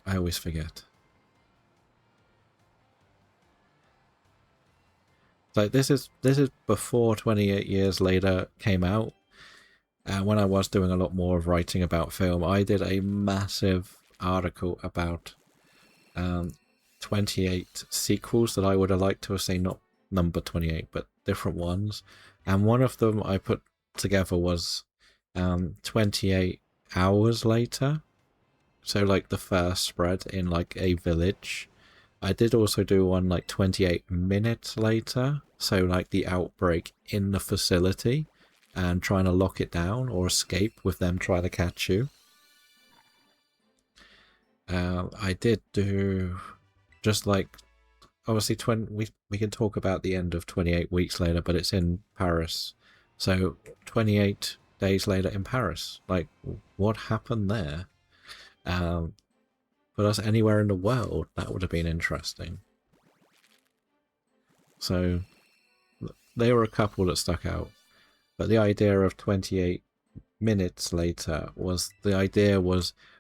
S1: I always forget. Like this is before 28 Years Later came out. When I was doing a lot more of writing about film, I did a massive article about 28 sequels that I would have liked to have seen, not number 28, but different ones. And one of them I put together was 28 Hours Later. So like the first spread in like a village. I did also do one like 28 Minutes Later. So like the outbreak in the facility and trying to lock it down or escape with them trying to catch you. I did do just like obviously we can talk about the end of 28 Weeks Later, but it's in Paris. So 28 Days Later in Paris. Like what happened there? Put us anywhere in the world, that would have been interesting. So they were a couple that stuck out. But the idea of 28 Minutes Later was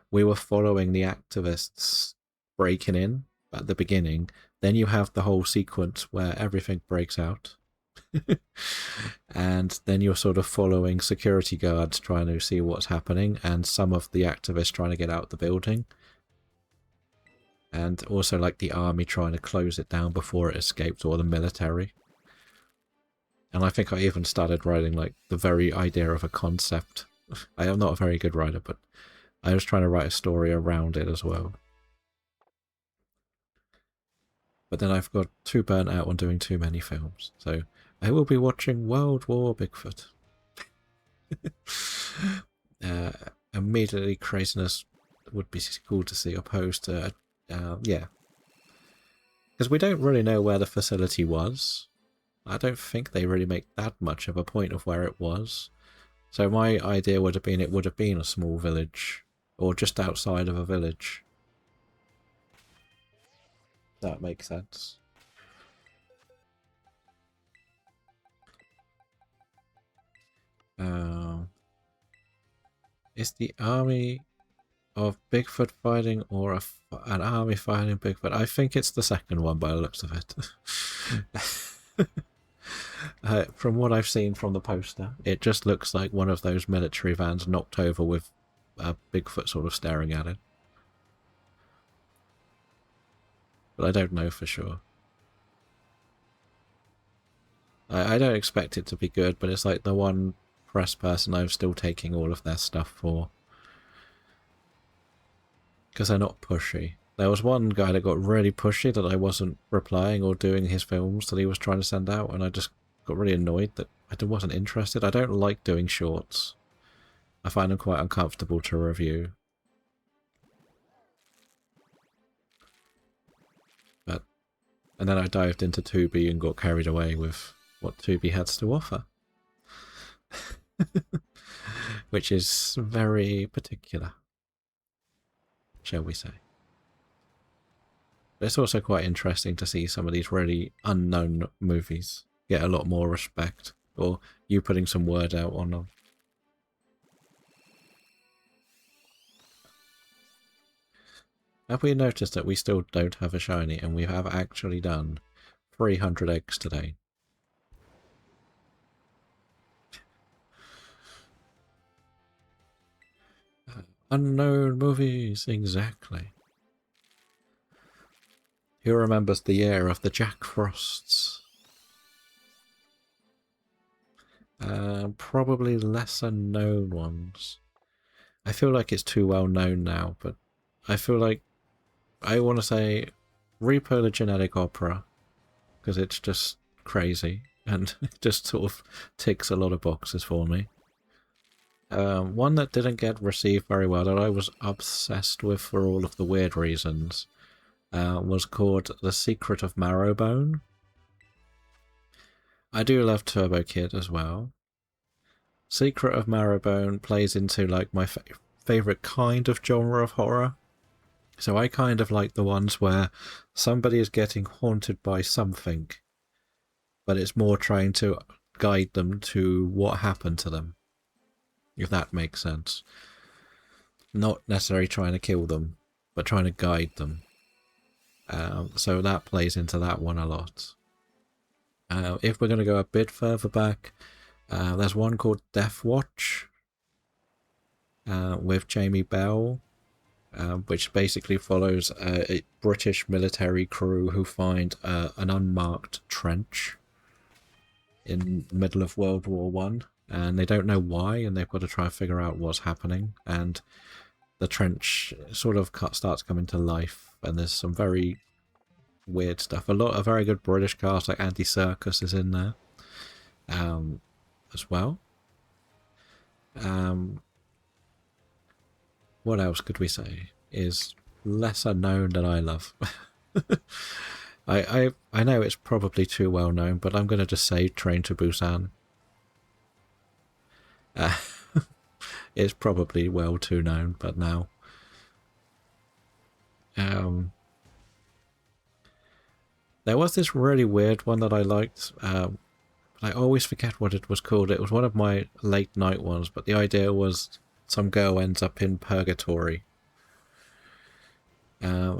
S1: we were following the activists breaking in at the beginning. Then you have the whole sequence where everything breaks out. And then you're sort of following security guards trying to see what's happening and some of the activists trying to get out the building. And also like the army trying to close it down before it escaped, or the military. And I think I even started writing like the very idea of a concept. I am not a very good writer, but I was trying to write a story around it as well. But then I've got too burnt out on doing too many films. So I will be watching World War Bigfoot. Immediately craziness would be cool to see opposed to yeah, because we don't really know where the facility was. I don't think they really make that much of a point of where it was. So my idea would have been it would have been a small village or just outside of a village. That makes sense. Is the army of Bigfoot fighting or an army fighting Bigfoot? I think it's the second one by the looks of it. From what I've seen from the poster, it just looks like one of those military vans knocked over with a Bigfoot sort of staring at it. But I don't know for sure. I don't expect it to be good, but it's like the one press person I'm still taking all of their stuff for. Because they're not pushy. There was one guy that got really pushy that I wasn't replying or doing his films that he was trying to send out, and I just got really annoyed that I wasn't interested. I don't like doing shorts. I find them quite uncomfortable to review. And then I dived into Tubi and got carried away with what Tubi has to offer. Which is very particular, shall we say. But it's also quite interesting to see some of these really unknown movies get a lot more respect, or you putting some word out on them. Have we noticed that we still don't have a shiny, and we have actually done 300 eggs today? Unknown movies, exactly. Who remembers the year of the Jack Frosts? Probably lesser known ones. I feel like it's too well known now, but I feel like I want to say Repo the Genetic Opera, because it's just crazy and it just sort of ticks a lot of boxes for me. One that didn't get received very well, that I was obsessed with for all of the weird reasons, was called The Secret of Marrowbone. I do love Turbo Kid as well. Secret of Marrowbone plays into like my favorite kind of genre of horror. So I kind of like the ones where somebody is getting haunted by something, but it's more trying to guide them to what happened to them, if that makes sense. Not necessarily trying to kill them, but trying to guide them. So that plays into that one a lot. If we're going to go a bit further back, there's one called Death Watch with Jamie Bell, which basically follows a British military crew who find an unmarked trench in the middle of World War One, and they don't know why, and they've got to try and figure out what's happening. And the trench sort of starts coming to life, and there's some very weird stuff. A very good British cast, like Andy Serkis is in there as well. What else could we say is lesser known that I love? I know it's probably too well known, but I'm going to just say Train to Busan. It's probably well too known, but now. There was this really weird one that I liked. I always forget what it was called. It was one of my late night ones, but the idea was some girl ends up in purgatory.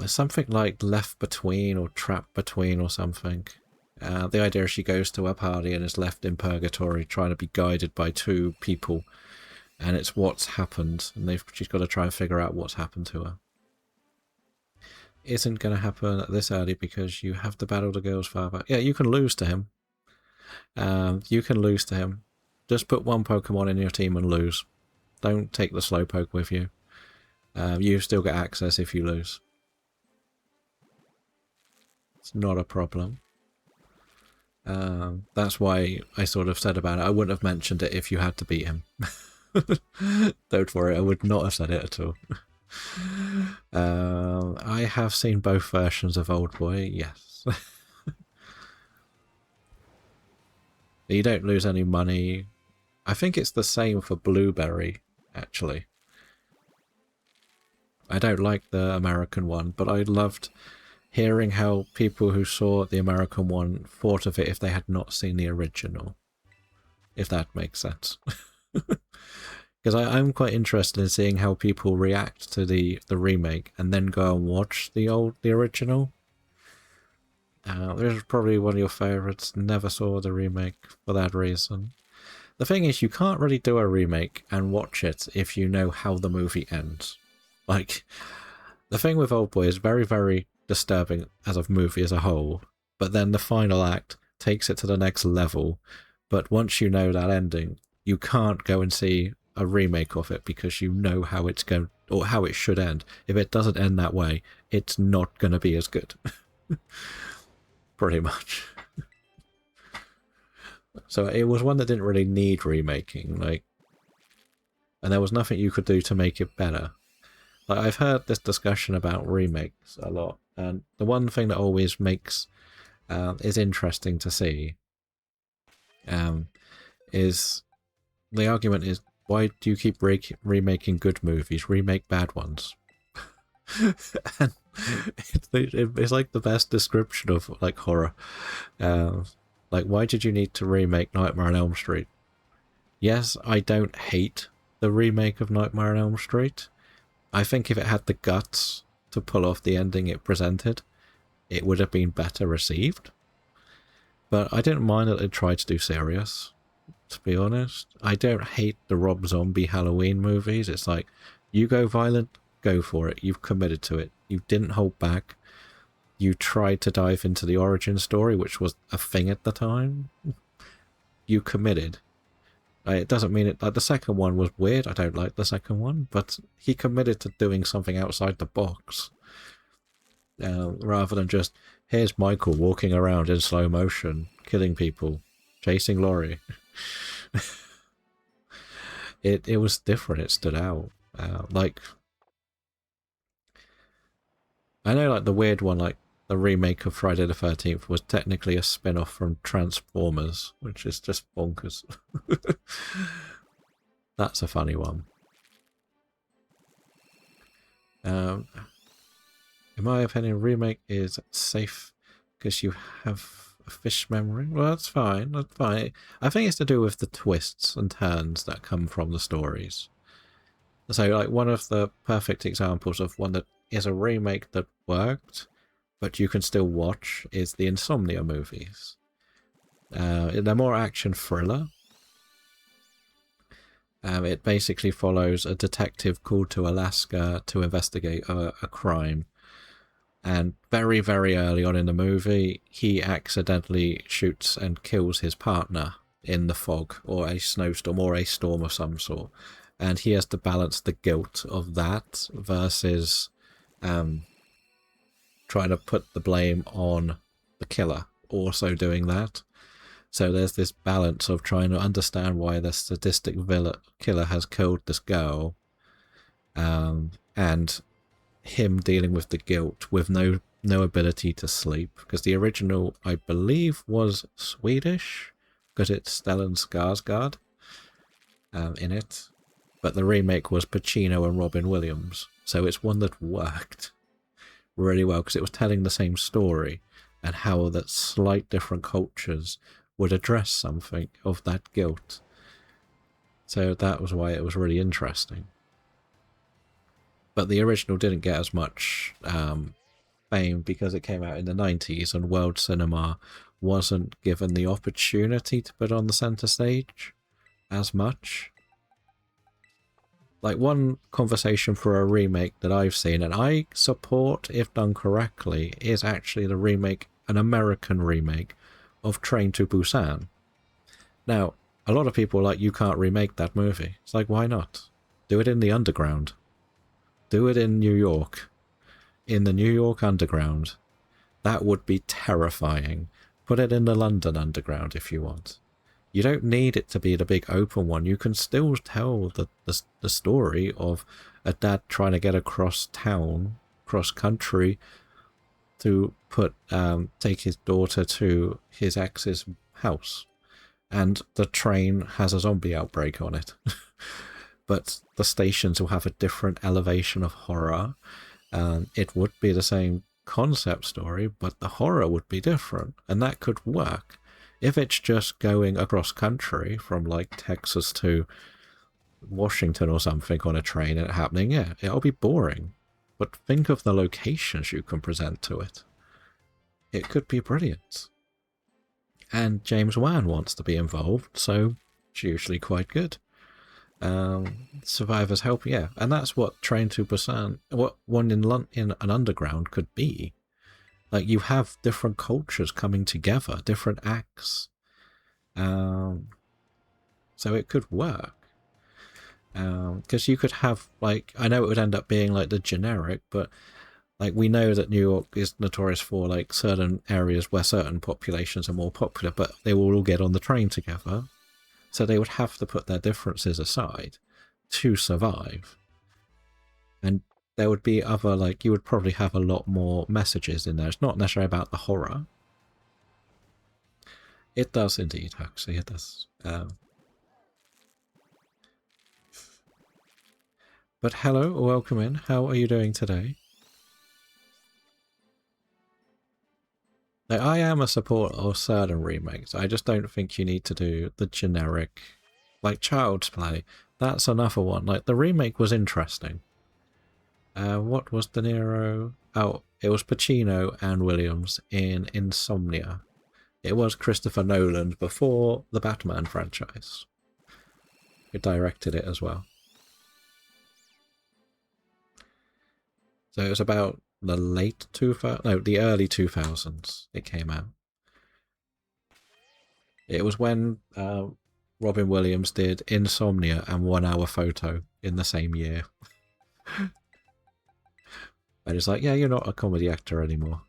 S1: Something like Left Between or Trapped Between or something. The idea is she goes to a party and is left in purgatory trying to be guided by two people, and it's what's happened, and she's got to try and figure out what's happened to her. Isn't going to happen this early because you have to battle the girl's father. Yeah, you can lose to him. You can lose to him. Just put one Pokemon in your team and lose. Don't take the Slowpoke with you. You still get access if you lose. It's not a problem. That's why I sort of said about it. I wouldn't have mentioned it if you had to beat him. Don't worry, I would not have said it at all. I have seen both versions of Old Boy, yes. You don't lose any money. I think it's the same for Blueberry, actually. I don't like the American one, but I loved hearing how people who saw the American one thought of it if they had not seen the original. If that makes sense. Because I'm quite interested in seeing how people react to the remake and then go and watch the original. This is probably one of your favourites. Never saw the remake for that reason. The thing is, you can't really do a remake and watch it if you know how the movie ends. Like, the thing with Oldboy is very, very disturbing as a movie as a whole, but then the final act takes it to the next level. But once you know that ending, you can't go and see a remake of it because you know how it's going or how it should end. If it doesn't end that way, it's not going to be as good. Pretty much. So it was one that didn't really need remaking, and there was nothing you could do to make it better. Like, I've heard this discussion about remakes a lot, and the one thing that always makes is interesting to see is the argument is, why do you keep remaking good movies? Remake bad ones. And it's like the best description of like horror. Like, why did you need to remake Nightmare on Elm Street? Yes, I don't hate the remake of Nightmare on Elm Street. I think if it had the guts to pull off the ending it presented, it would have been better received. But I didn't mind that it tried to do serious, to be honest. I don't hate the Rob Zombie Halloween movies. It's like, you go violent, go for it. You've committed to it. You didn't hold back. You tried to dive into the origin story, which was a thing at the time. You committed. It doesn't mean it. Like the second one was weird. I don't like the second one, but he committed to doing something outside the box, rather than just here's Michael walking around in slow motion, killing people, chasing Laurie. It was different. It stood out. Like I know, like the weird one, like the remake of Friday the 13th was technically a spin-off from Transformers, which is just bonkers. That's a funny one. In my opinion, remake is safe because you have a fish memory. Well, that's fine. That's fine. I think it's to do with the twists and turns that come from the stories. So, like, one of the perfect examples of one that is a remake that worked, but you can still watch, is the Insomnia movies. They're more action thriller. It basically follows a detective called to Alaska to investigate a crime. And very, very early on in the movie, he accidentally shoots and kills his partner in the fog, or a snowstorm, or a storm of some sort. And he has to balance the guilt of that versus trying to put the blame on the killer also doing that. So there's this balance of trying to understand why the sadistic killer has killed this girl, and him dealing with the guilt with no ability to sleep, because the original, I believe, was Swedish, because it's Stellan Skarsgård in it, but the remake was Pacino and Robin Williams, so it's one that worked really well because it was telling the same story and how that slight different cultures would address something of that guilt. So that was why it was really interesting. But the original didn't get as much fame because it came out in the 90s and world cinema wasn't given the opportunity to put on the center stage as much. Like, one conversation for a remake that I've seen, and I support if done correctly, is actually the remake, an American remake, of Train to Busan. Now, a lot of people are like, you can't remake that movie. It's like, why not? Do it in the underground. Do it in New York. In the New York underground. That would be terrifying. Put it in the London underground if you want. You don't need it to be the big open one. You can still tell the story of a dad trying to get across town, cross country, to take his daughter to his ex's house. And the train has a zombie outbreak on it. But the stations will have a different elevation of horror. It would be the same concept story, but the horror would be different. And that could work. If it's just going across country from like Texas to Washington or something on a train and it happening, yeah, it'll be boring. But think of the locations you can present to it. It could be brilliant. And James Wan wants to be involved, so it's usually quite good. Survivors Help, yeah, and that's what Train to Busan, what one in an underground could be. Like, you have different cultures coming together, different acts, so it could work. Because you could have, like, I know it would end up being like the generic, but like, we know that New York is notorious for like certain areas where certain populations are more popular, but they will all get on the train together. So they would have to put their differences aside to survive. And there would be other, like, you would probably have a lot more messages in there. It's not necessarily about the horror. It does indeed, actually, it does. But hello, welcome in. How are you doing today? Like, I am a supporter of certain remakes. I just don't think you need to do the generic, like Child's Play. That's another one. Like, the remake was interesting. What was De Niro? Oh, it was Pacino and Williams in Insomnia. It was Christopher Nolan before the Batman franchise. He directed it as well. So it was about the late 2000s, no, the early 2000s it came out. It was when Robin Williams did Insomnia and 1 Hour Photo in the same year. And it's like, yeah, you're not a comedy actor anymore.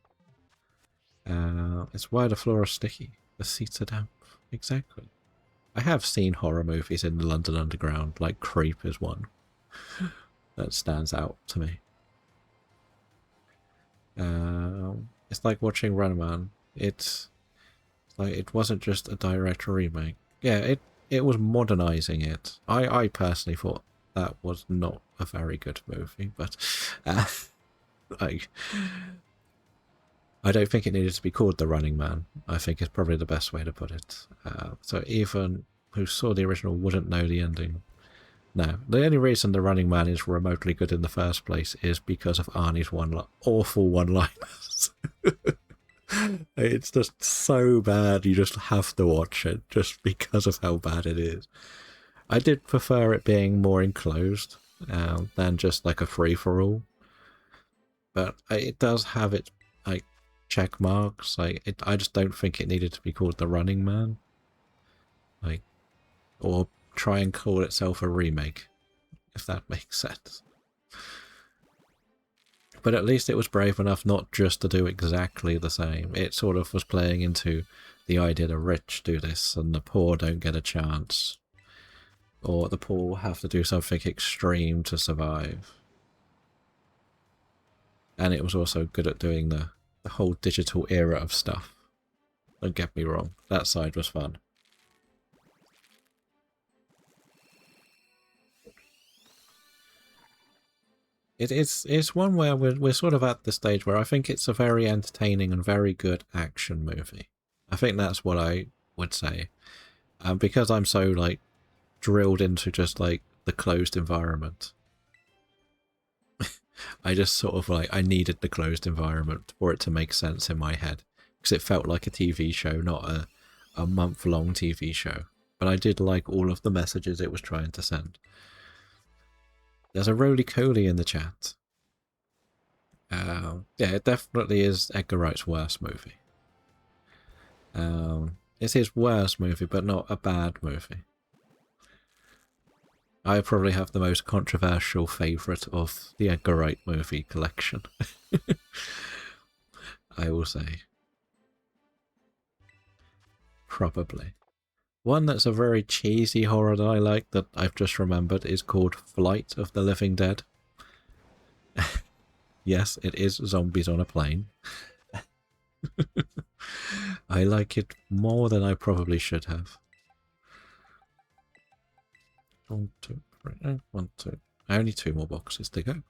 S1: It's why the floor is sticky. The seats are damp. Exactly. I have seen horror movies in the London Underground, like Creep is one that stands out to me. It's like watching Run Man. It's like it wasn't just a direct remake. Yeah, it was modernizing it. I personally thought that was not a very good movie, but like I don't think it needed to be called The Running Man. I think it's probably the best way to put it. So even who saw the original wouldn't know the ending. No, the only reason The Running Man is remotely good in the first place is because of Arnie's awful one-liners. It's just so bad, you just have to watch it, just because of how bad it is. I did prefer it being more enclosed than just like a free-for-all. But it does have its like check marks. Like I just don't think it needed to be called The Running Man. Like, or try and call itself a remake, if that makes sense. But at least it was brave enough not just to do exactly the same. It sort of was playing into the idea the rich do this and the poor don't get a chance. Or the poor have to do something extreme to survive. And it was also good at doing the whole digital era of stuff. Don't get me wrong, that side was fun. It's one where we're sort of at the stage where I think it's a very entertaining and very good action movie. I think that's what I would say. Because I'm so like drilled into just like the closed environment. I just sort of like I needed the closed environment for it to make sense in my head. Because it felt like a TV show, not a month-long TV show. But I did like all of the messages it was trying to send. There's a roly-poly in the chat. Yeah, it definitely is Edgar Wright's worst movie. It's his worst movie, but not a bad movie. I probably have the most controversial favourite of the Edgar Wright movie collection. I will say. Probably. One that's a very cheesy horror that I like that I've just remembered is called Flight of the Living Dead. Yes, it is zombies on a plane. I like it more than I probably should have. 1, 2, 3, 1, 2. Only 2 more boxes to go.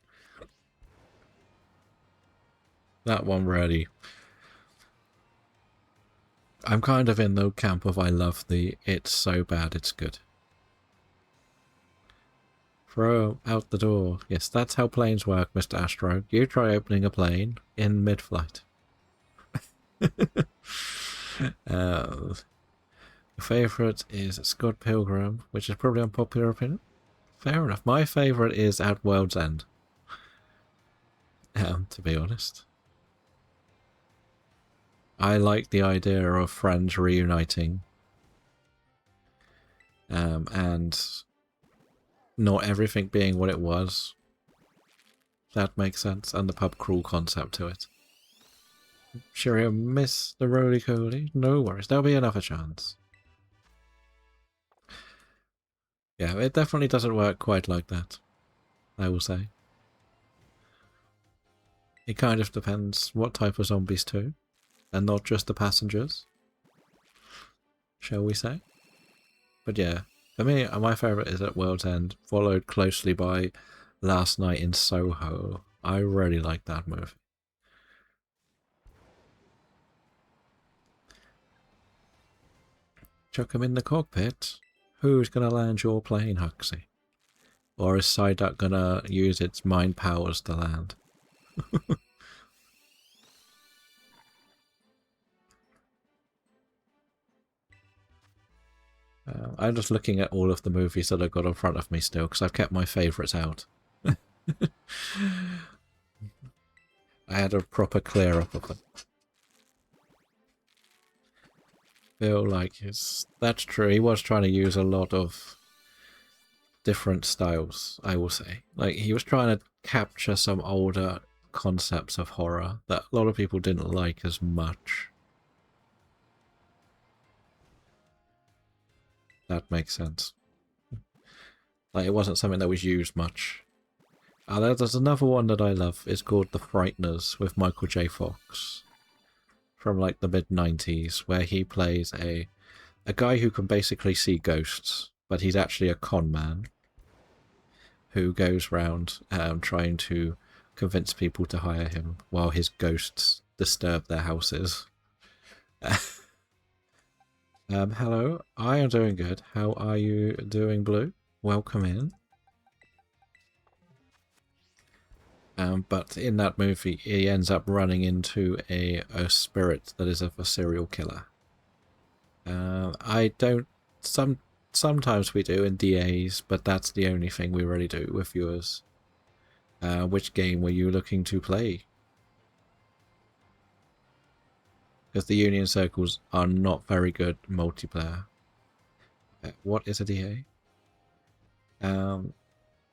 S1: That one really... I'm kind of in the camp of I love the it's so bad it's good. Throw out the door. Yes, that's how planes work, Mr. Astro. You try opening a plane in mid-flight. Favourite is Scott Pilgrim, which is probably unpopular opinion. Fair enough. My favourite is At World's End. To be honest. I like the idea of friends reuniting. And not everything being what it was. That makes sense. And the pub crawl concept to it. Sure, I miss the roly-poly. No worries. There'll be another chance. Yeah, it definitely doesn't work quite like that, I will say. It kind of depends what type of zombies too, and not just the passengers, shall we say. But yeah, for me, my favourite is At World's End, followed closely by Last Night in Soho. I really like that movie. Chuck him in the cockpit. Who's gonna land your plane, Huxley? Or is Psyduck gonna use its mind powers to land? I'm just looking at all of the movies that I've got in front of me still, because I've kept my favourites out. I had a proper clear up of them. feel like that's true. He was trying to use a lot of different styles, I will say. Like, he was trying to capture some older concepts of horror that a lot of people didn't like as much. That makes sense. Like, it wasn't something that was used much. There's another one that I love. It's called The Frighteners with Michael J. Fox. From like the mid-90s, where he plays a guy who can basically see ghosts, but he's actually a con man who goes round trying to convince people to hire him while his ghosts disturb their houses. Hello, I am doing good. How are you doing, Blue? Welcome in. But in that movie, he ends up running into a spirit that is of a serial killer. I don't... Sometimes we do in DAs, but that's the only thing we really do with viewers. Which game were you looking to play? Because the Union Circles are not very good multiplayer. What is a DA?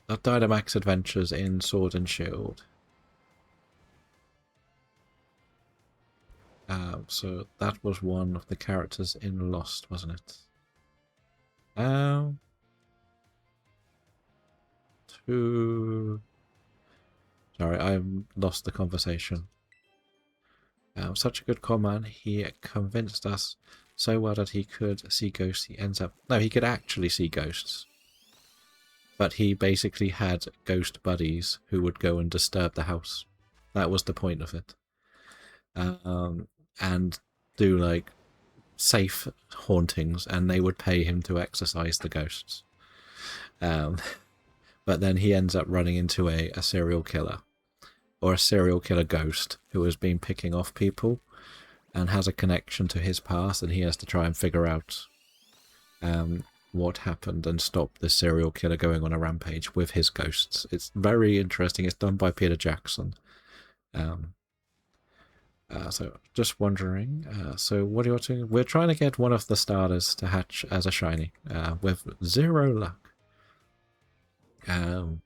S1: Dynamax Adventures in Sword and Shield. So that was one of the characters in Lost, wasn't it? Sorry, I lost the conversation. Such a good con man. He convinced us so well that he could see ghosts. He ends up... No, he could actually see ghosts. But he basically had ghost buddies who would go and disturb the house. That was the point of it. And do like safe hauntings, and they would pay him to exorcise the ghosts. But then he ends up running into a serial killer, or a serial killer ghost who has been picking off people and has a connection to his past, and he has to try and figure out what happened and stop the serial killer going on a rampage with his ghosts. It's very interesting. It's done by Peter Jackson. So just wondering, so what are you doing? We're trying to get one of the starters to hatch as a shiny, with 0 luck. I'm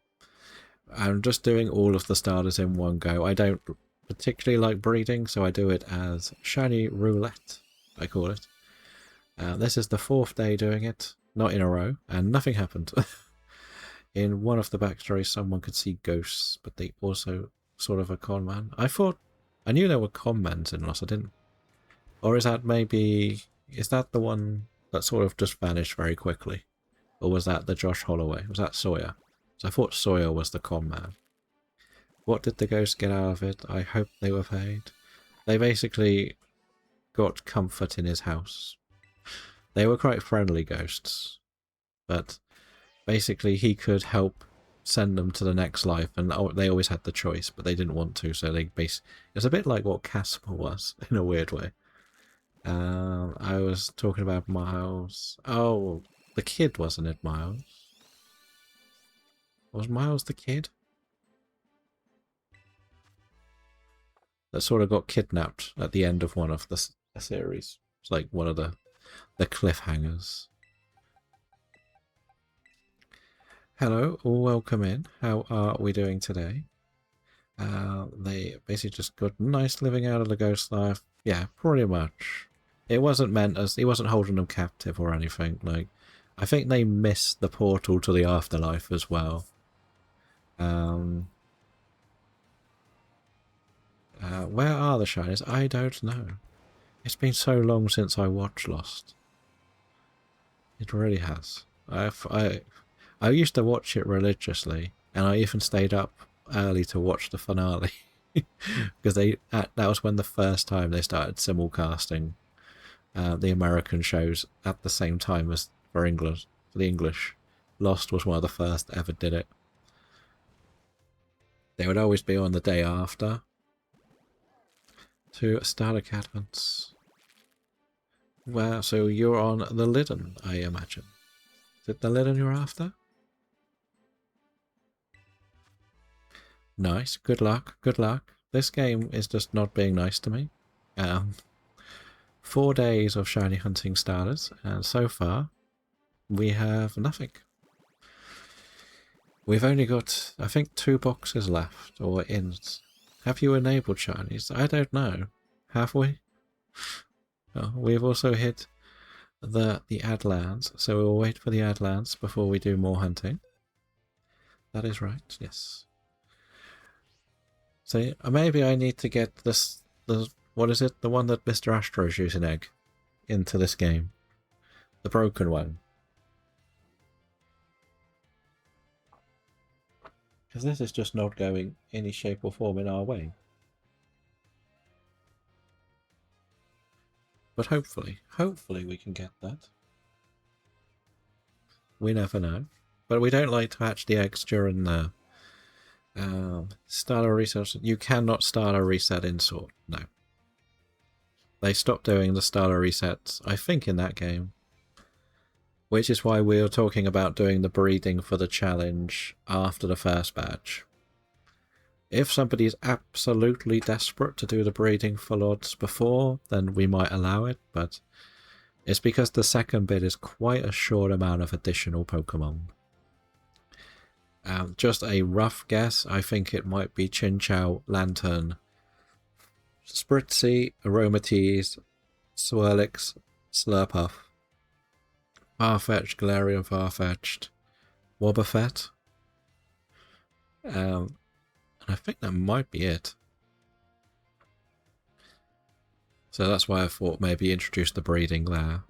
S1: just doing all of the starters in one go. I don't particularly like breeding, so I do it as shiny roulette, I call it. This is the 4th day doing it, not in a row, and nothing happened. In one of the backstories, someone could see ghosts, but they also sort of a con man. I knew there were con mans in Lost, I didn't. Or is that maybe... Is that the one that sort of just vanished very quickly? Or was that the Josh Holloway? Was that Sawyer? So I thought Sawyer was the con man. What did the ghosts get out of it? I hope they were paid. They basically got comfort in his house. They were quite friendly ghosts. But basically he could help send them to the next life, and they always had the choice, but they didn't want to, so they it's a bit like what Casper was, in a weird way. I was talking about Miles. Oh, the kid, wasn't it, Miles? Was Miles the kid? That sort of got kidnapped at the end of one of the series. It's like one of the cliffhangers. Hello, welcome in. How are we doing today? They basically just got nice living out of the ghost life. Yeah, pretty much. It wasn't meant as... He wasn't holding them captive or anything. Like, I think they missed the portal to the afterlife as well. Where are the shinies? I don't know. It's been so long since I watched Lost. It really has. I used to watch it religiously, and I even stayed up early to watch the finale. Because that was when the first time they started simulcasting the American shows at the same time as for the English. Lost was one of the first that ever did it. They would always be on the day after to start Advents. Well, so you're on the Lidden, I imagine. Is it the Lidden you're after? Nice. Good luck. Good luck. This game is just not being nice to me. 4 days of shiny hunting starters, and so far we have nothing. We've only got, I think, 2 boxes left, or ins. Have you enabled shinies? I don't know. Have we? Oh, we've also hit the Adlands, so we'll wait for the Adlands before we do more hunting. That is right, yes. So maybe I need to get this, what is it? The one that Mr. Astro shoots an egg into this game. The broken one. Because this is just not going any shape or form in our way. But hopefully we can get that. We never know. But we don't like to hatch the eggs during the starter reset. You cannot start a reset in Sword. No. They stopped doing the starter resets, I think, in that game. Which is why we were talking about doing the breeding for the challenge after the first badge. If somebody is absolutely desperate to do the breeding for Lords before, then we might allow it, but it's because the second bit is quite a short amount of additional Pokemon. Just a rough guess, I think it might be Chinchou, Lantern, Spritzy, Aromatisse, Swirlix, Slurpuff, Farfetch'd, Galarian Farfetch'd, Wobbuffet. And I think that might be it. So that's why I thought maybe introduce the breeding there.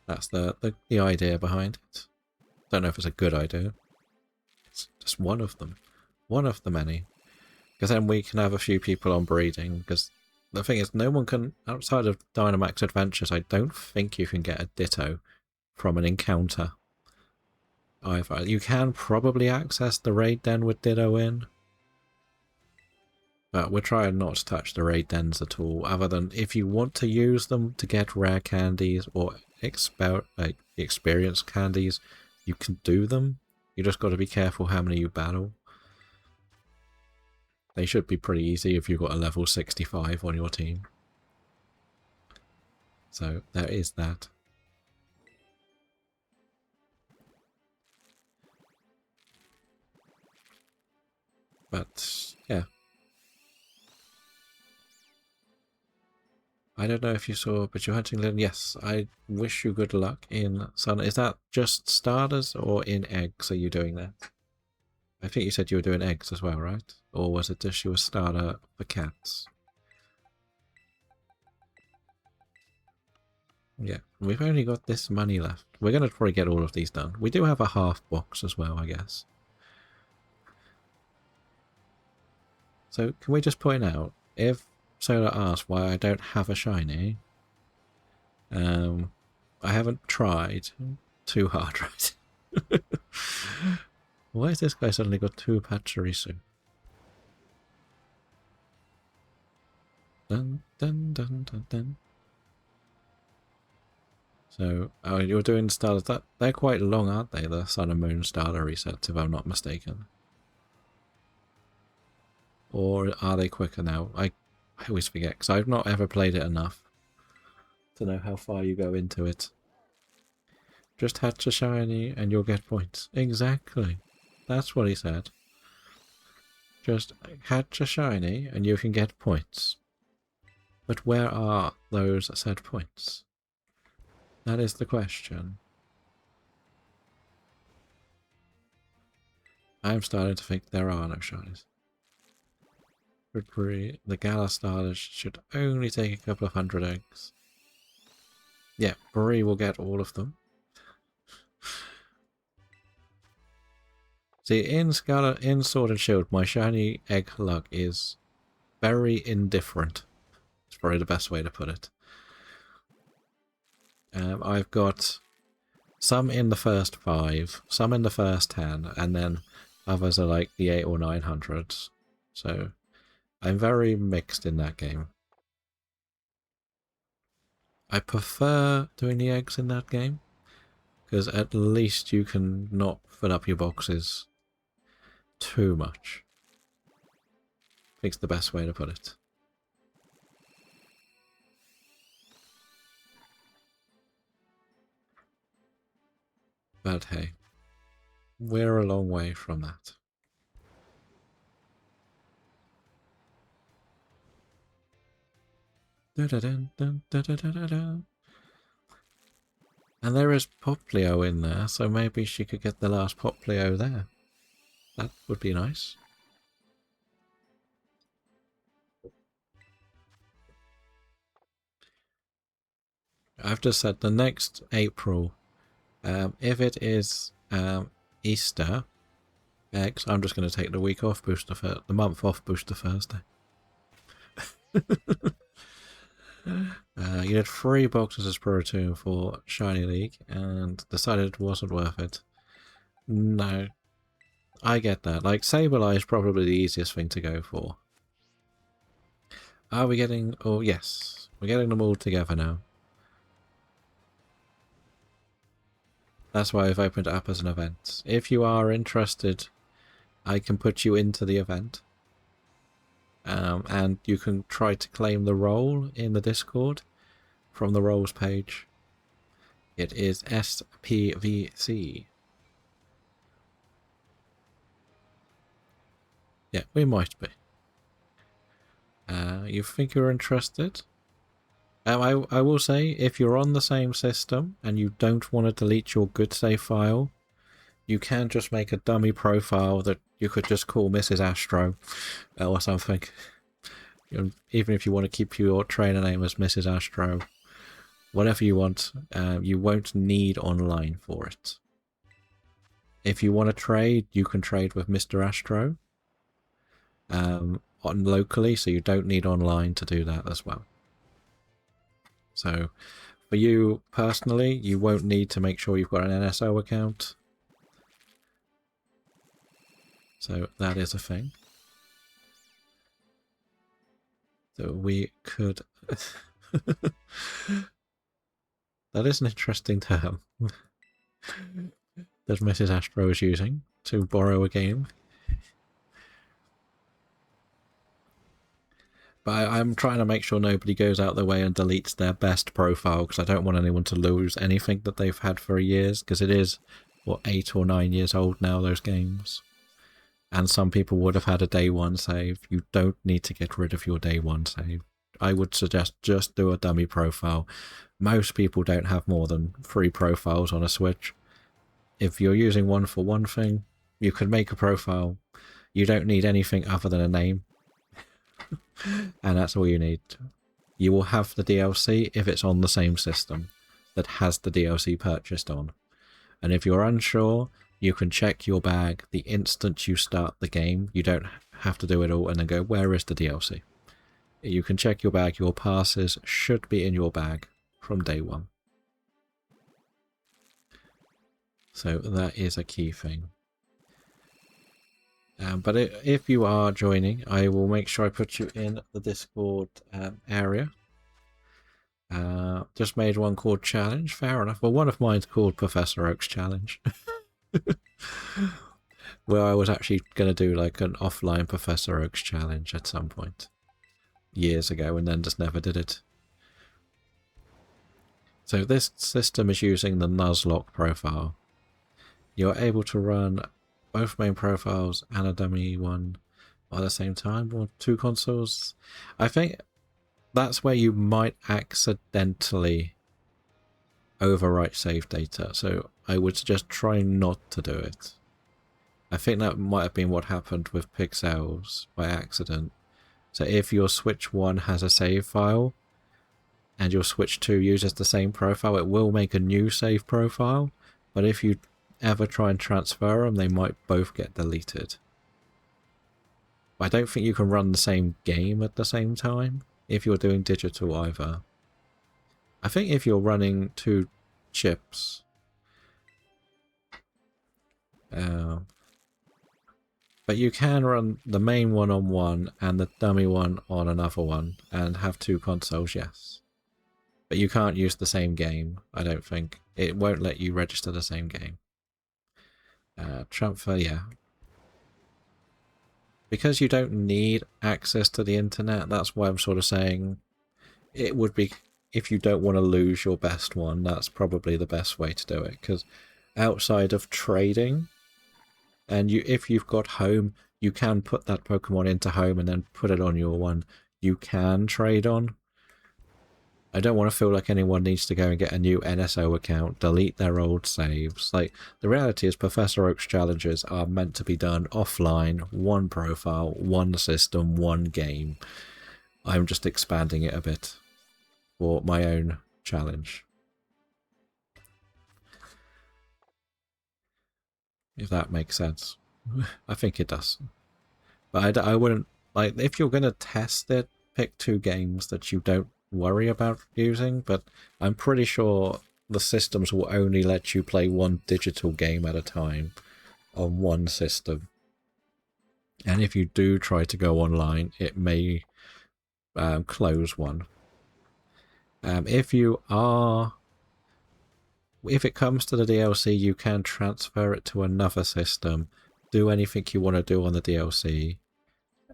S1: That's the idea behind it. Don't know if it's a good idea. It's just one of them. One of the many. Because then we can have a few people on breeding. Because the thing is, no one can, outside of Dynamax Adventures, I don't think you can get a Ditto from an encounter. Either. You can probably access the raid den with Ditto in. But we're trying not to touch the raid dens at all, other than if you want to use them to get rare candies or experience candies, you can do them. You just got to be careful how many you battle. They should be pretty easy if you've got a level 65 on your team. So there is that. But yeah. I don't know if you saw, but you're hunting Lynn. Yes, I wish you good luck in Sun. Is that just starters or in eggs are you doing that? I think you said you were doing eggs as well, right? Or was it just your starter for cats? Yeah, we've only got this money left. We're going to probably get all of these done. We do have a half box as well, I guess. So can we just point out, if Solar asks why I don't have a shiny, I haven't tried too hard, right? Why has this guy suddenly got 2 Pachirisu? Dun dun dun dun dun. So, oh, you're doing starters. They're quite long, aren't they? The Sun and Moon starter resets, if I'm not mistaken. Or are they quicker now? I always forget, because I've not ever played it enough to know how far you go into it. Just hatch a shiny and you'll get points. Exactly. That's what he said. Just hatch a shiny and you can get points. But where are those said points? That is the question. I'm starting to think there are no shinies. The Gala starters should only take a couple of 100 eggs. Yeah, Bree will get all of them. See, in Sword and Shield, my shiny egg luck is very indifferent. It's probably the best way to put it. I've got some in the first 5, some in the first 10, and then others are like the 800 or 900s. So I'm very mixed in that game. I prefer doing the eggs in that game, because at least you can not fill up your boxes too much. I think it's the best way to put it. But hey, we're a long way from that. And there is Poplio in there, so maybe she could get the last Poplio there. That would be nice. I've just said the next April, if it is Easter eggs, I'm just going to take the week off the month off Booster Thursday. You did 3 boxes as Pro 2 for Shiny League and decided it wasn't worth it. No, I get that. Like, Sableye is probably the easiest thing to go for. Are we getting... Oh, yes. We're getting them all together now. That's why I've opened it up as an event. If you are interested, I can put you into the event. And you can try to claim the role in the Discord from the roles page. It is SPVC. Yeah, we might be. You think you're interested? I will say, if you're on the same system and you don't want to delete your good save file, you can just make a dummy profile that you could just call Mrs. Astro or something. Even if you want to keep your trainer name as Mrs. Astro, whatever you want, you won't need online for it. If you want to trade, you can trade with Mr. Astro on locally, so you don't need online to do that as well. So for you personally, you won't need to make sure you've got an NSO account. So that is a thing. So we could... That is an interesting term that Mrs. Astro is using to borrow a game. But I'm trying to make sure nobody goes out their way and deletes their best profile, because I don't want anyone to lose anything that they've had for years, because it is, what, 8 or 9 years old now, those games. And some people would have had a day 1 save. You don't need to get rid of your day 1 save. I would suggest just do a dummy profile. Most people don't have more than 3 profiles on a Switch. If you're using one for one thing, you can make a profile. You don't need anything other than a name. And that's all you need. You will have the DLC if it's on the same system that has the DLC purchased on. And if you're unsure, you can check your bag the instant you start the game. You don't have to do it all and then go, where is the DLC? You can check your bag. Your passes should be in your bag from day 1. So that is a key thing. But if you are joining, I will make sure I put you in the Discord area. Just made one called Challenge, fair enough. Well, one of mine's called Professor Oak's Challenge. Well, I was actually going to do like an offline Professor Oak's Challenge at some point. Years ago, and then just never did it. So this system is using the Nuzlocke profile. You're able to run both main profiles and a dummy one at the same time, or 2 consoles. I think that's where you might accidentally overwrite save data, so I would suggest try not to do it. I think that might have been what happened with Pixels by accident. So if your Switch 1 has a save file and your Switch 2 uses the same profile, it will make a new save profile, but if you ever try and transfer them, they might both get deleted. I don't think you can run the same game at the same time if you're doing digital either. I think if you're running 2 chips, but you can run the main one on one and the dummy one on another one and have 2 consoles, yes. But you can't use the same game, I don't think. It won't let you register the same game. Transfer, yeah. Because you don't need access to the internet, that's why I'm sort of saying it would be, if you don't want to lose your best one, that's probably the best way to do it. Because outside of trading. And if you've got home, you can put that Pokemon into home and then put it on your one you can trade on. I don't want to feel like anyone needs to go and get a new NSO account, delete their old saves. Like, the reality is Professor Oak's challenges are meant to be done offline, one profile, one system, one game. I'm just expanding it a bit for my own challenge. If that makes sense. I think it does. But I wouldn't, like, if you're going to test it, pick 2 games that you don't worry about using, but I'm pretty sure the systems will only let you play one digital game at a time on one system. And if you do try to go online, it may close one. If it comes to the DLC, you can transfer it to another system, do anything you want to do on the DLC.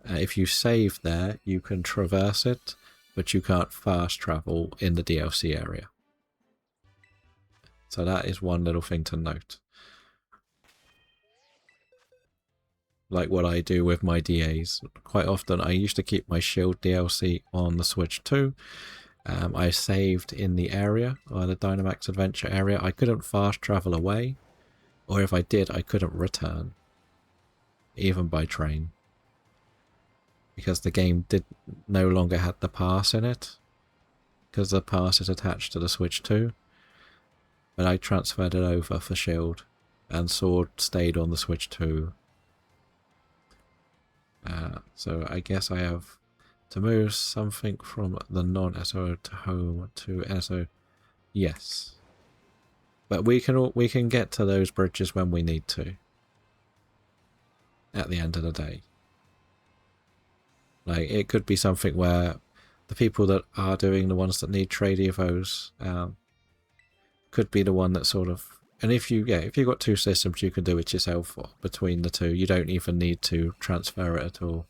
S1: If you save there, you can traverse it, but you can't fast travel in the DLC area. So that is one little thing to note. Like what I do with my DAs. Quite often I used to keep my Shield DLC on the Switch too. I saved in the area, or the Dynamax Adventure area. I couldn't fast travel away, or if I did, I couldn't return, even by train. Because the game no longer had the pass in it, because the pass is attached to the Switch too. But I transferred it over for Shield, and Sword stayed on the Switch too. So I guess I have to move something from the non-SO to home to SO. Yes. But we can get to those bridges when we need to. At the end of the day. Like, it could be something where the people that are doing the ones that need trade evos could be the one that sort of... And if you've got 2 systems, you can do it yourself between the 2. You don't even need to transfer it at all.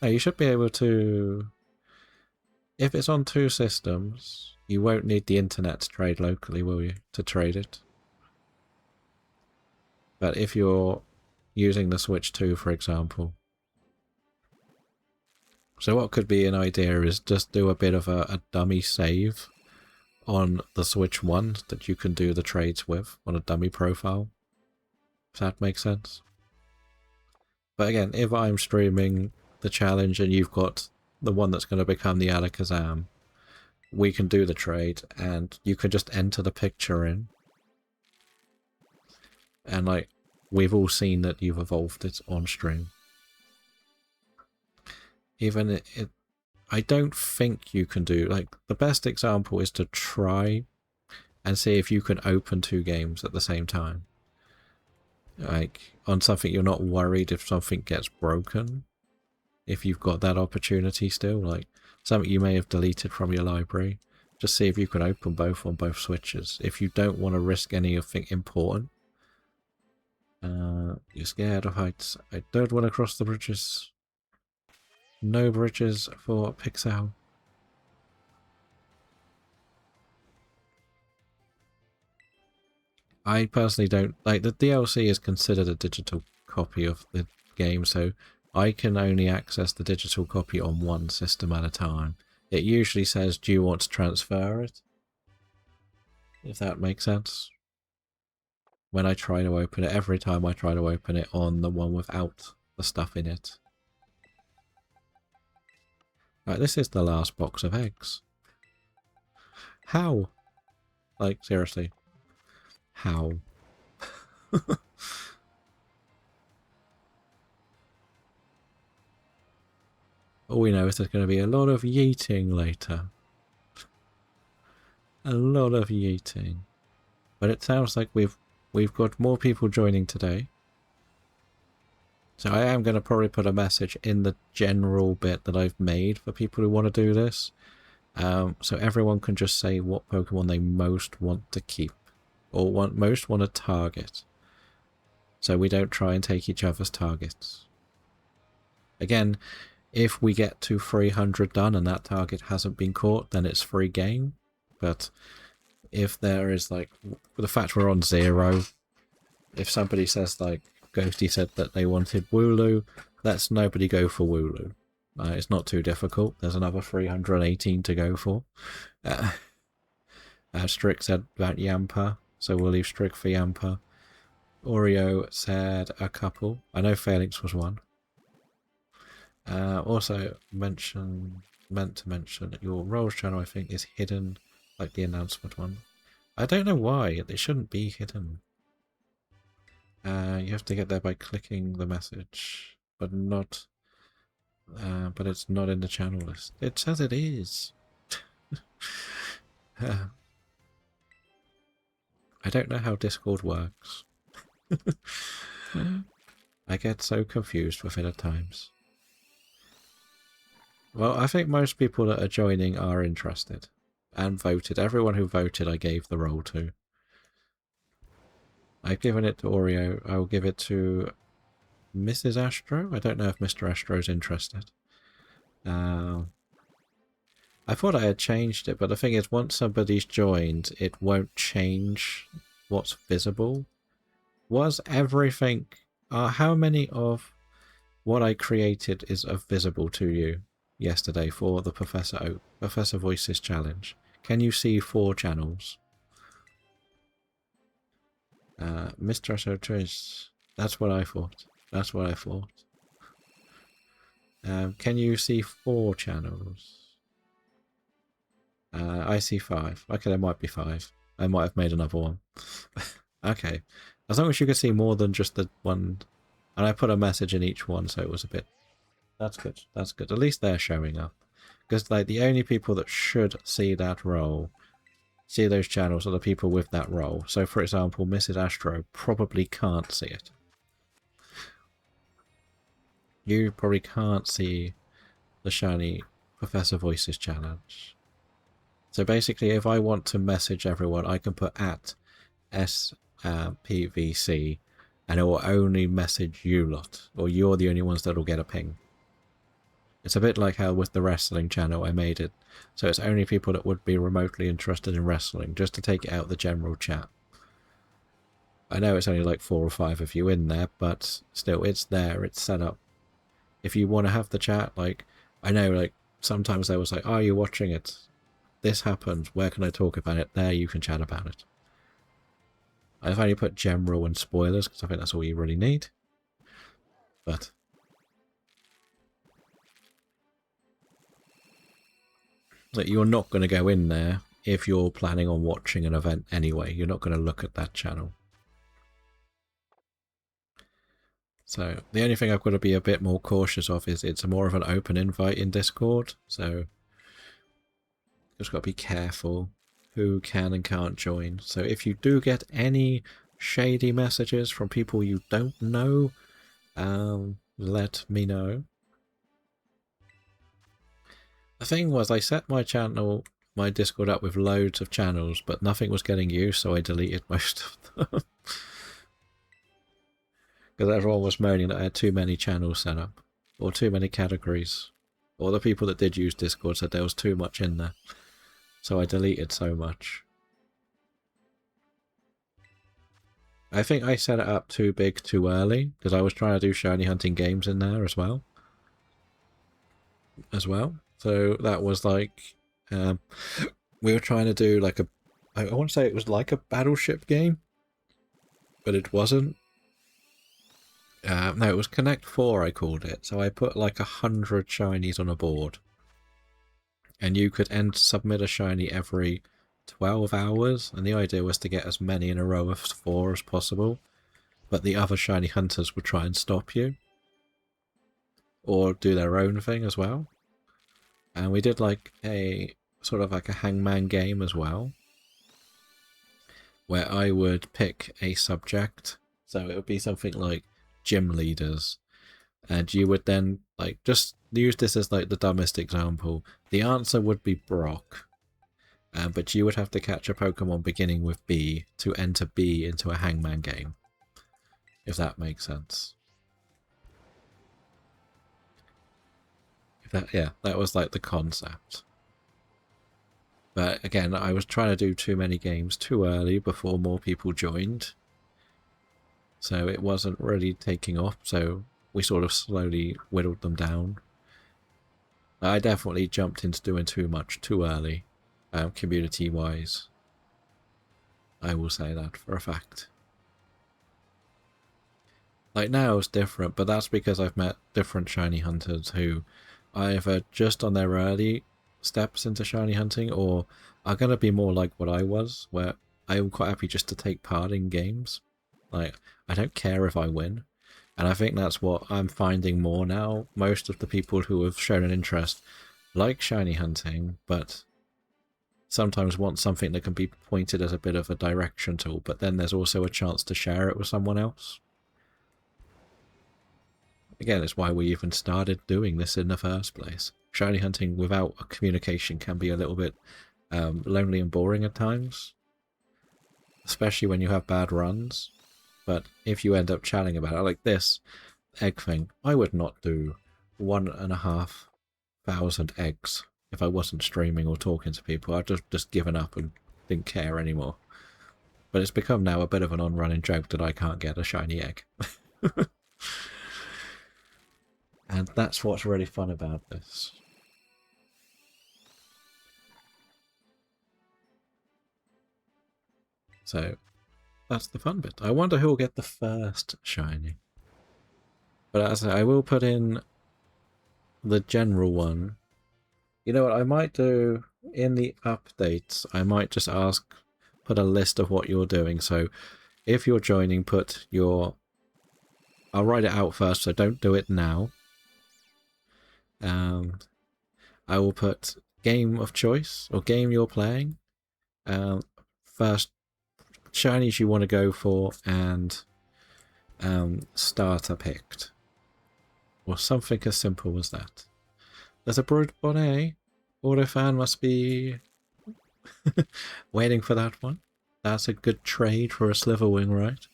S1: Now, you should be able to... If it's on 2 systems, you won't need the internet to trade locally, will you? To trade it. But if you're using the Switch 2, for example... So what could be an idea is just do a bit of a dummy save on the Switch 1 that you can do the trades with on a dummy profile. If that makes sense. But again, if I'm streaming the challenge and you've got the one that's going to become the Alakazam, we can do the trade and you can just enter the picture in. And like, we've all seen that you've evolved it on stream. Even I don't think you can do, like, the best example is to try and see if you can open 2 games at the same time. Like, on something you're not worried if something gets broken. If you've got that opportunity still, like, something you may have deleted from your library. Just see if you can open both on both Switches. If you don't want to risk anything important. You're scared of heights. I don't want to cross the bridges. No bridges for Pixel. I personally don't... Like, the DLC is considered a digital copy of the game, so I can only access the digital copy on one system at a time. It usually says, do you want to transfer it? If that makes sense. When I try to open it, every time I try to open it on the one without the stuff in it. Right, this is the last box of eggs. How? Like, seriously. How? All we know is there's going to be a lot of yeeting later. A lot of yeeting. But it sounds like we've got more people joining today. So I am going to probably put a message in the general bit that I've made for people who want to do this. So everyone can just say what Pokemon they most want to keep. Or most want to target. So we don't try and take each other's targets. Again, if we get to 300 done and that target hasn't been caught, then it's free game. But if there is like the fact we're on 0, if somebody says like Ghosty said that they wanted Wooloo, let's nobody go for Wooloo. It's not too difficult. There's another 318 to go for. Strick said about Yamper, so we'll leave Strick for Yamper. Oreo said a couple. I know Felix was one. Also meant to mention that your roles channel, I think, is hidden, like the announcement one. I don't know why. It shouldn't be hidden. You have to get there by clicking the message, but not. But it's not in the channel list. It says it is. I don't know how Discord works. I get so confused with it at times. Well, I think most people that are joining are interested and voted. Everyone who voted I gave the role to. I've given it to Oreo. I'll give it to Mrs. Astro. I don't know if Mr. Astro's interested. I thought I had changed it, but the thing is, once somebody's joined, it won't change what's visible. Was everything... how many of what I created is visible to you yesterday for the Professor Voices Challenge? Can you see 4 channels? Mr. Astro's... That's what I thought. That's what I thought. Can you see 4 channels? I see 5. Okay, there might be 5. I might have made another one. Okay. As long as you can see more than just the one. And I put a message in each one, so it was a bit... That's good. That's good. At least they're showing up. Because, like, the only people that should see that role, see those channels, are the people with that role. So, for example, Mrs. Astro probably can't see it. You probably can't see the shiny Professor Voices challenge. So basically, if I want to message everyone, I can put at SPVC, and it will only message you lot, or you're the only ones that will get a ping. It's a bit like how with the wrestling channel I made it, so it's only people that would be remotely interested in wrestling, just to take it out of the general chat. I know it's only like 4 or 5 of you in there, but still, it's there, it's set up. If you want to have the chat, like, I know, like, sometimes they was like, are you watching it? This happened, where can I talk about it? There, you can chat about it. I've only put general and spoilers, because I think that's all you really need. But like, you're not going to go in there if you're planning on watching an event anyway. You're not going to look at that channel. So the only thing I've got to be a bit more cautious of is it's more of an open invite in Discord. So just got to be careful who can and can't join. So if you do get any shady messages from people you don't know, let me know. The thing was, I set my channel, my Discord up with loads of channels, but nothing was getting used, so I deleted most of them. Because everyone was moaning that I had too many channels set up, or too many categories. Or the people that did use Discord said there was too much in there. So I deleted so much. I think I set it up too big too early, because I was trying to do shiny hunting games in there as well. So that was like, we were trying to do like a, I want to say it was like a battleship game, but it wasn't. No, it was Connect 4 I called it. So I put like 100 shinies on a board. And you could submit a shiny every 12 hours. And the idea was to get as many in a row of 4 as possible. But the other shiny hunters would try and stop you. Or do their own thing as well. And we did like a sort of like a hangman game as well. Where I would pick a subject. So it would be something like gym leaders, and you would then like just use this as like the dumbest example. The answer would be Brock, but you would have to catch a Pokemon beginning with B to enter B into a hangman game, if that makes sense. If that, yeah, that was like the concept. But again, I was trying to do too many games too early before more people joined. So it wasn't really taking off, so we sort of slowly whittled them down. I definitely jumped into doing too much too early, community-wise. I will say that for a fact. Like now it's different, but that's because I've met different shiny hunters who are either just on their early steps into shiny hunting or are going to be more like what I was, where I am quite happy just to take part in games. Like, I don't care if I win. And I think that's what I'm finding more now. Most of the people who have shown an interest like shiny hunting, but sometimes want something that can be pointed as a bit of a direction tool, but then there's also a chance to share it with someone else. Again, it's why we even started doing this in the first place. Shiny hunting without a communication can be a little bit lonely and boring at times, especially when you have bad runs. But if you end up chatting about it, like this egg thing, I would not do 1,500 eggs if I wasn't streaming or talking to people. I'd just given up and didn't care anymore. But it's become now a bit of an on-running joke that I can't get a shiny egg. And that's what's really fun about this. So that's the fun bit. I wonder who will get the first shiny. But as I will put in the general one. You know what I might do in the updates? I might just put a list of what you're doing. So if you're joining, put your... I'll write it out first, so don't do it now. I will put game of choice, or game you're playing. First, shinies you want to go for, and starter picked. Or something as simple as that. There's a Brood Bonnet. Autofan must be waiting for that one. That's a good trade for a Sliverwing, right?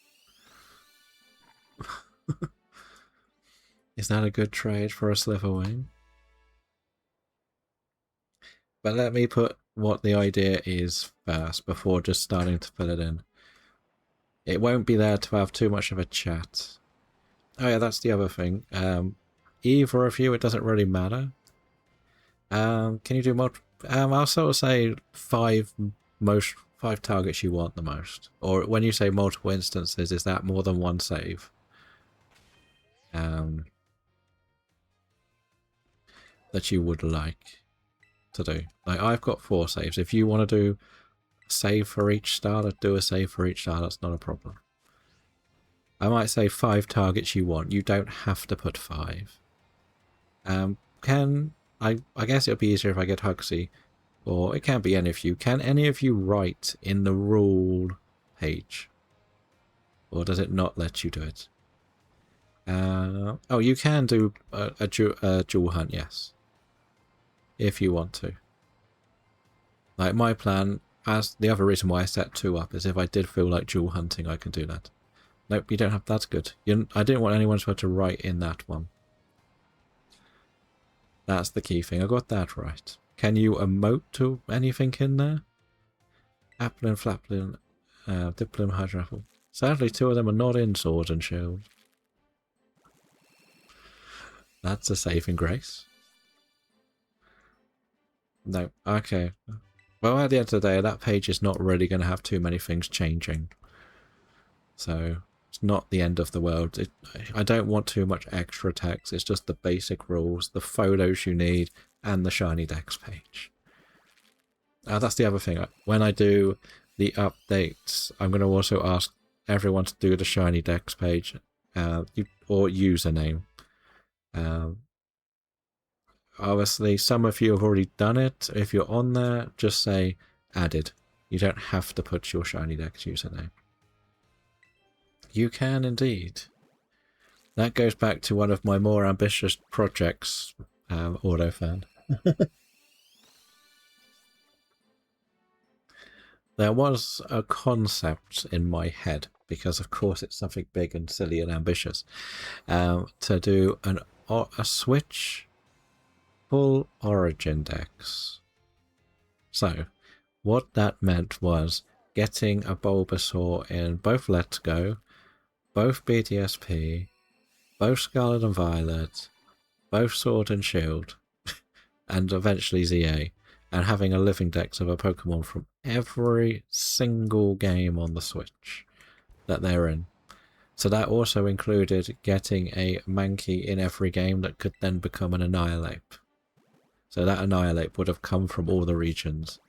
S1: Is that a good trade for a Sliverwing? But let me put what the idea is first before just starting to fill it in. It won't be there to have too much of a chat. Oh yeah, that's the other thing. Either of you, it doesn't really matter. Can you do multiple? I'll sort of say five targets you want the most. Or when you say multiple instances, is that more than one save? That you would like to do. Like, I've got 4 saves. If you want to do a save for each starter, do a save for each starter. That's not a problem. I might say 5 targets you want. You don't have to put 5. I guess it would be easier if I get Hugsy. Or it can be any of you. Can any of you write in the rule page? Or does it not let you do it? Oh, you can do a dual hunt, yes. If you want to. Like, my plan, as the other reason why I set 2 up, is if I did feel like dual hunting, I can do that. Nope, you don't have... That's good. I didn't want anyone to write in that one. That's the key thing. I got that right. Can you emote to anything in there? Applin, Flaplin, Diplin, Hydraffle. Sadly, 2 of them are not in Sword and Shield. That's a saving grace. No, okay. Well, at the end of the day, that page is not really going to have too many things changing. So, it's not the end of the world. I don't want too much extra text. It's just the basic rules, the photos you need, and the Shiny Dex page. That's the other thing. When I do the updates, I'm going to also ask everyone to do the Shiny Dex page or username. Obviously, some of you have already done it. If you're on there, just say added. You don't have to put your Shiny Dex username. You can indeed. That goes back to one of my more ambitious projects, Autofan. There was a concept in my head, because of course it's something big and silly and ambitious, to do a Switch full Origin Dex. So, What that meant was getting a Bulbasaur in both Let's Go, both BDSP, both Scarlet and Violet, both Sword and Shield, and eventually ZA, and having a living dex of a Pokemon from every single game on the Switch that they're in. So that also included getting a Mankey in every game that could then become an Annihilate. So that Annihilate would have come from all the regions.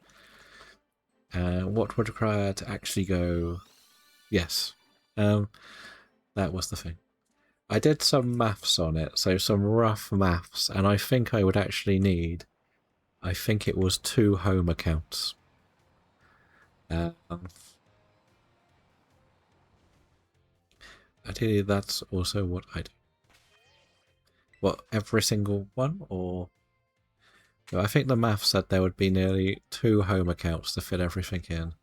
S1: What would require to actually go... Yes. That was the thing. I did some maths on it, so some rough maths, and I think I would actually need... I think it was 2 home accounts. Ideally, that's also what I do. What, every single one, or... No, I think the math said there would be nearly 2 home accounts to fit everything in.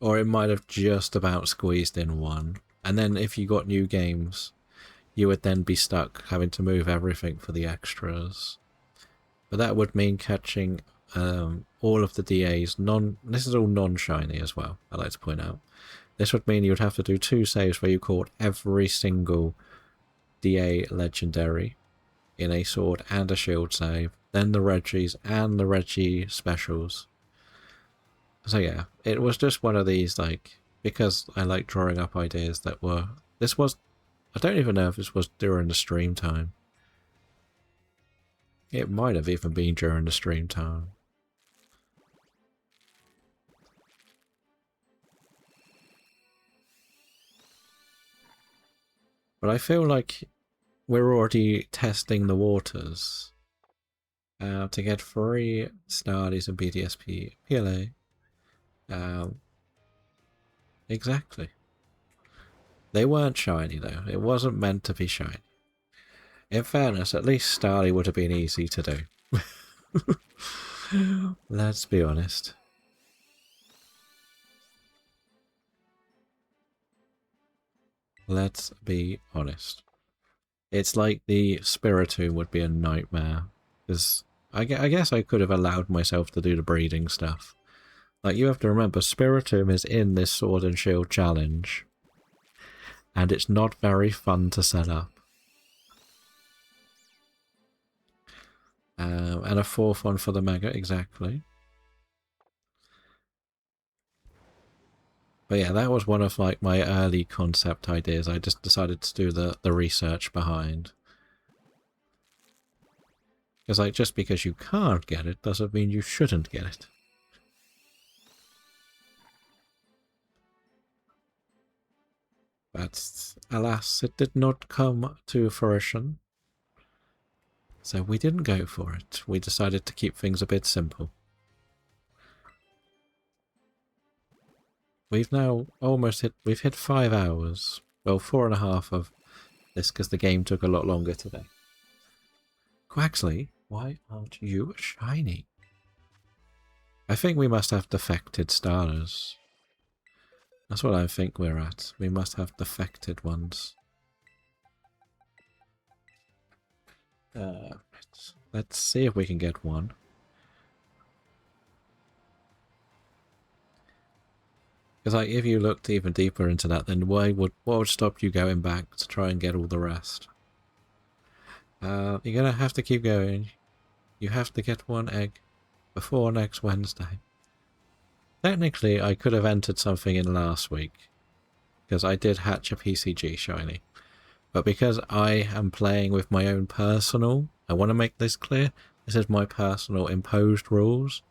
S1: Or it might have just about squeezed in one. And then if you got new games, you would then be stuck having to move everything for the extras. But that would mean catching all of the DAs. This is all non-shiny as well, I'd like to point out. This would mean you would have to do 2 saves where you caught every single DA legendary in a sword and a shield save, then the Reggies and the Reggie specials. So yeah, it was just one of these, like, because I like drawing up ideas that were... This was... I don't even know if this was during the stream time. It might have even been during the stream time. But I feel like we're already testing the waters to get free Starlies and BDSP PLA. Exactly. They weren't shiny though. It wasn't meant to be shiny. In fairness, at least Starly would have been easy to do. Let's be honest. Let's be honest. It's like the Spiritomb would be a nightmare. Because I guess I could have allowed myself to do the breeding stuff. Like, you have to remember, Spiritomb is in this Sword and Shield challenge. And it's not very fun to set up. And a 4th one for the Mega, exactly. But yeah, that was one of like my early concept ideas. I just decided to do the research behind. Because like, just because you can't get it doesn't mean you shouldn't get it. But alas, it did not come to fruition. So we didn't go for it. We decided to keep things a bit simple. We've now almost we've hit 5 hours. Well, 4.5 of this because the game took a lot longer today. Quaxley, why aren't you shiny? I think we must have defected starters. That's what I think we're at. We must have defected ones. Let's see if we can get one. Because like, if you looked even deeper into that, then what would stop you going back to try and get all the rest? You're gonna have to keep going. You have to get 1 egg before next Wednesday. Technically, I could have entered something in last week, because I did hatch a PCG shiny. But because I am playing with my own personal, I want to make this clear, this is my personal imposed rules.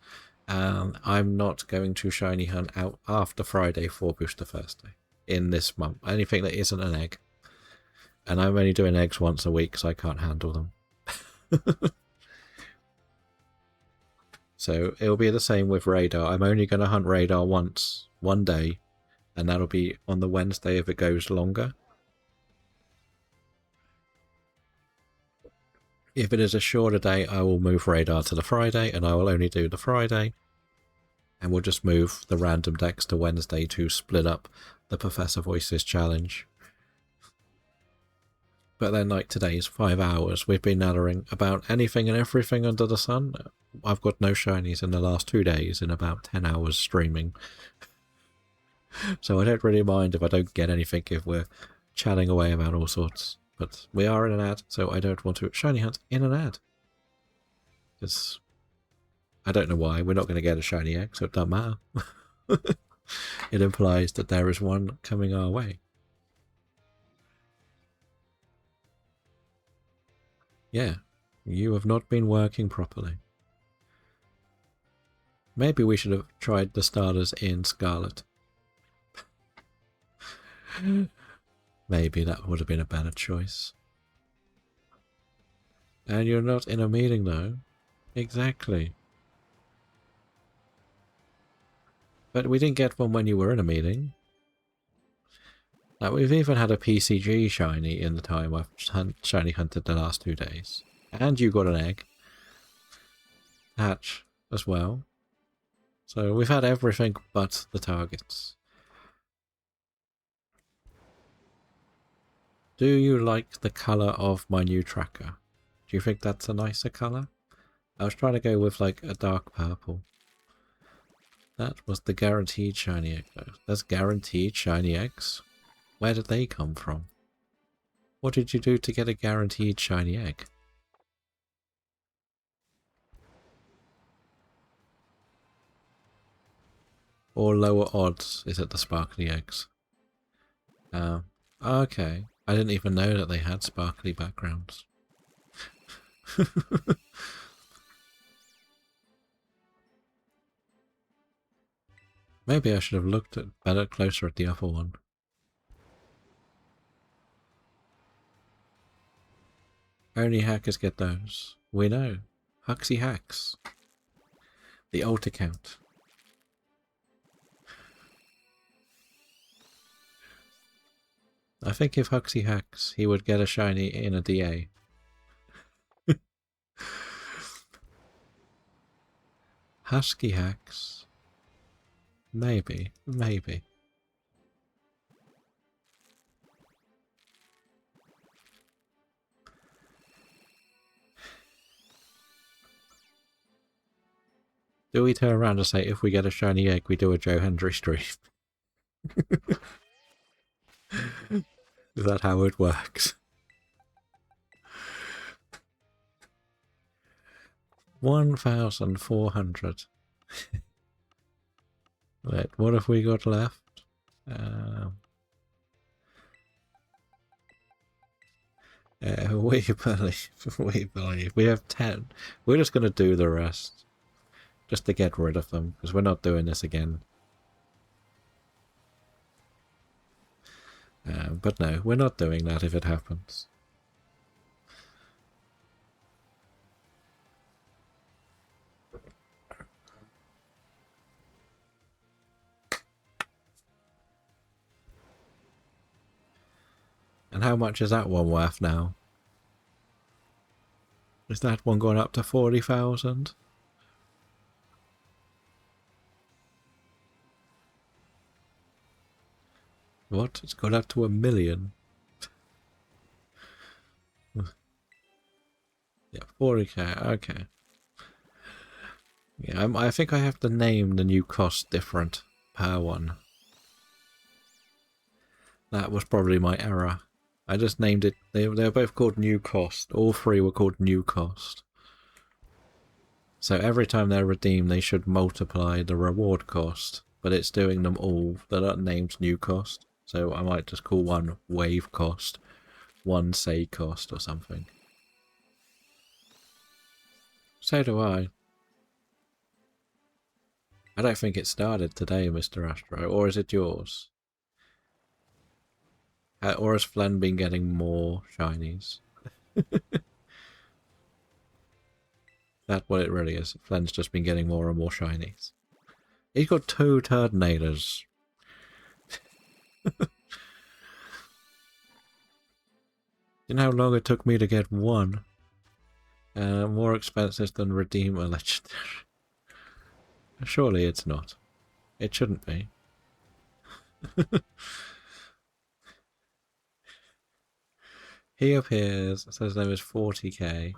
S1: I'm not going to shiny hunt out after Friday for Booster Thursday in this month. Anything that isn't an egg. And I'm only doing eggs once a week, so I can't handle them. So it'll be the same with Radar. I'm only going to hunt Radar once, one day, and that'll be on the Wednesday if it goes longer. If it is a shorter day, I will move Radar to the Friday, and I will only do the Friday. And we'll just move the random decks to Wednesday to split up the Professor Voices challenge. But then, like, today's 5 hours, we've been nattering about anything and everything under the sun. I've got no shinies in the last 2 days in about 10 hours streaming. So I don't really mind if I don't get anything if we're chatting away about all sorts. But we are in an ad, so I don't want to shiny hunt in an ad. Because I don't know why. We're not going to get a shiny egg, so it doesn't matter. It implies that there is one coming our way. Yeah, you have not been working properly. Maybe we should have tried the starters in Scarlet. Maybe that would have been a better choice. And you're not in a meeting, though. Exactly. But we didn't get one when you were in a meeting. Like, we've even had a PCG shiny in the time I've shiny hunted the last 2 days. And you got an egg. Hatch as well. So we've had everything but the targets. Do you like the colour of my new tracker? Do you think that's a nicer colour? I was trying to go with like a dark purple. That was the guaranteed shiny egg though. There's guaranteed shiny eggs? Where did they come from? What did you do to get a guaranteed shiny egg? Or lower odds? Is it the sparkly eggs? Okay. I didn't even know that they had sparkly backgrounds. Maybe I should have looked at better closer at the other one. Only hackers get those. We know. Huxy hacks. The alt account. I think if Huxy hacks, he would get a shiny in a DA. Husky hacks. Maybe. Maybe. Do we turn around and say, if we get a shiny egg, we do a Joe Hendry stream? Is that how it works? 1,400. Wait, what have we got left? We believe. We have 10. We're just going to do the rest. Just to get rid of them, because we're not doing this again. But no, we're not doing that if it happens. And how much is that one worth now? Is that one going up to 40,000? What? It's gone up to 1 million. Yeah, 40k, okay. Yeah, I think I have to name the new cost different per one. That was probably my error. I just named it, they were both called new cost. All three were called new cost. So every time they're redeemed, they should multiply the reward cost. But it's doing them all. They're not named new cost. So I might just call one wave cost, one say cost or something. So do I. I don't think it started today, Mr. Astro. Or is it yours? Or has Flen been getting more shinies? That's what it really is. Flen's just been getting more and more shinies. He's got 2 Turdinators. You know how long it took me to get one? More expensive than Redeem a Legendary. Surely it's not. It shouldn't be. He appears, says his name is 40k.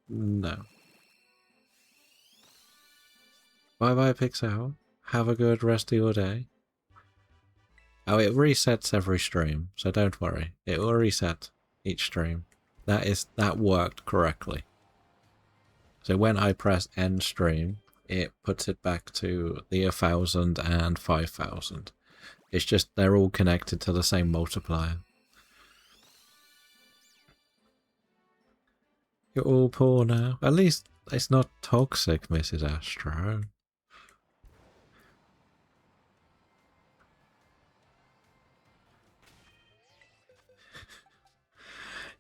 S1: No. Bye bye, Pixel. Have a good rest of your day. Oh, it resets every stream, so don't worry. It will reset each stream. That worked correctly. So when I press end stream, it puts it back to the 1000 and 5000. It's just they're all connected to the same multiplier. You're all poor now. At least it's not toxic, Mrs. Astro.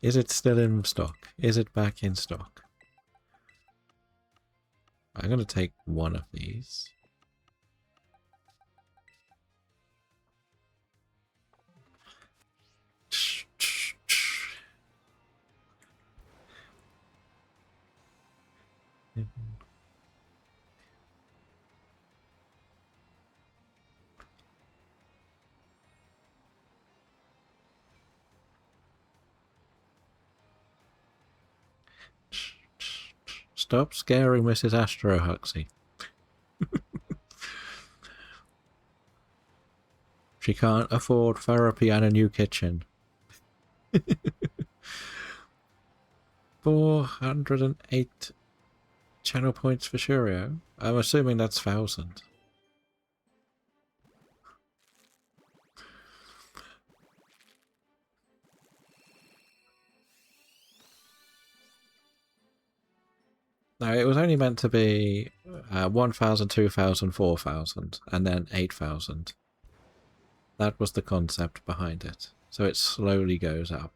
S1: Is it still in stock? Is it back in stock? I'm going to take one of these. Stop scaring Mrs. Astro, Huxley. She can't afford therapy and a new kitchen. 408 channel points for Shurio. I'm assuming that's 1000. No, it was only meant to be 1000, 2000, 4000, and then 8000. That was the concept behind it. So it slowly goes up.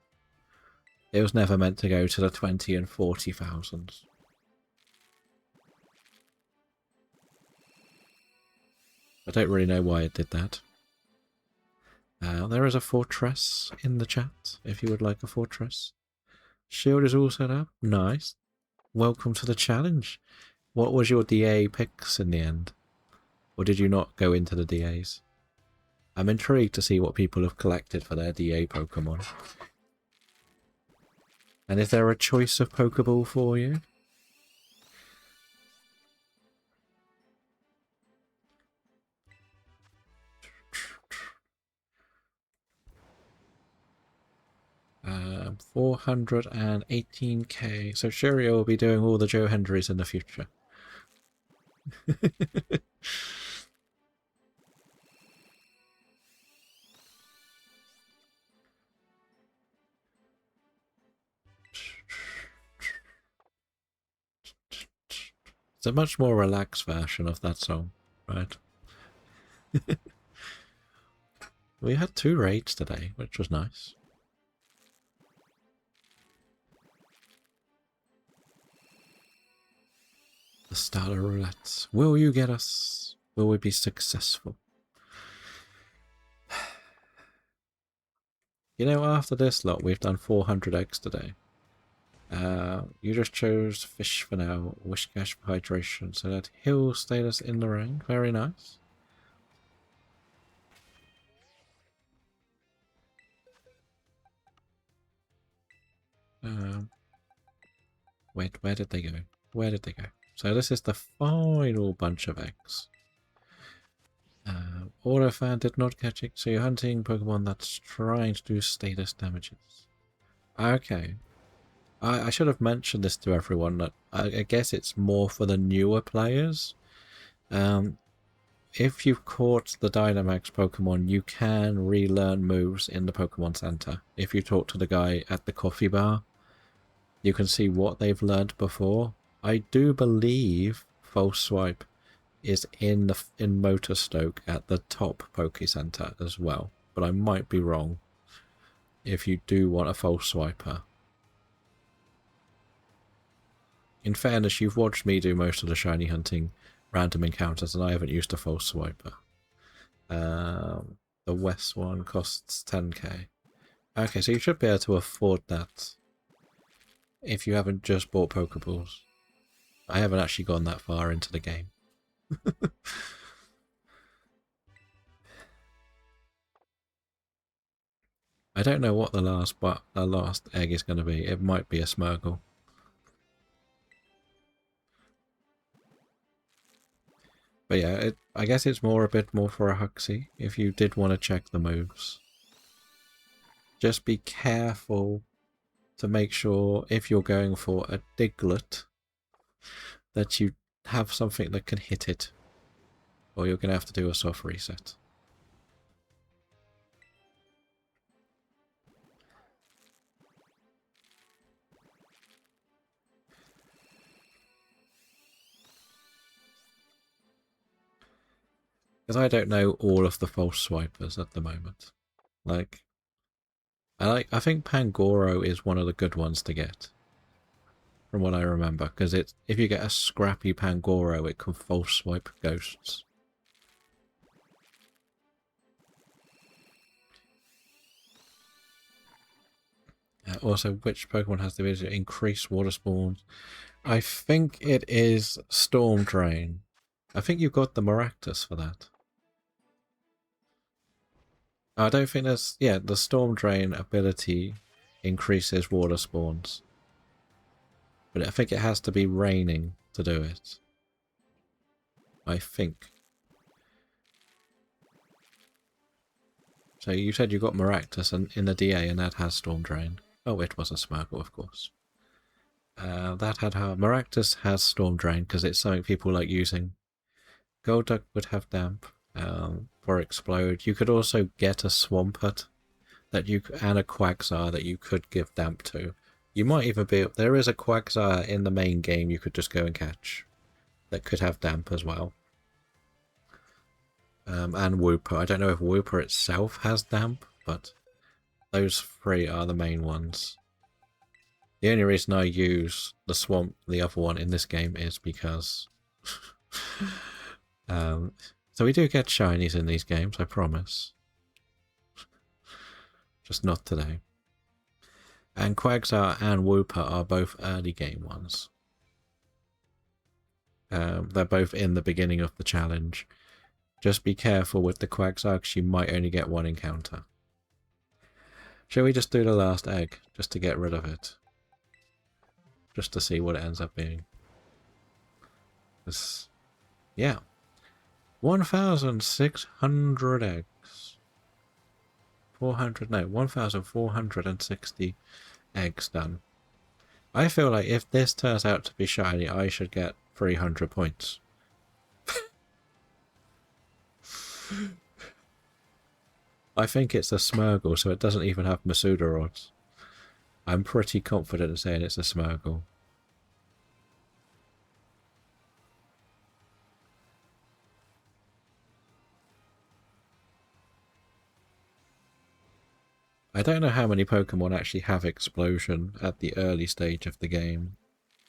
S1: It was never meant to go to the 20 and 40,000. I don't really know why it did that. There is a fortress in the chat, if you would like a fortress. Shield is all set up. Nice. Welcome to the challenge. What was your DA picks in the end? Or did you not go into the DAs? I'm intrigued to see what people have collected for their DA Pokemon. And is there a choice of Pokeball for you? Um, 418k. So Shurio will be doing all the Joe Hendrys in the future. It's a much more relaxed version of that song, right? We had 2 raids today, which was nice. The Starter Roulette. Will you get us? Will we be successful? You know, after this lot, we've done 400x today. You just chose fish for now. Wishcash for hydration. So that he'll status in the ring. Very nice. Wait, where did they go? Where did they go? So this is the final bunch of eggs. Autofan did not catch it. So you're hunting Pokemon that's trying to do status damages. Okay. I should have mentioned this to everyone, that I guess it's more for the newer players. If you've caught the Dynamax Pokemon, you can relearn moves in the Pokemon Center. If you talk to the guy at the coffee bar, you can see what they've learned before. I do believe False Swipe is in Motorstoke at the top Poke Center as well, but I might be wrong if you do want a False Swiper. In fairness, you've watched me do most of the shiny hunting random encounters, and I haven't used a False Swiper. The West one costs 10k. Okay, so you should be able to afford that if you haven't just bought Pokeballs. I haven't actually gone that far into the game. I don't know what the last egg is going to be. It might be a Smurgle. But yeah, I guess it's a bit more for a Huxley if you did want to check the moves. Just be careful to make sure if you're going for a Diglett that you have something that can hit it, or you're going to have to do a soft reset. Because I don't know all of the false swipers at the moment. Like, I think Pangoro is one of the good ones to get, from what I remember, because if you get a scrappy Pangoro, it can false swipe ghosts. Also, which Pokemon has the ability to increase water spawns? I think it is Storm Drain. I think you got the Maractus for that. I don't think there's... Yeah, the Storm Drain ability increases water spawns. But I think it has to be raining to do it. I think. So you said you got Maractus in the DA and that has Storm Drain. Oh, it was a Smirgle, of course. That had her... Maractus has Storm Drain because it's something people like using. Golduck would have Damp for Explode. You could also get a Swampert that and a Quagsire that you could give Damp to. You might even be... There is a Quagsire in the main game you could just go and catch that could have Damp as well. And Wooper. I don't know if Wooper itself has Damp, but those three are the main ones. The only reason I use the other one in this game, is because... so we do get shinies in these games, I promise. Just not today. And Quagsire and Wooper are both early game ones. They're both in the beginning of the challenge. Just be careful with the Quagsire because you might only get one encounter. Shall we just do the last egg, just to get rid of it? Just to see what it ends up being. Yeah. 1,600 eggs. 1,460 eggs done. I feel like if this turns out to be shiny, I should get 300 points. I think it's a Smurgle, so it doesn't even have Masuda rods. I'm pretty confident in saying it's a Smurgle. I don't know how many Pokemon actually have Explosion at the early stage of the game.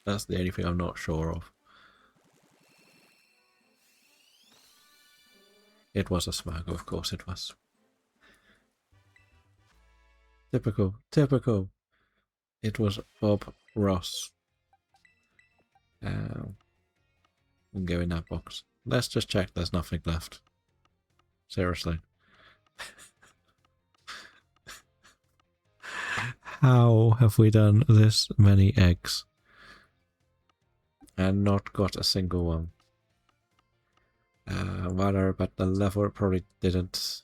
S1: That's the only thing I'm not sure of. It was a Smurgle, of course it was. Typical, typical. It was Bob Ross. And go in that box. Let's just check there's nothing left. Seriously. How have we done this many eggs and not got a single one? Whether about the level, it probably didn't.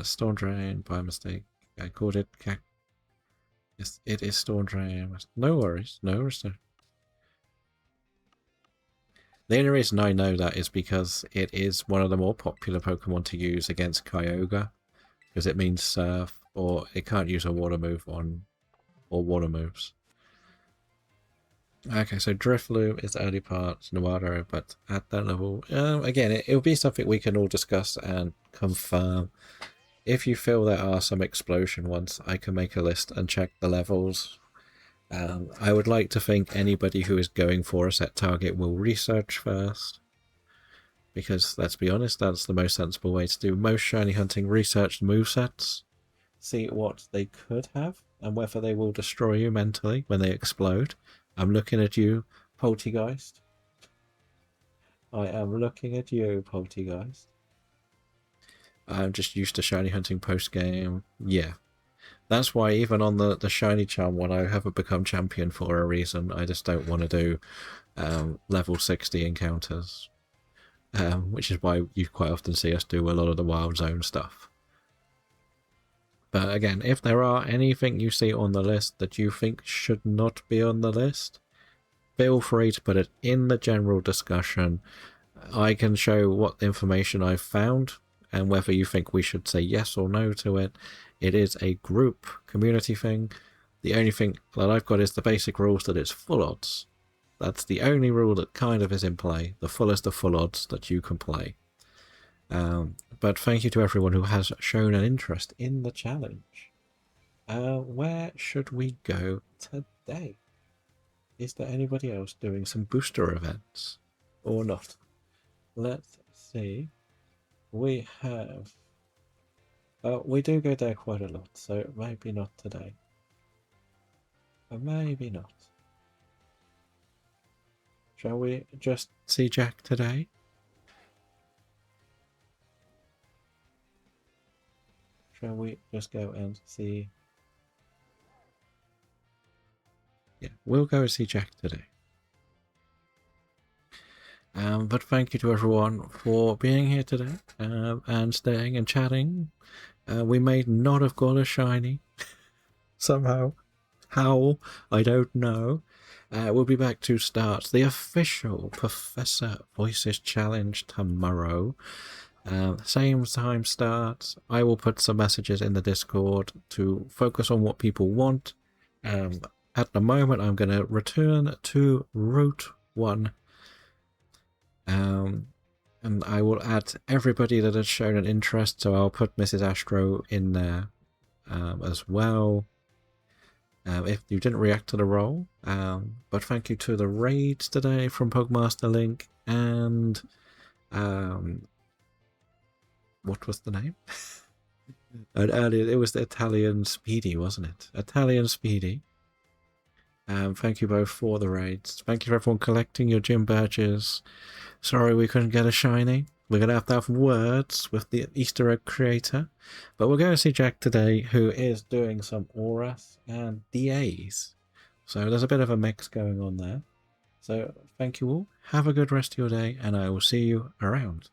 S1: Storm Drain by mistake. I called it. Yes, it is Storm Drain. No worries, no worries. The only reason I know that is because it is one of the more popular Pokemon to use against Kyogre, because it means Surf, or it can't use a Water move on, or Water moves. Okay, so Drifloon is early parts, Nuado, but at that level, again, it'll be something we can all discuss and confirm. If you feel there are some explosion ones, I can make a list and check the levels. I would like to think anybody who is going for a set target will research first. Because, let's be honest, that's the most sensible way to do most shiny hunting. Research movesets. See what they could have, and whether they will destroy you mentally when they explode. I'm looking at you, Poltegeist. I am looking at you, Poltegeist. I'm just used to shiny hunting post-game. Yeah, That's why even on the shiny charm one, I haven't become champion for a reason. I just don't want to do level 60 encounters, which is why you quite often see us do a lot of the wild zone stuff. But again, if there are anything you see on the list that you think should not be on the list, feel free to put it in the general discussion. I can show what information I've found and whether you think we should say yes or no to it. It is a group community thing. The only thing that I've got is the basic rules that it's full odds. That's the only rule that kind of is in play, the fullest of full odds that you can play. But thank you to everyone who has shown an interest in the challenge. Where should we go today? Is there anybody else doing some booster events or not? Let's see. We have... we do go there quite a lot, so maybe not today. Maybe not. Shall we just see Jack today? Shall we just go and see... Yeah, we'll go and see Jack today. But thank you to everyone for being here today and staying and chatting. We may not have got a shiny somehow. How? I don't know. We'll be back to start the official Professor Voices Challenge tomorrow. Same time start. I will put some messages in the Discord to focus on what people want. At the moment, I'm going to return to Route 1. And I will add everybody that has shown an interest, so I'll put Mrs. Astro in there as well. If you didn't react to the roll, but thank you to the raids today from Pugmaster Link and what was the name? And earlier it was the Italian Speedy, wasn't it? Italian Speedy. Thank you both for the raids. Thank you for everyone collecting your gym badges. Sorry we couldn't get a shiny. We're going to have words with the Easter egg creator. But we're going to see Jack today, who is doing some auras and DAs. So there's a bit of a mix going on there. So thank you all. Have a good rest of your day, and I will see you around.